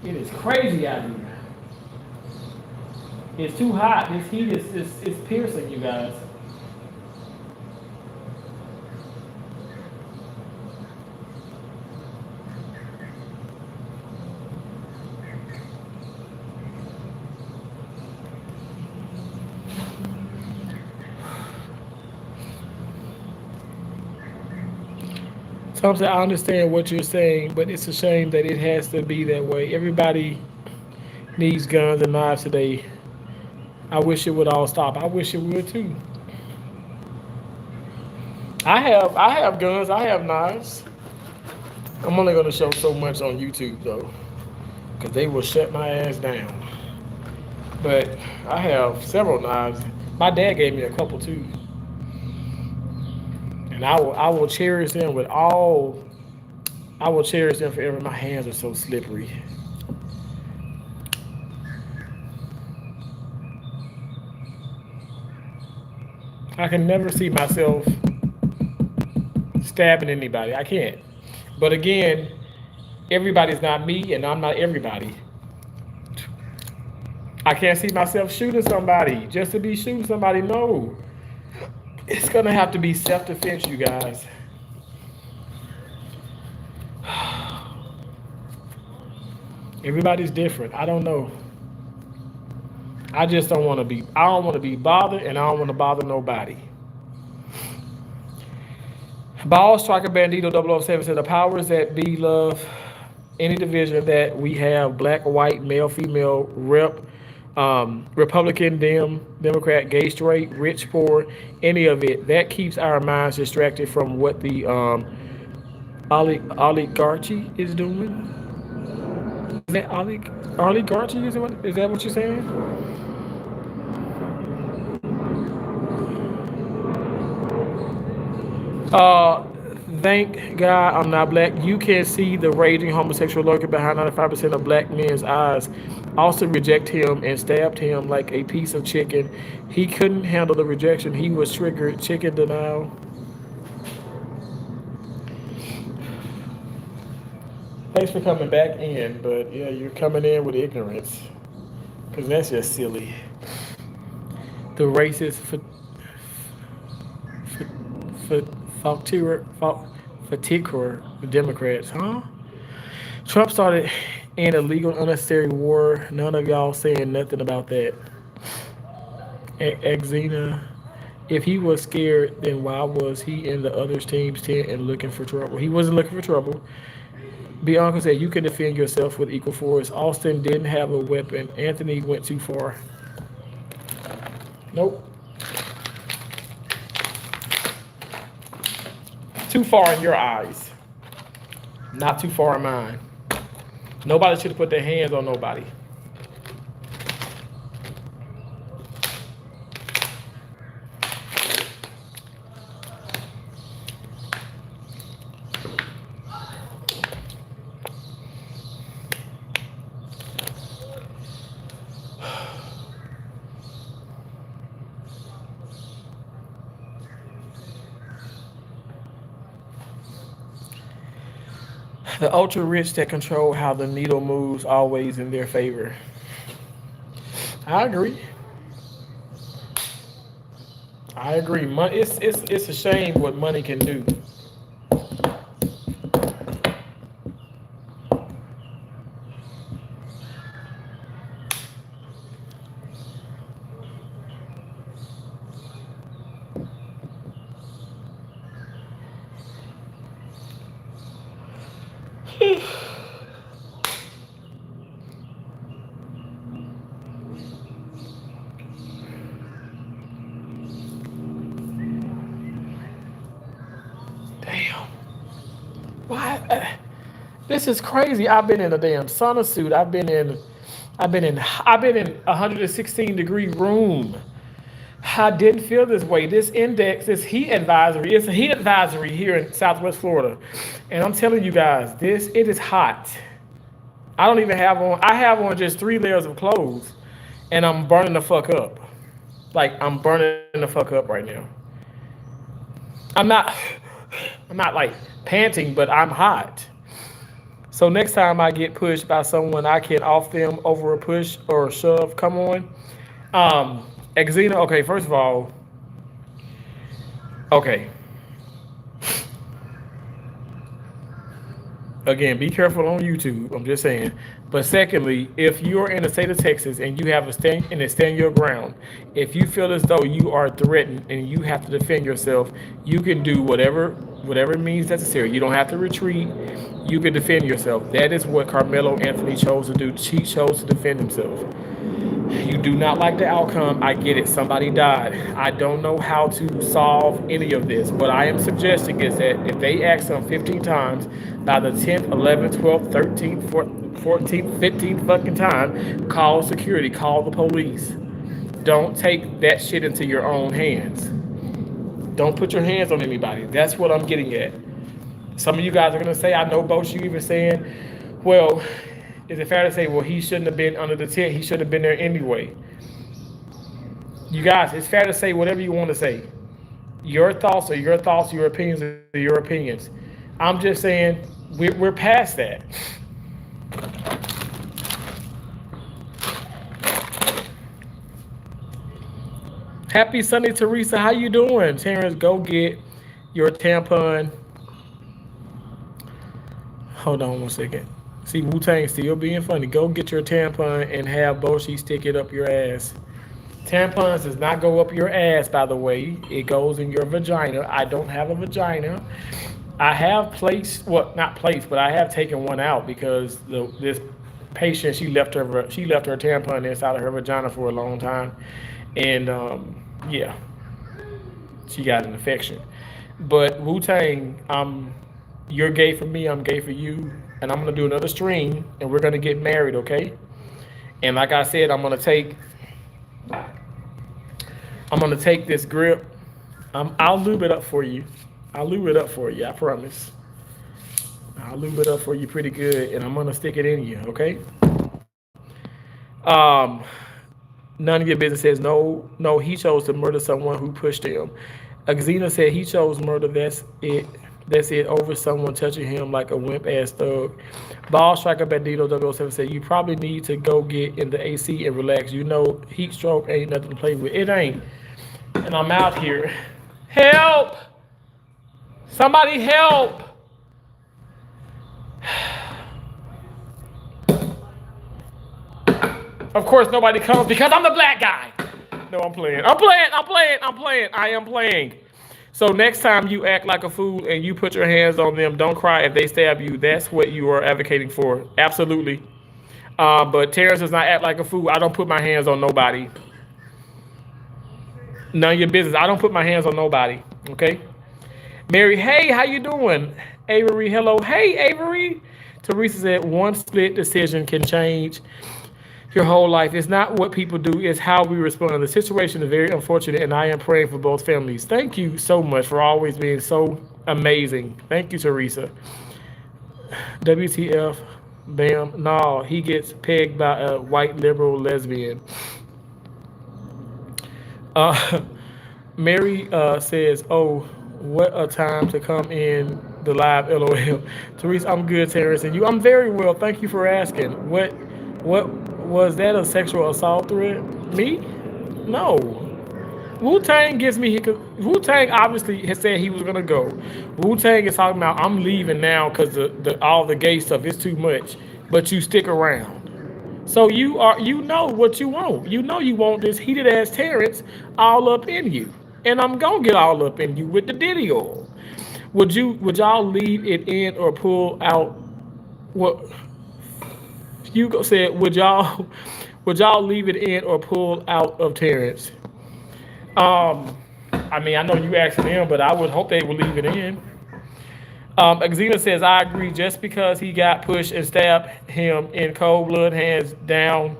It is crazy out here. It's too hot. This heat is piercing, you guys. Tom said, I understand what you're saying, but it's a shame that it has to be that way. Everybody needs guns and knives today. I wish it would all stop. I wish it would too. I have guns, I have knives. I'm only gonna show so much on YouTube though, because they will shut my ass down. But I have several knives. My dad gave me a couple too. And I will cherish them with all. I will cherish them forever. My hands are so slippery. I can never see myself stabbing anybody. I can't. But again, everybody's not me, and I'm not everybody. I can't see myself shooting somebody just to be shooting somebody. No, it's gonna have to be self-defense, you guys. Everybody's different. I don't know. I just don't want to be. I don't want to be bothered, and I don't want to bother nobody. Ball Striker Bandito 007 said the powers that be love any division that we have: black, white, male, female, Republican, Democrat, gay, straight, rich, poor, any of it. That keeps our minds distracted from what the oligarchy is doing. Is that oligarchy? Is that what you're saying? Uh, Thank God I'm not black. You can see the raging homosexual lurking behind 95% of black men's eyes. Austin rejected him and stabbed him like a piece of chicken. He couldn't handle the rejection. He was triggered. Chicken denial. Thanks for coming back in, but yeah, you're coming in with ignorance. Because that's just silly. The racist for Fatikur, the Democrats, huh? Trump started an illegal, unnecessary war. None of y'all saying nothing about that. Exena, if he was scared, then why was he in the other team's tent and looking for trouble? He wasn't looking for trouble. Bianca said you can defend yourself with equal force. Austin didn't have a weapon. Anthony went too far. Nope. Too far in your eyes. Not too far in mine. Nobody should have put their hands on nobody. The ultra rich that control how the needle moves always in their favor. I agree. I agree. It's a shame what money can do. Damn. Why? This is crazy. I've been in a damn sauna suit. I've been in a 116-degree room. I didn't feel this way. This index, this heat advisory, it's a heat advisory here in Southwest Florida. And I'm telling you guys, it is hot. I don't even have on, I have on just 3 layers of clothes and I'm burning the fuck up. Like I'm burning the fuck up right now. I'm not like panting, but I'm hot. So next time I get pushed by someone, I can off them over a push or a shove. Come on. Exena, okay, first of all, okay. Again, be careful on YouTube. I'm just saying. But secondly, if you're in the state of Texas and you have a stand your ground, if you feel as though you are threatened and you have to defend yourself, you can do whatever means necessary. You don't have to retreat. You can defend yourself. That is what Karmelo Anthony chose to do. He chose to defend himself. You do not like the outcome. I get it. Somebody died. I don't know how to solve any of this. What I am suggesting is that if they ask them 15 times, by the 10th, 11th, 12th, 13th, 14th, 15th fucking time, call security, call the police. Don't take that shit into your own hands. Don't put your hands on anybody. That's what I'm getting at. Some of you guys are going to say, I know both you even saying, well, is it fair to say, well, he shouldn't have been under the tent. He should have been there anyway. You guys, it's fair to say whatever you want to say. Your thoughts are your thoughts, your opinions are your opinions. I'm just saying we're past that. Happy Sunday, Teresa. How you doing? Terrence, go get your tampon. Hold on 1 second. See, Wu Tang still being funny. Go get your tampon and have Boshi stick it up your ass. Tampons does not go up your ass, by the way. It goes in your vagina. I don't have a vagina. I have placed, well, not placed, but I have taken one out because this patient she left her tampon inside of her vagina for a long time, and yeah, she got an infection. But Wu Tang, you're gay for me, I'm gay for you, and I'm gonna do another stream, and we're gonna get married, okay? And like I said, I'm gonna take this grip. I'll lube it up for you. I'll lube it up for you. I promise. I'll lube it up for you pretty good, and I'm gonna stick it in you. Okay. Um, None of your business says no. No, he chose to murder someone who pushed him. Xena said he chose murder. That's it. That's it. Over someone touching him like a wimp ass thug. Ball striker Bandito 007 said you probably need to go get in the AC and relax. You know heat stroke ain't nothing to play with. It ain't. And I'm out here. Help! Somebody help! Of course, nobody comes because I'm the black guy. No, I'm playing. I am playing. So next time you act like a fool and you put your hands on them, don't cry if they stab you. That's what you are advocating for. Absolutely. But Terrence does not act like a fool. I don't put my hands on nobody. None of your business. I don't put my hands on nobody. Okay? Mary, hey, how you doing? Avery, hello. Hey, Avery. Teresa said one split decision can change your whole life. It's not what people do, it's how we respond. The situation is very unfortunate, and I am praying for both families. Thank you so much for always being so amazing. Thank you, Teresa. WTF, bam, no, he gets pegged by a white liberal lesbian. Uh, Mary says, oh, what a time to come in the live, LOL. Teresa, I'm good, Terrence, and you? I'm very well. Thank you for asking. What was that a sexual assault threat? Me? No. Wu Tang gives me. Wu Tang obviously has said he was gonna go. Wu Tang is talking about I'm leaving now because all the gay stuff is too much. But you stick around. So you know what you want. You know you want this heated ass Terrence all up in you, and I'm gonna get all up in you with the Diddy oil. Would y'all leave it in or pull out? What Hugo said? Would y'all leave it in or pull out of Terrence? I mean, I know you asking them, but I would hope they would leave it in. Xena says, I agree. Just because he got pushed and stabbed him in cold blood, hands down,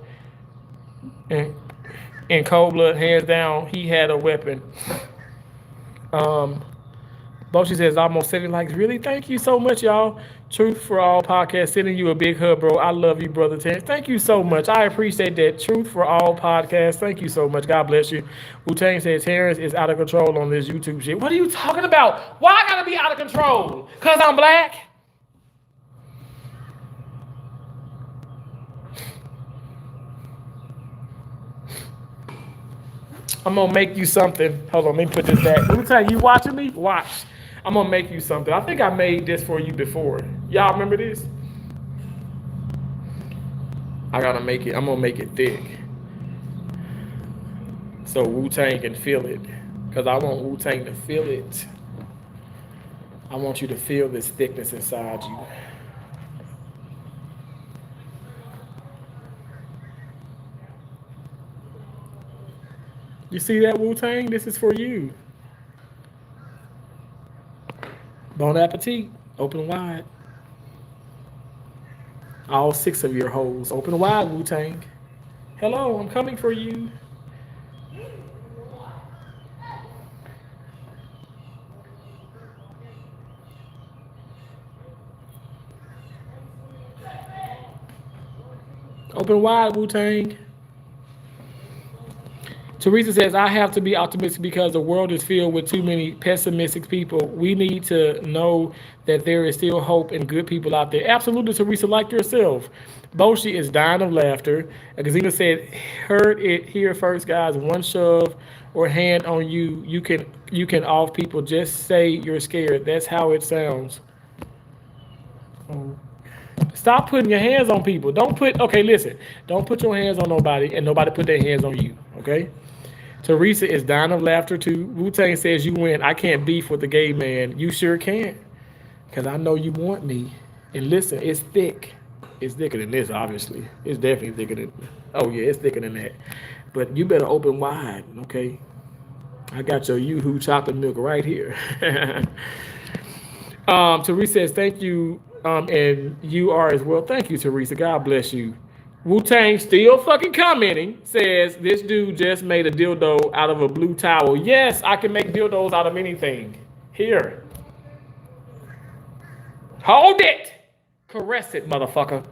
in cold blood, hands down, he had a weapon. Boshi says, almost 70 likes. Really? Thank you so much, y'all. Truth for All podcast, sending you a big hug, bro. I love you, brother Terrence. Thank you so much. I appreciate that. Truth for All podcast. Thank you so much. God bless you. Wu-Tang says, Terrence is out of control on this YouTube shit. What are you talking about? Why I gotta be out of control? Because I'm black? I'm gonna make you something. Hold on, let me put this back. Wu-Tang, you watching me? Watch. I'm gonna make you something. I think I made this for you before. Y'all remember this? I gotta make it. I'm gonna make it thick, so Wu-Tang can feel it. Cause I want Wu-Tang to feel it. I want you to feel this thickness inside you. You see that, Wu-Tang? This is for you. Bon appetit. Open wide. All 6 of your holes. Open wide, Wu-Tang. Hello, I'm coming for you. Open wide, Wu-Tang. Teresa says, I have to be optimistic because the world is filled with too many pessimistic people. We need to know that there is still hope and good people out there. Absolutely, Teresa, like yourself. Boshi is dying of laughter. Gazina said, heard it here first, guys. One shove or hand on you, you can off people. Just say you're scared. That's how it sounds. Stop putting your hands on people. Okay, listen. Don't put your hands on nobody and nobody put their hands on you, okay? Teresa is dying of laughter too. Wu-Tang says you win. I can't beef with the gay man. You sure can. Because I know you want me. And listen, it's thick. It's thicker than this, obviously. It's definitely thicker than, oh yeah, it's thicker than that. But you better open wide, okay? I got your Yoo-Hoo chocolate milk right here. Teresa says, thank you, and you are as well. Thank you, Teresa. God bless you. Wu-Tang still fucking commenting, says, this dude just made a dildo out of a blue towel. Yes, I can make dildos out of anything. Here. Hold it. Caress it, motherfucker.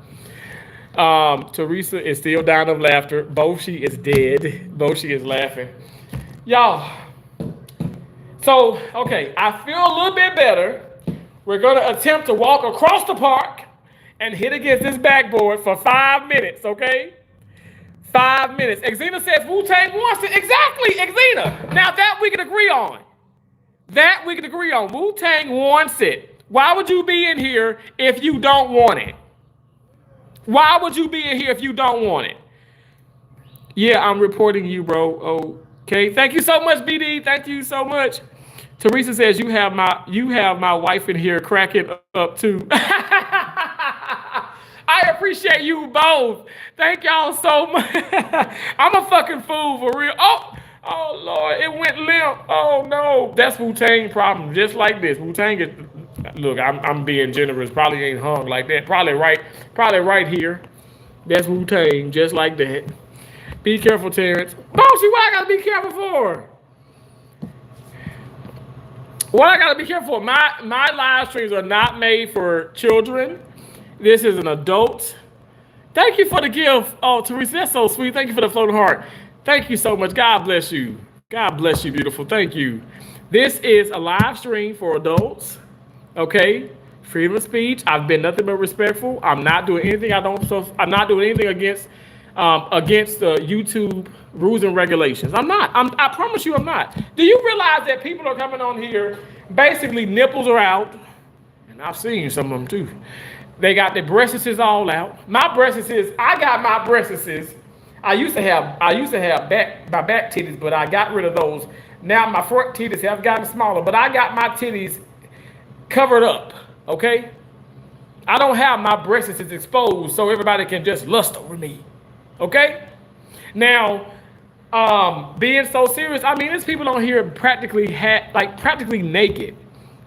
Teresa is still dying of laughter. Boshi is dead. Boshi is laughing. Y'all. So, okay, I feel a little bit better. We're going to attempt to walk across the park and hit against this backboard for 5 minutes, okay? 5 minutes. Exena says Wu-Tang wants it. Exactly, Exena. Now that we can agree on. That we can agree on. Wu-Tang wants it. Why would you be in here if you don't want it? Why would you be in here if you don't want it? Yeah, I'm reporting you, bro. Okay. Thank you so much, BD. Thank you so much. Teresa says you have my wife in here cracking up too. I appreciate you both. Thank y'all so much. I'm a fucking fool for real. Oh Lord, it went limp. Oh no, that's Wu-Tang problem. Just like this, Wu-Tang is. Look, I'm being generous. Probably ain't hung like that. Probably right here. That's Wu-Tang, just like that. Be careful, Terrence. Bossy, what I gotta be careful for? What I gotta be careful for? My live streams are not made for children. This is an adult. Thank you for the gift. Oh, Teresa, that's so sweet. Thank you for the floating heart. Thank you so much. God bless you. God bless you, beautiful. Thank you. This is a live stream for adults. Okay? Freedom of speech. I've been nothing but respectful. I'm not doing anything I'm not doing anything against the YouTube rules and regulations. I promise you I'm not. Do you realize that people are coming on here, basically nipples are out, and I've seen some of them too. They got their breasts all out. My breasts, I got my breasts. I used to have my back titties, but I got rid of those. Now my front titties have gotten smaller, but I got my titties covered up, okay? I don't have my breasts exposed so everybody can just lust over me, okay? Now, being so serious, I mean, there's people on here practically naked.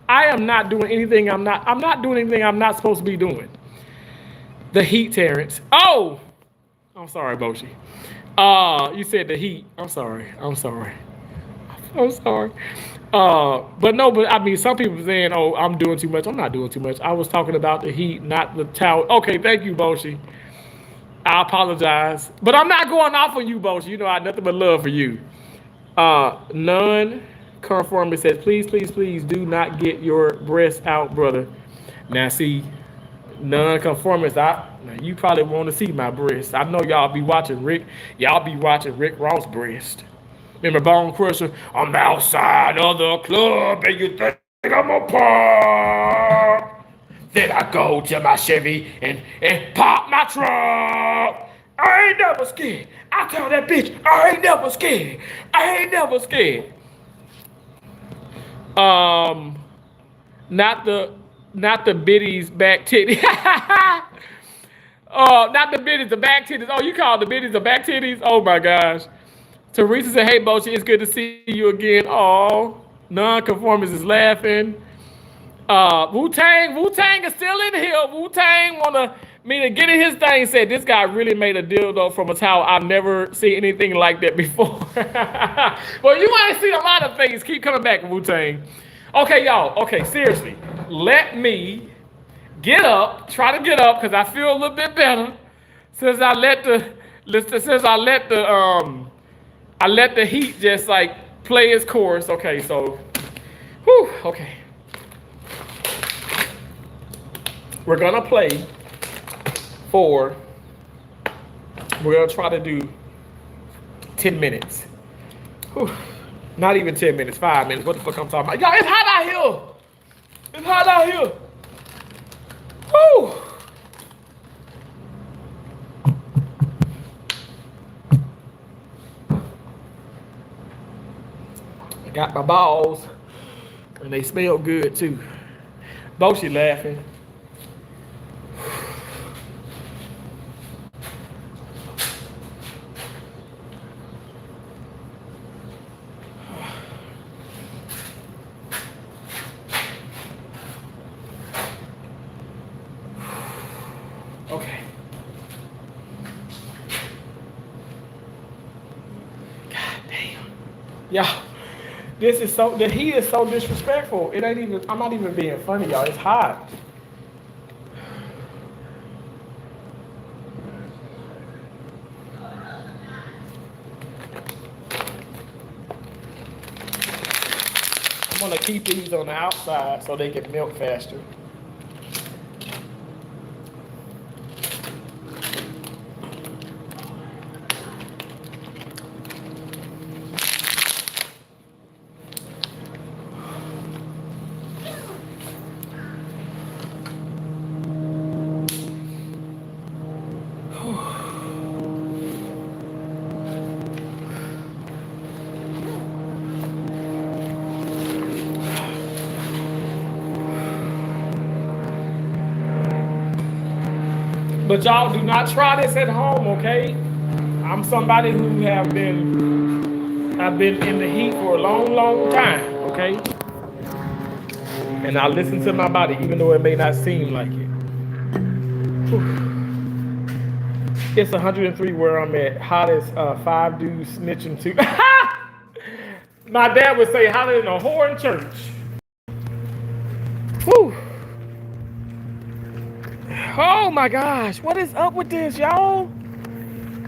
I am not doing anything. I'm not doing anything I'm not supposed to be doing. The heat, Terrence. Oh, I'm sorry, Boshi. You said the heat. I'm sorry. But I mean, some people saying, "Oh, I'm doing too much." I'm not doing too much. I was talking about the heat, not the towel. Okay, thank you, Boshi. I apologize, but I'm not going off on you, Boshi. You know I have nothing but love for you. Non-conformist says, please do not get your breasts out, brother. Now, see, non-conformist, you probably want to see my breasts. I know y'all be watching Rick Ross' breast. Remember Bone Crusher? I'm outside of the club and you think I'm a pop. Then I go to my Chevy and pop my trunk. I ain't never scared. I tell that bitch, I ain't never scared. Not the biddies back titties. Not the biddies, the back titties. Oh, you call the biddies the back titties? Oh my gosh. Teresa said, hey, Boshi, it's good to see you again. Oh, non-conformist is laughing. Wu-Tang is still in here. Wu-Tang want me to get in his thing. Said, this guy really made a dildo from a towel. I've never seen anything like that before. Well, you ain't seen a lot of things. Keep coming back, Wu-Tang. Okay, y'all. Okay, seriously. Let me try to get up, because I feel a little bit better since I let the I let the heat just like play its course. Okay, so, whew, okay. We're gonna play for, we're gonna try to do 10 minutes. Whew. Not even 10 minutes, 5 minutes. What the fuck I'm talking about? Y'all, it's hot out here. It's hot out here. Woo! I got my balls, and they smell good too. Both she laughing. Okay. God damn. Y'all, this is so, the heat is so disrespectful. It ain't even, I'm not even being funny, y'all. It's hot. I'm gonna keep these on the outside so they can melt faster. But y'all do not try this at home, okay? I'm somebody who I've been in the heat for a long, long time, okay? And I listen to my body, even though it may not seem like it. Whew. It's 103 where I'm at. Hot as 5 dudes snitching too. My dad would say hotter than a whore in church. Whew. Oh my gosh, what is up with this, y'all?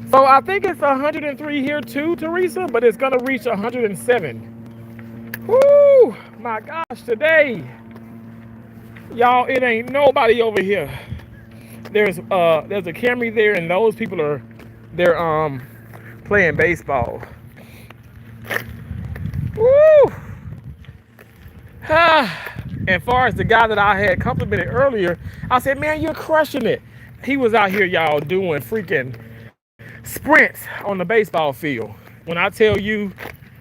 So I think it's 103 here too, Teresa, but it's gonna reach 107. Woo! My gosh, today, y'all, it ain't nobody over here. There's a Camry there, and those people they're playing baseball. Woo! And far as the guy that I had complimented earlier, I said, man, you're crushing it. He was out here, y'all, doing freaking sprints on the baseball field. When I tell you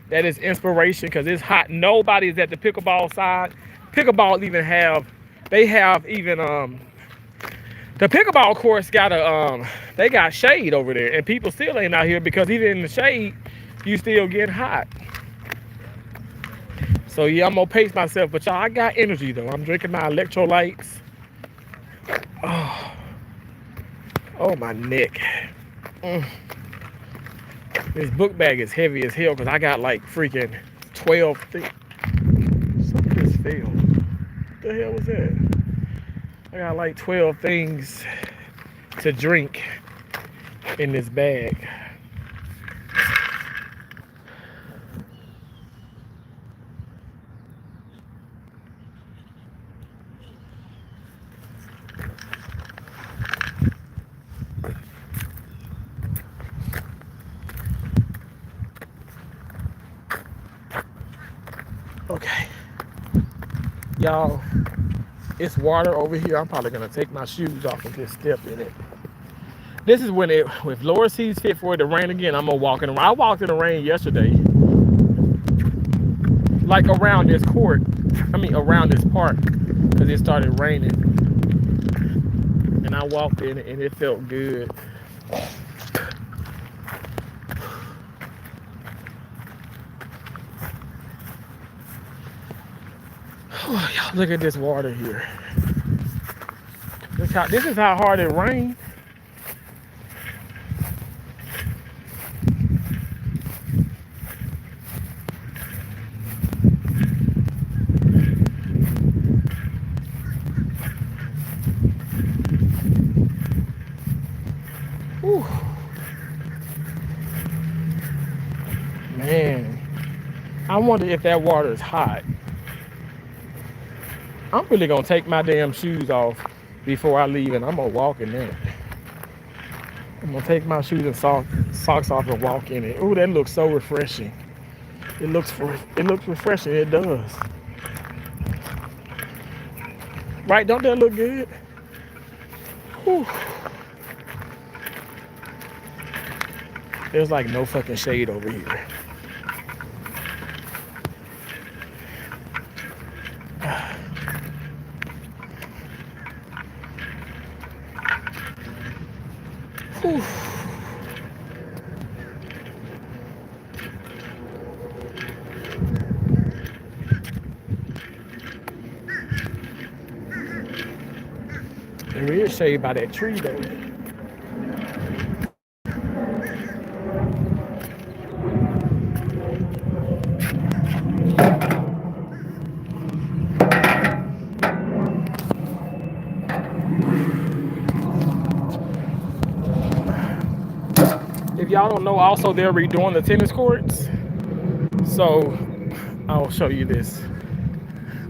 that is inspiration, because it's hot, nobody's at the pickleball side. Pickleball even the pickleball course got they got shade over there, and people still ain't out here because even in the shade, you still get hot. So yeah, I'm gonna pace myself, but y'all, I got energy though. I'm drinking my electrolytes. Oh my neck. This book bag is heavy as hell because I got like freaking 12 things. Something just fell. What the hell was that? I got like 12 things to drink in this bag. Okay, y'all, it's water over here. I'm probably gonna take my shoes off and just step in it. This is when if Laura sees fit for it to rain again, I'm gonna walk in the rain. I walked in the rain yesterday, like around this court. Around this park, because it started raining, and I walked in it, and it felt good. Oh, y'all, look at this water here. This is how hard it rained. Man, I wonder if that water is hot. I'm really gonna take my damn shoes off before I leave, and I'm gonna walk in there. I'm gonna take my shoes and socks off and walk in it. Ooh, that looks so refreshing. It looks refreshing. It does. Right? Don't that look good? Whew. There's like no fucking shade over here. Whew. There is shade by that tree though. If y'all don't know, also they're redoing the tennis courts. So I'll show you this.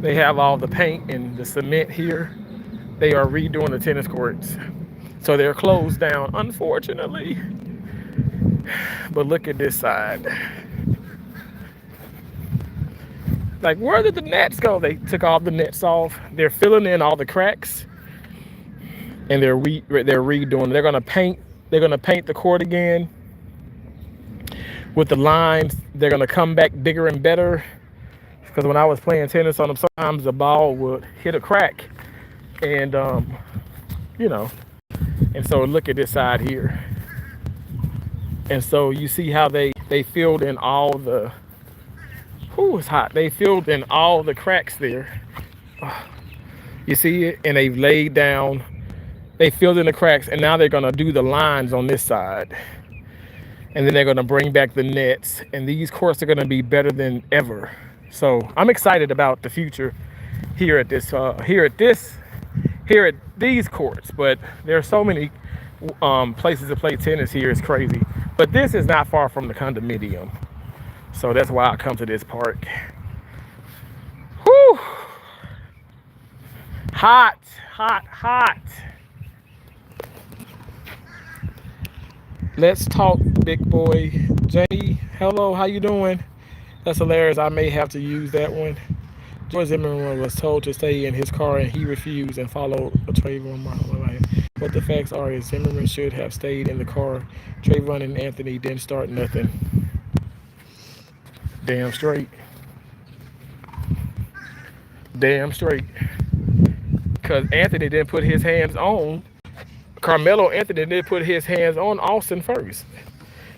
They have all the paint and the cement here. They are redoing the tennis courts. So they're closed down, unfortunately. But look at this side. Like, where did the nets go? They took all the nets off. They're filling in all the cracks, and they're redoing. They're gonna paint. They're gonna paint the court again with the lines. They're gonna come back bigger and better. Because when I was playing tennis on them, sometimes the ball would hit a crack, and you know. And so look at this side here. And so you see how they filled in all the. Ooh, it's hot. They filled in all the cracks there. You see it? And they've laid down. They filled in the cracks, and now they're gonna do the lines on this side. And then they're gonna bring back the nets, and these courts are gonna be better than ever. So I'm excited about the future here at these courts. But there are so many places to play tennis here. It's crazy. But this is not far from the condominium. So that's why I come to this park. Whew. Hot, hot, hot. Let's talk, big boy. Jenny, hello, how you doing? That's hilarious. I may have to use that one. George Zimmerman was told to stay in his car, and he refused and followed Trayvon Martin. What the facts are is Zimmerman should have stayed in the car. Trayvon and Anthony didn't start nothing. Damn straight. Damn straight. Because Anthony didn't put his hands on. Karmelo Anthony didn't put his hands on Austin first.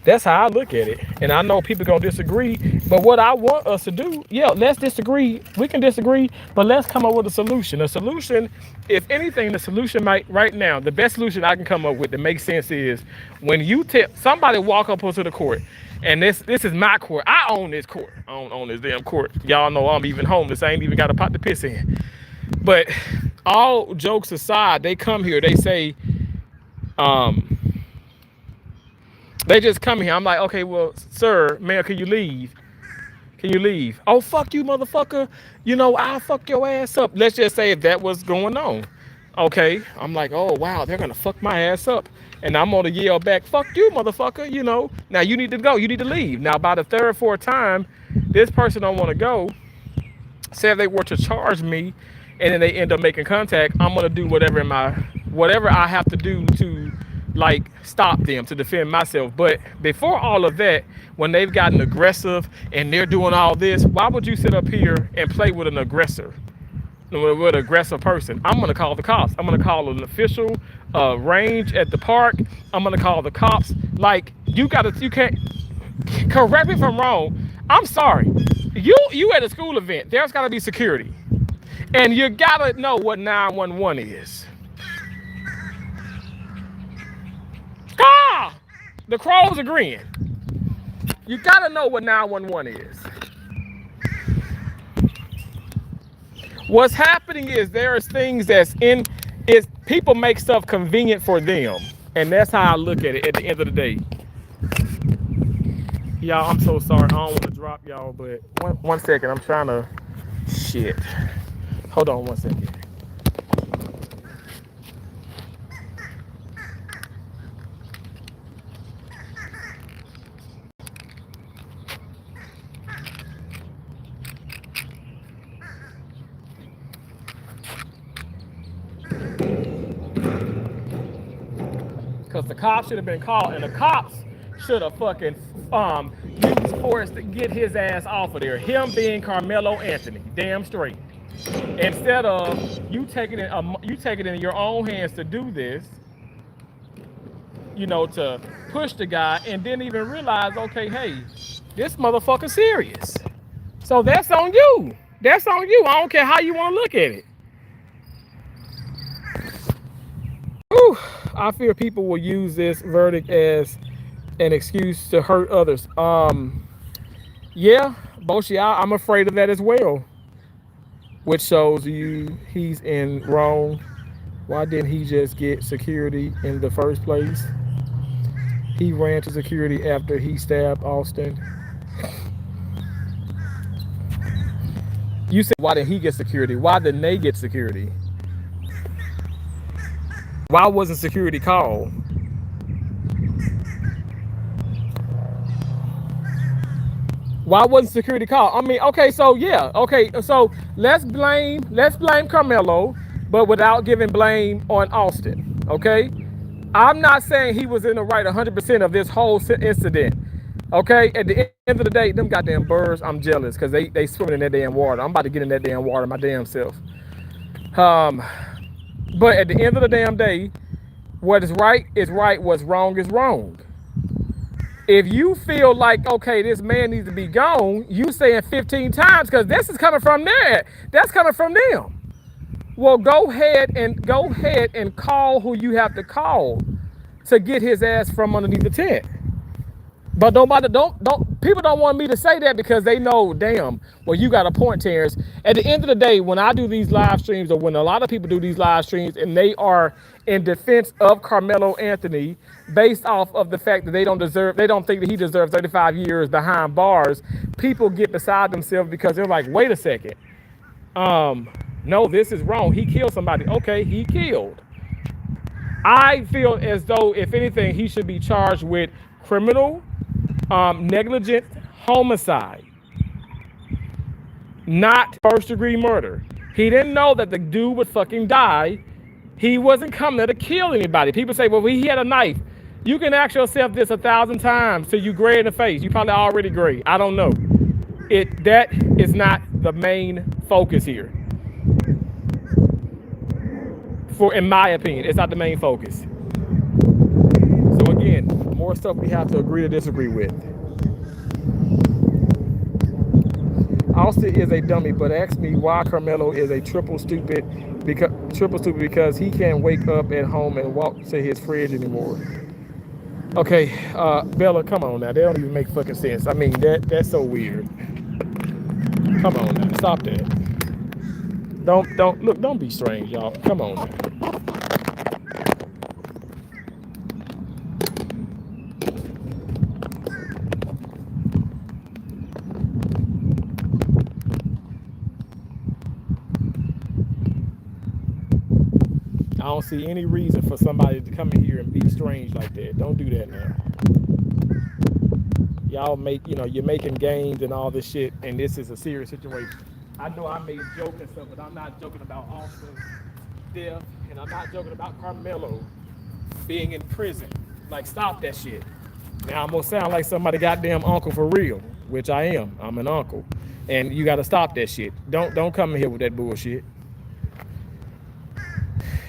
That's how I look at it. And I know people gonna disagree, but what I want us to do, yeah, let's disagree. We can disagree, but let's come up with a solution. A solution, if anything, the solution right now, the best solution I can come up with that makes sense is when you somebody walk up onto the court, and this is my court. I own this court. I don't own this damn court. Y'all know I'm even homeless. I ain't even got a pot to piss in. But all jokes aside, they come here, they say, they just come here. I'm like, okay, well, sir, man, can you leave? Can you leave? Oh, fuck you, motherfucker. You know, I'll fuck your ass up. Let's just say if that was going on. Okay. I'm like, oh, wow, they're going to fuck my ass up. And I'm going to yell back, fuck you, motherfucker. You know, now you need to go. You need to leave. Now, by the third or fourth time, this person don't want to go. Say if they were to charge me and then they end up making contact, I'm going to do whatever I have to do to like stop them, to defend myself. But before all of that, when they've gotten aggressive and they're doing all this, why would you sit up here and play with an aggressor, with an aggressive person? I'm gonna call the cops. I'm gonna call an official range at the park. I'm gonna call the cops. Like, you can't, correct me if I'm wrong, I'm sorry, you at a school event, there's gotta be security, and you gotta know what 911 is. Ah! The crows agreeing. You gotta know what 911 is. What's happening is there's things people make stuff convenient for them. And that's how I look at it at the end of the day. Y'all, I'm so sorry. I don't want to drop y'all, but one second. I'm trying to. Shit. Hold on 1 second. Because the cops should have been called, and the cops should have fucking used force to get his ass off of there. Him being Carmelo Anthony, damn straight. Instead of you taking it in your own hands to do this, to push the guy, and didn't even realize, okay, hey, this motherfucker serious. So that's on you. That's on you. I don't care how you want to look at it. Whew, I fear people will use this verdict as an excuse to hurt others. Yeah, Boshi, I'm afraid of that as well. Which shows you he's in wrong. Why didn't he just get security in the first place? He ran to security after he stabbed Austin. You said, why didn't he get security? Why didn't they get security? Why wasn't security called? Why wasn't security called? I mean, okay, so yeah, okay, so let's blame Carmelo, but without giving blame on Austin. Okay, I'm not saying he was in the right 100% of this whole incident. Okay, at the end of the day, them goddamn birds, I'm jealous because they swimming in that damn water. I'm about to get in that damn water my damn self. But at the end of the damn day, what is right, what's wrong is wrong. If you feel like, okay, this man needs to be gone, you saying 15 times, because this is coming from there. That's coming from them. Well, go ahead and call who you have to call to get his ass from underneath the tent. But people don't want me to say that because they know, damn, well, you got a point, Terrence. At the end of the day, when I do these live streams, or when a lot of people do these live streams, and they are in defense of Carmelo Anthony based off of the fact that they don't think that he deserves 35 years behind bars, people get beside themselves because they're like, wait a second. No, this is wrong. He killed somebody. Okay, he killed. I feel as though, if anything, he should be charged with criminal negligent homicide, not first-degree murder. He didn't know that the dude would fucking die. He wasn't coming there to kill anybody. People say, well, he had a knife. You can ask yourself this 1,000 times till you gray in the face. You probably already gray. I don't know. That is not the main focus here. In my opinion, it's not the main focus. So again, more stuff we have to agree to disagree with. Austin is a dummy, but ask me why Karmelo is a triple stupid because he can't wake up at home and walk to his fridge anymore. Okay, Bella, come on now. They don't even make fucking sense. I mean, that's so weird. Come on now, stop that. Don't be strange, y'all. Come on now. I don't see any reason for somebody to come in here and be strange like that. Don't do that now. Y'all you're making games and all this shit, and this is a serious situation. I know I made jokes and stuff, but I'm not joking about Austin's death, and I'm not joking about Karmelo being in prison. Like, stop that shit. Now I'm gonna sound like somebody goddamn uncle for real, which I am. I'm an uncle, and you gotta stop that shit. Don't come in here with that bullshit.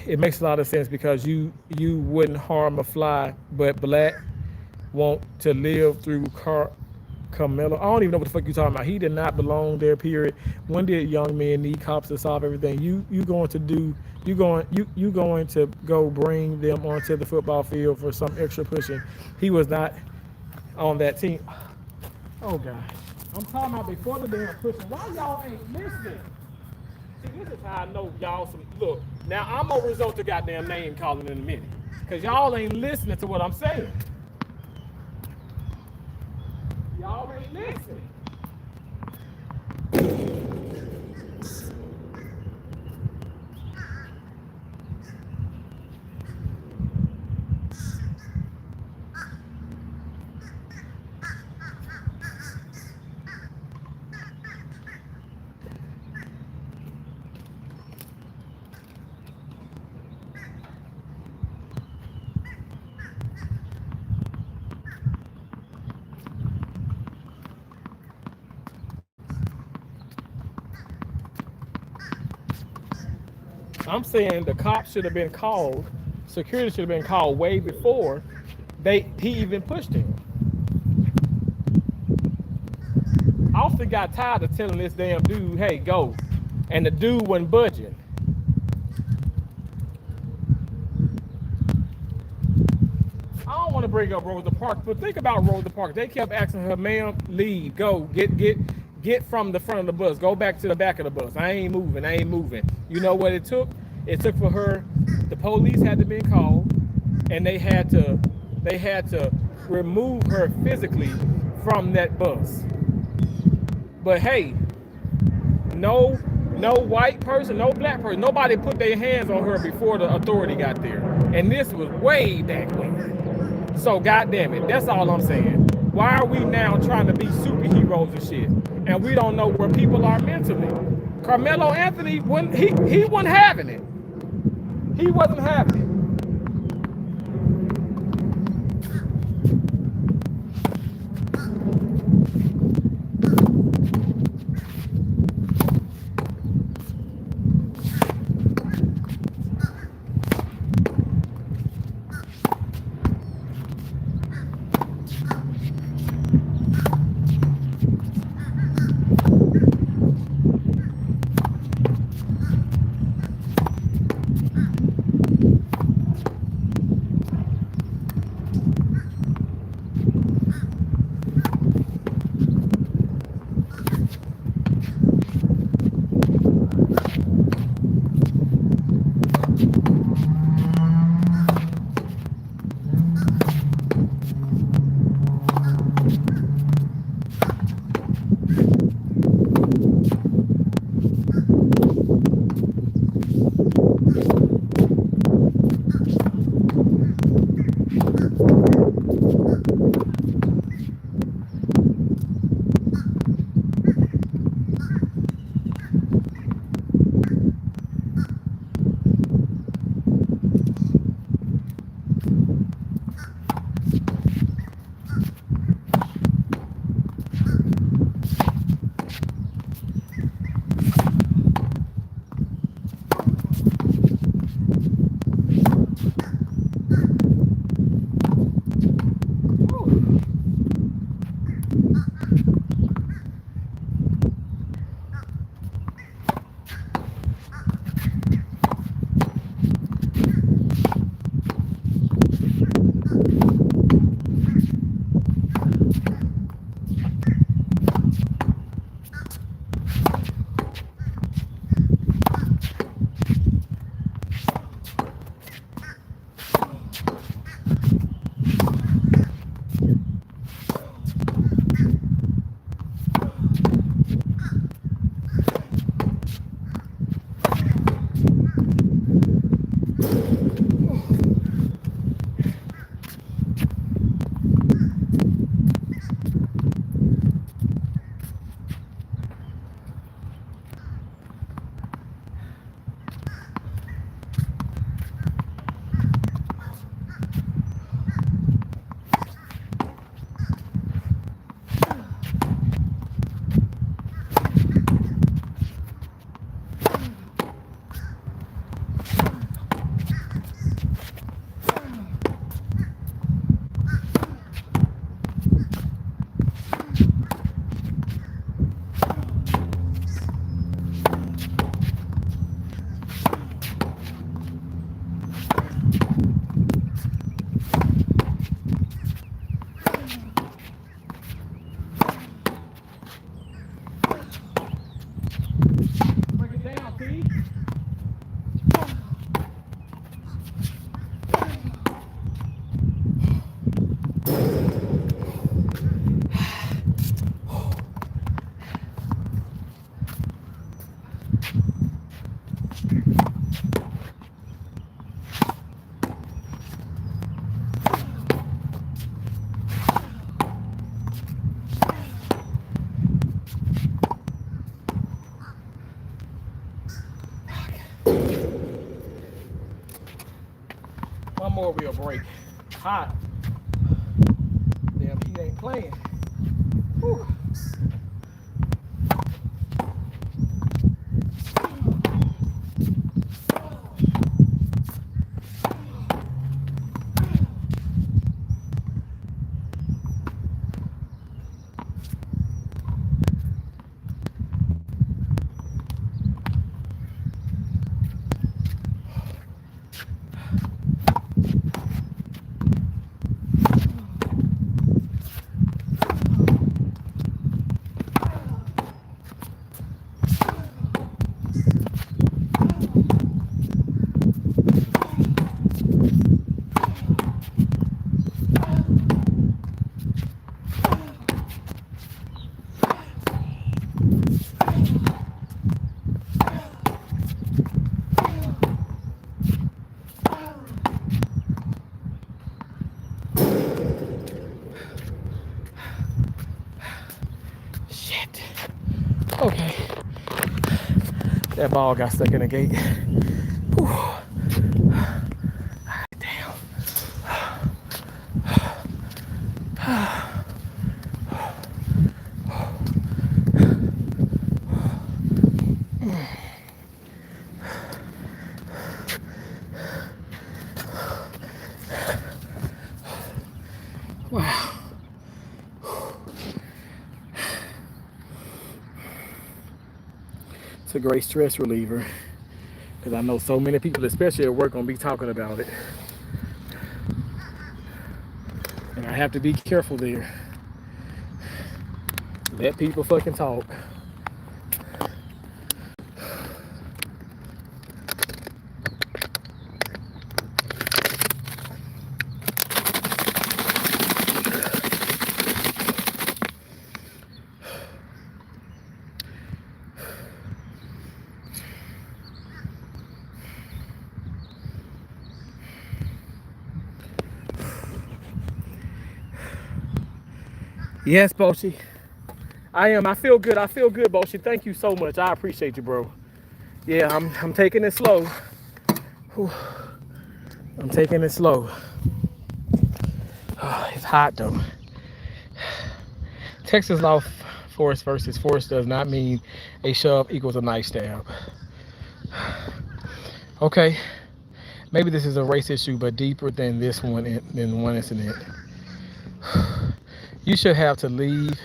It makes a lot of sense because you wouldn't harm a fly, but Black want to live through Karmelo. I don't even know what the fuck you talking about. He did not belong there, period. When did young men need cops to solve everything? You going to go bring them onto the football field for some extra pushing. He was not on that team. Oh God. I'm talking about before the damn pushing. Why y'all ain't listening? See, this is how I know y'all look. Now I'm gonna result to goddamn name calling in a minute. Cause y'all ain't listening to what I'm saying. Y'all ain't listening. I'm saying the cops should have been called, security should have been called way before he even pushed him. Austin got tired of telling this damn dude, hey, go. And the dude wasn't budging. I don't want to bring up Rosa Parks, but think about Rosa Parks. They kept asking her, ma'am, leave, go, get from the front of the bus, go back to the back of the bus. I ain't moving. You know what it took? It took for her, the police had to be called, and they had to remove her physically from that bus. But hey, no white person, no black person, nobody put their hands on her before the authority got there. And this was way back when. So goddamn it, that's all I'm saying. Why are we now trying to be superheroes and shit? And we don't know where people are mentally. Karmelo Anthony, he wasn't having it. He wasn't having it. break. Hot. Damn, he ain't playing. Whew. Shit. Okay. That ball got stuck in the gate. Whew. Damn. Wow. It's a great stress reliever because I know so many people, especially at work, gonna be talking about it, and I have to be careful there. Let people fucking talk. Yes, Boshi. I am. I feel good. I feel good, Boshi. Thank you so much. I appreciate you, bro. Yeah, I'm taking it slow. Whew. I'm taking it slow. Oh, it's hot though. Texas law force versus force does not mean a shove equals a knife stab. Okay, maybe this is a race issue, but deeper than this one, than one incident. You should have to leave.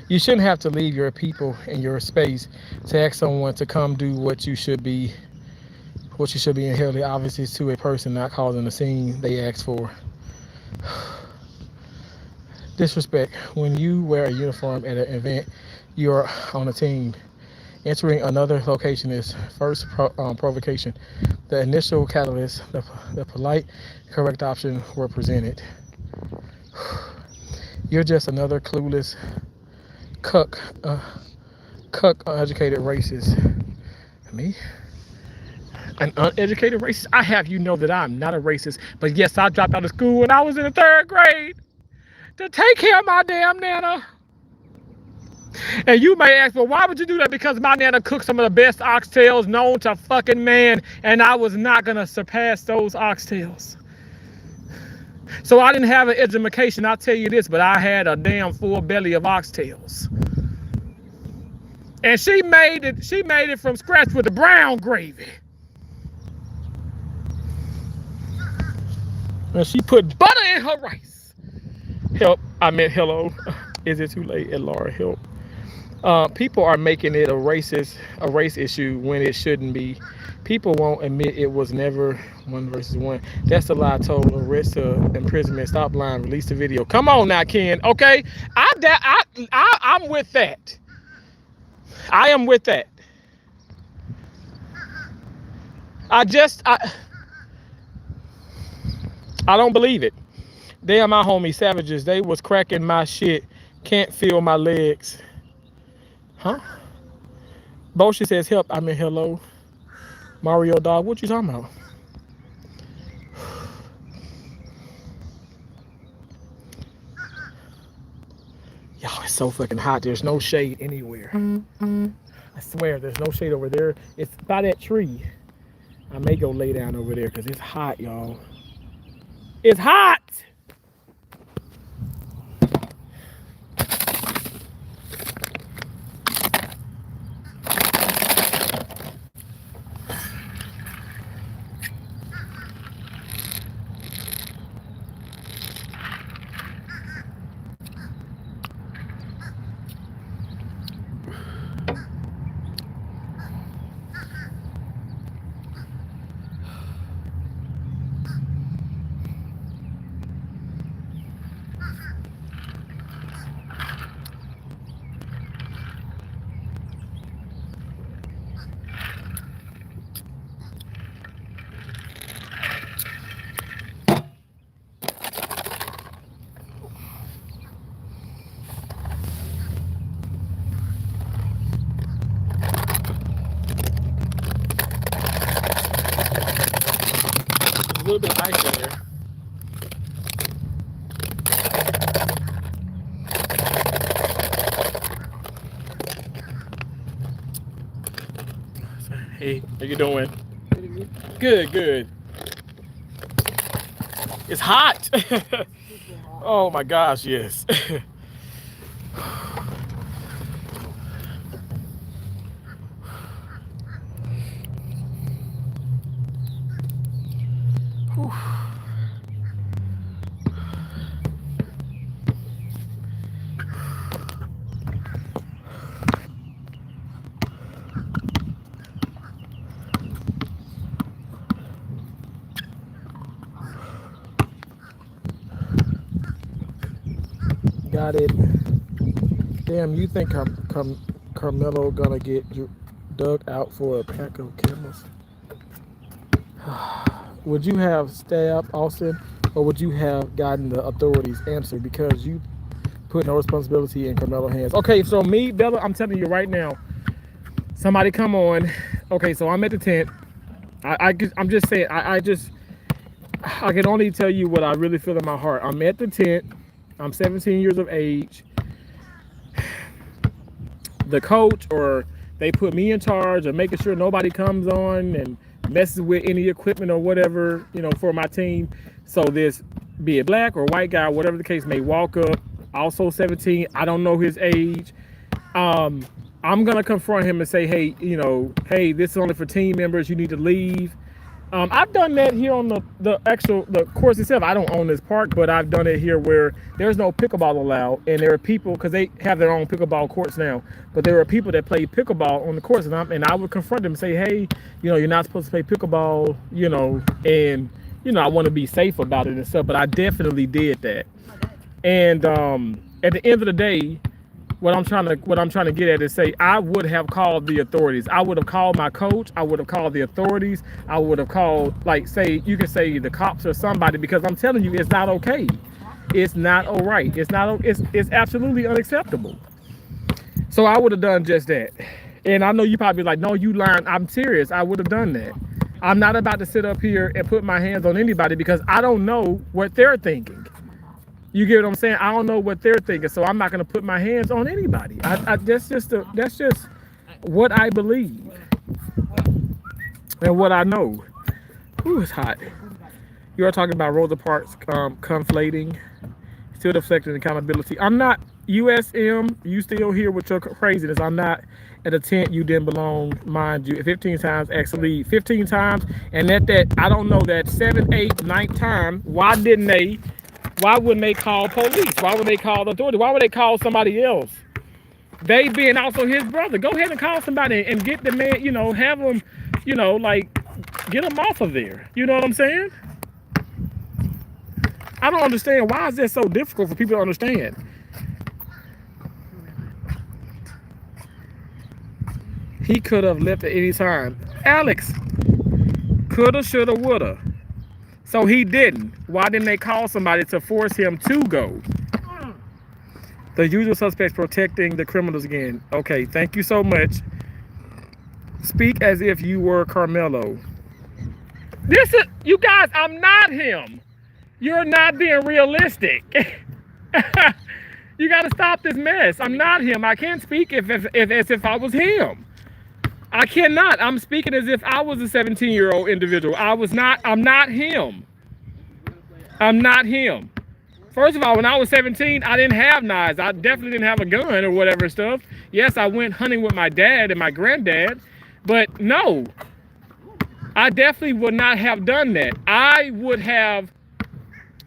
You shouldn't have to leave your people and your space to ask someone to come do what you should be inherently obvious to a person not causing the scene they asked for. Disrespect. When you wear a uniform at an event, you're on a team. Entering another location is first provocation. The initial catalyst, the polite, correct option were presented. You're just another clueless, uneducated racist. Me? An uneducated racist? I have you know that I'm not a racist, but yes, I dropped out of school when I was in the 3rd grade to take care of my damn nana. And you may ask, well, why would you do that? Because my nana cooked some of the best oxtails known to fucking man, and I was not gonna surpass those oxtails. So I didn't have an education, I'll tell you this, but I had a damn full belly of oxtails. And she made it from scratch with the brown gravy. And she put butter in her rice. Help, I meant hello. Is it too late? And Laura, help. People are making it a race issue when it shouldn't be. People won't admit it was never 1 versus 1. That's a lie told. Arrest to imprisonment. Stop lying. Release the video. Come on now, Ken. Okay, I'm with that. I am with that. I don't believe it. They are my homie savages. They was cracking my shit. Can't feel my legs. Huh? Boshi says help. I mean hello. Mario dog, what you talking about? Y'all, it's so fucking hot. There's no shade anywhere. I swear, there's no shade over there. It's by that tree. I may go lay down over there because it's hot, y'all. It's hot. A little bit of ice in there. Hey, how you doing? Good, good. It's hot. Oh my gosh, yes. Got it. Damn, you think Karmelo gonna get dug out for a pack of camels? Would you have stabbed Austin, or would you have gotten the authorities' answer? Because you put no responsibility in Karmelo's hands. Okay, so me, Bella, I'm telling you right now. Somebody come on. Okay, so I'm at the tent. I'm just saying. I can only tell you what I really feel in my heart. I'm at the tent. I'm 17 years of age. The coach, or they put me in charge of making sure nobody comes on and messes with any equipment or whatever, you know, for my team. So this, be it black or white guy, whatever the case may, walk up, also 17. I don't know his age. I'm gonna confront him and say, hey, you know, hey, this is only for team members. You need to leave. I've done that here on the course itself. I don't own this park, but I've done it here where there's no pickleball allowed, and there are people, because they have their own pickleball courts now, but there are people that play pickleball on the course, and I would confront them and say, hey, you know, you're not supposed to play pickleball, you know, and you know, I want to be safe about it and stuff. But I definitely did that, and at the end of the day, what I'm trying to get at is say I would have called the authorities. I would have called my coach. I would have called the authorities. I would have called, like, say, you can say the cops or somebody, because I'm telling you, it's not okay. It's not all right. It's absolutely unacceptable. So I would have done just that. And I know you probably like, no, you lying. I'm serious. I would have done that. I'm not about to sit up here and put my hands on anybody, because I don't know what they're thinking. You get what I'm saying? I don't know what they're thinking, so I'm not going to put my hands on anybody. That's just what I believe and what I know. Ooh, it's hot. You are talking about Rosa Parks conflating, still deflecting accountability. I'm not. USM, you still here with your craziness. I'm not at a tent you didn't belong, mind you. 15 times, actually 15 times, and at that, I don't know, that 7th, 8th, 9th time, why wouldn't they call police? Why would they call the authority? Why would they call somebody else? They being also his brother. Go ahead and call somebody and get the man, you know, have him, you know, like, get him off of there. You know what I'm saying? I don't understand. Why is that so difficult for people to understand? He could have left at any time. Alex, coulda, shoulda, woulda. So he didn't. Why didn't they call somebody to force him to go? The usual suspects protecting the criminals again. Okay, thank you so much. Speak as if you were Karmelo. This is, you guys, I'm not him. You're not being realistic. You got to stop this mess. I'm not him. I can't speak as if I was him. I cannot. I'm speaking as if I was a 17-year-old individual. I'm not him. I'm not him. First of all, when I was 17, I didn't have knives. I definitely didn't have a gun or whatever stuff. Yes, I went hunting with my dad and my granddad, but no, I definitely would not have done that. I would have,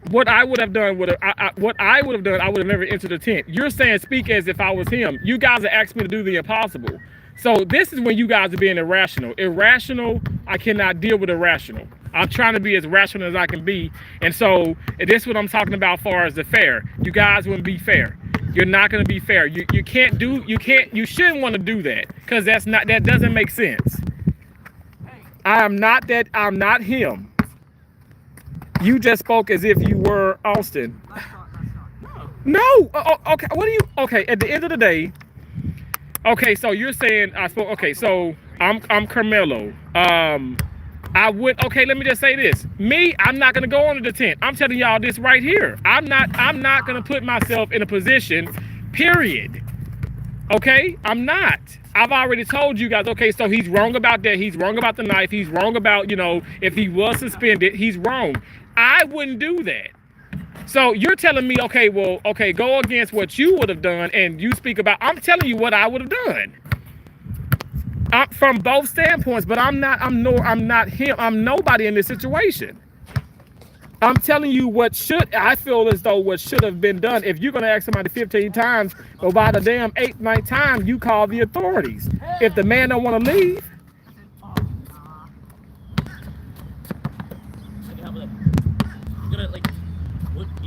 what I would have done, I would have never entered the tent. You're saying speak as if I was him. You guys are asking me to do the impossible. So this is when you guys are being irrational. Irrational, I cannot deal with irrational. I'm trying to be as rational as I can be. And so this is what I'm talking about as far as the fair. You guys wouldn't be fair. You're not going to be fair. You shouldn't want to do that because that doesn't make sense. I'm not him. You just spoke as if you were Austin. No. Okay. What do you? Okay. At the end of the day. Okay. So you're saying I spoke. Okay. So I'm Karmelo. I would. Okay. Let me just say this. Me, I'm not gonna go under the tent. I'm telling y'all this right here. I'm not gonna put myself in a position. Period. Okay. I'm not. I've already told you guys. Okay. So he's wrong about that. He's wrong about the knife. He's wrong about if he was suspended. He's wrong. I wouldn't do that. So you're telling me, okay, well, okay, go against what you would have done, and you speak about. I'm telling you what I would have done. From both standpoints, but I'm not him. I'm nobody in this situation. I'm telling you I feel as though what should have been done. If you're gonna ask somebody 15 times, but by the damn 8th, 9th time, you call the authorities. If the man don't want to leave.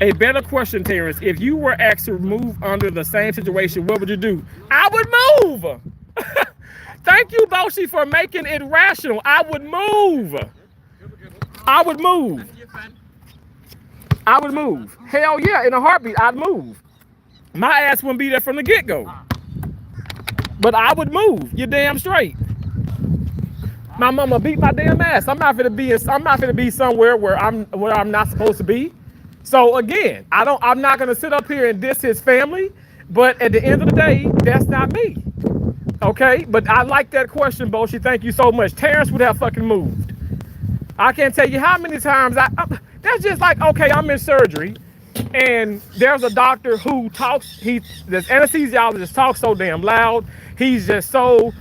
A better question, Terrence. If you were asked to move under the same situation, what would you do? I would move. Thank you, Boshi, for making it rational. I would move. I would move. I would move. Hell yeah, in a heartbeat, I'd move. My ass wouldn't be there from the get-go. But I would move. You're damn straight. My mama beat my damn ass. I'm not gonna be somewhere where I'm not supposed to be. So again, I'm not gonna sit up here and diss his family, but at the end of the day, that's not me. Okay? But I like that question, Boshi. Thank you so much. Terrence would have fucking moved. I can't tell you how many times that's just like, okay, I'm in surgery and there's a doctor who talks, this anesthesiologist talks so damn loud. He's just so,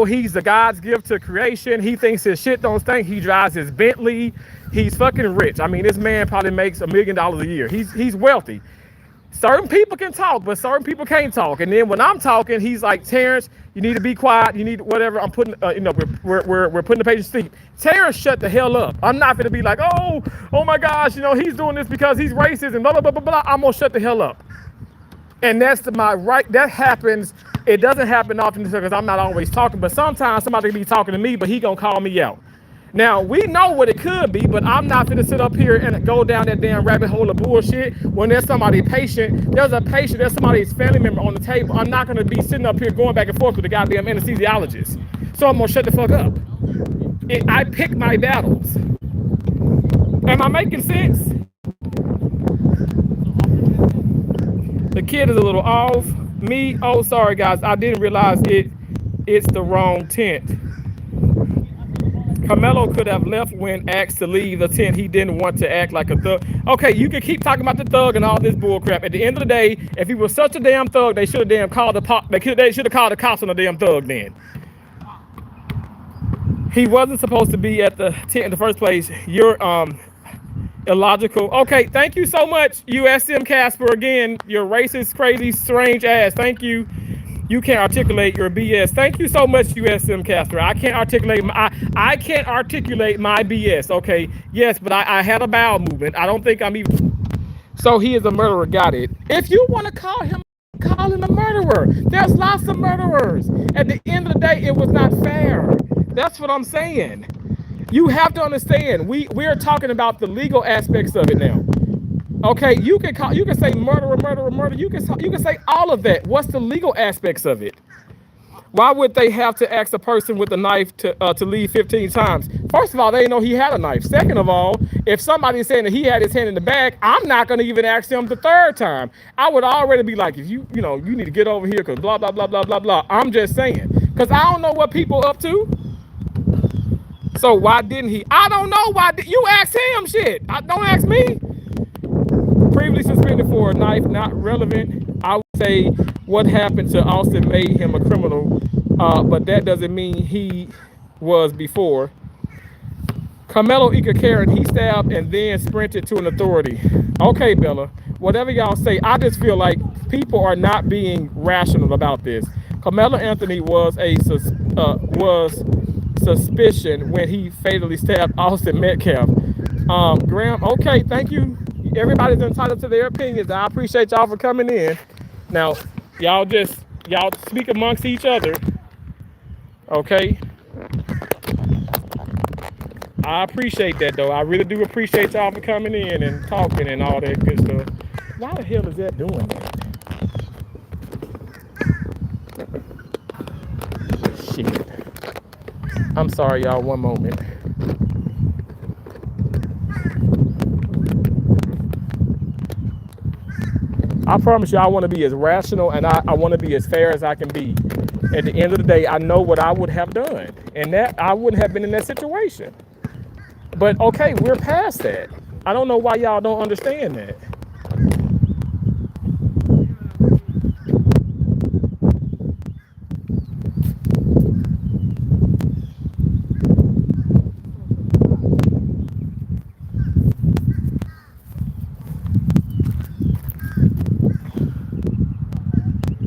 he's the God's gift to creation. He thinks his shit don't stink. He drives his Bentley. He's fucking rich. I mean, this man probably makes $1 million a year. He's wealthy. Certain people can talk, but certain people can't talk. And then when I'm talking, he's like, Terrence, you need to be quiet. You need whatever. I'm putting, we're putting the patient to sleep. Terrence, shut the hell up. I'm not gonna be like, oh my gosh, he's doing this because he's racist and blah blah blah blah blah. I'm gonna shut the hell up. And that's my right. That happens. It doesn't happen often because I'm not always talking, but sometimes somebody can be talking to me, but he gonna call me out. Now, we know what it could be, but I'm not gonna sit up here and go down that damn rabbit hole of bullshit when there's somebody's somebody's family member on the table. I'm not gonna be sitting up here going back and forth with the goddamn anesthesiologist. So I'm gonna shut the fuck up. I pick my battles. Am I making sense? The kid is a little off. Me, oh, sorry guys, I didn't realize it's the wrong tent. Karmelo could have left when asked to leave the tent. He didn't want to act like a thug. Okay, you can keep talking about the thug and all this bull crap. At the end of the day, if he was such a damn thug, they should have damn called they should have called the cops on the damn thug then. He wasn't supposed to be at the tent in the first place. You're illogical. Okay, thank you so much, USM Casper. Again, you're racist, crazy, strange ass. Thank you. You can't articulate your BS. Thank you so much, USM Casper. I can't articulate my BS. Okay, yes, but I had a bowel movement. I don't think I'm even. So he is a murderer. Got it. If you want to call him a murderer, there's lots of murderers. At the end of the day, it was not fair. That's what I'm saying. You have to understand. We're talking about the legal aspects of it now. Okay, you can say murderer. You can say all of that. What's the legal aspects of it? Why would they have to ask a person with a knife to leave 15 times? First of all, they didn't know he had a knife. Second of all, if somebody's saying that he had his hand in the bag, I'm not gonna even ask him the third time. I would already be like, if you need to get over here because blah blah blah blah blah blah. I'm just saying, because I don't know what people up to. So why didn't he? I don't know why. You asked him shit. Don't ask me. previously suspended for a knife, not relevant. I would say what happened to Austin made him a criminal, but that doesn't mean he was before. Carmelo Karen, he stabbed and then sprinted to an authority. Okay, Bella, whatever y'all say, I just feel like people are not being rational about this. Carmelo Anthony was suspicion when he fatally stabbed Austin Metcalf. Graham, okay, thank you. Everybody's entitled to their opinions. I appreciate y'all for coming in. Now, y'all speak amongst each other. Okay. I appreciate that though. I really do appreciate y'all for coming in and talking and all that good stuff. Why the hell is that doing that? Shit. I'm sorry, y'all. One moment. I promise you, I want to be as rational and I want to be as fair as I can be. At the end of the day, I know what I would have done, and that I wouldn't have been in that situation. But okay, we're past that. I don't know why y'all don't understand that.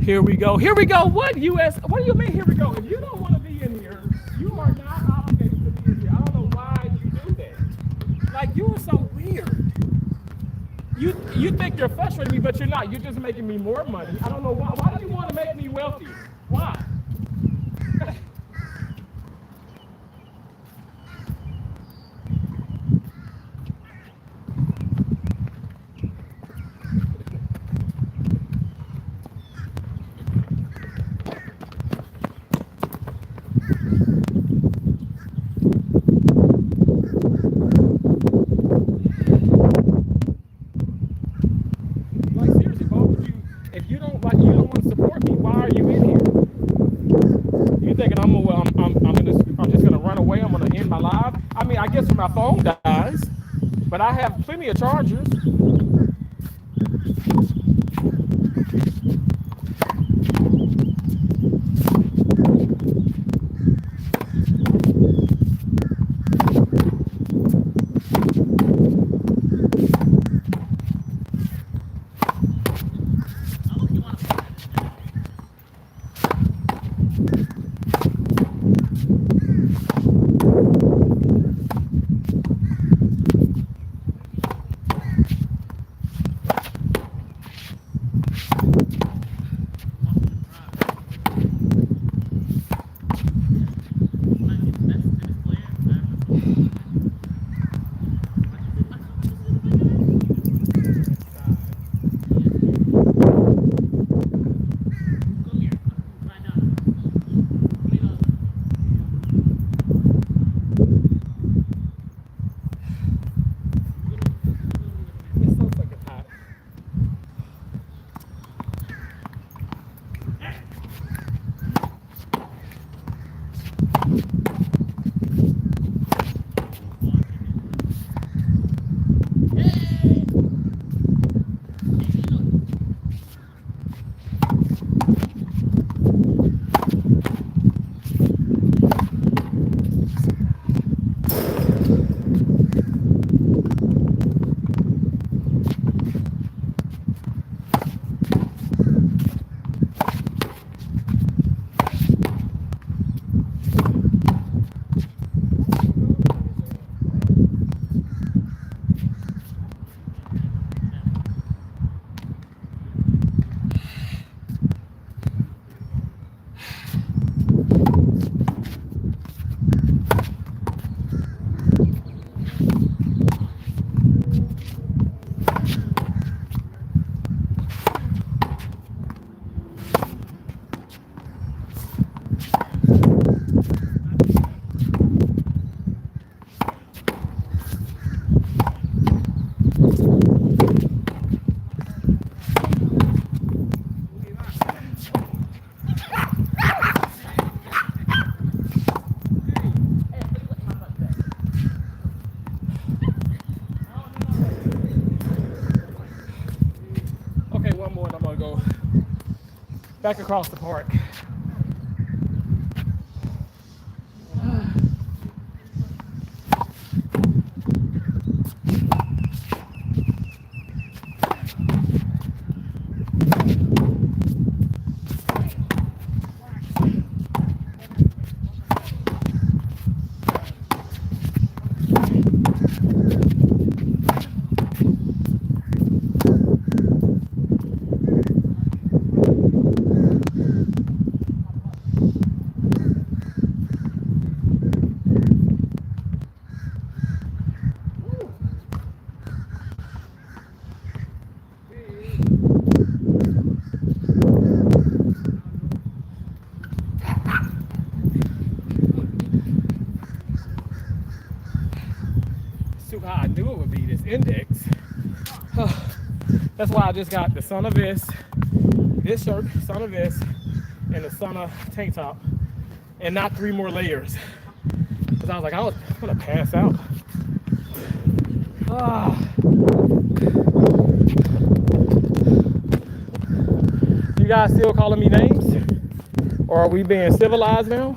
Here we go. Here we go. What US? What do you mean here we go? If you don't want to be in here, you are not obligated to be in here. I don't know why you do that. Like, you are so weird. You think you're frustrating me, but you're not. You're just making me more money. I don't know why. Why do you want to make me wealthy? Why? I guess when my phone dies, but I have plenty of chargers. to go back across the park. Too high. I knew it would be this index. That's why I just got the Son of this shirt, Son of this, and the Son of tank top, and not 3 more layers. Because I was like, I'm gonna pass out. You guys still calling me names? Or are we being civilized now?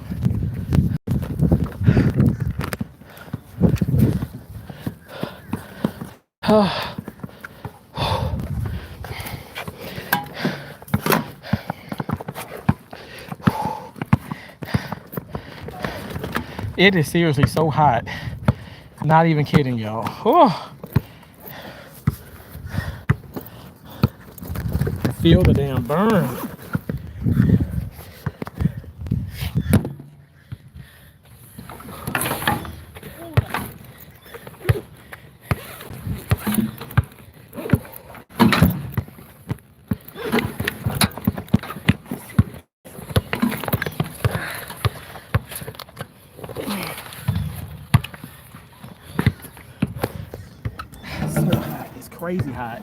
It is seriously so hot. Not even kidding, y'all. Feel the damn burn. Crazy hot.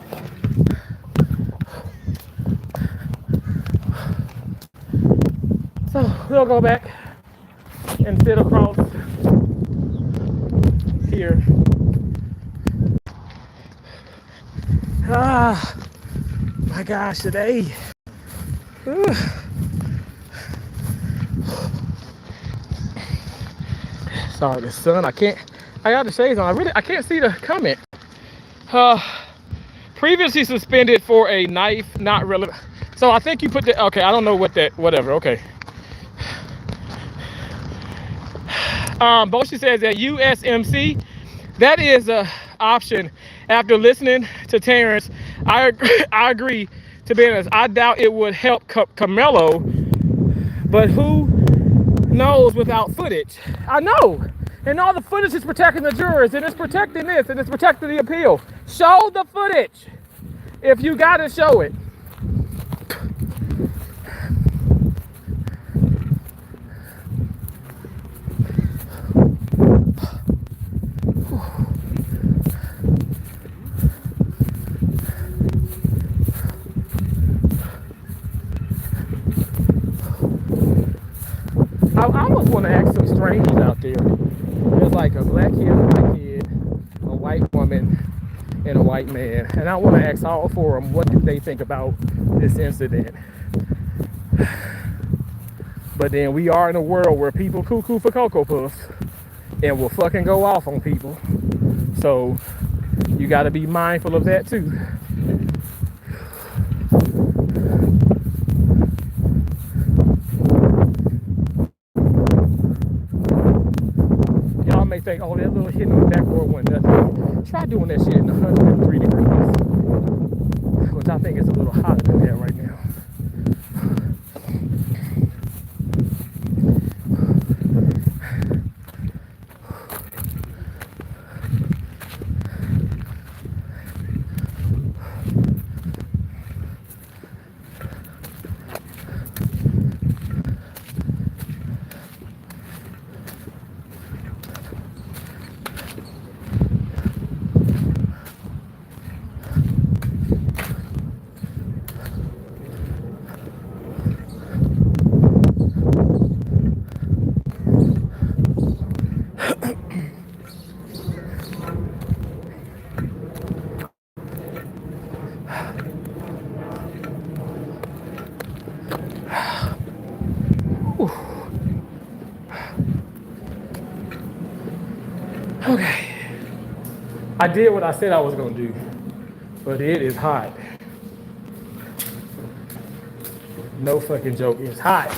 So we'll go back and sit across here. My gosh, today. Sorry, the sun. I got the shades on. I can't see the comment. Previously suspended for a knife, not relevant. So I think you put the, okay, I don't know what that, whatever, okay. Boshi says that USMC, that is a option. After listening to Terrence, I agree, to be honest. I doubt it would help Karmelo, but who knows without footage? I know. And all the footage is protecting the jurors, and it's protecting this, and it's protecting the appeal. Show the footage. If you gotta show it. I almost want to ask some strangers out there. There's like a black kid, a white kid, a white woman, and a white man. And I want to ask all 4 of them, what do they think about this incident? But then we are in a world where people cuckoo for Cocoa Puffs and will fucking go off on people. So you got to be mindful of that too. Y'all may think, oh, that little hit on the backboard wasn't nothing. Try doing that shit in 103 degrees, which I think is a little hotter than that right now. Okay. I did what I said I was going to do, but it is hot. No fucking joke. It's hot.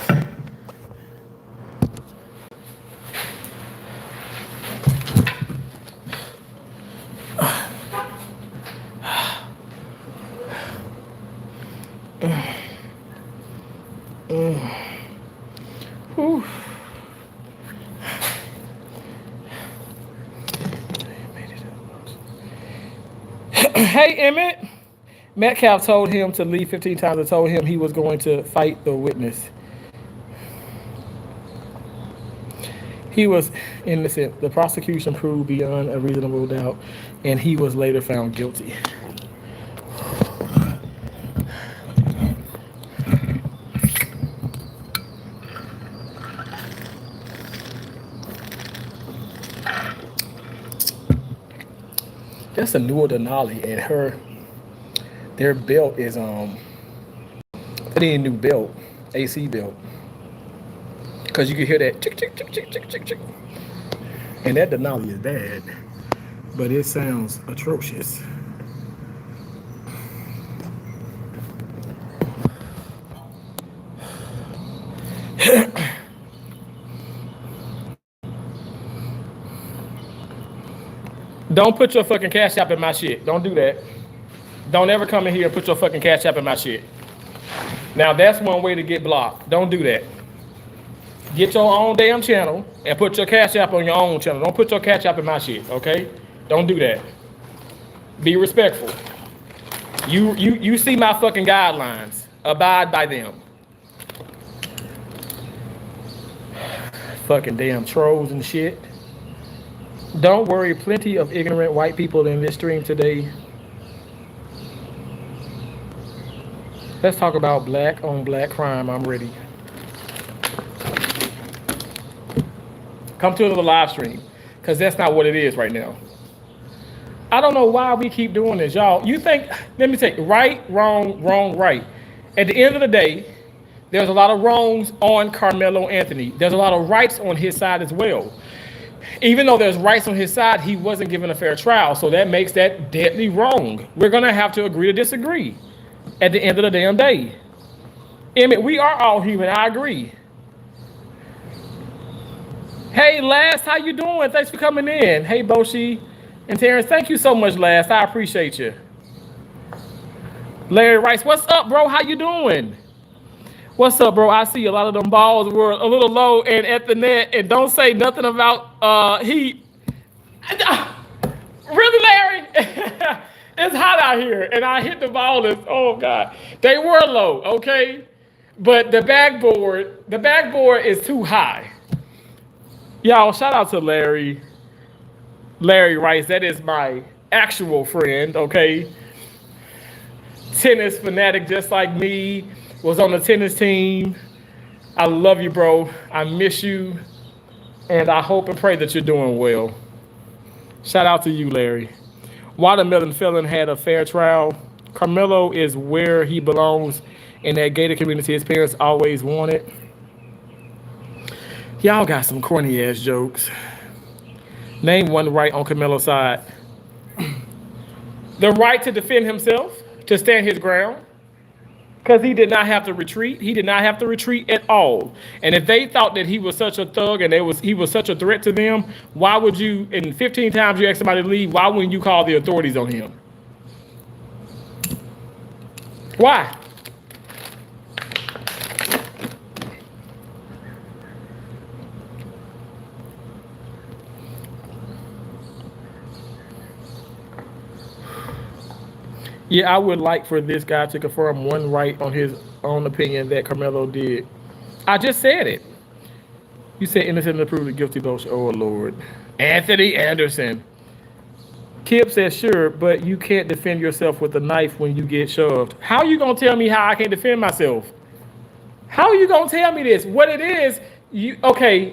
Whew. Hey, Emmett. Metcalf told him to leave 15 times and told him he was going to fight the witness. He was innocent. The prosecution proved beyond a reasonable doubt, and he was later found guilty. That's a newer Denali, and their belt is they need a new belt, AC belt, because you can hear that chick chick chick chick chick chick chick, and that Denali is bad, but it sounds atrocious. Don't put your fucking cash app in my shit. Don't do that. Don't ever come in here and put your fucking cash app in my shit. Now that's one way to get blocked. Don't do that. Get your own damn channel and put your cash app on your own channel. Don't put your cash app in my shit, okay? Don't do that. Be respectful. You see my fucking guidelines. Abide by them. Fucking damn trolls and shit. Don't worry, plenty of ignorant white people in this stream today. Let's talk about black on black crime. I'm ready. Come to the live stream, because that's not what it is right now. I don't know why we keep doing this, y'all. You think, let me take right, wrong, wrong, right. At the end of the day, there's a lot of wrongs on Karmelo Anthony. There's a lot of rights on his side as well. Even though there's rights on his side, he wasn't given a fair trial. So that makes that deadly wrong. We're going to have to agree to disagree at the end of the damn day. Emmett, we are all human. I agree. Hey, Last, how you doing? Thanks for coming in. Hey, Boshi and Terrence, thank you so much, Last. I appreciate you. Larry Rice, what's up, bro? How you doing? What's up, bro? I see a lot of them balls were a little low and at the net, and don't say nothing about he. Really, Larry? It's hot out here, and I hit the ball. Oh God, they were low, okay, but the backboard is too high. Y'all, shout out to Larry Rice. That is my actual friend, okay. Tennis fanatic just like me. Was on the tennis team. I love you, bro. I miss you. And I hope and pray that you're doing well. Shout out to you, Larry. Watermelon Felon had a fair trial. Karmelo is where he belongs in that gated community his parents always wanted. Y'all got some corny ass jokes. Name one right on Karmelo's side. The right to defend himself, to stand his ground. Because he did not have to retreat. He did not have to retreat at all. And if they thought that he was such a thug and he was such a threat to them, why would you, in 15 times you ask somebody to leave, why wouldn't you call the authorities on him? Why? Yeah, I would like for this guy to confirm one right on his own opinion that Karmelo did. I just said it. You said innocent and proven guilty, Bosh. Oh, Lord. Anthony Anderson. Kip says, sure, but you can't defend yourself with a knife when you get shoved. How are you going to tell me how I can defend myself? How are you going to tell me this? What it is,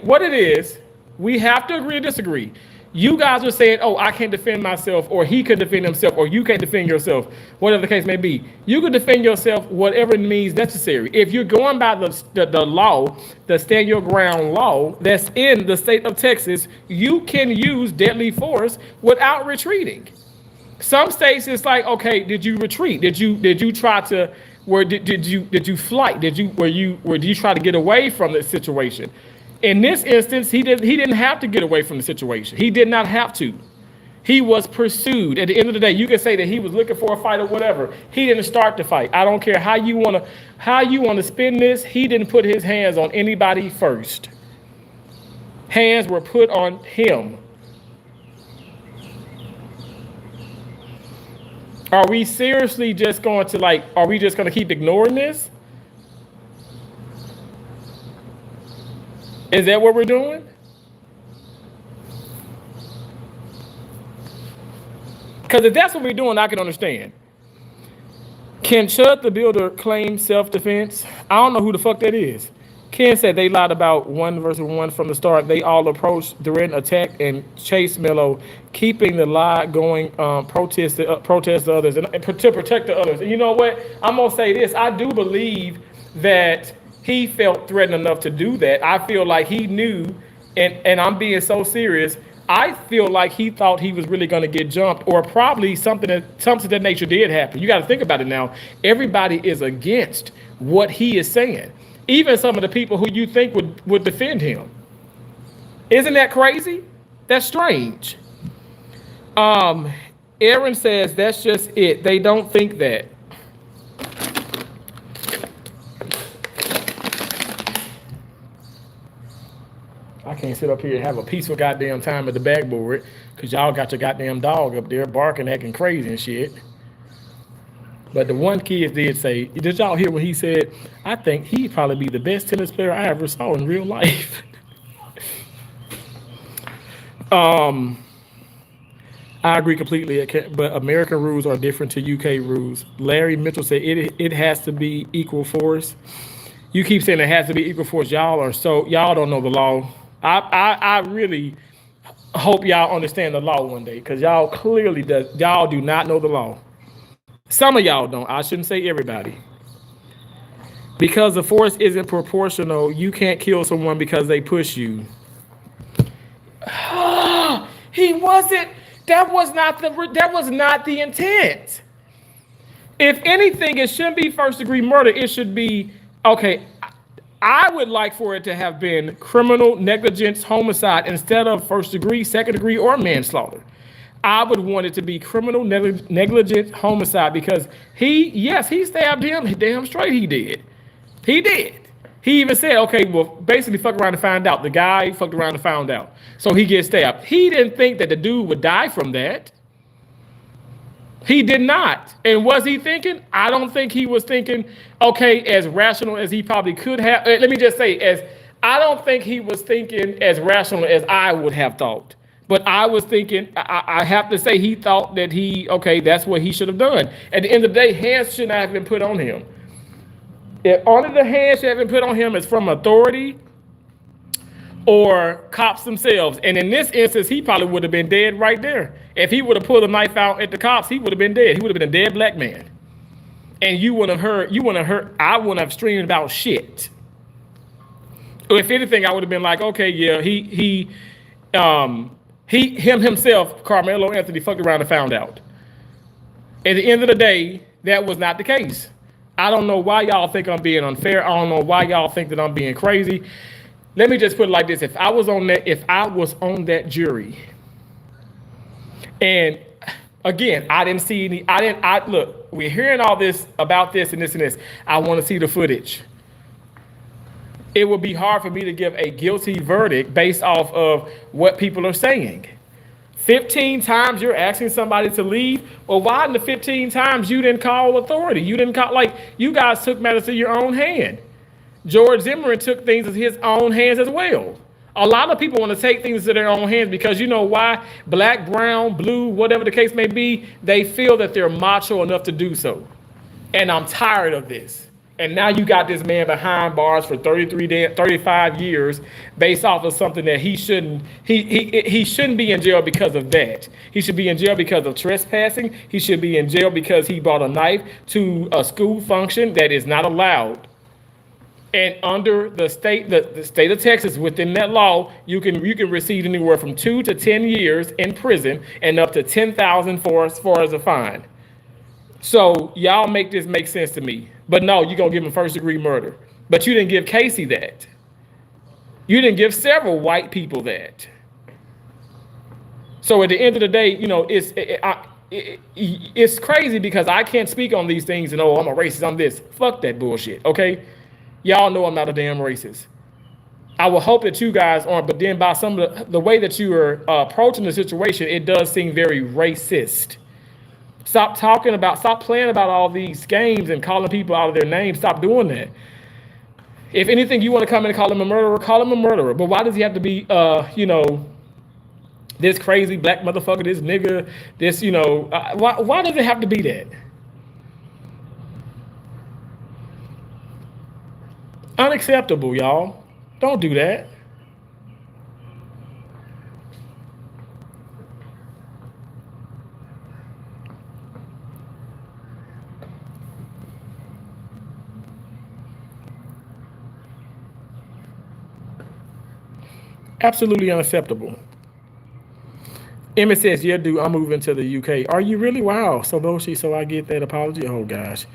what it is, we have to agree or disagree. You guys are saying, oh, I can't defend myself, or he could defend himself, or you can't defend yourself, whatever the case may be. You can defend yourself, whatever means necessary. If you're going by the law, the stand your ground law that's in the state of Texas, you can use deadly force without retreating. Some states it's like, okay, did you retreat? Did you try to where did you flight? Did you try to get away from the situation? In this instance, he didn't have to get away from the situation. He did not have to. He was pursued. At the end of the day, you can say that he was looking for a fight or whatever. He didn't start the fight. I don't care how you wanna spin this. He didn't put his hands on anybody first. Hands were put on him. Are we seriously just going to are we just going to keep ignoring this? Is that what we're doing? Because if that's what we're doing, I can understand. Can Chud the Builder claim self-defense? I don't know who the fuck that is. Ken said they lied about 1v1 from the start. They all approached, threatened, attack, and chase Melo, keeping the lie going, protest the others, and to protect the others. And you know what? I'm going to say this. I do believe that he felt threatened enough to do that. I feel like he knew, and I'm being so serious, I feel like he thought he was really going to get jumped, or probably something of that nature did happen. You got to think about it now. Everybody is against what he is saying. Even some of the people who you think would defend him. Isn't that crazy? That's strange. Aaron says that's just it. They don't think that. I can't sit up here and have a peaceful goddamn time at the backboard because y'all got your goddamn dog up there barking, acting crazy and shit. But the one kid did say, did y'all hear what he said? I think he'd probably be the best tennis player I ever saw in real life. I agree completely, but American rules are different to UK rules. Larry Mitchell said it has to be equal force. You keep saying it has to be equal force. Y'all don't know the law. I really hope y'all understand the law one day, because y'all do not know the law. Some of y'all don't. I shouldn't say everybody. Because the force isn't proportional, you can't kill someone because they push you. He wasn't. That was not the intent. If anything, it shouldn't be first degree murder. It should be, okay, I would like for it to have been criminal negligence homicide instead of first degree, second degree, or manslaughter. I would want it to be criminal negligent homicide, because he stabbed him. Damn straight he did. He did. He even said, okay, well, basically fuck around and find out. The guy fucked around and found out. So he gets stabbed. He didn't think that the dude would die from that. He did not. And was he thinking? I don't think he was thinking, okay, as rational as he probably could have. Let me just say, I don't think he was thinking as rational as I would have thought. But I was thinking, I have to say, he thought that that's what he should have done. At the end of the day, hands should not have been put on him. If only the hands should have been put on him is from authority or cops themselves. And in this instance, he probably would have been dead right there. If he would have pulled a knife out at the cops, he would have been dead. He would have been a dead black man. And I wouldn't have streamed about shit. If anything, I would have been like, okay, yeah, himself, Karmelo Anthony, fucked around and found out. At the end of the day, that was not the case. I don't know why y'all think I'm being unfair. I don't know why y'all think that I'm being crazy. Let me just put it like this. If I was on that jury, and again, I didn't see any, look, we're hearing all this about this and this and this. I want to see the footage. It would be hard for me to give a guilty verdict based off of what people are saying. 15 times you're asking somebody to leave. Well, why in the 15 times you didn't call authority? You didn't call, you guys took matters to your own hand. George Zimmerman took things in his own hands as well. A lot of people want to take things to their own hands because you know why? Black, brown, blue, whatever the case may be, they feel that they're macho enough to do so. And I'm tired of this. And now you got this man behind bars for 35 years based off of something that he shouldn't be in jail because of that. He should be in jail because of trespassing. He should be in jail because he brought a knife to a school function that is not allowed. And under the state of Texas, within that law, you can receive anywhere from 2 to 10 years in prison and up to 10,000 for as far as a fine. So y'all make this make sense to me. But no, you're gonna give him first degree murder. But you didn't give Casey that. You didn't give several white people that. So at the end of the day, you know, it's crazy because I can't speak on these things and oh, I'm a racist, I'm this. Fuck that bullshit, okay? Y'all know I'm not a damn racist. I will hope that you guys aren't, but then by some of the way that you are approaching the situation, it does seem very racist. Stop playing about all these games and calling people out of their names. Stop doing that. If anything, you want to come in and call him a murderer, call him a murderer. But why does he have to be, this crazy black motherfucker, this nigga, this, why does it have to be that? Unacceptable, y'all. Don't do that. Absolutely unacceptable. Emmett says, yeah, dude, I'm moving to the UK. Are you really? Wow. So I get that apology. Oh gosh.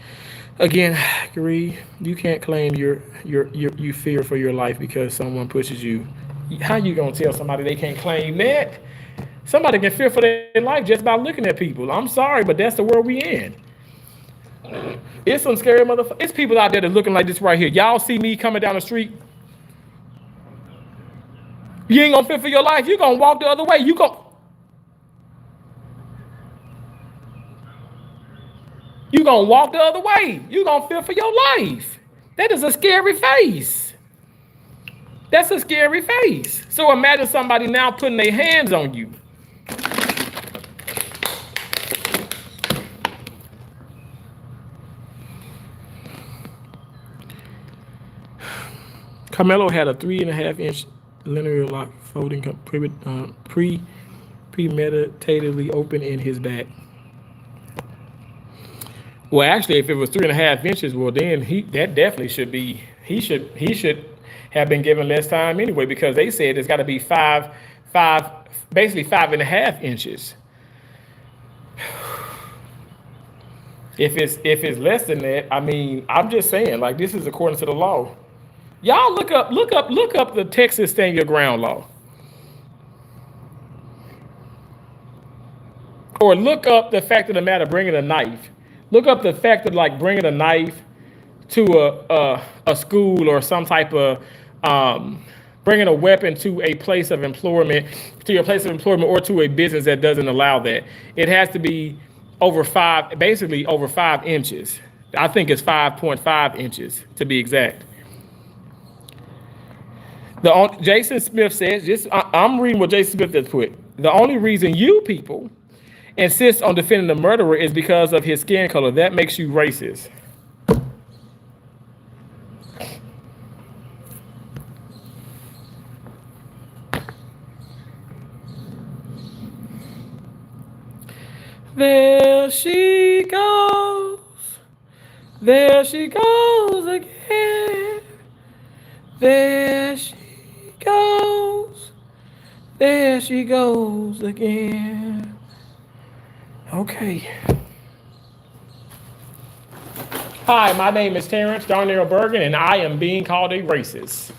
Again, Gary, you can't claim you fear for your life because someone pushes you. How you gonna tell somebody they can't claim that? Somebody can fear for their life just by looking at people. I'm sorry, but that's the world we in. It's some scary motherfuckers. It's people out there that looking like this right here. Y'all see me coming down the street. You ain't gonna fear for your life. You gonna walk the other way. You gonna walk the other way. You gonna fear for your life. That is a scary face. That's a scary face. So imagine somebody now putting their hands on you. Karmelo had a 3.5-inch linear lock folding premeditatively open in his back. Well, actually, if it was 3.5 inches, well, then that definitely should be. He should have been given less time anyway because they said it's got to be basically 5.5 inches. If it's less than that, I mean, I'm just saying, like, this is according to the law. Y'all look up the Texas Stand Your Ground law. Or look up the fact of the matter, bringing a knife. Look up the fact of like bringing a knife to a school or some type of bringing a weapon to a place of employment, or to a business that doesn't allow that. It has to be over 5 inches. I think it's 5.5 inches to be exact. Jason Smith says, I'm reading what Jason Smith has put. The only reason you people insist on defending the murderer is because of his skin color. That makes you racist. There she goes. There she goes again. There she goes. There she goes again. Okay. Hi, my name is Terrence Darnell Bergen, and I am being called a racist.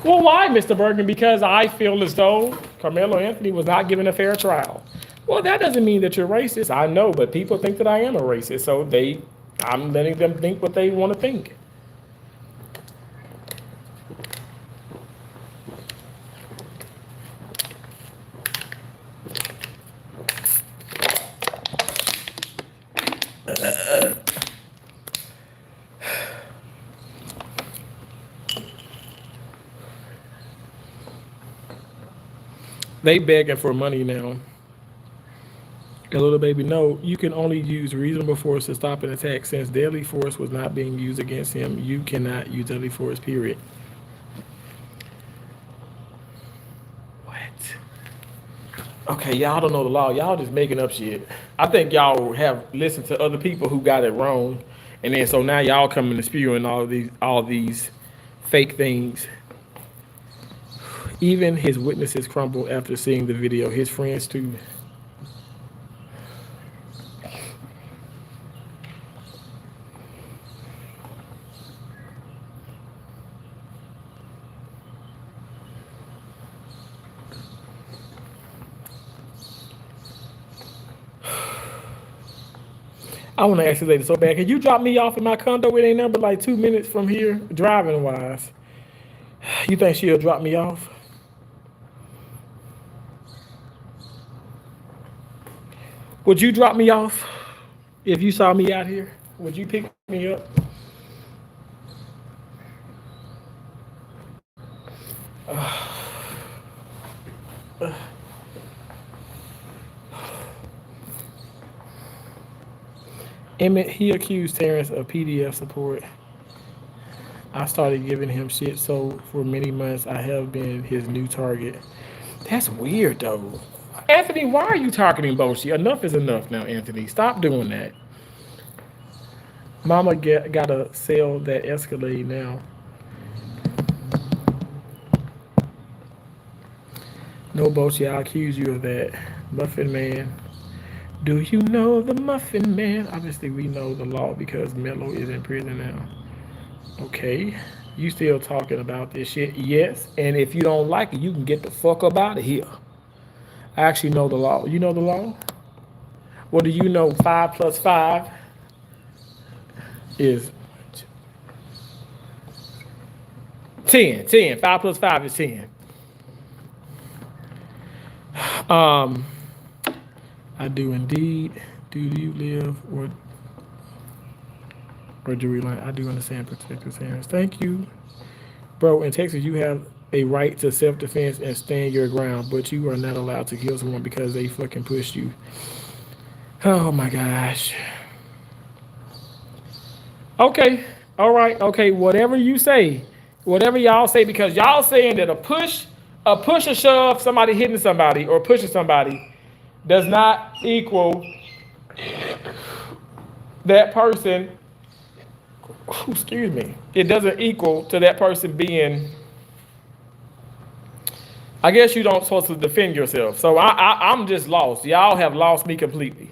Well, why, Mr. Bergen? Because I feel as though Karmelo Anthony was not given a fair trial. Well, that doesn't mean that you're racist. I know, but people think that I am a racist, so I'm letting them think what they want to think. They begging for money now. A little baby, no, you can only use reasonable force to stop an attack. Since deadly force was not being used against him, you cannot use deadly force, period. What? Okay, y'all don't know the law. Y'all just making up shit. I think y'all have listened to other people who got it wrong, and then so now y'all coming to spewing all these fake things. Even his witnesses crumble after seeing the video. His friends too. I want to ask this lady so bad. Can you drop me off in my condo? It ain't nothing but like 2 minutes from here, driving wise. You think she'll drop me off? Would you drop me off if you saw me out here? Would you pick me up? Emmett, he accused Terrence of PDF support. I started giving him shit, so for many months I have been his new target. That's weird though. Anthony, why are you targeting Boshi? Enough is enough now, Anthony. Stop doing that. Mama gotta sell that Escalade now. No, Boshi, I accuse you of that. Muffin Man. Do you know the Muffin Man? Obviously, we know the law because Mello is in prison now. Okay. You still talking about this shit? Yes. And if you don't like it, you can get the fuck up out of here. I actually know the law. You know the law? What do you know? 5 plus 5 is 10. 10. 5 plus 5 is 10. I do indeed. Do you live or do we learn? I do understand protective parents. Thank you. Bro, in Texas, you have a right to self-defense and stand your ground, but you are not allowed to kill someone because they fucking pushed you. Oh my gosh. Okay. All right. Okay. Whatever you say, whatever y'all say, because y'all saying that a push or shove, somebody hitting somebody or pushing somebody does not equal that person. Excuse me. It doesn't equal to that person being. I guess you don't supposed to defend yourself. So I'm just lost. Y'all have lost me completely.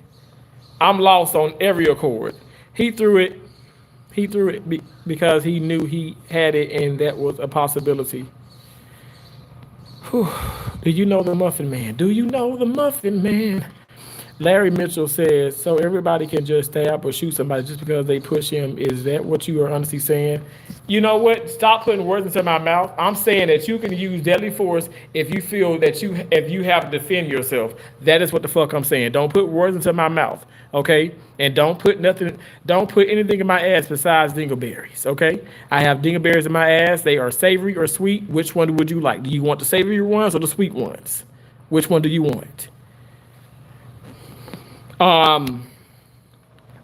I'm lost on every accord. He threw it because he knew he had it and that was a possibility. Whew. Do you know the Muffin Man? Do you know the Muffin Man? Larry Mitchell says, so everybody can just stab or shoot somebody just because they push him. Is that what you are honestly saying? You know what? Stop putting words into my mouth. I'm saying that you can use deadly force if you feel that if you have to defend yourself. That is what the fuck I'm saying. Don't put words into my mouth, okay? And don't put anything in my ass besides dingleberries, okay? I have dingleberries in my ass. They are savory or sweet. Which one would you like? Do you want the savory ones or the sweet ones? Which one do you want?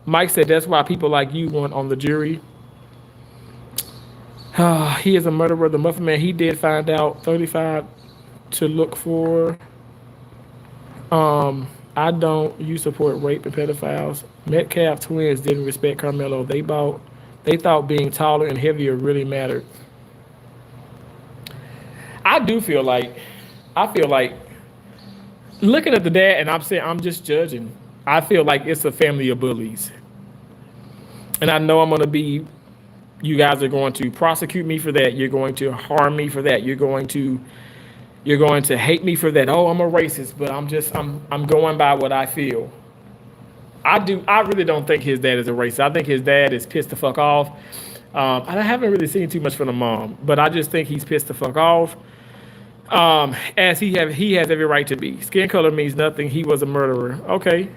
Mike said that's why people like you want on the jury. He is a murderer. The Muffin Man, he did find out 35 to look for. I don't. You support rape and pedophiles. Metcalf twins didn't respect Karmelo. They thought being taller and heavier really mattered. I feel like looking at the dad, and I'm saying I'm just judging. I feel like it's a family of bullies. And I know you guys are going to prosecute me for that. You're going to harm me for that. You're going to hate me for that. Oh, I'm a racist, but I'm going by what I feel. I really don't think his dad is a racist. I think his dad is pissed the fuck off. I haven't really seen too much from the mom, but I just think he's pissed the fuck off. As he has every right to be. Skin color means nothing. He was a murderer. Okay.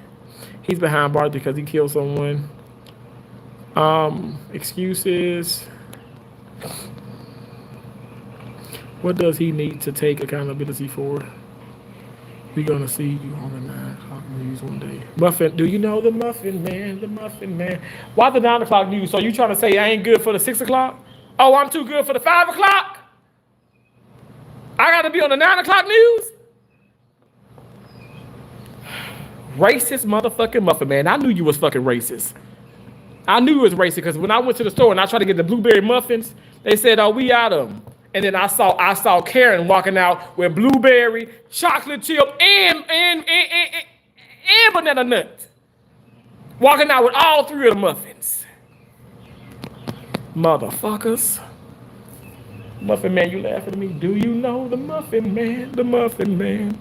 He's behind bars because he killed someone. Excuses. What does he need to take accountability for? We gonna see you on the 9 o'clock news one day. Muffin, do you know the Muffin Man? The Muffin Man. Why the 9 o'clock news? So you trying to say I ain't good for the 6 o'clock? Oh, I'm too good for the 5 o'clock? I gotta be on the 9 o'clock news? Racist motherfucking Muffin Man. I knew you was fucking racist. I knew it was racist because when I went to the store and I tried to get the blueberry muffins, they said, "Oh, we out of them." And then I saw Karen walking out with blueberry, chocolate chip, and banana nut. Walking out with all three of the muffins. Motherfuckers. Muffin Man, you laughing at me? Do you know the Muffin Man? The Muffin Man.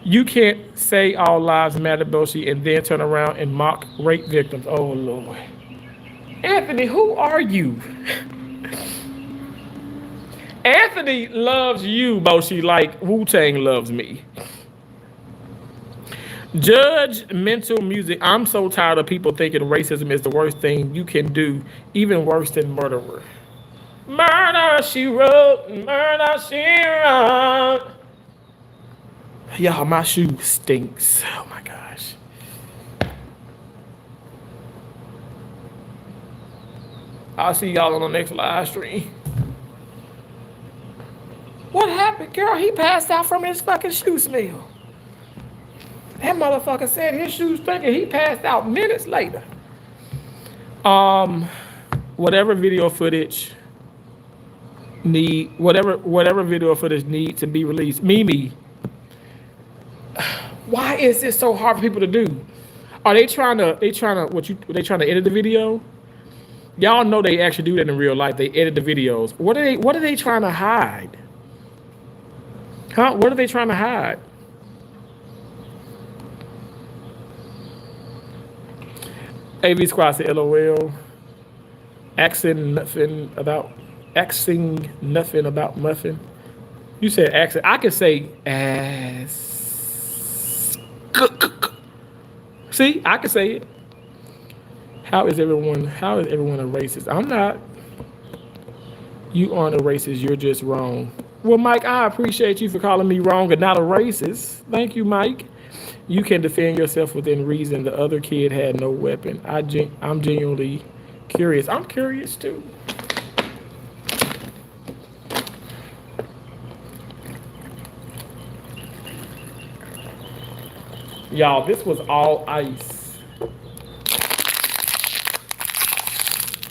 You can't say all lives matter, Boshi, and then turn around and mock rape victims. Oh, Lord. Anthony, who are you? Anthony loves you, Boshi, like Wu-Tang loves me. Judgmental music. I'm so tired of people thinking racism is the worst thing you can do, even worse than murderer. Murder, she wrote, murder, she wrote. Y'all, my shoe stinks. Oh my gosh. I'll see y'all on the next live stream. What happened, girl? He passed out from his fucking shoe smell. That motherfucker said his shoes stink and he passed out minutes later. Whatever video footage need to be released. Mimi, why is this so hard for people to do? Are they trying to edit the video? Y'all know they actually do that in real life. They edit the videos. What are they trying to hide? Huh? What are they trying to hide? AV Squad said LOL. Axing nothing about muffin. You said accent. I could say ass. See, I can say it. How is everyone a racist? I'm not. You aren't a racist, you're just wrong. Well, Mike, I appreciate you for calling me wrong and not a racist. Thank you, Mike. You can defend yourself within reason. The other kid had no weapon. I'm genuinely curious. I'm curious too. Y'all, this was all ice.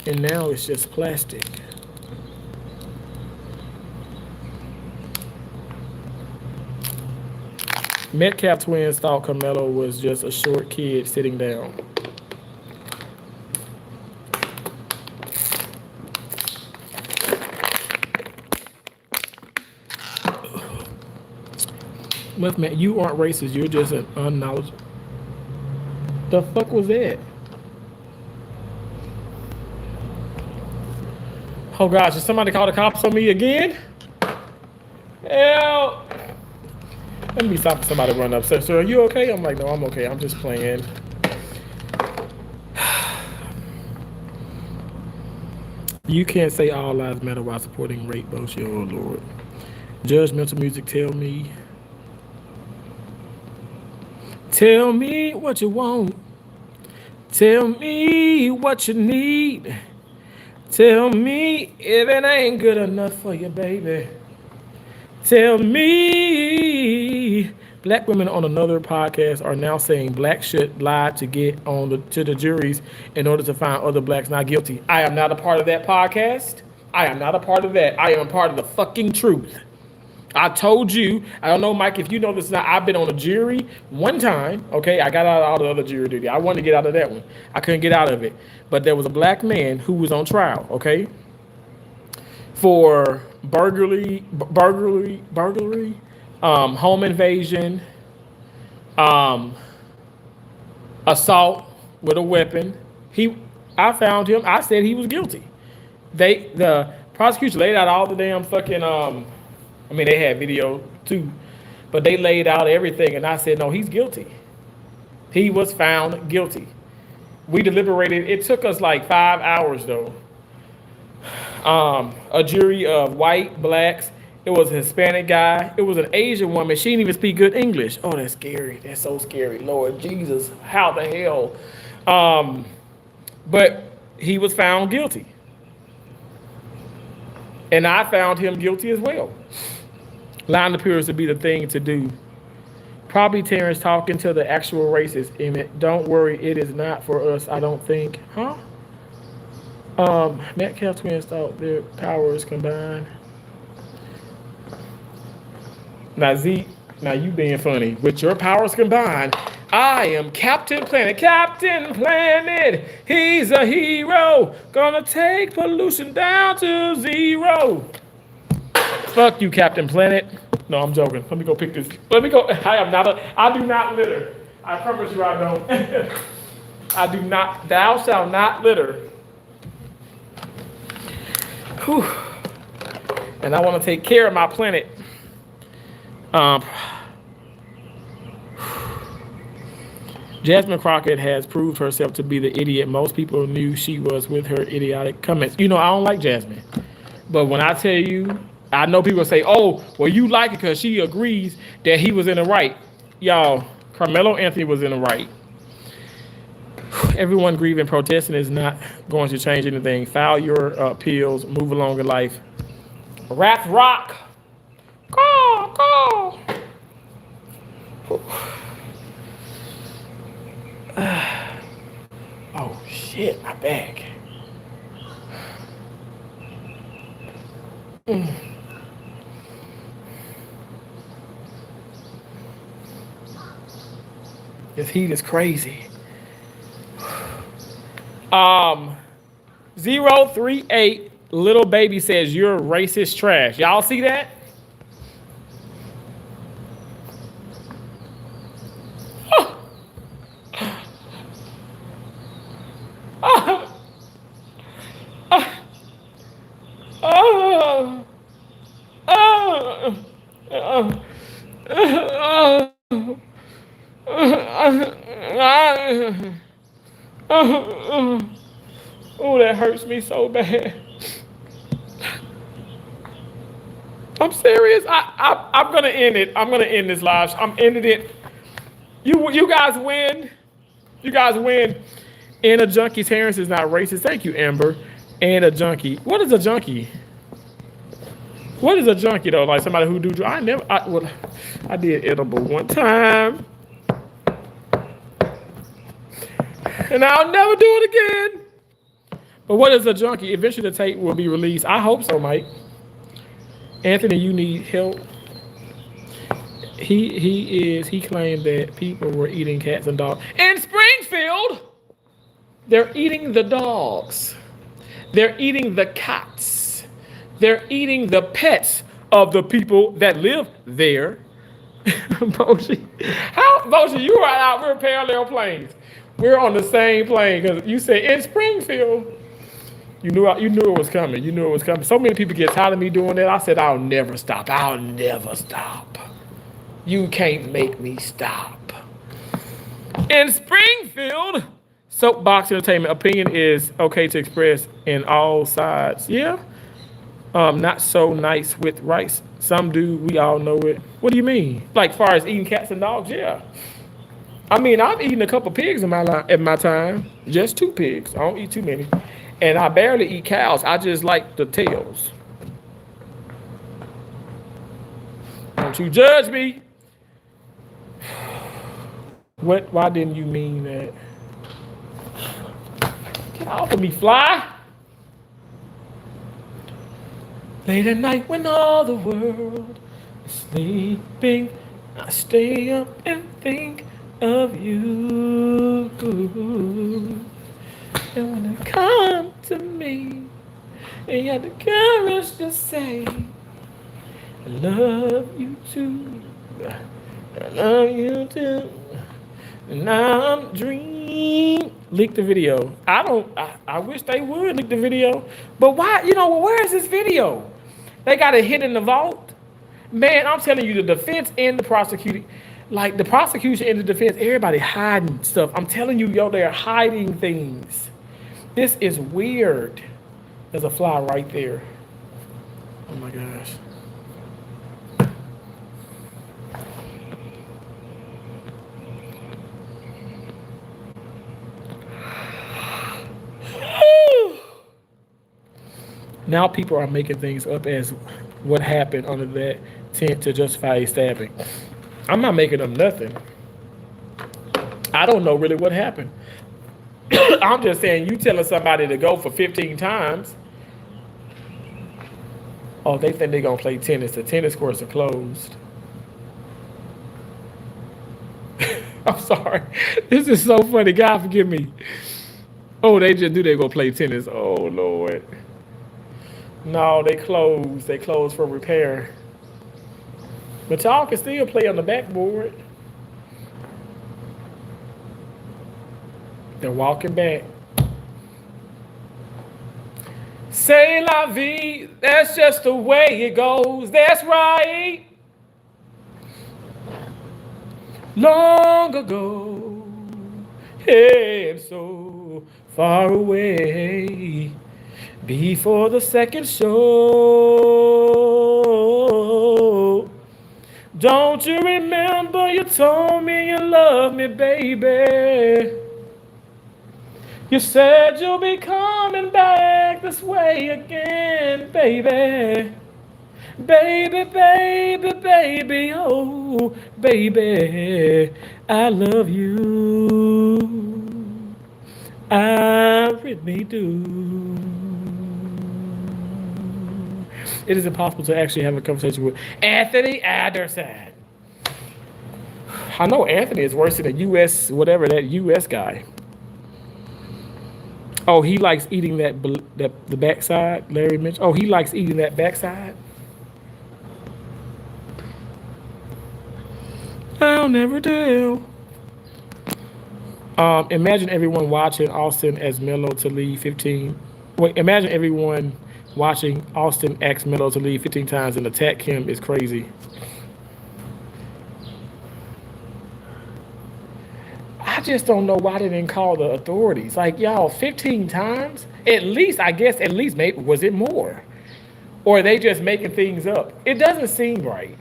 And now it's just plastic. Metcalf twins thought Karmelo was just a short kid sitting down. Man, you aren't racist. You're just an unknowledgeable. The fuck was that? Oh gosh, did somebody call the cops on me again? Help! Let me stop somebody run up. Sir, are you okay? I'm like, no, I'm okay. I'm just playing. You can't say all lives matter while supporting rape bullshit. Oh Lord. Judgmental music. Tell me what you want. Tell me what you need. Tell me if it ain't good enough for you, baby. Tell me. Black women on another podcast are now saying blacks should lie to get on to the juries in order to find other blacks not guilty. I am not a part of that podcast. I am not a part of that. I am a part of the fucking truth. I told you, I don't know, Mike, if you know this or not, I've been on a jury one time, okay? I got out of all the other jury duty. I wanted to get out of that one. I couldn't get out of it. But there was a black man who was on trial, okay? For burglary, home invasion, assault with a weapon. I found him. I said he was guilty. The prosecution laid out all the damn fucking, they had video too, but they laid out everything, and I said, no, he's guilty. He was found guilty. We deliberated. It took us like 5 hours, though. A jury of white, blacks, It was a Hispanic guy. It was an Asian woman. She didn't even speak good English. Oh, that's scary. That's so scary. Lord Jesus, how the hell? But he was found guilty. And I found him guilty as well. Lying appears to be the thing to do. Probably Terrence talking to the actual racist. Don't worry, it is not for us, I don't think. Huh? Metcalf twins thought their powers combined. Now, Zeke, now you being funny. With your powers combined, I am Captain Planet. Captain Planet, he's a hero. Gonna take pollution down to zero. Fuck you, Captain Planet. No, I'm joking. Let me go pick this. Let me go. I do not litter. I promise you I don't. I do not. Thou shalt not litter. Whew. And I want to take care of my planet. Jasmine Crockett has proved herself to be the idiot most people knew she was with her idiotic comments. You know, I don't like Jasmine. But when I tell you, I know people say, oh, well, you like it because she agrees that he was in the right. Y'all, Karmelo Anthony was in the right. Everyone grieving and protesting is not going to change anything. File your appeals, move along in life. Wrath Rock. Go. Oh, shit, my back. This heat is crazy. 038 little baby says you're racist trash. Y'all see that? Oh, that hurts me so bad. I'm serious. I'm gonna end it. I'm gonna end this live. I'm ending it. You guys win. You guys win. And a junkie. Terrence is not racist. Thank you, Amber. And a junkie. What is a junkie? What is a junkie though? Like somebody who do? I did edible one time, and I'll never do it again. But what is a junkie? Eventually the tape will be released. I hope so, Mike. Anthony, you need help. He claimed that people were eating cats and dogs. In Springfield, they're eating the dogs. They're eating the cats. They're eating the pets of the people that live there. Boshi, you are out. We're parallel planes. We're on the same plane because you said in Springfield. You knew it was coming. You knew it was coming. So many people get tired of me doing that. I said, I'll never stop. I'll never stop. You can't make me stop. In Springfield, Soapbox Entertainment opinion is okay to express in all sides. Yeah. Not so nice with rice. Some do. We all know it. What do you mean? Like far as eating cats and dogs? Yeah. I mean, I've eaten a couple pigs in my time. Just 2 pigs. I don't eat too many. And I barely eat cows. I just like the tails. Don't you judge me. What? Why didn't you mean that? Get off of me, fly. Late at night when all the world is sleeping, I stay up and think of you. And when it comes to me, and you had the courage to say, I love you too. I love you too. And I'm dreaming. Leak the video. I wish they would leak the video. But why? Where is this video? They got it hid in the vault. Man, I'm telling you, the defense and the prosecuting, like the prosecution and the defense, everybody hiding stuff. I'm telling you, they're hiding things. This is weird. There's a fly right there. Oh my gosh. Now people are making things up as what happened under that tent to justify a stabbing. I'm not making up nothing. I don't know really what happened. I'm just saying, you telling somebody to go for 15 times. Oh, they think they're going to play tennis. The tennis courts are closed. I'm sorry. This is so funny. God forgive me. Oh, they just knew they were going to play tennis. Oh, Lord. No, they closed. They closed for repair. But y'all can still play on the backboard. They're walking back. C'est la vie. That's just the way it goes. That's right. Long ago, and so far away, before the second show. Don't you remember you told me you love me, baby? You said you'll be coming back this way again, baby. Baby, baby, baby, oh, baby, I love you. I really do. It is impossible to actually have a conversation with Anthony Anderson. I know Anthony is worse than a U.S. whatever, that U.S. guy. Oh, he likes eating the backside, Larry mentioned. Oh, he likes eating that backside. I'll never tell. Imagine everyone watching Austin as Melo to lead 15. Wait, imagine everyone watching Austin ask Melo to lead 15 times and attack him is crazy. I just don't know why they didn't call the authorities. Like, y'all, 15 times? At least, I guess, maybe, was it more? Or are they just making things up? It doesn't seem right.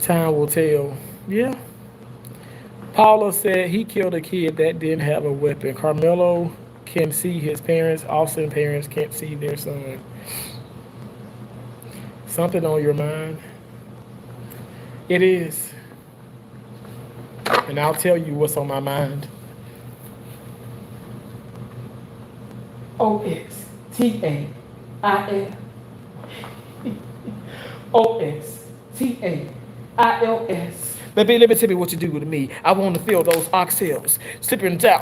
Time will tell. Yeah. Paula said he killed a kid that didn't have a weapon. Karmelo can see his parents. Austin parents can't see their son. Something on your mind? It is. And I'll tell you what's on my mind. OXTAIL. OXTAILS. Baby, let me tell you what you do with me. I want to feel those oxtails slipping down.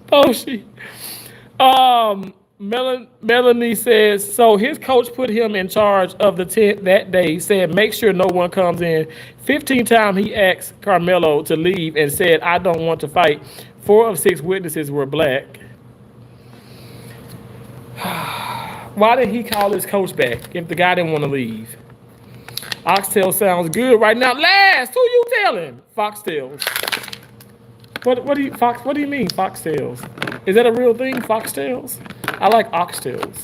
Oh, she. Melanie says, so his coach put him in charge of the tent that day, said, make sure no one comes in. 15 times he asked Karmelo to leave and said, I don't want to fight. 4 of 6 witnesses were black. Why did he call his coach back if the guy didn't want to leave? Oxtail sounds good right now. Last, who you telling? Foxtails. What do you mean, foxtails? Is that a real thing, foxtails? I like oxtails.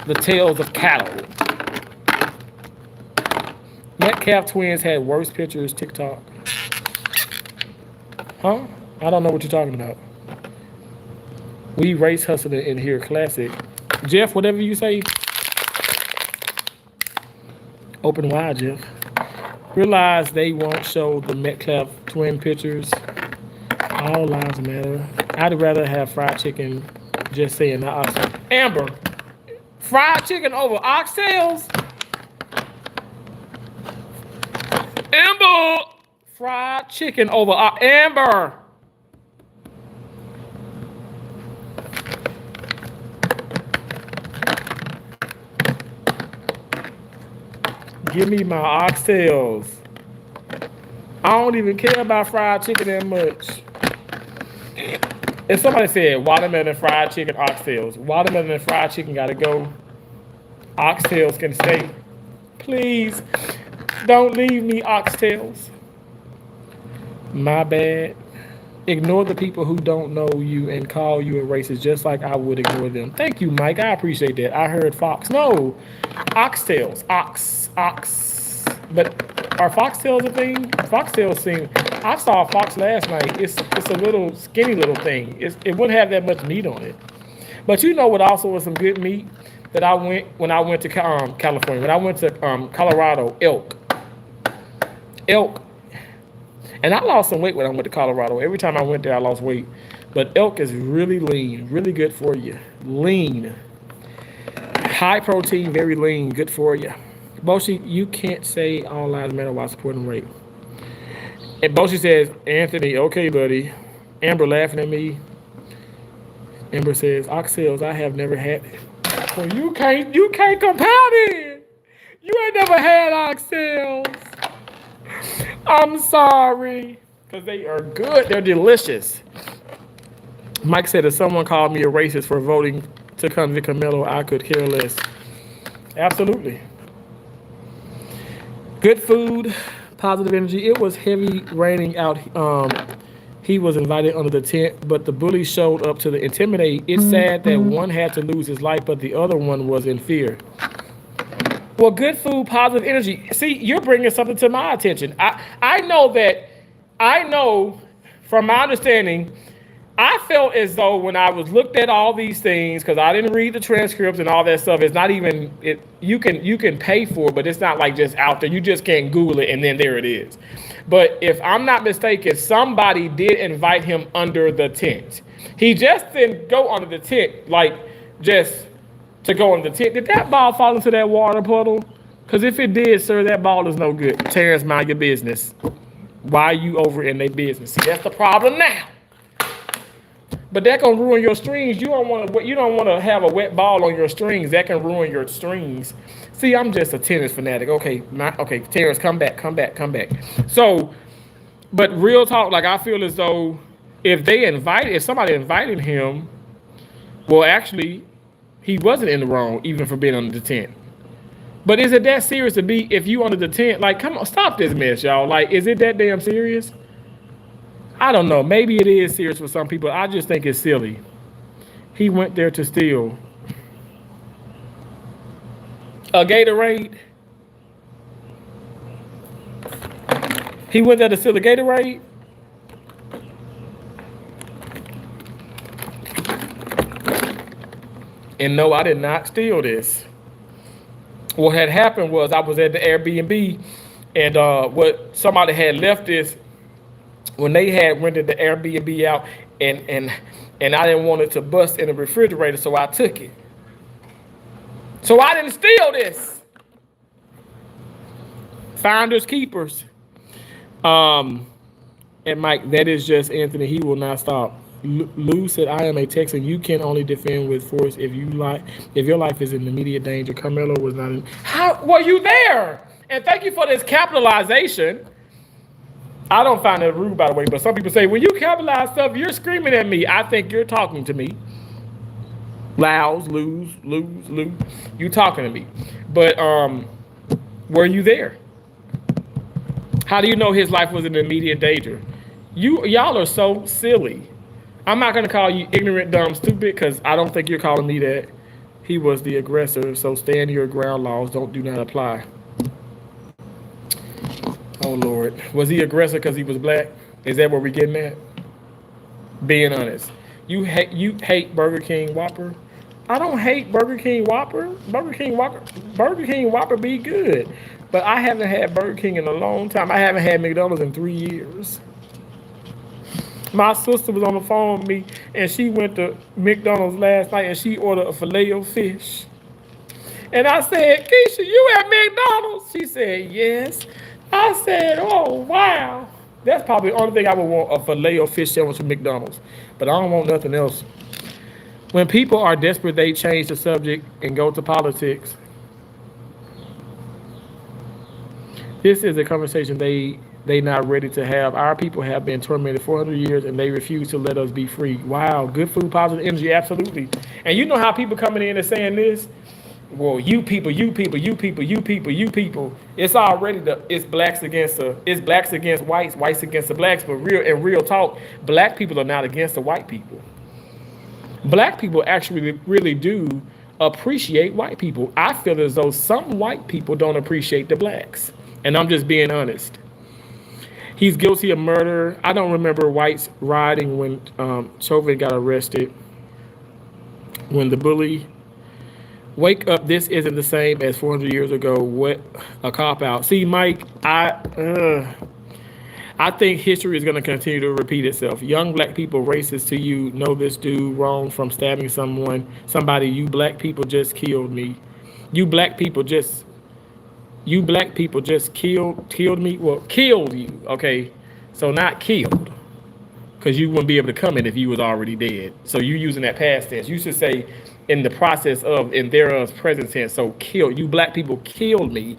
The tails of cattle. Metcalf twins had worse pictures, TikTok. Huh? I don't know what you're talking about. We race hustling in here, classic. Jeff, whatever you say. Open wide, Jeff. Realize they won't show the Metcalf twin pictures. All lives matter. I'd rather have fried chicken, just saying, not oxtails. Amber, fried chicken over oxtails? Amber, fried chicken over Amber. Give me my oxtails. I don't even care about fried chicken that much. If somebody said watermelon, fried chicken, oxtails, watermelon and fried chicken gotta go. Oxtails can stay. Please don't leave me, oxtails. My bad. Ignore the people who don't know you and call you a racist just like I would ignore them. Thank you, Mike. I appreciate that. I heard fox. No. Oxtails. Ox. But are foxtails a thing? Foxtails seem. I saw a fox last night. It's a little skinny little thing. It wouldn't have that much meat on it. But you know what also was some good meat that when I went to California, when I went to Colorado, elk. And I lost some weight when I went to Colorado. Every time I went there, I lost weight. But elk is really lean, really good for you. Lean. High protein, very lean, good for you. Boshi, you can't say all lives matter while supporting rape. And Boshi says, Anthony, okay, buddy. Amber laughing at me. Amber says, oxtails, I have never had it. Well, you can't compound it. You ain't never had oxtails. I'm sorry. Because they are good. They're delicious. Mike said, if someone called me a racist for voting to convict Karmelo, I could care less. Absolutely. Good food, positive energy. It was heavy raining out. He was invited under the tent, but the bullies showed up to intimidate. It's sad that one had to lose his life, but the other one was in fear. Well, good food, positive energy. See, you're bringing something to my attention. I know from my understanding, I felt as though when I was looked at all these things, because I didn't read the transcripts and all that stuff, it's not even, you can pay for it, but it's not like just out there. You just can't Google it and then there it is. But if I'm not mistaken, somebody did invite him under the tent. He just didn't go under the tent, like just to go under the tent. Did that ball fall into that water puddle? Because if it did, sir, that ball is no good. Terrence, mind your business. Why are you over in their business? See, that's the problem now. But that can ruin your strings. You don't want to have a wet ball on your strings. That can ruin your strings. See, I'm just a tennis fanatic. Okay, Terrence, come back. So, but real talk, like I feel as though if somebody invited him, well, actually, he wasn't in the wrong, even for being under the tent. But is it that serious to be if you under the tent? Like, come on, stop this mess, y'all. Like, is it that damn serious? I don't know. Maybe it is serious for some people. I just think it's silly. He went there to steal a Gatorade. He went there to steal a Gatorade. And no, I did not steal this. What had happened was I was at the Airbnb, and what somebody had left this when they had rented the Airbnb out, and I didn't want it to bust in the refrigerator, so I took it. So I didn't steal this. Finders keepers. And Mike, that is just Anthony. He will not stop. Lou said, I am a Texan. You can only defend with force if your life is in immediate danger. Karmelo was not in. How were you there? And thank you for this capitalization. I don't find it rude, by the way, but some people say, when you capitalize stuff, you're screaming at me. I think you're talking to me. Loud, lose. You talking to me. But were you there? How do you know his life was in immediate danger? Y'all are so silly. I'm not going to call you ignorant, dumb, stupid, because I don't think you're calling me that. He was the aggressor, so stand your ground. Laws do not apply. Oh, Lord. Was he aggressor because he was black? Is that what we're getting at? Being honest. You hate Burger King Whopper? I don't hate Burger King Whopper. Burger King Whopper be good. But I haven't had Burger King in a long time. I haven't had McDonald's in 3 years. My sister was on the phone with me, and she went to McDonald's last night, and she ordered a Filet-O-Fish. And I said, Keisha, you at McDonald's? She said, yes. I said, oh, wow. That's probably the only thing I would want, a Filet-O-Fish sandwich from McDonald's. But I don't want nothing else. When people are desperate, they change the subject and go to politics. This is a conversation they not ready to have. Our people have been tormented 400 years, and they refuse to let us be free. Wow, good food, positive energy, absolutely. And you know how people coming in and saying this? Well, you people, you people, you people, you people, you people. It's blacks against whites, whites against the blacks. But real talk, black people are not against the white people. Black people actually really do appreciate white people. I feel as though some white people don't appreciate the blacks, and I'm just being honest. He's guilty of murder. I don't remember whites rioting when Chauvin got arrested. When the bully wake up, this isn't the same as 400 years ago. What a cop out. See, Mike, I think history is going to continue to repeat itself. Young black people, racist to you, know this dude wrong from stabbing somebody. You black people just killed me. You black people just, you black people just killed me. Well, killed you. Okay, so not killed, because you wouldn't be able to come in if you was already dead. So you using that past tense. You should say in the process of, in thereof's present tense. So kill, you black people killed me.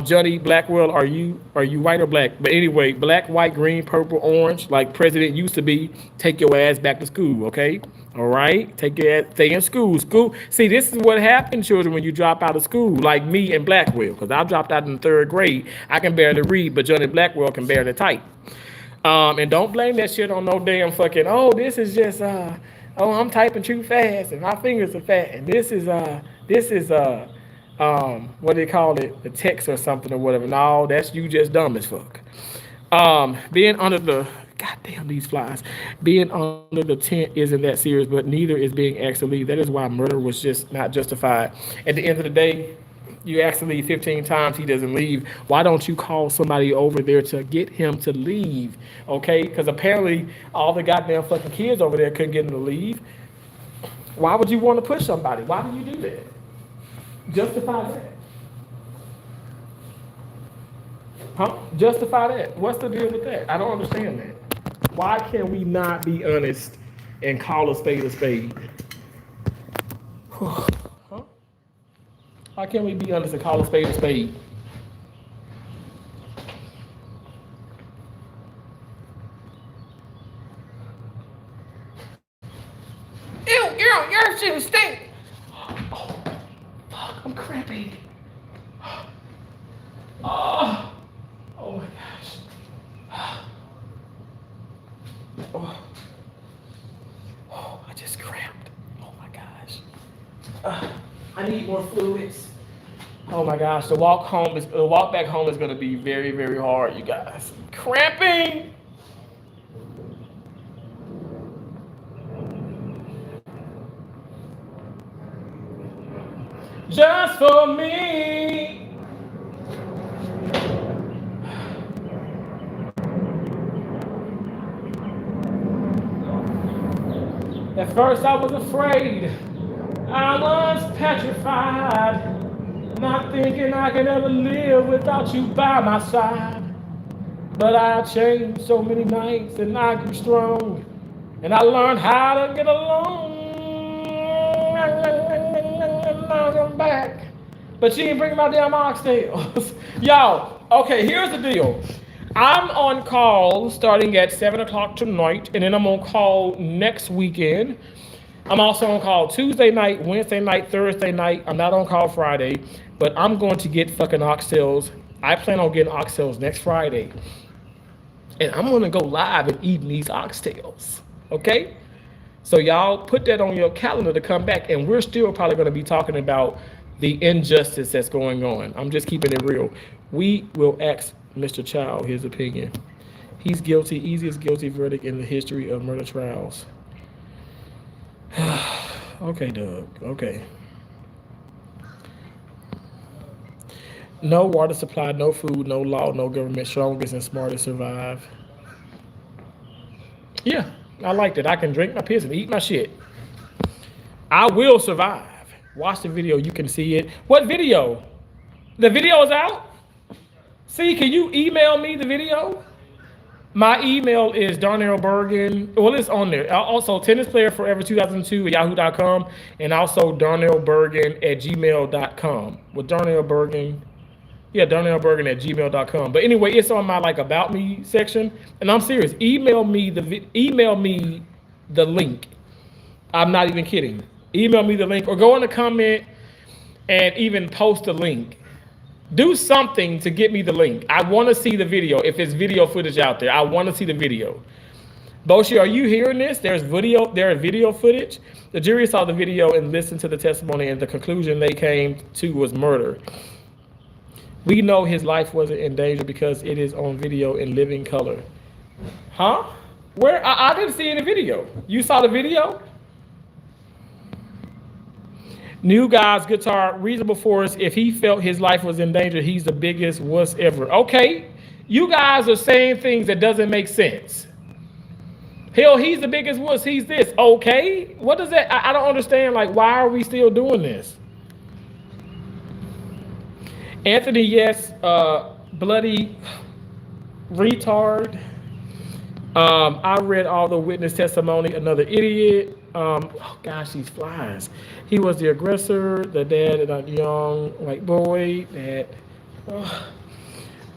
Johnny Blackwell, are you white or black? But anyway, black, white, green, purple, orange, like president used to be. Take your ass back to school, okay? All right, take your ass, stay in school. School. See, this is what happens, children, when you drop out of school, like me and Blackwell, because I dropped out in the 3rd grade. I can barely read, but Johnny Blackwell can barely type. And don't blame that shit on no damn fucking, oh, this is just, oh, I'm typing too fast and my fingers are fat. And this is, what do they call it? The text or something or whatever. No, that's you just dumb as fuck. Being under the, goddamn these flies, being under the tent isn't that serious, but neither is being asked to leave. That is why murder was just not justified. At the end of the day, you ask to leave 15 times, he doesn't leave. Why don't you call somebody over there to get him to leave? Okay? Because apparently all the goddamn fucking kids over there couldn't get him to leave. Why would you want to push somebody? Why do you do that? Justify that. Huh? Justify that. What's the deal with that? I don't understand that. Why can we not be honest and call a spade a spade? Huh? Why can't we be honest and call a spade a spade? Ew, your shit stink. Oh, fuck, I'm cramping. Oh, oh my gosh. Oh, oh, I just cramped. Oh my gosh. I need more fluids. Oh my gosh, the walk back home is gonna be very, very hard, you guys. Cramping. Just for me. At first I was afraid. I was petrified, not thinking I could ever live without you by my side. But I changed so many nights and I grew strong, and I learned how to get along. I'm back, but she ain't bringing my damn oxtails. Y'all, okay, here's the deal. I'm on call starting at 7 o'clock tonight, and then I'm on call next weekend. I'm also on call Tuesday night, Wednesday night, Thursday night. I'm not on call Friday, but I'm going to get fucking oxtails. I plan on getting oxtails next Friday. And I'm going to go live and eating these oxtails. Okay? So y'all put that on your calendar to come back, and we're still probably going to be talking about the injustice that's going on. I'm just keeping it real. We will ask Mr. Child his opinion. He's guilty, easiest guilty verdict in the history of murder trials. Okay, Doug. Okay. No water supply, no food, no law, no government. Strongest and smartest survive. Yeah, I liked it. I can drink my piss and eat my shit. I will survive. Watch the video. You can see it. What video? The video is out? See, can you email me the video? My email is Darnell Bergen. Well, it's on there. Also, tennis player forever 2002 at yahoo.com, and also Darnell Bergen at gmail.com. With Darnell Bergen, yeah, Darnell Bergen at gmail.com. But anyway, it's on my like about me section, and I'm serious. Email me the link. I'm not even kidding. Email me the link or go in the comment and even post a link. Do something to get me the link. I want to see the video. If it's video footage out there, I want to see the video. Boshi, are you hearing this? There is video footage. The jury saw the video and listened to the testimony, and the conclusion they came to was murder. We know his life wasn't in danger because it is on video in living color. Huh? Where? I didn't see any video. You saw the video? New guy's guitar, reasonable force. If he felt his life was in danger, he's the biggest wuss ever. Okay, you guys are saying things that doesn't make sense. Hell, he's the biggest wuss. He's this. Okay, what does that? I don't understand. Like, why are we still doing this? Anthony, yes, bloody retard. I read all the witness testimony. Another idiot. Oh gosh, these flies. He was the aggressor, the dad, and a young white boy.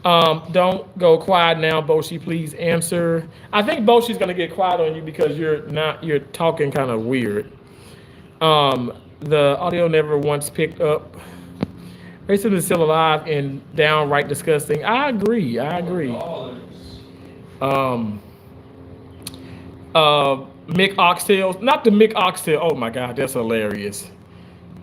Don't go quiet now, Boshi. Please answer. I think Boshi's gonna get quiet on you because you're talking kind of weird. The audio never once picked up. Racism is still alive and downright disgusting. I agree. Mick Oxtail, not the Mick Oxtail. Oh my God, that's hilarious.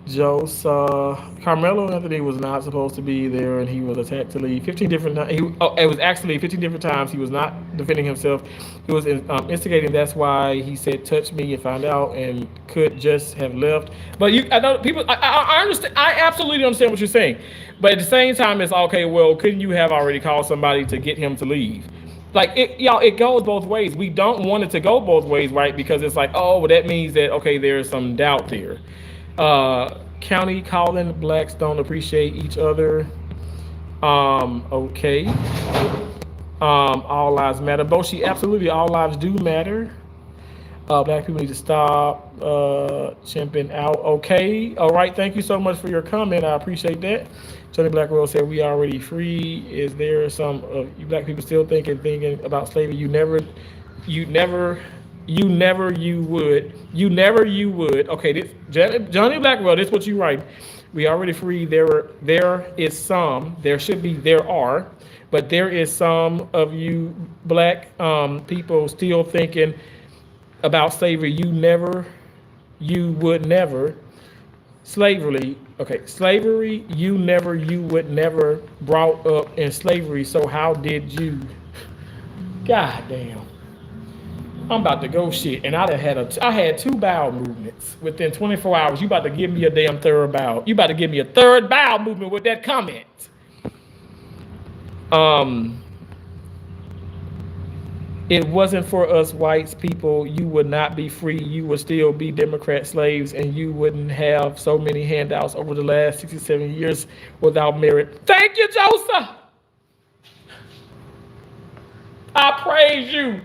Karmelo Anthony was not supposed to be there, and he was attacked to leave 15 different times. It was actually 15 different times. He was not defending himself. He was instigating. That's why he said, "Touch me," and found out, and could just have left. But I know people. I understand. I absolutely understand what you're saying. But at the same time, it's okay. Well, couldn't you have already called somebody to get him to leave? Like it goes both ways. We don't want it to go both ways, right? Because it's like, oh, well, that means that okay, there's some doubt there. County calling, blacks don't appreciate each other. Okay. All lives matter. Boshi, absolutely, all lives do matter. Black people need to stop chimping out. Okay. All right. Thank you so much for your comment. I appreciate that. Johnny Blackwell said, we already free. Is there some of you black people still thinking about slavery? You never would. Okay, this Johnny Blackwell, this is what you write. We already free. There are, but there is some of you black people still thinking about slavery. You would never. Slavery, you would never brought up in slavery, so how did you? God damn. I'm about to go shit, and I had 2 bowel movements within 24 hours. You about to give me a damn third bowel. You about to give me a third bowel movement with that comment. It wasn't for us whites people, you would not be free. You would still be Democrat slaves, and you wouldn't have so many handouts over the last 67 years without merit. Thank you, Joseph. I praise you.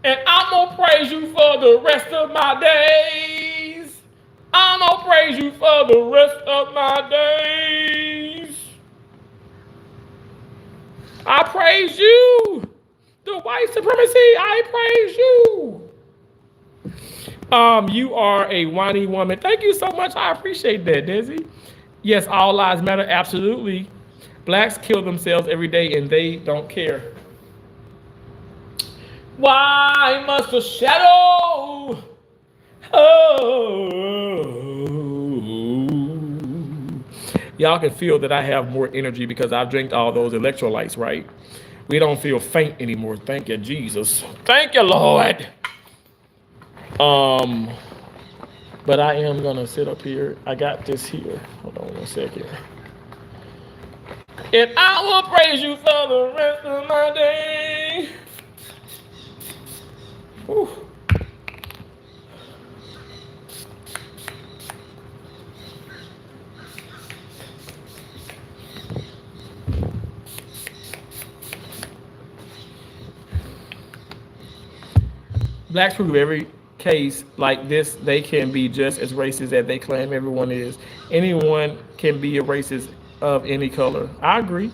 And I'm going to praise you for the rest of my days. I'm going to praise you for the rest of my days. I praise you. The white supremacy, I praise you. You are a whiny woman. Thank you so much. I appreciate that, Desi. Yes, all lives matter. Absolutely. Blacks kill themselves every day and they don't care. Why must the shadow? Y'all can feel that I have more energy because I've drank all those electrolytes, right? We don't feel faint anymore. Thank you, Jesus. Thank you, Lord. But I am gonna sit up here. I got this here. Hold on 1 second. And I will praise you for the rest of my day. Whew. Blacks prove every case like this, they can be just as racist as they claim everyone is. Anyone can be a racist of any color. I agree.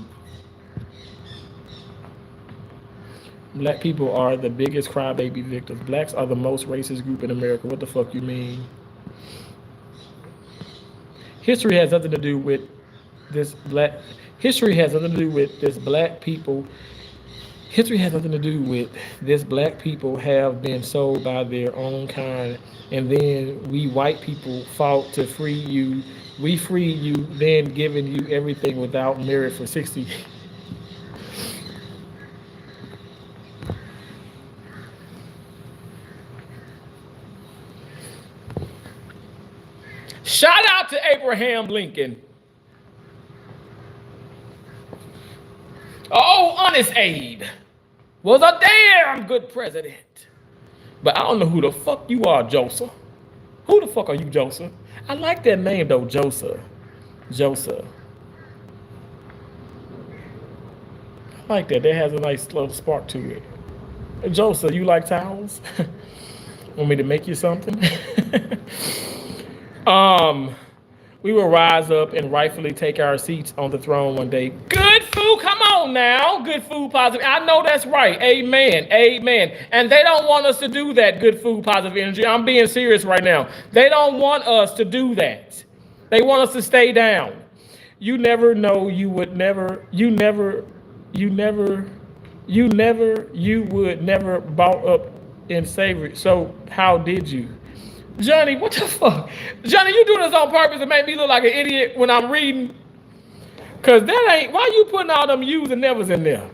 Black people are the biggest crybaby victims. Blacks are the most racist group in America. What the fuck you mean? History has nothing to do with this black. History has nothing to do with this black people. History has nothing to do with this black people have been sold by their own kind, and then we white people fought to free you. We freed you, then giving you everything without merit for 60. Shout out to Abraham Lincoln. Oh, honest Abe was a damn good president. But I don't know who the fuck you are, Joseph. Who the fuck are you, Joseph? I like that name though, Joseph. Joseph. I like that. That has a nice little spark to it. Joseph, you like towels? Want me to make you something? We will rise up and rightfully take our seats on the throne one day. Good food, come on now. Good food, positive. I know that's right. Amen. Amen. And they don't want us to do that, good food, positive energy. I'm being serious right now. They don't want us to do that. They want us to stay down. You never know, you would never bought up in savory. So how did you? Johnny, what the fuck? Johnny, you doing this on purpose to make me look like an idiot when I'm reading? Cause that ain't, why you putting all them yous and nevers in there?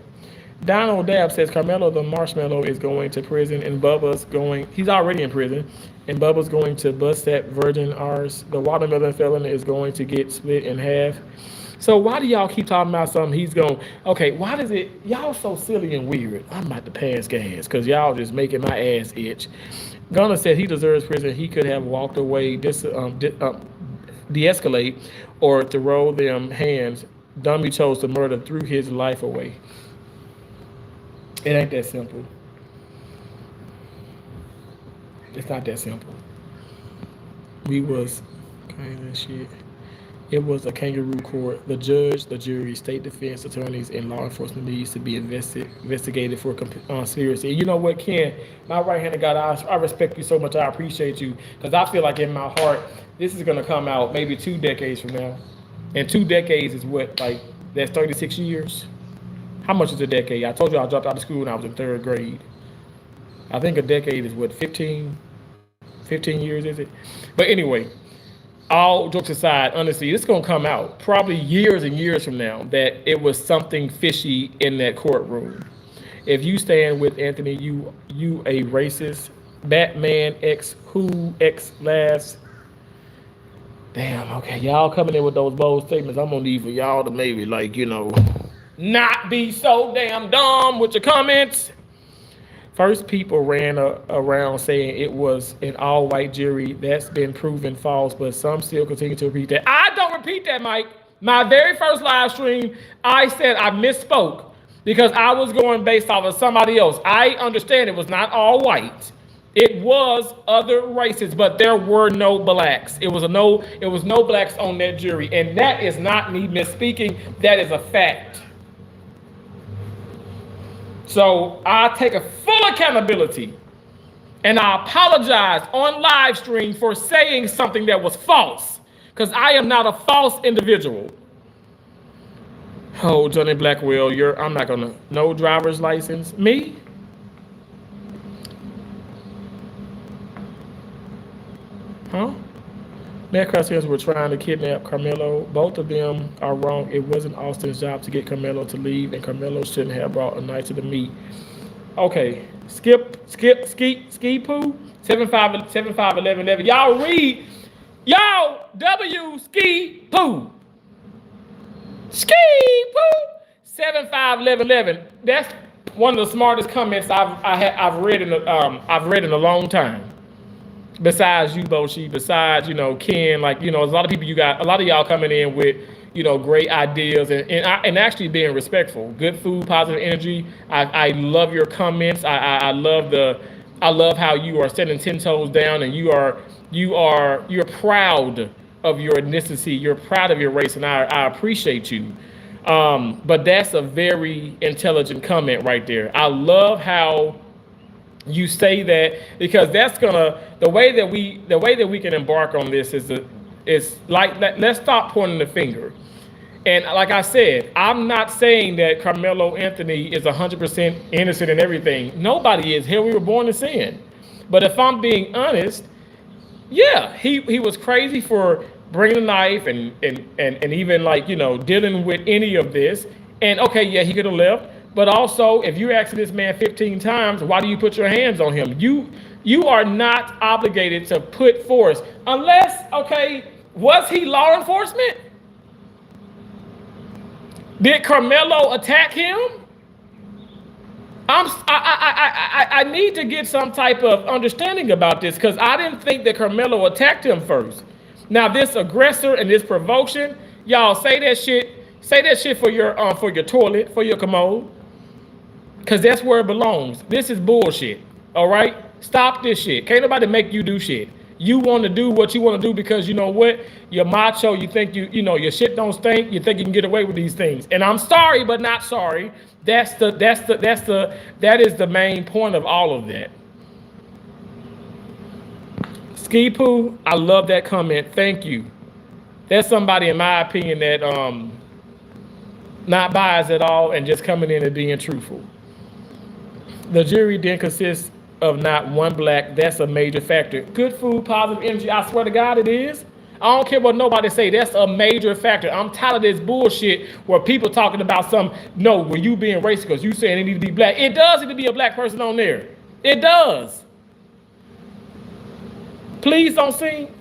Donald Dab says Karmelo the marshmallow is going to prison and Bubba's going, he's already in prison, and Bubba's going to bust that virgin R's. The watermelon felon is going to get split in half. So why do y'all keep talking about something he's going, okay, why does it, y'all so silly and weird. I'm about to pass gas because y'all just making my ass itch. Gunner said he deserves prison. He could have walked away, de-escalate, or to roll them hands. Dummy chose to murder, threw his life away. It ain't that simple. It's not that simple. We was kind of shit. It was a kangaroo court. The judge, the jury, state defense attorneys, and law enforcement needs to be investigated for conspiracy. And you know what, Ken? My right-handed God, I respect you so much. I appreciate you because I feel like in my heart, this is going to come out maybe 2 decades from now. And 2 decades is what, like, that's 36 years? How much is a decade? I told you I dropped out of school when I was in 3rd grade. I think a decade is what, 15 years, is it? But anyway, all jokes aside, honestly, it's going to come out probably years and years from now that it was something fishy in that courtroom. If you stand with Anthony, you a racist, Batman X who X last. Damn, okay, y'all coming in with those bold statements. I'm going to need for y'all to maybe, like, you know, not be so damn dumb with your comments. First, people ran around saying it was an all-white jury. That's been proven false, but some still continue to repeat that. I don't repeat that, Mike. My very first live stream, I said I misspoke because I was going based off of somebody else. I understand it was not all white. It was other races, but there were no blacks. It was no blacks on that jury, and that is not me misspeaking. That is a fact. So I take a full accountability and I apologize on live stream for saying something that was false because I am not a false individual. Oh, Johnny Blackwell, I'm not gonna, no driver's license. Me? Huh? Netcraft says we're trying to kidnap Karmelo. Both of them are wrong. It wasn't Austin's job to get Karmelo to leave, and Karmelo shouldn't have brought a knife to the meet. Okay, ski poo 751111. Y'all read, W ski poo 751111. That's one of the smartest comments I've read in a long time. Besides you, Boshi, besides, Ken, like, there's a lot of people a lot of y'all coming in with, great ideas and actually being respectful. Good food, positive energy. I love your comments. I love how you are standing 10 toes down and you're proud of your ethnicity. You're proud of your race, and I appreciate you. But that's a very intelligent comment right there. I love how you say that because that's the way that we can embark on this is It's like let's stop pointing the finger. And like I said, I'm not saying that Carmelo Anthony is 100% innocent in everything. Nobody is. Hell, we were born in sin. But if I'm being honest, yeah, he was crazy for bringing a knife and even like, dealing with any of this. And okay, yeah, he could have left. But also, if you ask this man 15 times, why do you put your hands on him? You are not obligated to put force unless, okay, was he law enforcement? Did Karmelo attack him? I need to get some type of understanding about this because I didn't think that Karmelo attacked him first. Now this aggressor and this provocation, y'all say that shit. Say that shit for your toilet, for your commode, because that's where it belongs. This is bullshit. All right, stop this shit. Can't nobody make you do shit. You want to do what you want to do because you know what? You're macho. You think your shit don't stink. You think you can get away with these things. And I'm sorry, but not sorry. That is the main point of all of that. Ski Poo, I love that comment. Thank you. There's somebody, in my opinion, that not biased at all and just coming in and being truthful. The jury didn't consist of not one black. That's a major factor. Good food, positive energy. I swear to God, it is. I don't care what nobody say. That's a major factor. I'm tired of this bullshit where people talking about were you being racist because you saying it need to be black. It does need to be a black person on there. It does. Please don't sing.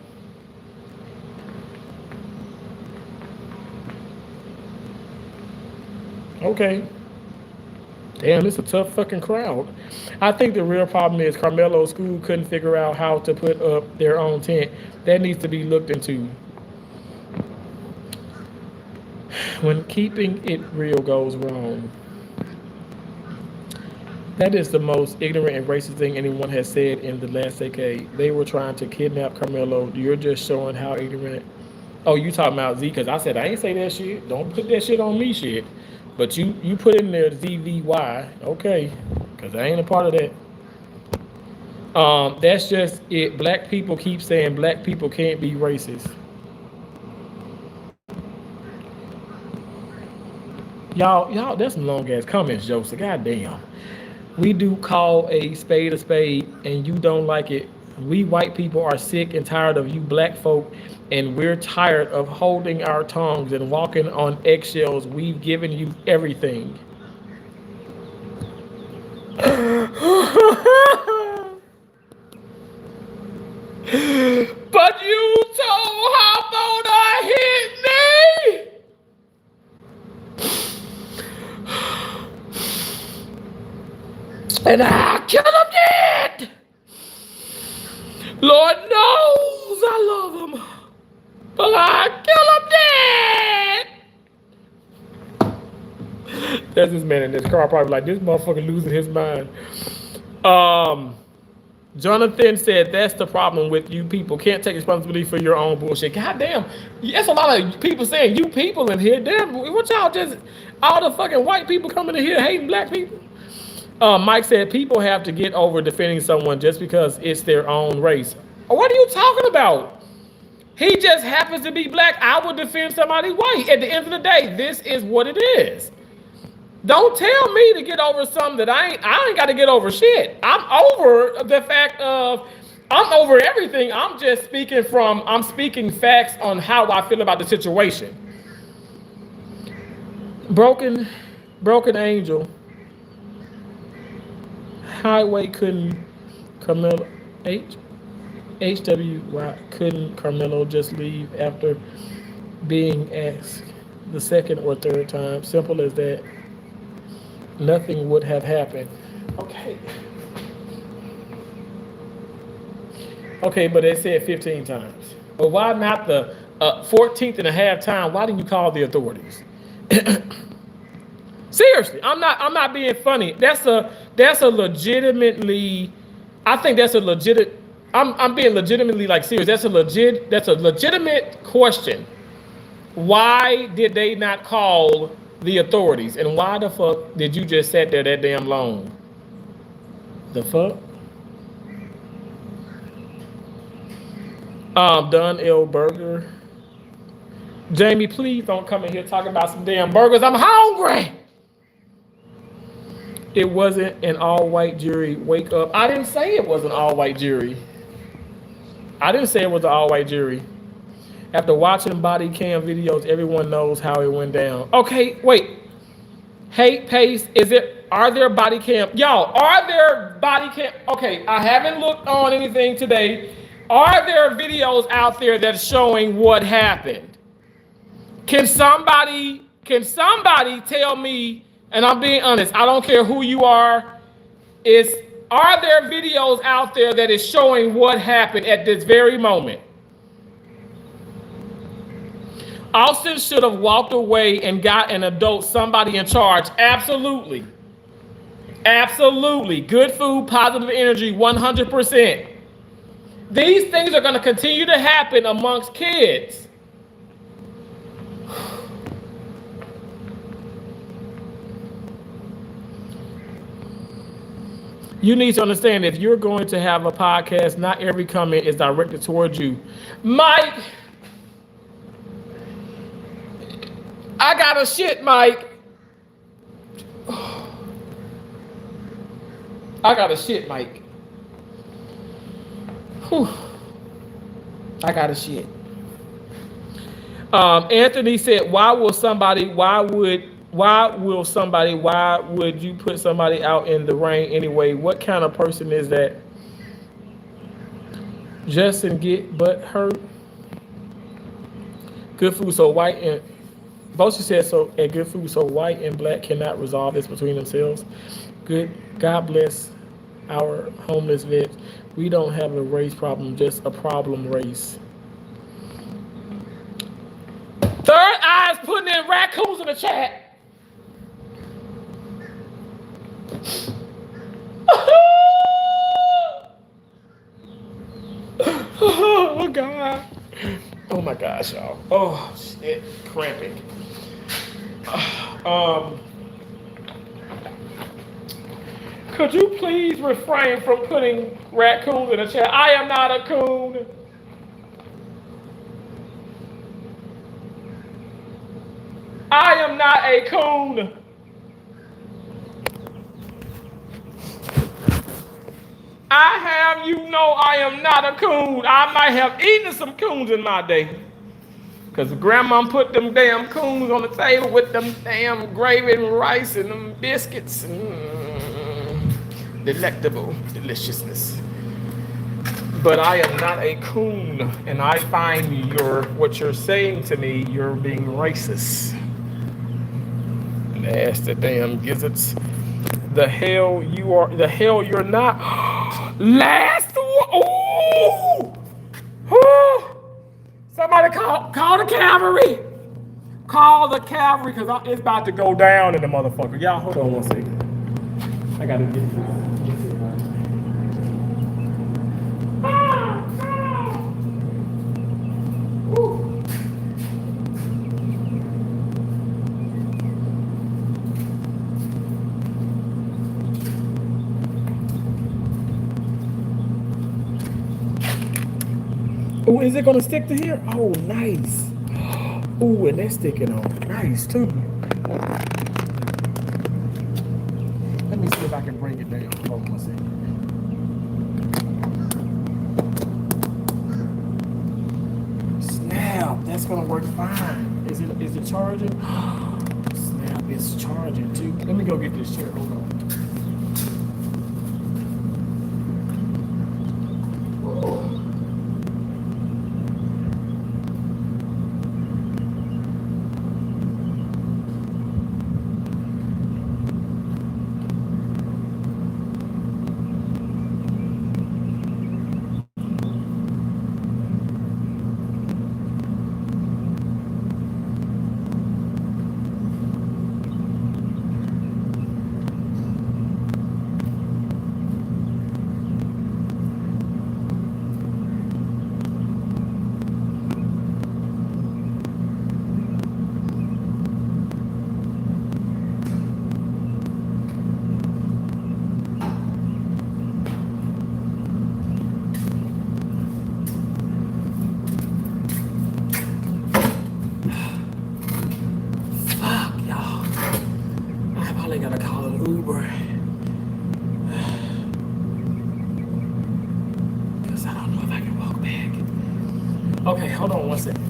Okay. Damn, this is a tough fucking crowd. I think the real problem is Carmelo's school couldn't figure out how to put up their own tent. That needs to be looked into. When keeping it real goes wrong. That is the most ignorant and racist thing anyone has said in the last decade. They were trying to kidnap Karmelo. You're just showing how ignorant. Oh, you talking about Z? Because I said I ain't say that shit. Don't put that shit on me, shit. But you put in there ZVY, okay? Because I ain't a part of that. That's just it. Black people keep saying black people can't be racist. Y'all, that's some long ass comments, Joseph. Goddamn. We do call a spade, and you don't like it. We white people are sick and tired of you black folk, and we're tired of holding our tongues and walking on eggshells. We've given you everything. But you told Hawthorne hit me. And I'll kill him dead. Lord knows I love him. But I'll kill him dead. There's this man in this car probably like, this motherfucker losing his mind. Jonathan said, that's the problem with you people. Can't take responsibility for your own bullshit. Goddamn. That's a lot of people saying you people in here. Damn, what y'all just, all the fucking white people coming in here hating black people? Mike said, people have to get over defending someone just because it's their own race. What are you talking about? He just happens to be black. I would defend somebody white. At the end of the day, this is what it is. Don't tell me to get over something that I ain't got to get over shit. I'm over the fact of, I'm over everything. I'm speaking facts on how I feel about the situation. Broken Angel. Highway couldn't Carmelo HWY couldn't Carmelo just leave after being asked the second or third time? Simple as that. Nothing would have happened. Okay, but they said 15 times. But why not the 14th and a half time? Why didn't you call the authorities? Seriously, I'm not being funny. That's a legitimately, I think that's a legit. I'm being legitimately like serious. That's a legitimate question. Why did they not call the authorities? And why the fuck did you just sit there that damn long? The fuck? Dunn L. Burger. Jamie, please don't come in here talking about some damn burgers. I'm hungry. It wasn't an all-white jury. Wake up. I didn't say it was an all-white jury. I didn't say it was an all-white jury. After watching body cam videos, everyone knows how it went down. Okay, wait. Hate pace, are there body cam? Y'all, are there body cam? Okay, I haven't looked on anything today. Are there videos out there that's showing what happened? Can somebody tell me, and I'm being honest, I don't care who you are, are there videos out there that is showing what happened at this very moment? Austin should have walked away and got an adult, somebody in charge. Absolutely. Absolutely. Good food, positive energy, 100%. These things are going to continue to happen amongst kids. You need to understand, if you're going to have a podcast, not every comment is directed towards you. Mike, I got a shit, Mike. I got a shit, Mike. Whew. I got a shit. Anthony said, why would you put somebody out in the rain anyway? What kind of person is that? Justin get butt hurt. Good food so white and Boshi said so, and good food so white and black cannot resolve this between themselves. Good. God bless our homeless vets. We don't have a race problem, just a problem race. Third Eye's putting in raccoons in the chat. Oh God. Oh my gosh, y'all. Oh shit. Cramping. Could you please refrain from putting raccoons in the chat? I am not a coon. I am not a coon. I am not a coon. I might have eaten some coons in my day. Because grandma put them damn coons on the table with them damn gravy and rice and them biscuits. Delectable deliciousness. But I am not a coon. And I find what you're saying to me, you're being racist. Nasty damn gizzards. The hell you're not. Last one. Ooh. Somebody call the cavalry. Call the cavalry, because it's about to go down in the motherfucker. Y'all, hold on one second. I gotta get this. Oh, is it gonna stick to here? Oh, nice. Oh, and that's sticking on. Nice too. Let me see if I can bring it down. Hold on one second. Snap, that's gonna work fine. Is it charging? Snap, it's charging too. Let me go get this chair. Hold on. Uber. Because I don't know if I can walk back. Okay, hold on one second.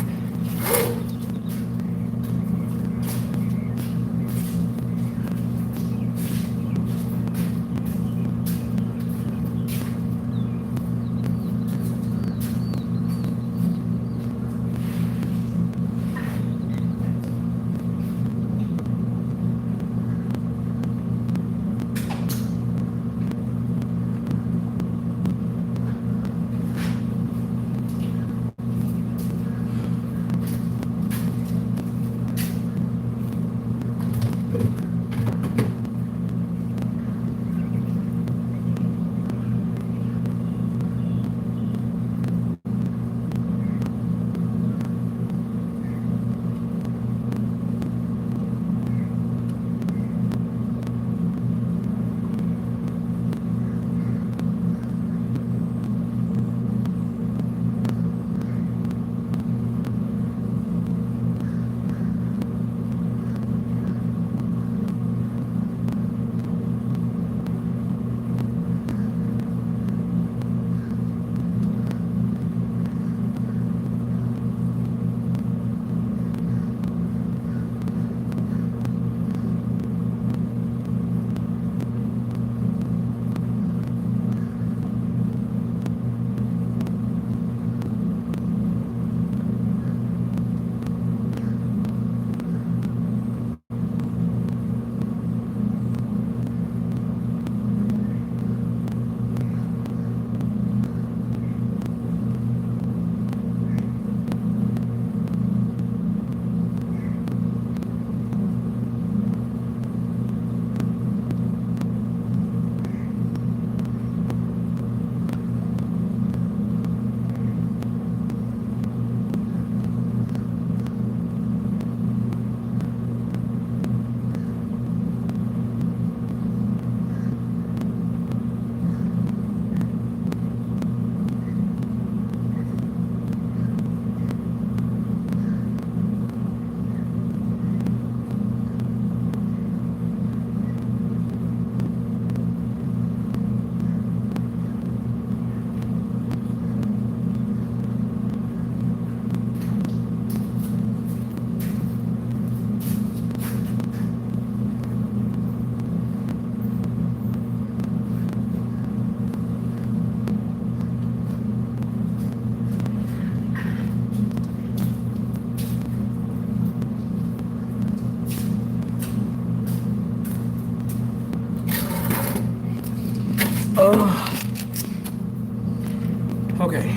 Okay.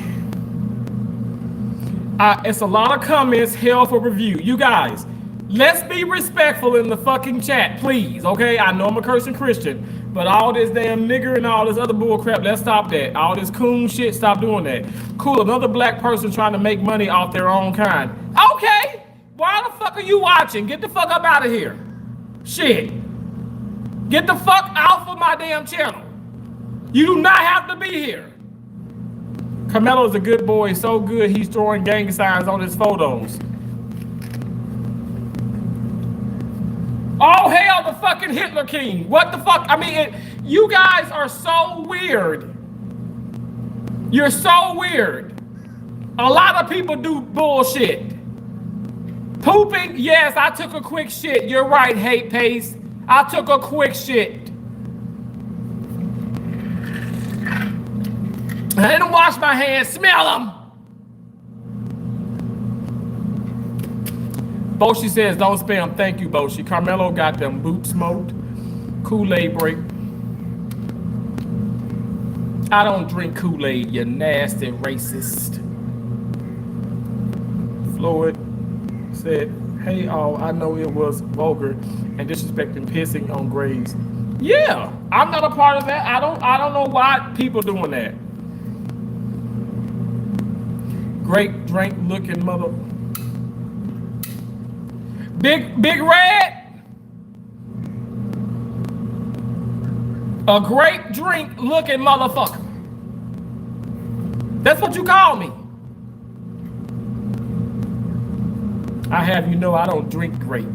It's a lot of comments, hell for review. You guys, let's be respectful in the fucking chat, please, okay? I know I'm a cursing Christian, but all this damn nigger and all this other bull crap, let's stop that. All this coon shit, stop doing that. Cool, another black person trying to make money off their own kind. Okay, why the fuck are you watching? Get the fuck up out of here. Shit. Get the fuck off of my damn channel. You do not have to be here. Karmelo is a good boy, so good he's throwing gang signs on his photos. Oh hell, the fucking Hitler King. What the fuck? I mean, you guys are so weird. You're so weird. A lot of people do bullshit. Pooping, yes, I took a quick shit. You're right, Hate Pace. I took a quick shit. I didn't wash my hands. Smell them. Boshi says, don't spam. Thank you, Boshi. Karmelo got them boots smoked. Kool-Aid break. I don't drink Kool-Aid, you nasty racist. Floyd said, hey, I know it was vulgar and disrespecting pissing on graves. Yeah, I'm not a part of that. I don't know why people doing that. Great drink looking mother. Big Red. A great drink looking motherfucker. That's what you call me. I have you know I don't drink grape.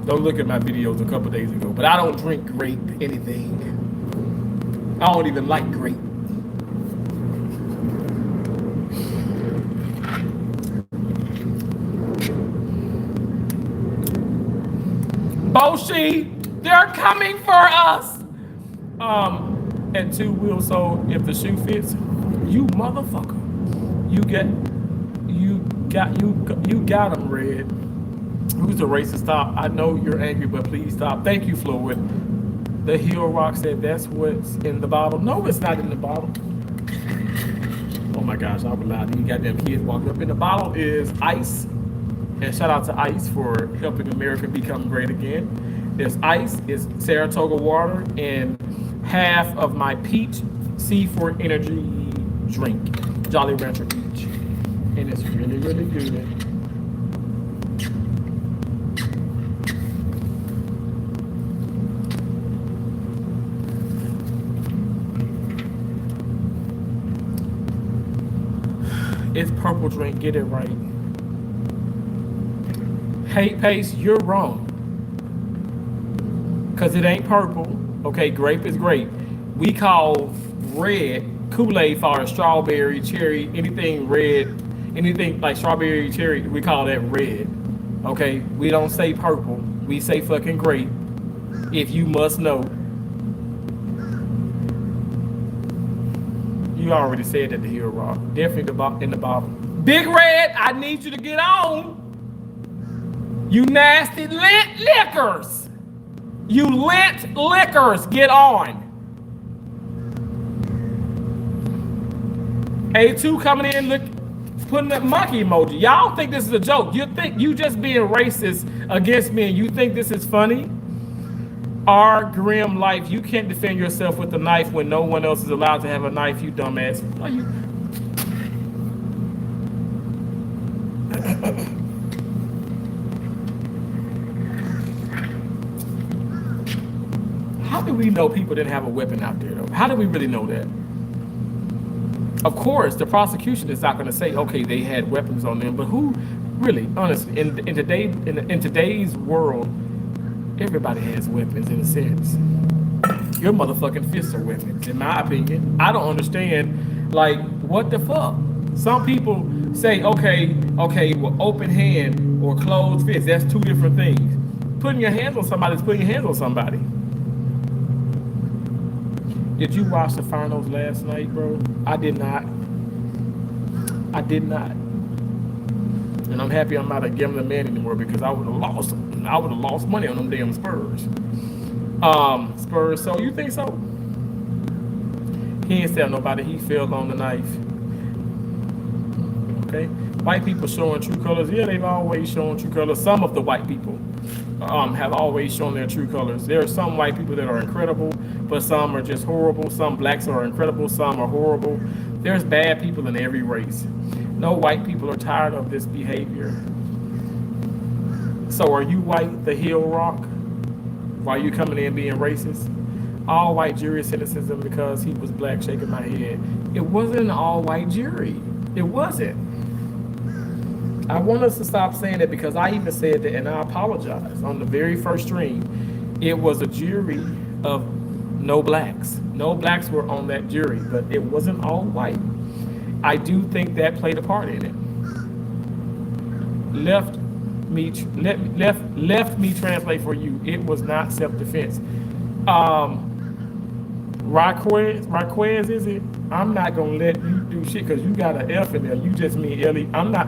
Don't look at my videos a couple days ago. But I don't drink grape anything. I don't even like grape. Boshi, they're coming for us. And two wheels. So if the shoe fits, you motherfucker, you got him, Red. Who's the racist? Stop. I know you're angry, but please stop. Thank you, Floyd. The Heel Rock said that's what's in the bottle. No, it's not in the bottle. Oh my gosh, I would lie to you goddamn kids walking up. In the bottle is ice. And shout out to Ice for helping America become great again. There's ice, it's Saratoga water, and half of my peach C4 energy drink, Jolly Rancher Peach. And it's really, really good. It's purple drink, get it right. Hate Pace, you're wrong. Because it ain't purple. Okay, grape is grape. We call red Kool-Aid for strawberry, cherry, anything red, anything like strawberry, cherry, we call that red. Okay, we don't say purple. We say fucking grape. If you must know. You already said that, the Heel Rock. Definitely in the bottom. Big Red, I need you to get on. You nasty lickers. You lit lickers, get on. A2 coming in, look, putting that monkey emoji. Y'all think this is a joke. You think you just being racist against me and you think this is funny? Our grim life, you can't defend yourself with a knife when no one else is allowed to have a knife, you dumbass. Are you? How do we know people didn't have a weapon out there, though? How do we really know that? Of course, the prosecution is not going to say, okay, they had weapons on them, but who really, honestly, in today's world, everybody has weapons in a sense. Your motherfucking fists are weapons, in my opinion. I don't understand, like, what the fuck? Some people say, okay, well, open hand or closed fist, that's two different things. Putting your hands on somebody is putting your hands on somebody. Did you watch the finals last night, bro? I did not. And I'm happy I'm not a gambling man anymore because I would have lost money on them damn Spurs. Spurs, so you think so? He ain't tell nobody he fell on the knife. Okay? White people showing true colors. Yeah, they've always shown true colors. Some of the white people have always shown their true colors. There are some white people that are incredible, but some are just horrible. Some blacks are incredible, some are horrible. There's bad people in every race. No white people are tired of this behavior. So are you white, the Heel Rock? Why are you coming in being racist? All white jury sentences him because he was black, shaking my head. It wasn't an all white jury. It wasn't. I want us to stop saying that because I even said that, and I apologize, on the very first stream. It was a jury of no blacks. No blacks were on that jury, but it wasn't all white. I do think that played a part in it. Left me translate for you. It was not self-defense. Raquez, is it? I'm not gonna let you do shit because you got an F in there. You just mean Ellie. I'm not.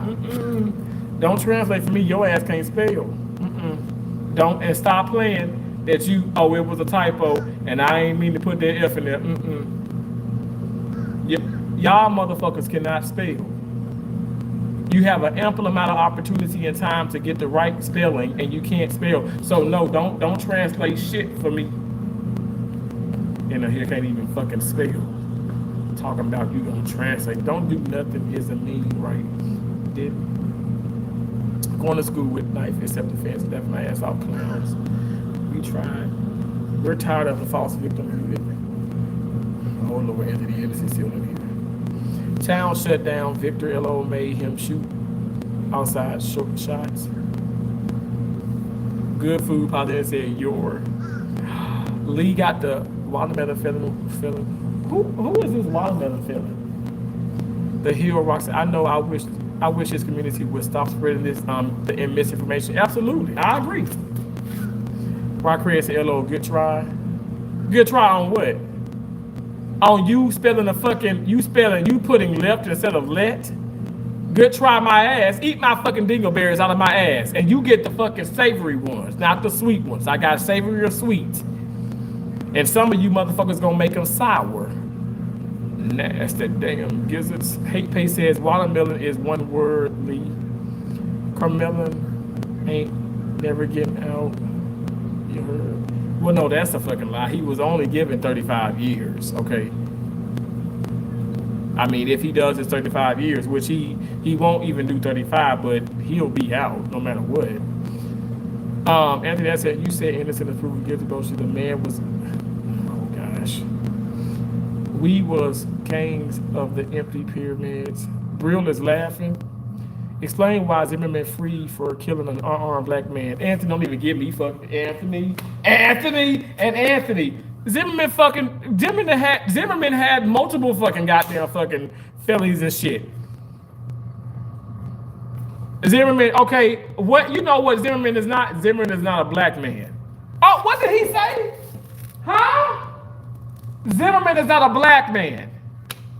Don't translate for me. Your ass can't spell. Don't, and stop playing that you. Oh, it was a typo, and I ain't mean to put that F in there. Y'all motherfuckers cannot spell. You have an ample amount of opportunity and time to get the right spelling, and you can't spell. So no, don't translate shit for me. And here can't even fucking spell. Talking about you gonna translate. Don't do nothing isn't mean right. Going to school with knife is self-defense. Left my ass off clowns. We tried. We're tired of the false victim movement. Oh Lord, Anthony Henderson still in here. Town shut down. Victor L.O. made him shoot outside short shots. Good food, probably said your. Lee got the watermelon feeling. Who is this watermelon feeling? The Hill Rocks. I know. I wish his community would stop spreading this the misinformation. Absolutely, I agree. Rock Red said, "Hello, good try." Good try on what? On you spelling you putting left instead of let. Good try my ass. Eat my fucking dingleberries out of my ass, and you get the fucking savory ones, not the sweet ones. I got savory or sweet. And some of you motherfuckers gonna make them sour. Nasty damn gizzards. Hate Pay says watermelon is one word, Lee. Karmelo ain't never getting out. You heard? Well, no, that's a fucking lie. He was only given 35 years, okay? I mean, if he does his 35 years, which he won't even do 35, but he'll be out no matter what. Anthony, that said, you said innocent is proven guilty, bullshit. The man was, oh gosh. We was kings of the empty pyramids. Brill is laughing. Explain why Zimmerman free for killing an unarmed black man. Anthony, don't even give me fucking Anthony. Zimmerman had multiple fucking goddamn fucking felonies and shit. Zimmerman, okay, what you know what Zimmerman is not? Zimmerman is not a black man. Oh, what did he say? Huh? Zimmerman is not a black man.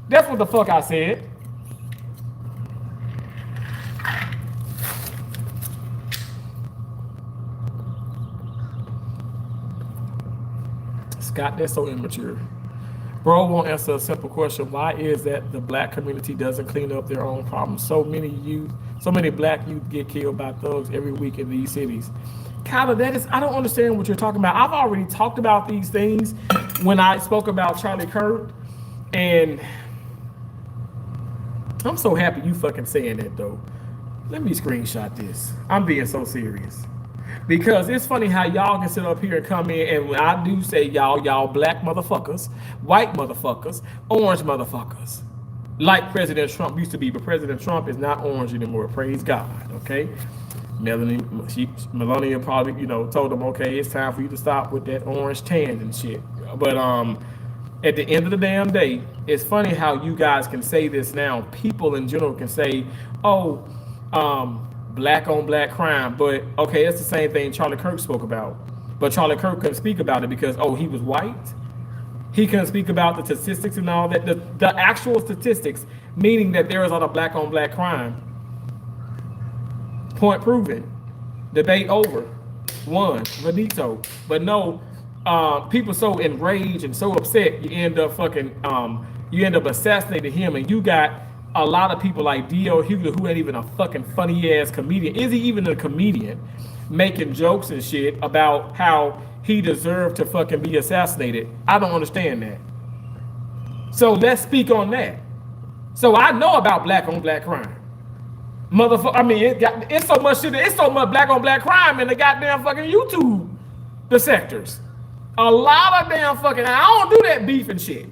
That's what the fuck I said. Scott, that's so immature. Bro won't answer a simple question. Why is that the black community doesn't clean up their own problems? So many black youth get killed by thugs every week in these cities. Kyler, I don't understand what you're talking about. I've already talked about these things when I spoke about Charlie Kirk, and I'm so happy you fucking saying that though. Let me screenshot this. I'm being so serious. Because it's funny how y'all can sit up here and come in, and when I do say y'all black motherfuckers, white motherfuckers, orange motherfuckers, like President Trump used to be, but President Trump is not orange anymore. Praise God, okay? Melania probably, told him, okay, it's time for you to stop with that orange tan and shit. But at the end of the damn day, it's funny how you guys can say this now. People in general can say, oh, black on black crime, but okay, it's the same thing Charlie Kirk spoke about. But Charlie Kirk couldn't speak about it because, he was white. He couldn't speak about the statistics and all that. The actual statistics, meaning that there is a lot of black on black crime. Point proven. Debate over. Won. Benito. But no, people so enraged and so upset, you end up assassinating him, and you got a lot of people like D.L. Hughley, who ain't even a fucking funny ass comedian. Is he even a comedian? Making jokes and shit about how he deserved to fucking be assassinated. I don't understand that. So let's speak on that. So I know about black on black crime. Motherfucker, I mean, it's so much shit, it's so much black on black crime in the goddamn fucking YouTube, the sectors. A lot of damn fucking, I don't do that beef and shit.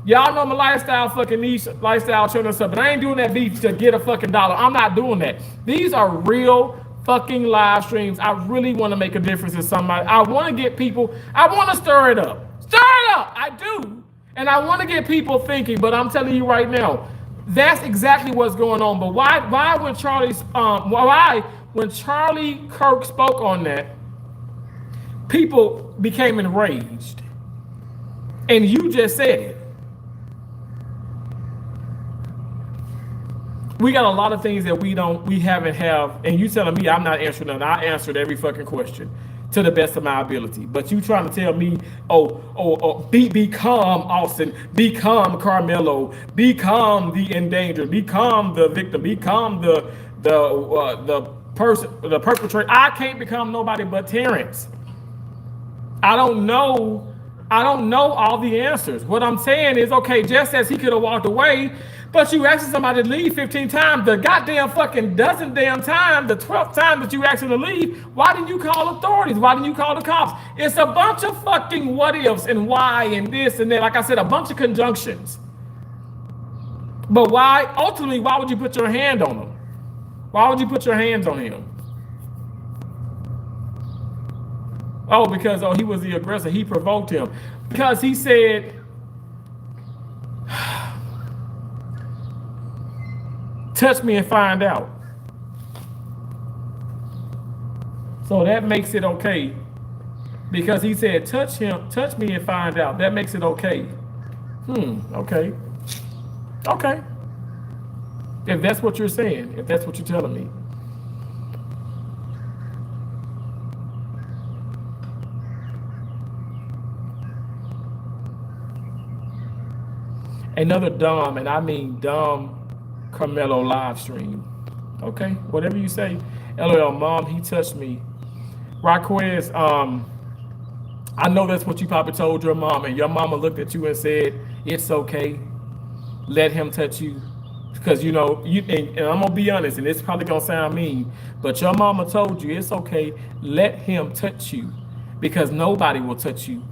Y'all know my lifestyle fucking niche, lifestyle children and stuff, but I ain't doing that beef to get a fucking dollar. I'm not doing that. These are real fucking live streams. I really want to make a difference in somebody. I want to get people, I want to stir it up. Stir it up, I do. And I want to get people thinking, but I'm telling you right now, that's exactly what's going on. But why when Charlie Kirk spoke on that, people became enraged. And you just said it. We got a lot of things that we haven't have, and you telling me I'm not answering none. I answered every fucking question to the best of my ability. But you trying to tell me, become Austin, become Karmelo, become the endangered, become the victim, become the perpetrator. I can't become nobody but Terrence. I don't know all the answers. What I'm saying is, okay, just as he could have walked away, but you asked somebody to leave 15 times, the goddamn fucking dozen damn time, the 12th time that you asked him to leave, why didn't you call authorities? Why didn't you call the cops? It's a bunch of fucking what ifs and why and this and that. Like I said, a bunch of conjunctions. But ultimately, why would you put your hand on him? Why would you put your hands on him? Oh, because he was the aggressor. He provoked him because he said, "Touch me and find out." So that makes it okay because he said, "Touch me and find out." That makes it okay. Okay. Okay. If that's what you're saying, if that's what you're telling me. Another dumb, and I mean dumb, Karmelo live stream. Okay, whatever you say. LOL, mom, he touched me. Raquez, I know that's what you probably told your mom, and your mama looked at you and said, "It's okay. Let him touch you." Because you know, and I'm gonna be honest, and it's probably gonna sound mean, but your mama told you it's okay, let him touch you, because nobody will touch you.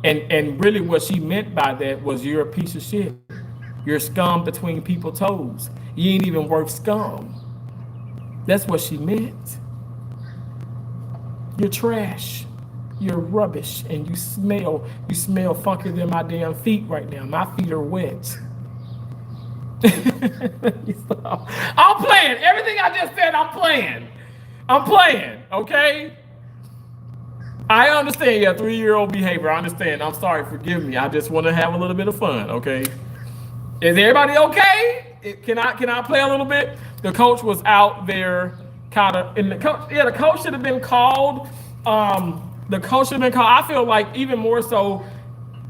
And really what she meant by that was you're a piece of shit. You're scum between people's toes. You ain't even worth scum. That's what she meant. You're trash. You're rubbish, and you smell funkier than my damn feet right now. My feet are wet. I'm playing. Everything I just said, I'm playing. I'm playing, okay? I understand your 3-year-old behavior. I understand. I'm sorry. Forgive me. I just want to have a little bit of fun, okay? Is everybody okay? Can I play a little bit? The coach was out there kind of, and the coach should have been called. The coach should have been called. I feel like even more so,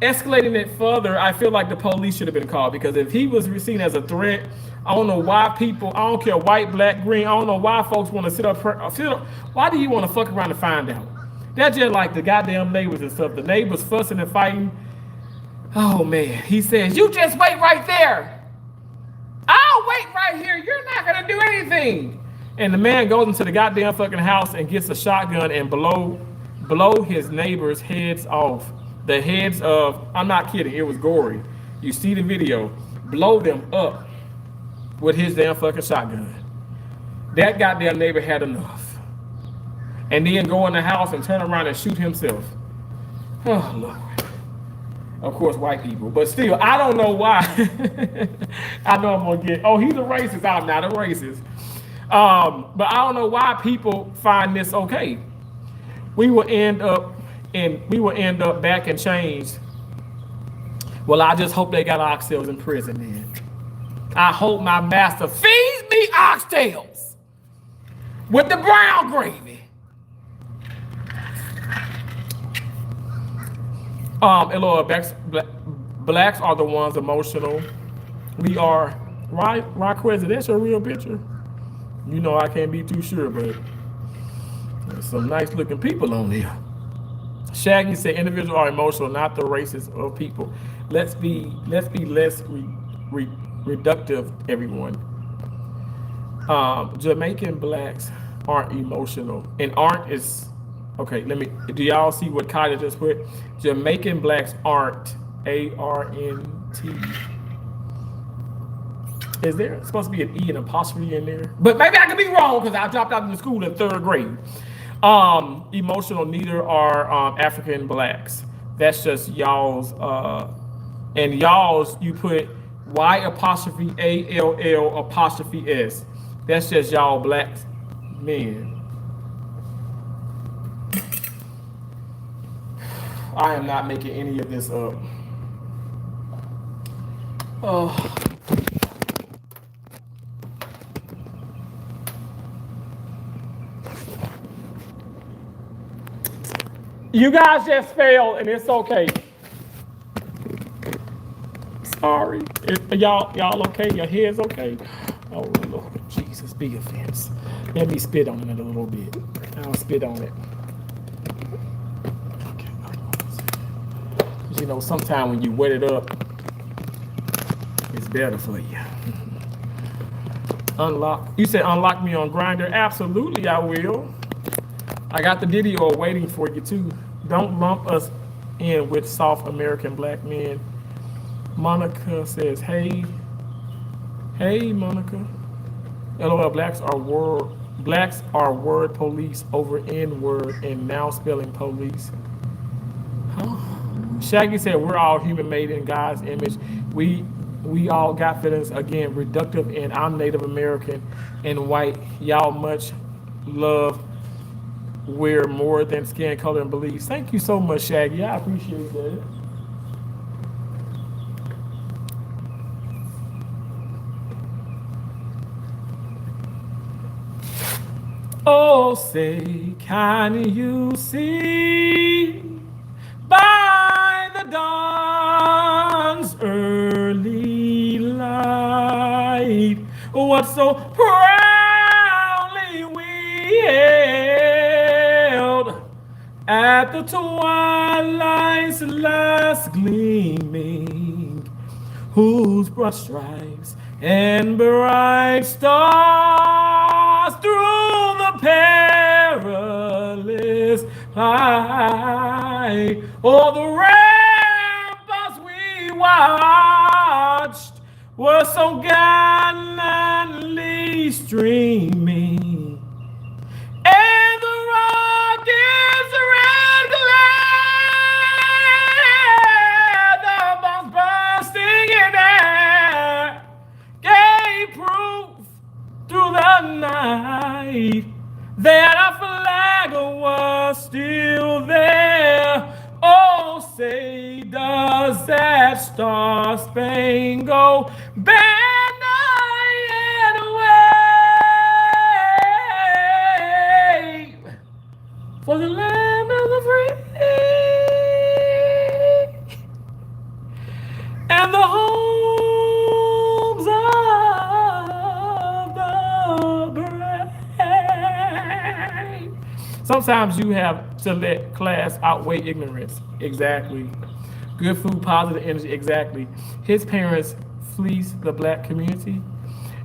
escalating it further, I feel like the police should have been called, because if he was seen as a threat, I don't know why people, I don't care, white, black, green, I don't know why folks want to sit up. Why do you want to fuck around and find out? That's just like the goddamn neighbors and stuff. The neighbors fussing and fighting. Oh man, he says, "You just wait right there. I'll wait right here. You're not gonna do anything." And the man goes into the goddamn fucking house and gets a shotgun and blow his neighbors' heads off. The heads of, I'm not kidding, it was gory. You see the video. Blow them up with his damn fucking shotgun. That goddamn neighbor had enough. And then go in the house and turn around and shoot himself. Oh, Lord. Of course, white people. But still, I don't know why. I know I'm going to get, oh, he's a racist. I'm not a racist. But I don't know why people find this okay. We will end up back and changed. Well, I just hope they got oxtails in prison, man. I hope my master feeds me oxtails with the brown gravy. Blacks are the ones emotional. We are, right, Raquez, that's your real picture? You know I can't be too sure, but there's some nice looking people on there. Shaggy said individuals are emotional, not the races of people. Let's be less reductive, everyone. Jamaican blacks aren't emotional. And aren't is, okay, do y'all see what Kylie just put? Jamaican blacks aren't, A-R-N-T. Is there supposed to be an E and apostrophe in there? But maybe I could be wrong because I dropped out of the school in 3rd grade. Emotional, neither are African blacks. That's just y'all's, and y'all's, you put Y apostrophe A-L-L apostrophe S. That's just y'all black men. I am not making any of this up. Oh. You guys just failed, and it's okay. Sorry. Y'all okay? Your head's okay? Oh, Lord Jesus, big offense. Let me spit on it a little bit. I'll spit on it. Okay. You know, sometimes when you wet it up, it's better for you. Unlock. You said unlock me on Grindr. Absolutely, I will. I got the video waiting for you too. Don't lump us in with soft American black men. Monica says, hey, Monica. LOL, blacks are Blacks are word police over N-word and now spelling police. Huh? Shaggy said, we're all human made in God's image. We all got feelings. Again, reductive, and I'm Native American and white. Y'all much love. We're more than skin color and beliefs. Thank you so much, Shaggy. I appreciate that. Oh, say, can you see by the dawn's early light what so proudly we held at the twilight's last gleaming, whose broad stripes and bright stars through the perilous fight. Oh, the ramparts we watched were so gallantly streaming, and the rockets red glare, the bombs bursting in air, gave proof through the night that our flag was still there. Oh, say, does that star-spangled banner yet wave for the land of the free and the homes of the brave? Sometimes you have to let class outweigh ignorance. Exactly. Good food, positive energy. Exactly. His parents fleeced the black community.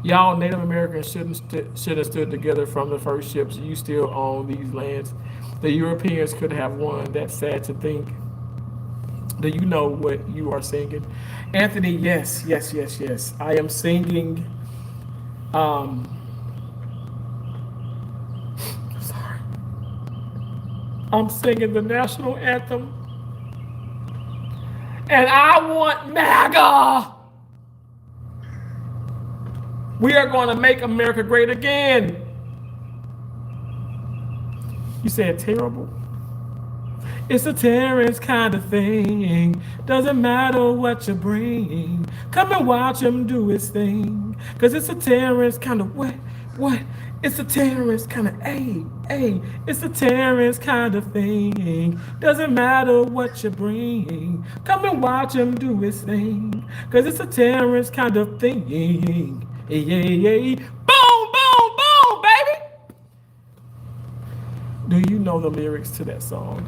Y'all Native Americans should have stood together from the first ships. You still own these lands. The Europeans could have won. That's sad to think. Do you know what you are singing? Anthony, yes, yes, yes, yes. I am singing. Sorry. I'm singing the national anthem. And I want MAGA. We are going to make America great again. You said terrible? It's a Terrence kind of thing. Doesn't matter what you bring. Come and watch him do his thing. Cause it's a Terrence kind of what? It's a Terrence kind of it's a Terrence kind of thing. Doesn't matter what you bring. Come and watch him do his thing. Cause it's a Terrence kind of thing. Boom, boom, boom, baby. Do you know the lyrics to that song?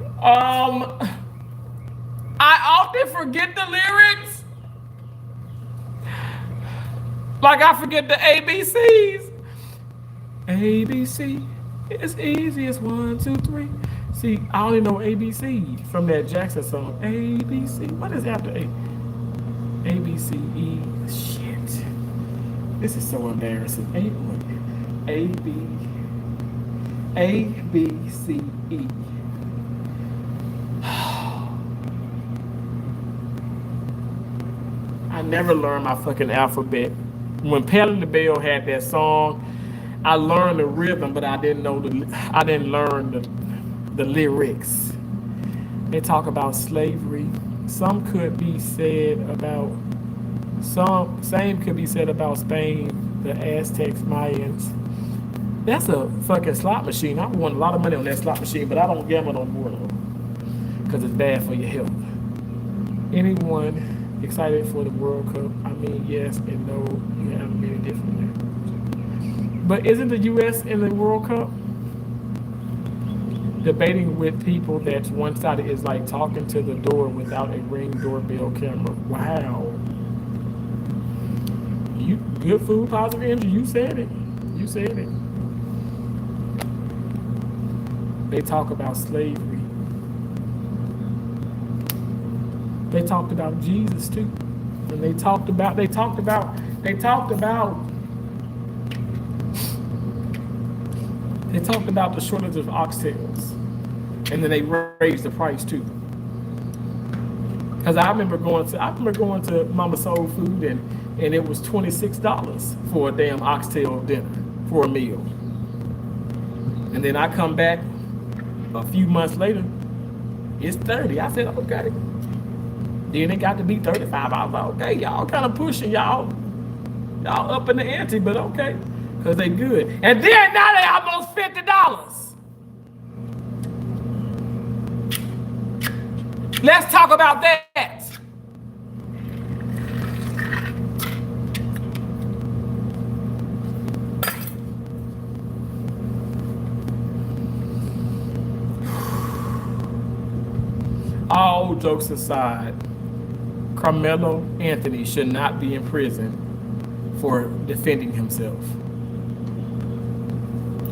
I often forget the lyrics. Like I forget the ABCs. ABC, it's easy as 1, 2, 3. See, I only know ABC from that Jackson song. ABC, what is after A? ABCE. Shit. This is so embarrassing. ABCE. I never learned my fucking alphabet. When Patti LaBelle had that song, I learned the rhythm, but I didn't learn the lyrics. They talk about slavery. Same could be said about Spain, the Aztecs, Mayans. That's a fucking slot machine. I won a lot of money on that slot machine, but I don't gamble no more though, because it's bad for your health. Anyone excited for the World Cup? I mean, yes and no. You have many different names. But isn't the U.S. in the World Cup? Debating with people that's one-sided is like talking to the door without a Ring doorbell camera. Wow. You good food, positive energy. You said it. You said it. They talk about slavery. They talked about Jesus too. And they talked about They talked about the shortage of oxtails, and then they raised the price too. Cause I remember going to Mama Soul Food, and it was $26 for a damn oxtail dinner for a meal. And then I come back a few months later, it's 30. I said, okay. Then it got to be 35. I was like, okay, y'all kind of pushing, y'all up in the ante, but okay, because they good. And then now they almost $50. Let's talk about that. All jokes aside, Karmelo Anthony should not be in prison for defending himself.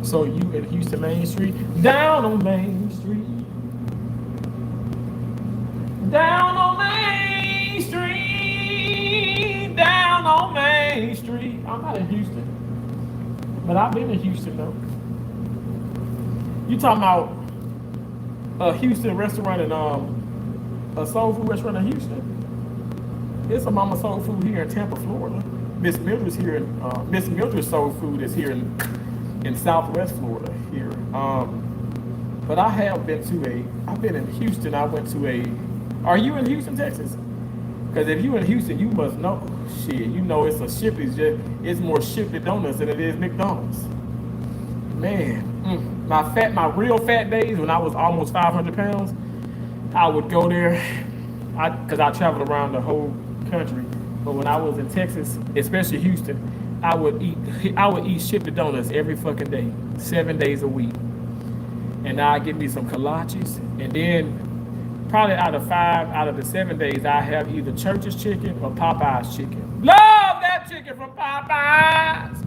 So you in Houston Main Street, down on Main Street, down on Main Street, down on Main Street. I'm not in Houston, but I've been in Houston though. You talking about a Houston restaurant and a soul food restaurant in Houston? It's a Mama Soul Food here in Tampa, Florida. Miss Mildred's here. Miss Mildred's Soul Food is here in Southwest Florida here. But I have been I've been in Houston. I went to are you in Houston, Texas? Because if you in Houston, you must know. Shit, you know it's it's more Shipley Donuts than it is McDonald's. Man, my real fat days when I was almost 500 pounds, I would go there, because I traveled around the whole country. But when I was in Texas, especially Houston, I would eat Shipley Donuts every fucking day, 7 days a week. And I'd get me some kolaches, and then probably out of the 7 days, I have either Church's chicken or Popeye's chicken. Love that chicken from Popeyes.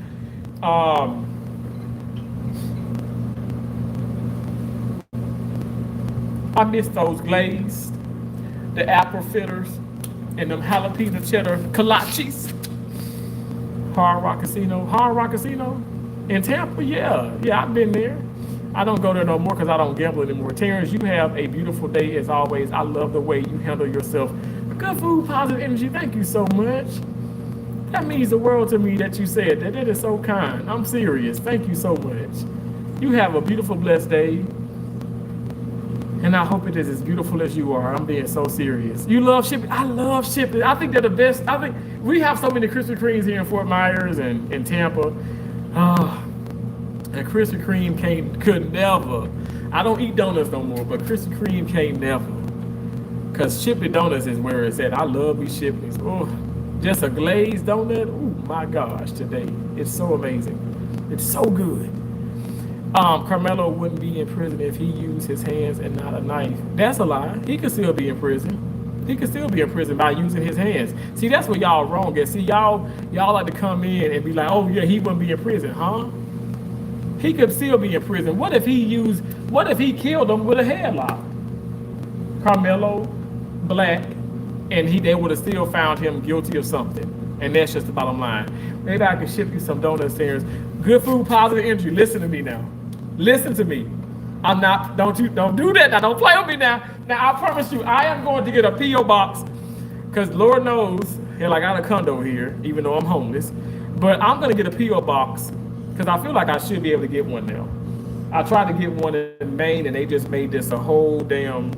I miss those glazed, the apple fritters, and them jalapeno cheddar kolaches. Hard Rock Casino in Tampa. Yeah, I've been there. I don't go there no more because I don't gamble anymore. Terrence, you have a beautiful day as always. I love the way you handle yourself. Good food, positive energy. Thank you so much. That means the world to me that you said that. That is so kind. I'm serious. Thank you so much. You have a beautiful, blessed day. And I hope it is as beautiful as you are. I'm being so serious. You love Shipley? I love Shipley. I think they're the best. I think we have so many Krispy Kremes here in Fort Myers and in Tampa. And Krispy Kreme could never. I don't eat donuts no more, but Krispy Kreme can't never. Because Shipley Donuts is where it's at. I love these Shipleys. Oh, just a glazed donut. Oh my gosh, today. It's so amazing. It's so good. Karmelo wouldn't be in prison if he used his hands and not a knife. That's a lie. He could still be in prison. He could still be in prison by using his hands. See, that's where y'all wrong at. See, y'all like to come in and be like, oh yeah, he wouldn't be in prison, huh? He could still be in prison. What if he killed him with a headlock? Karmelo Black, and they would have still found him guilty of something. And that's just the bottom line. Maybe I can ship you some donuts, Terrence. Good food, positive energy. Listen to me now. Listen to me. Don't do that now. Don't play with me now. Now, I promise you, I am going to get a P.O. box, because Lord knows, hell, I got a condo here, even though I'm homeless. But I'm going to get a P.O. box, because I feel like I should be able to get one now. I tried to get one in Maine, and they just made this a whole damn,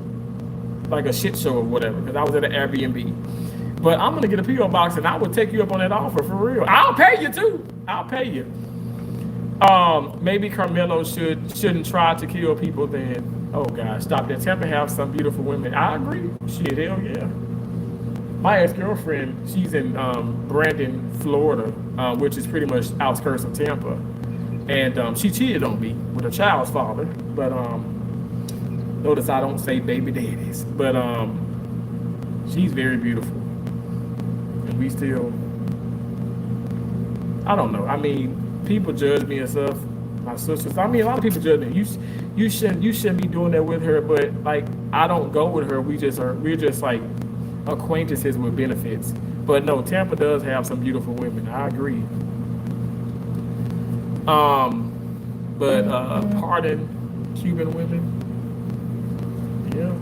like a shit show or whatever, because I was at an Airbnb. But I'm going to get a P.O. box, and I would take you up on that offer, for real. I'll pay you, too. I'll pay you. Maybe Karmelo shouldn't try to kill people then. Oh, gosh, stop that. Tampa have some beautiful women. I agree. Shit, hell yeah. My ex-girlfriend, she's in Brandon, Florida, which is pretty much outskirts of Tampa. And she cheated on me with a child's father. But notice I don't say baby daddies. But she's very beautiful. And we still, I don't know. I mean, people judge me and stuff. My sisters, I mean, a lot of people judge me. You shouldn't be doing that with her. But like, I don't go with her. We're just like acquaintances with benefits. But no, Tampa does have some beautiful women. I agree. But pardon Cuban women. Yeah.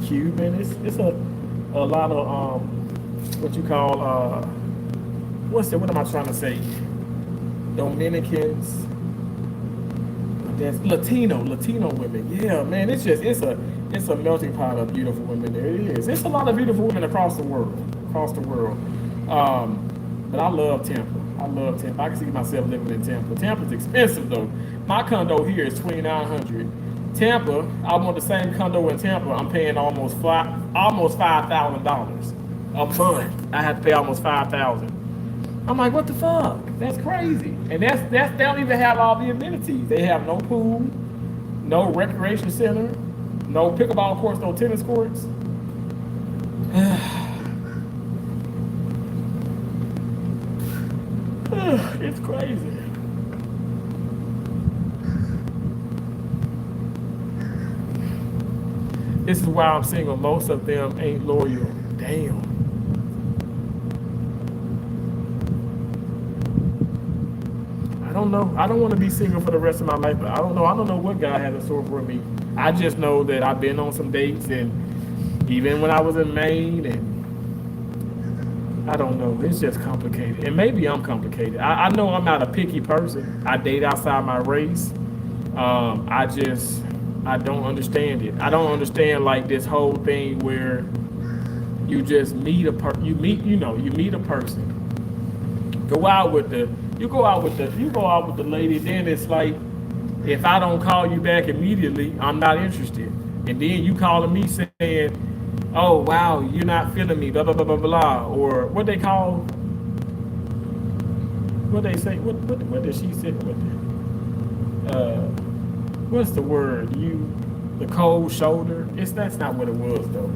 Cuban. It's a lot of what you call what am I trying to say? Dominicans. That's Latino women. Yeah, man, it's a melting pot of beautiful women. There it is. It's a lot of beautiful women across the world. But I love Tampa. I can see myself living in Tampa. Tampa's expensive though. My condo here is $2,900. Tampa, I want the same condo in Tampa. I'm paying almost $5,000 a month. I have to pay almost $5,000. I'm like, what the fuck? That's crazy. And that's they don't even have all the amenities. They have no pool, no recreation center, no pickleball courts, no tennis courts. It's crazy. This is why I'm single. Most of them ain't loyal. Damn. I don't know. I don't want to be single for the rest of my life, but I don't know. I don't know what God has in store for me. I just know that I've been on some dates, and even when I was in Maine, and I don't know. It's just complicated. And maybe I'm complicated. I know I'm not a picky person. I date outside my race. I don't understand it. I don't understand like this whole thing where you just meet a person. You meet a person. You go out with the lady, then it's like, if I don't call you back immediately, I'm not interested. And then you calling me saying, oh wow, you're not feeling me, blah blah blah blah blah, or what they call, what they say, what did she say? What's the word? The cold shoulder. That's not what it was though.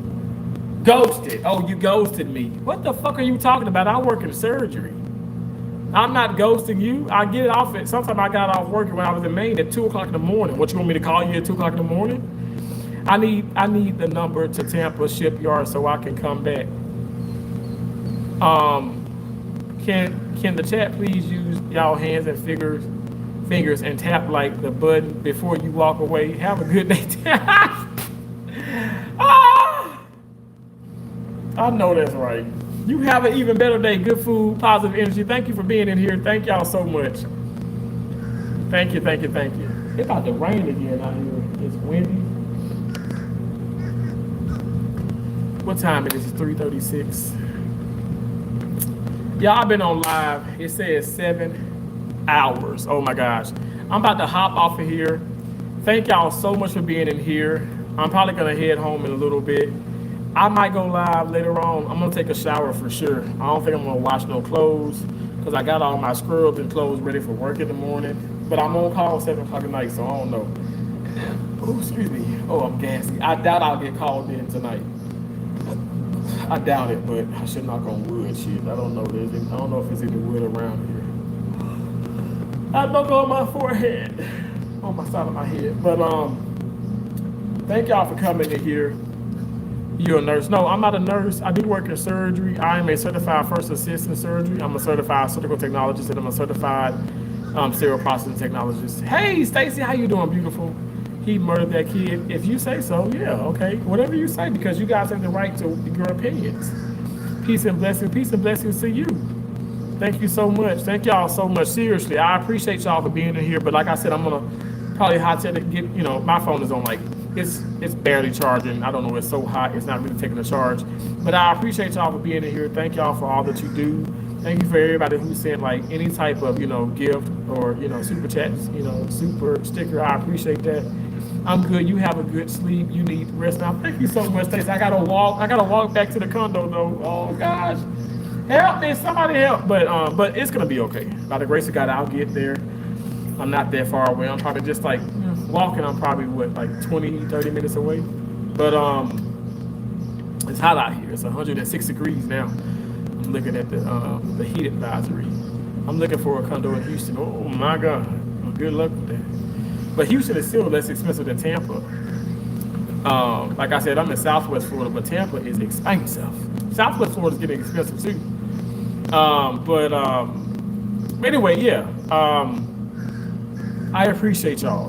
Ghosted. Oh, you ghosted me. What the fuck are you talking about? I work in surgery. I'm not ghosting you. I get it off at, sometimes I got off working when I was in Maine at 2 o'clock in the morning. What, you want me to call you at 2 o'clock in the morning? I need the number to Tampa Shipyard so I can come back. Can the chat please use y'all hands and fingers and tap like the button before you walk away? Have a good day. I know that's right. You have an even better day. Good food, positive energy. Thank you for being in here. Thank y'all so much. Thank you. It's about to rain again out here. It's windy. What time it is? It's 3:36. Yeah, I've been on live. It says 7 hours. Oh my gosh. I'm about to hop off of here. Thank y'all so much for being in here. I'm probably gonna head home in a little bit. I might go live later on. I'm gonna take a shower for sure. I don't think I'm gonna wash no clothes because I got all my scrubs and clothes ready for work in the morning. But I'm on call 7 o'clock at night, so I don't know. Oh, excuse me. Oh, I'm gassy. I doubt I'll get called in tonight. I doubt it, but I should knock on wood. Shit, I don't know. I don't know if there's any wood around here. I knock on my forehead, on my side of my head. But thank y'all for coming in here. You're a nurse? No, I'm not a nurse. I do work in surgery. I am a certified first assist in surgery. I'm a certified surgical technologist, and I'm a certified serial processing technologist. Hey, Stacy, how you doing, beautiful? He murdered that kid. If you say so, yeah, okay. Whatever you say, because you guys have the right to your opinions. Peace and blessings to you. Thank you so much. Thank y'all so much. Seriously, I appreciate y'all for being in here. But like I said, I'm gonna probably hot tech to get, my phone is on like, it's barely charging. I don't know, it's so hot, it's not really taking a charge. But I appreciate y'all for being in here. Thank y'all for all that you do. Thank you for everybody who sent like any type of, gift or, super chats, super sticker. I appreciate that. I'm good. You have a good sleep. You need rest now. Thank you so much, Stacey. I gotta walk back to the condo though. Oh gosh. Help me, somebody help. But it's gonna be okay. By the grace of God, I'll get there. I'm not that far away. I'm probably just like walking. I'm probably like 20, 30 minutes away. But it's hot out here. It's 106 degrees now. I'm looking at the heat advisory. I'm looking for a condo in Houston. Oh my God. Well, good luck with that. But Houston is still less expensive than Tampa. Like I said, I'm in Southwest Florida, but Tampa is expensive. Southwest Florida is getting expensive too. Anyway, yeah. I appreciate y'all.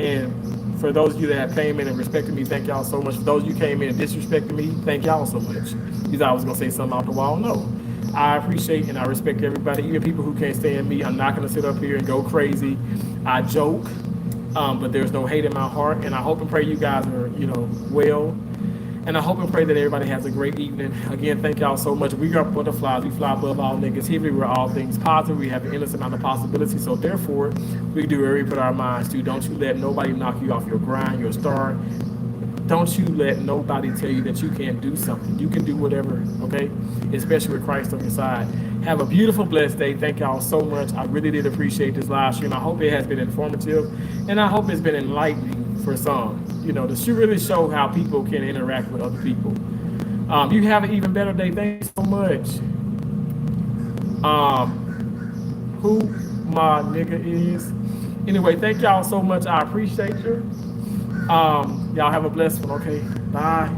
And for those of you that have came in and respected me, thank y'all so much. For those of you came in and disrespected me, thank y'all so much. You thought I was gonna say something out the wall. No. I appreciate and I respect everybody, even people who can't stand me. I'm not gonna sit up here and go crazy. I joke, but there's no hate in my heart. And I hope and pray you guys are, well. And I hope and pray that everybody has a great evening. Again, thank y'all so much. We are butterflies. We fly above all negativity. We're all things positive. We have an endless amount of possibilities. So therefore, we do whatever we put our minds to. Don't you let nobody knock you off your grind, your star. Don't you let nobody tell you that you can't do something. You can do whatever, okay? Especially with Christ on your side. Have a beautiful, blessed day. Thank y'all so much. I really did appreciate this live stream. I hope it has been informative, and I hope it's been enlightening for some. To really show how people can interact with other people. You have an even better day. Thanks so much. Who my nigga is. Anyway, thank y'all so much. I appreciate you. Y'all have a blessed one. Okay, bye.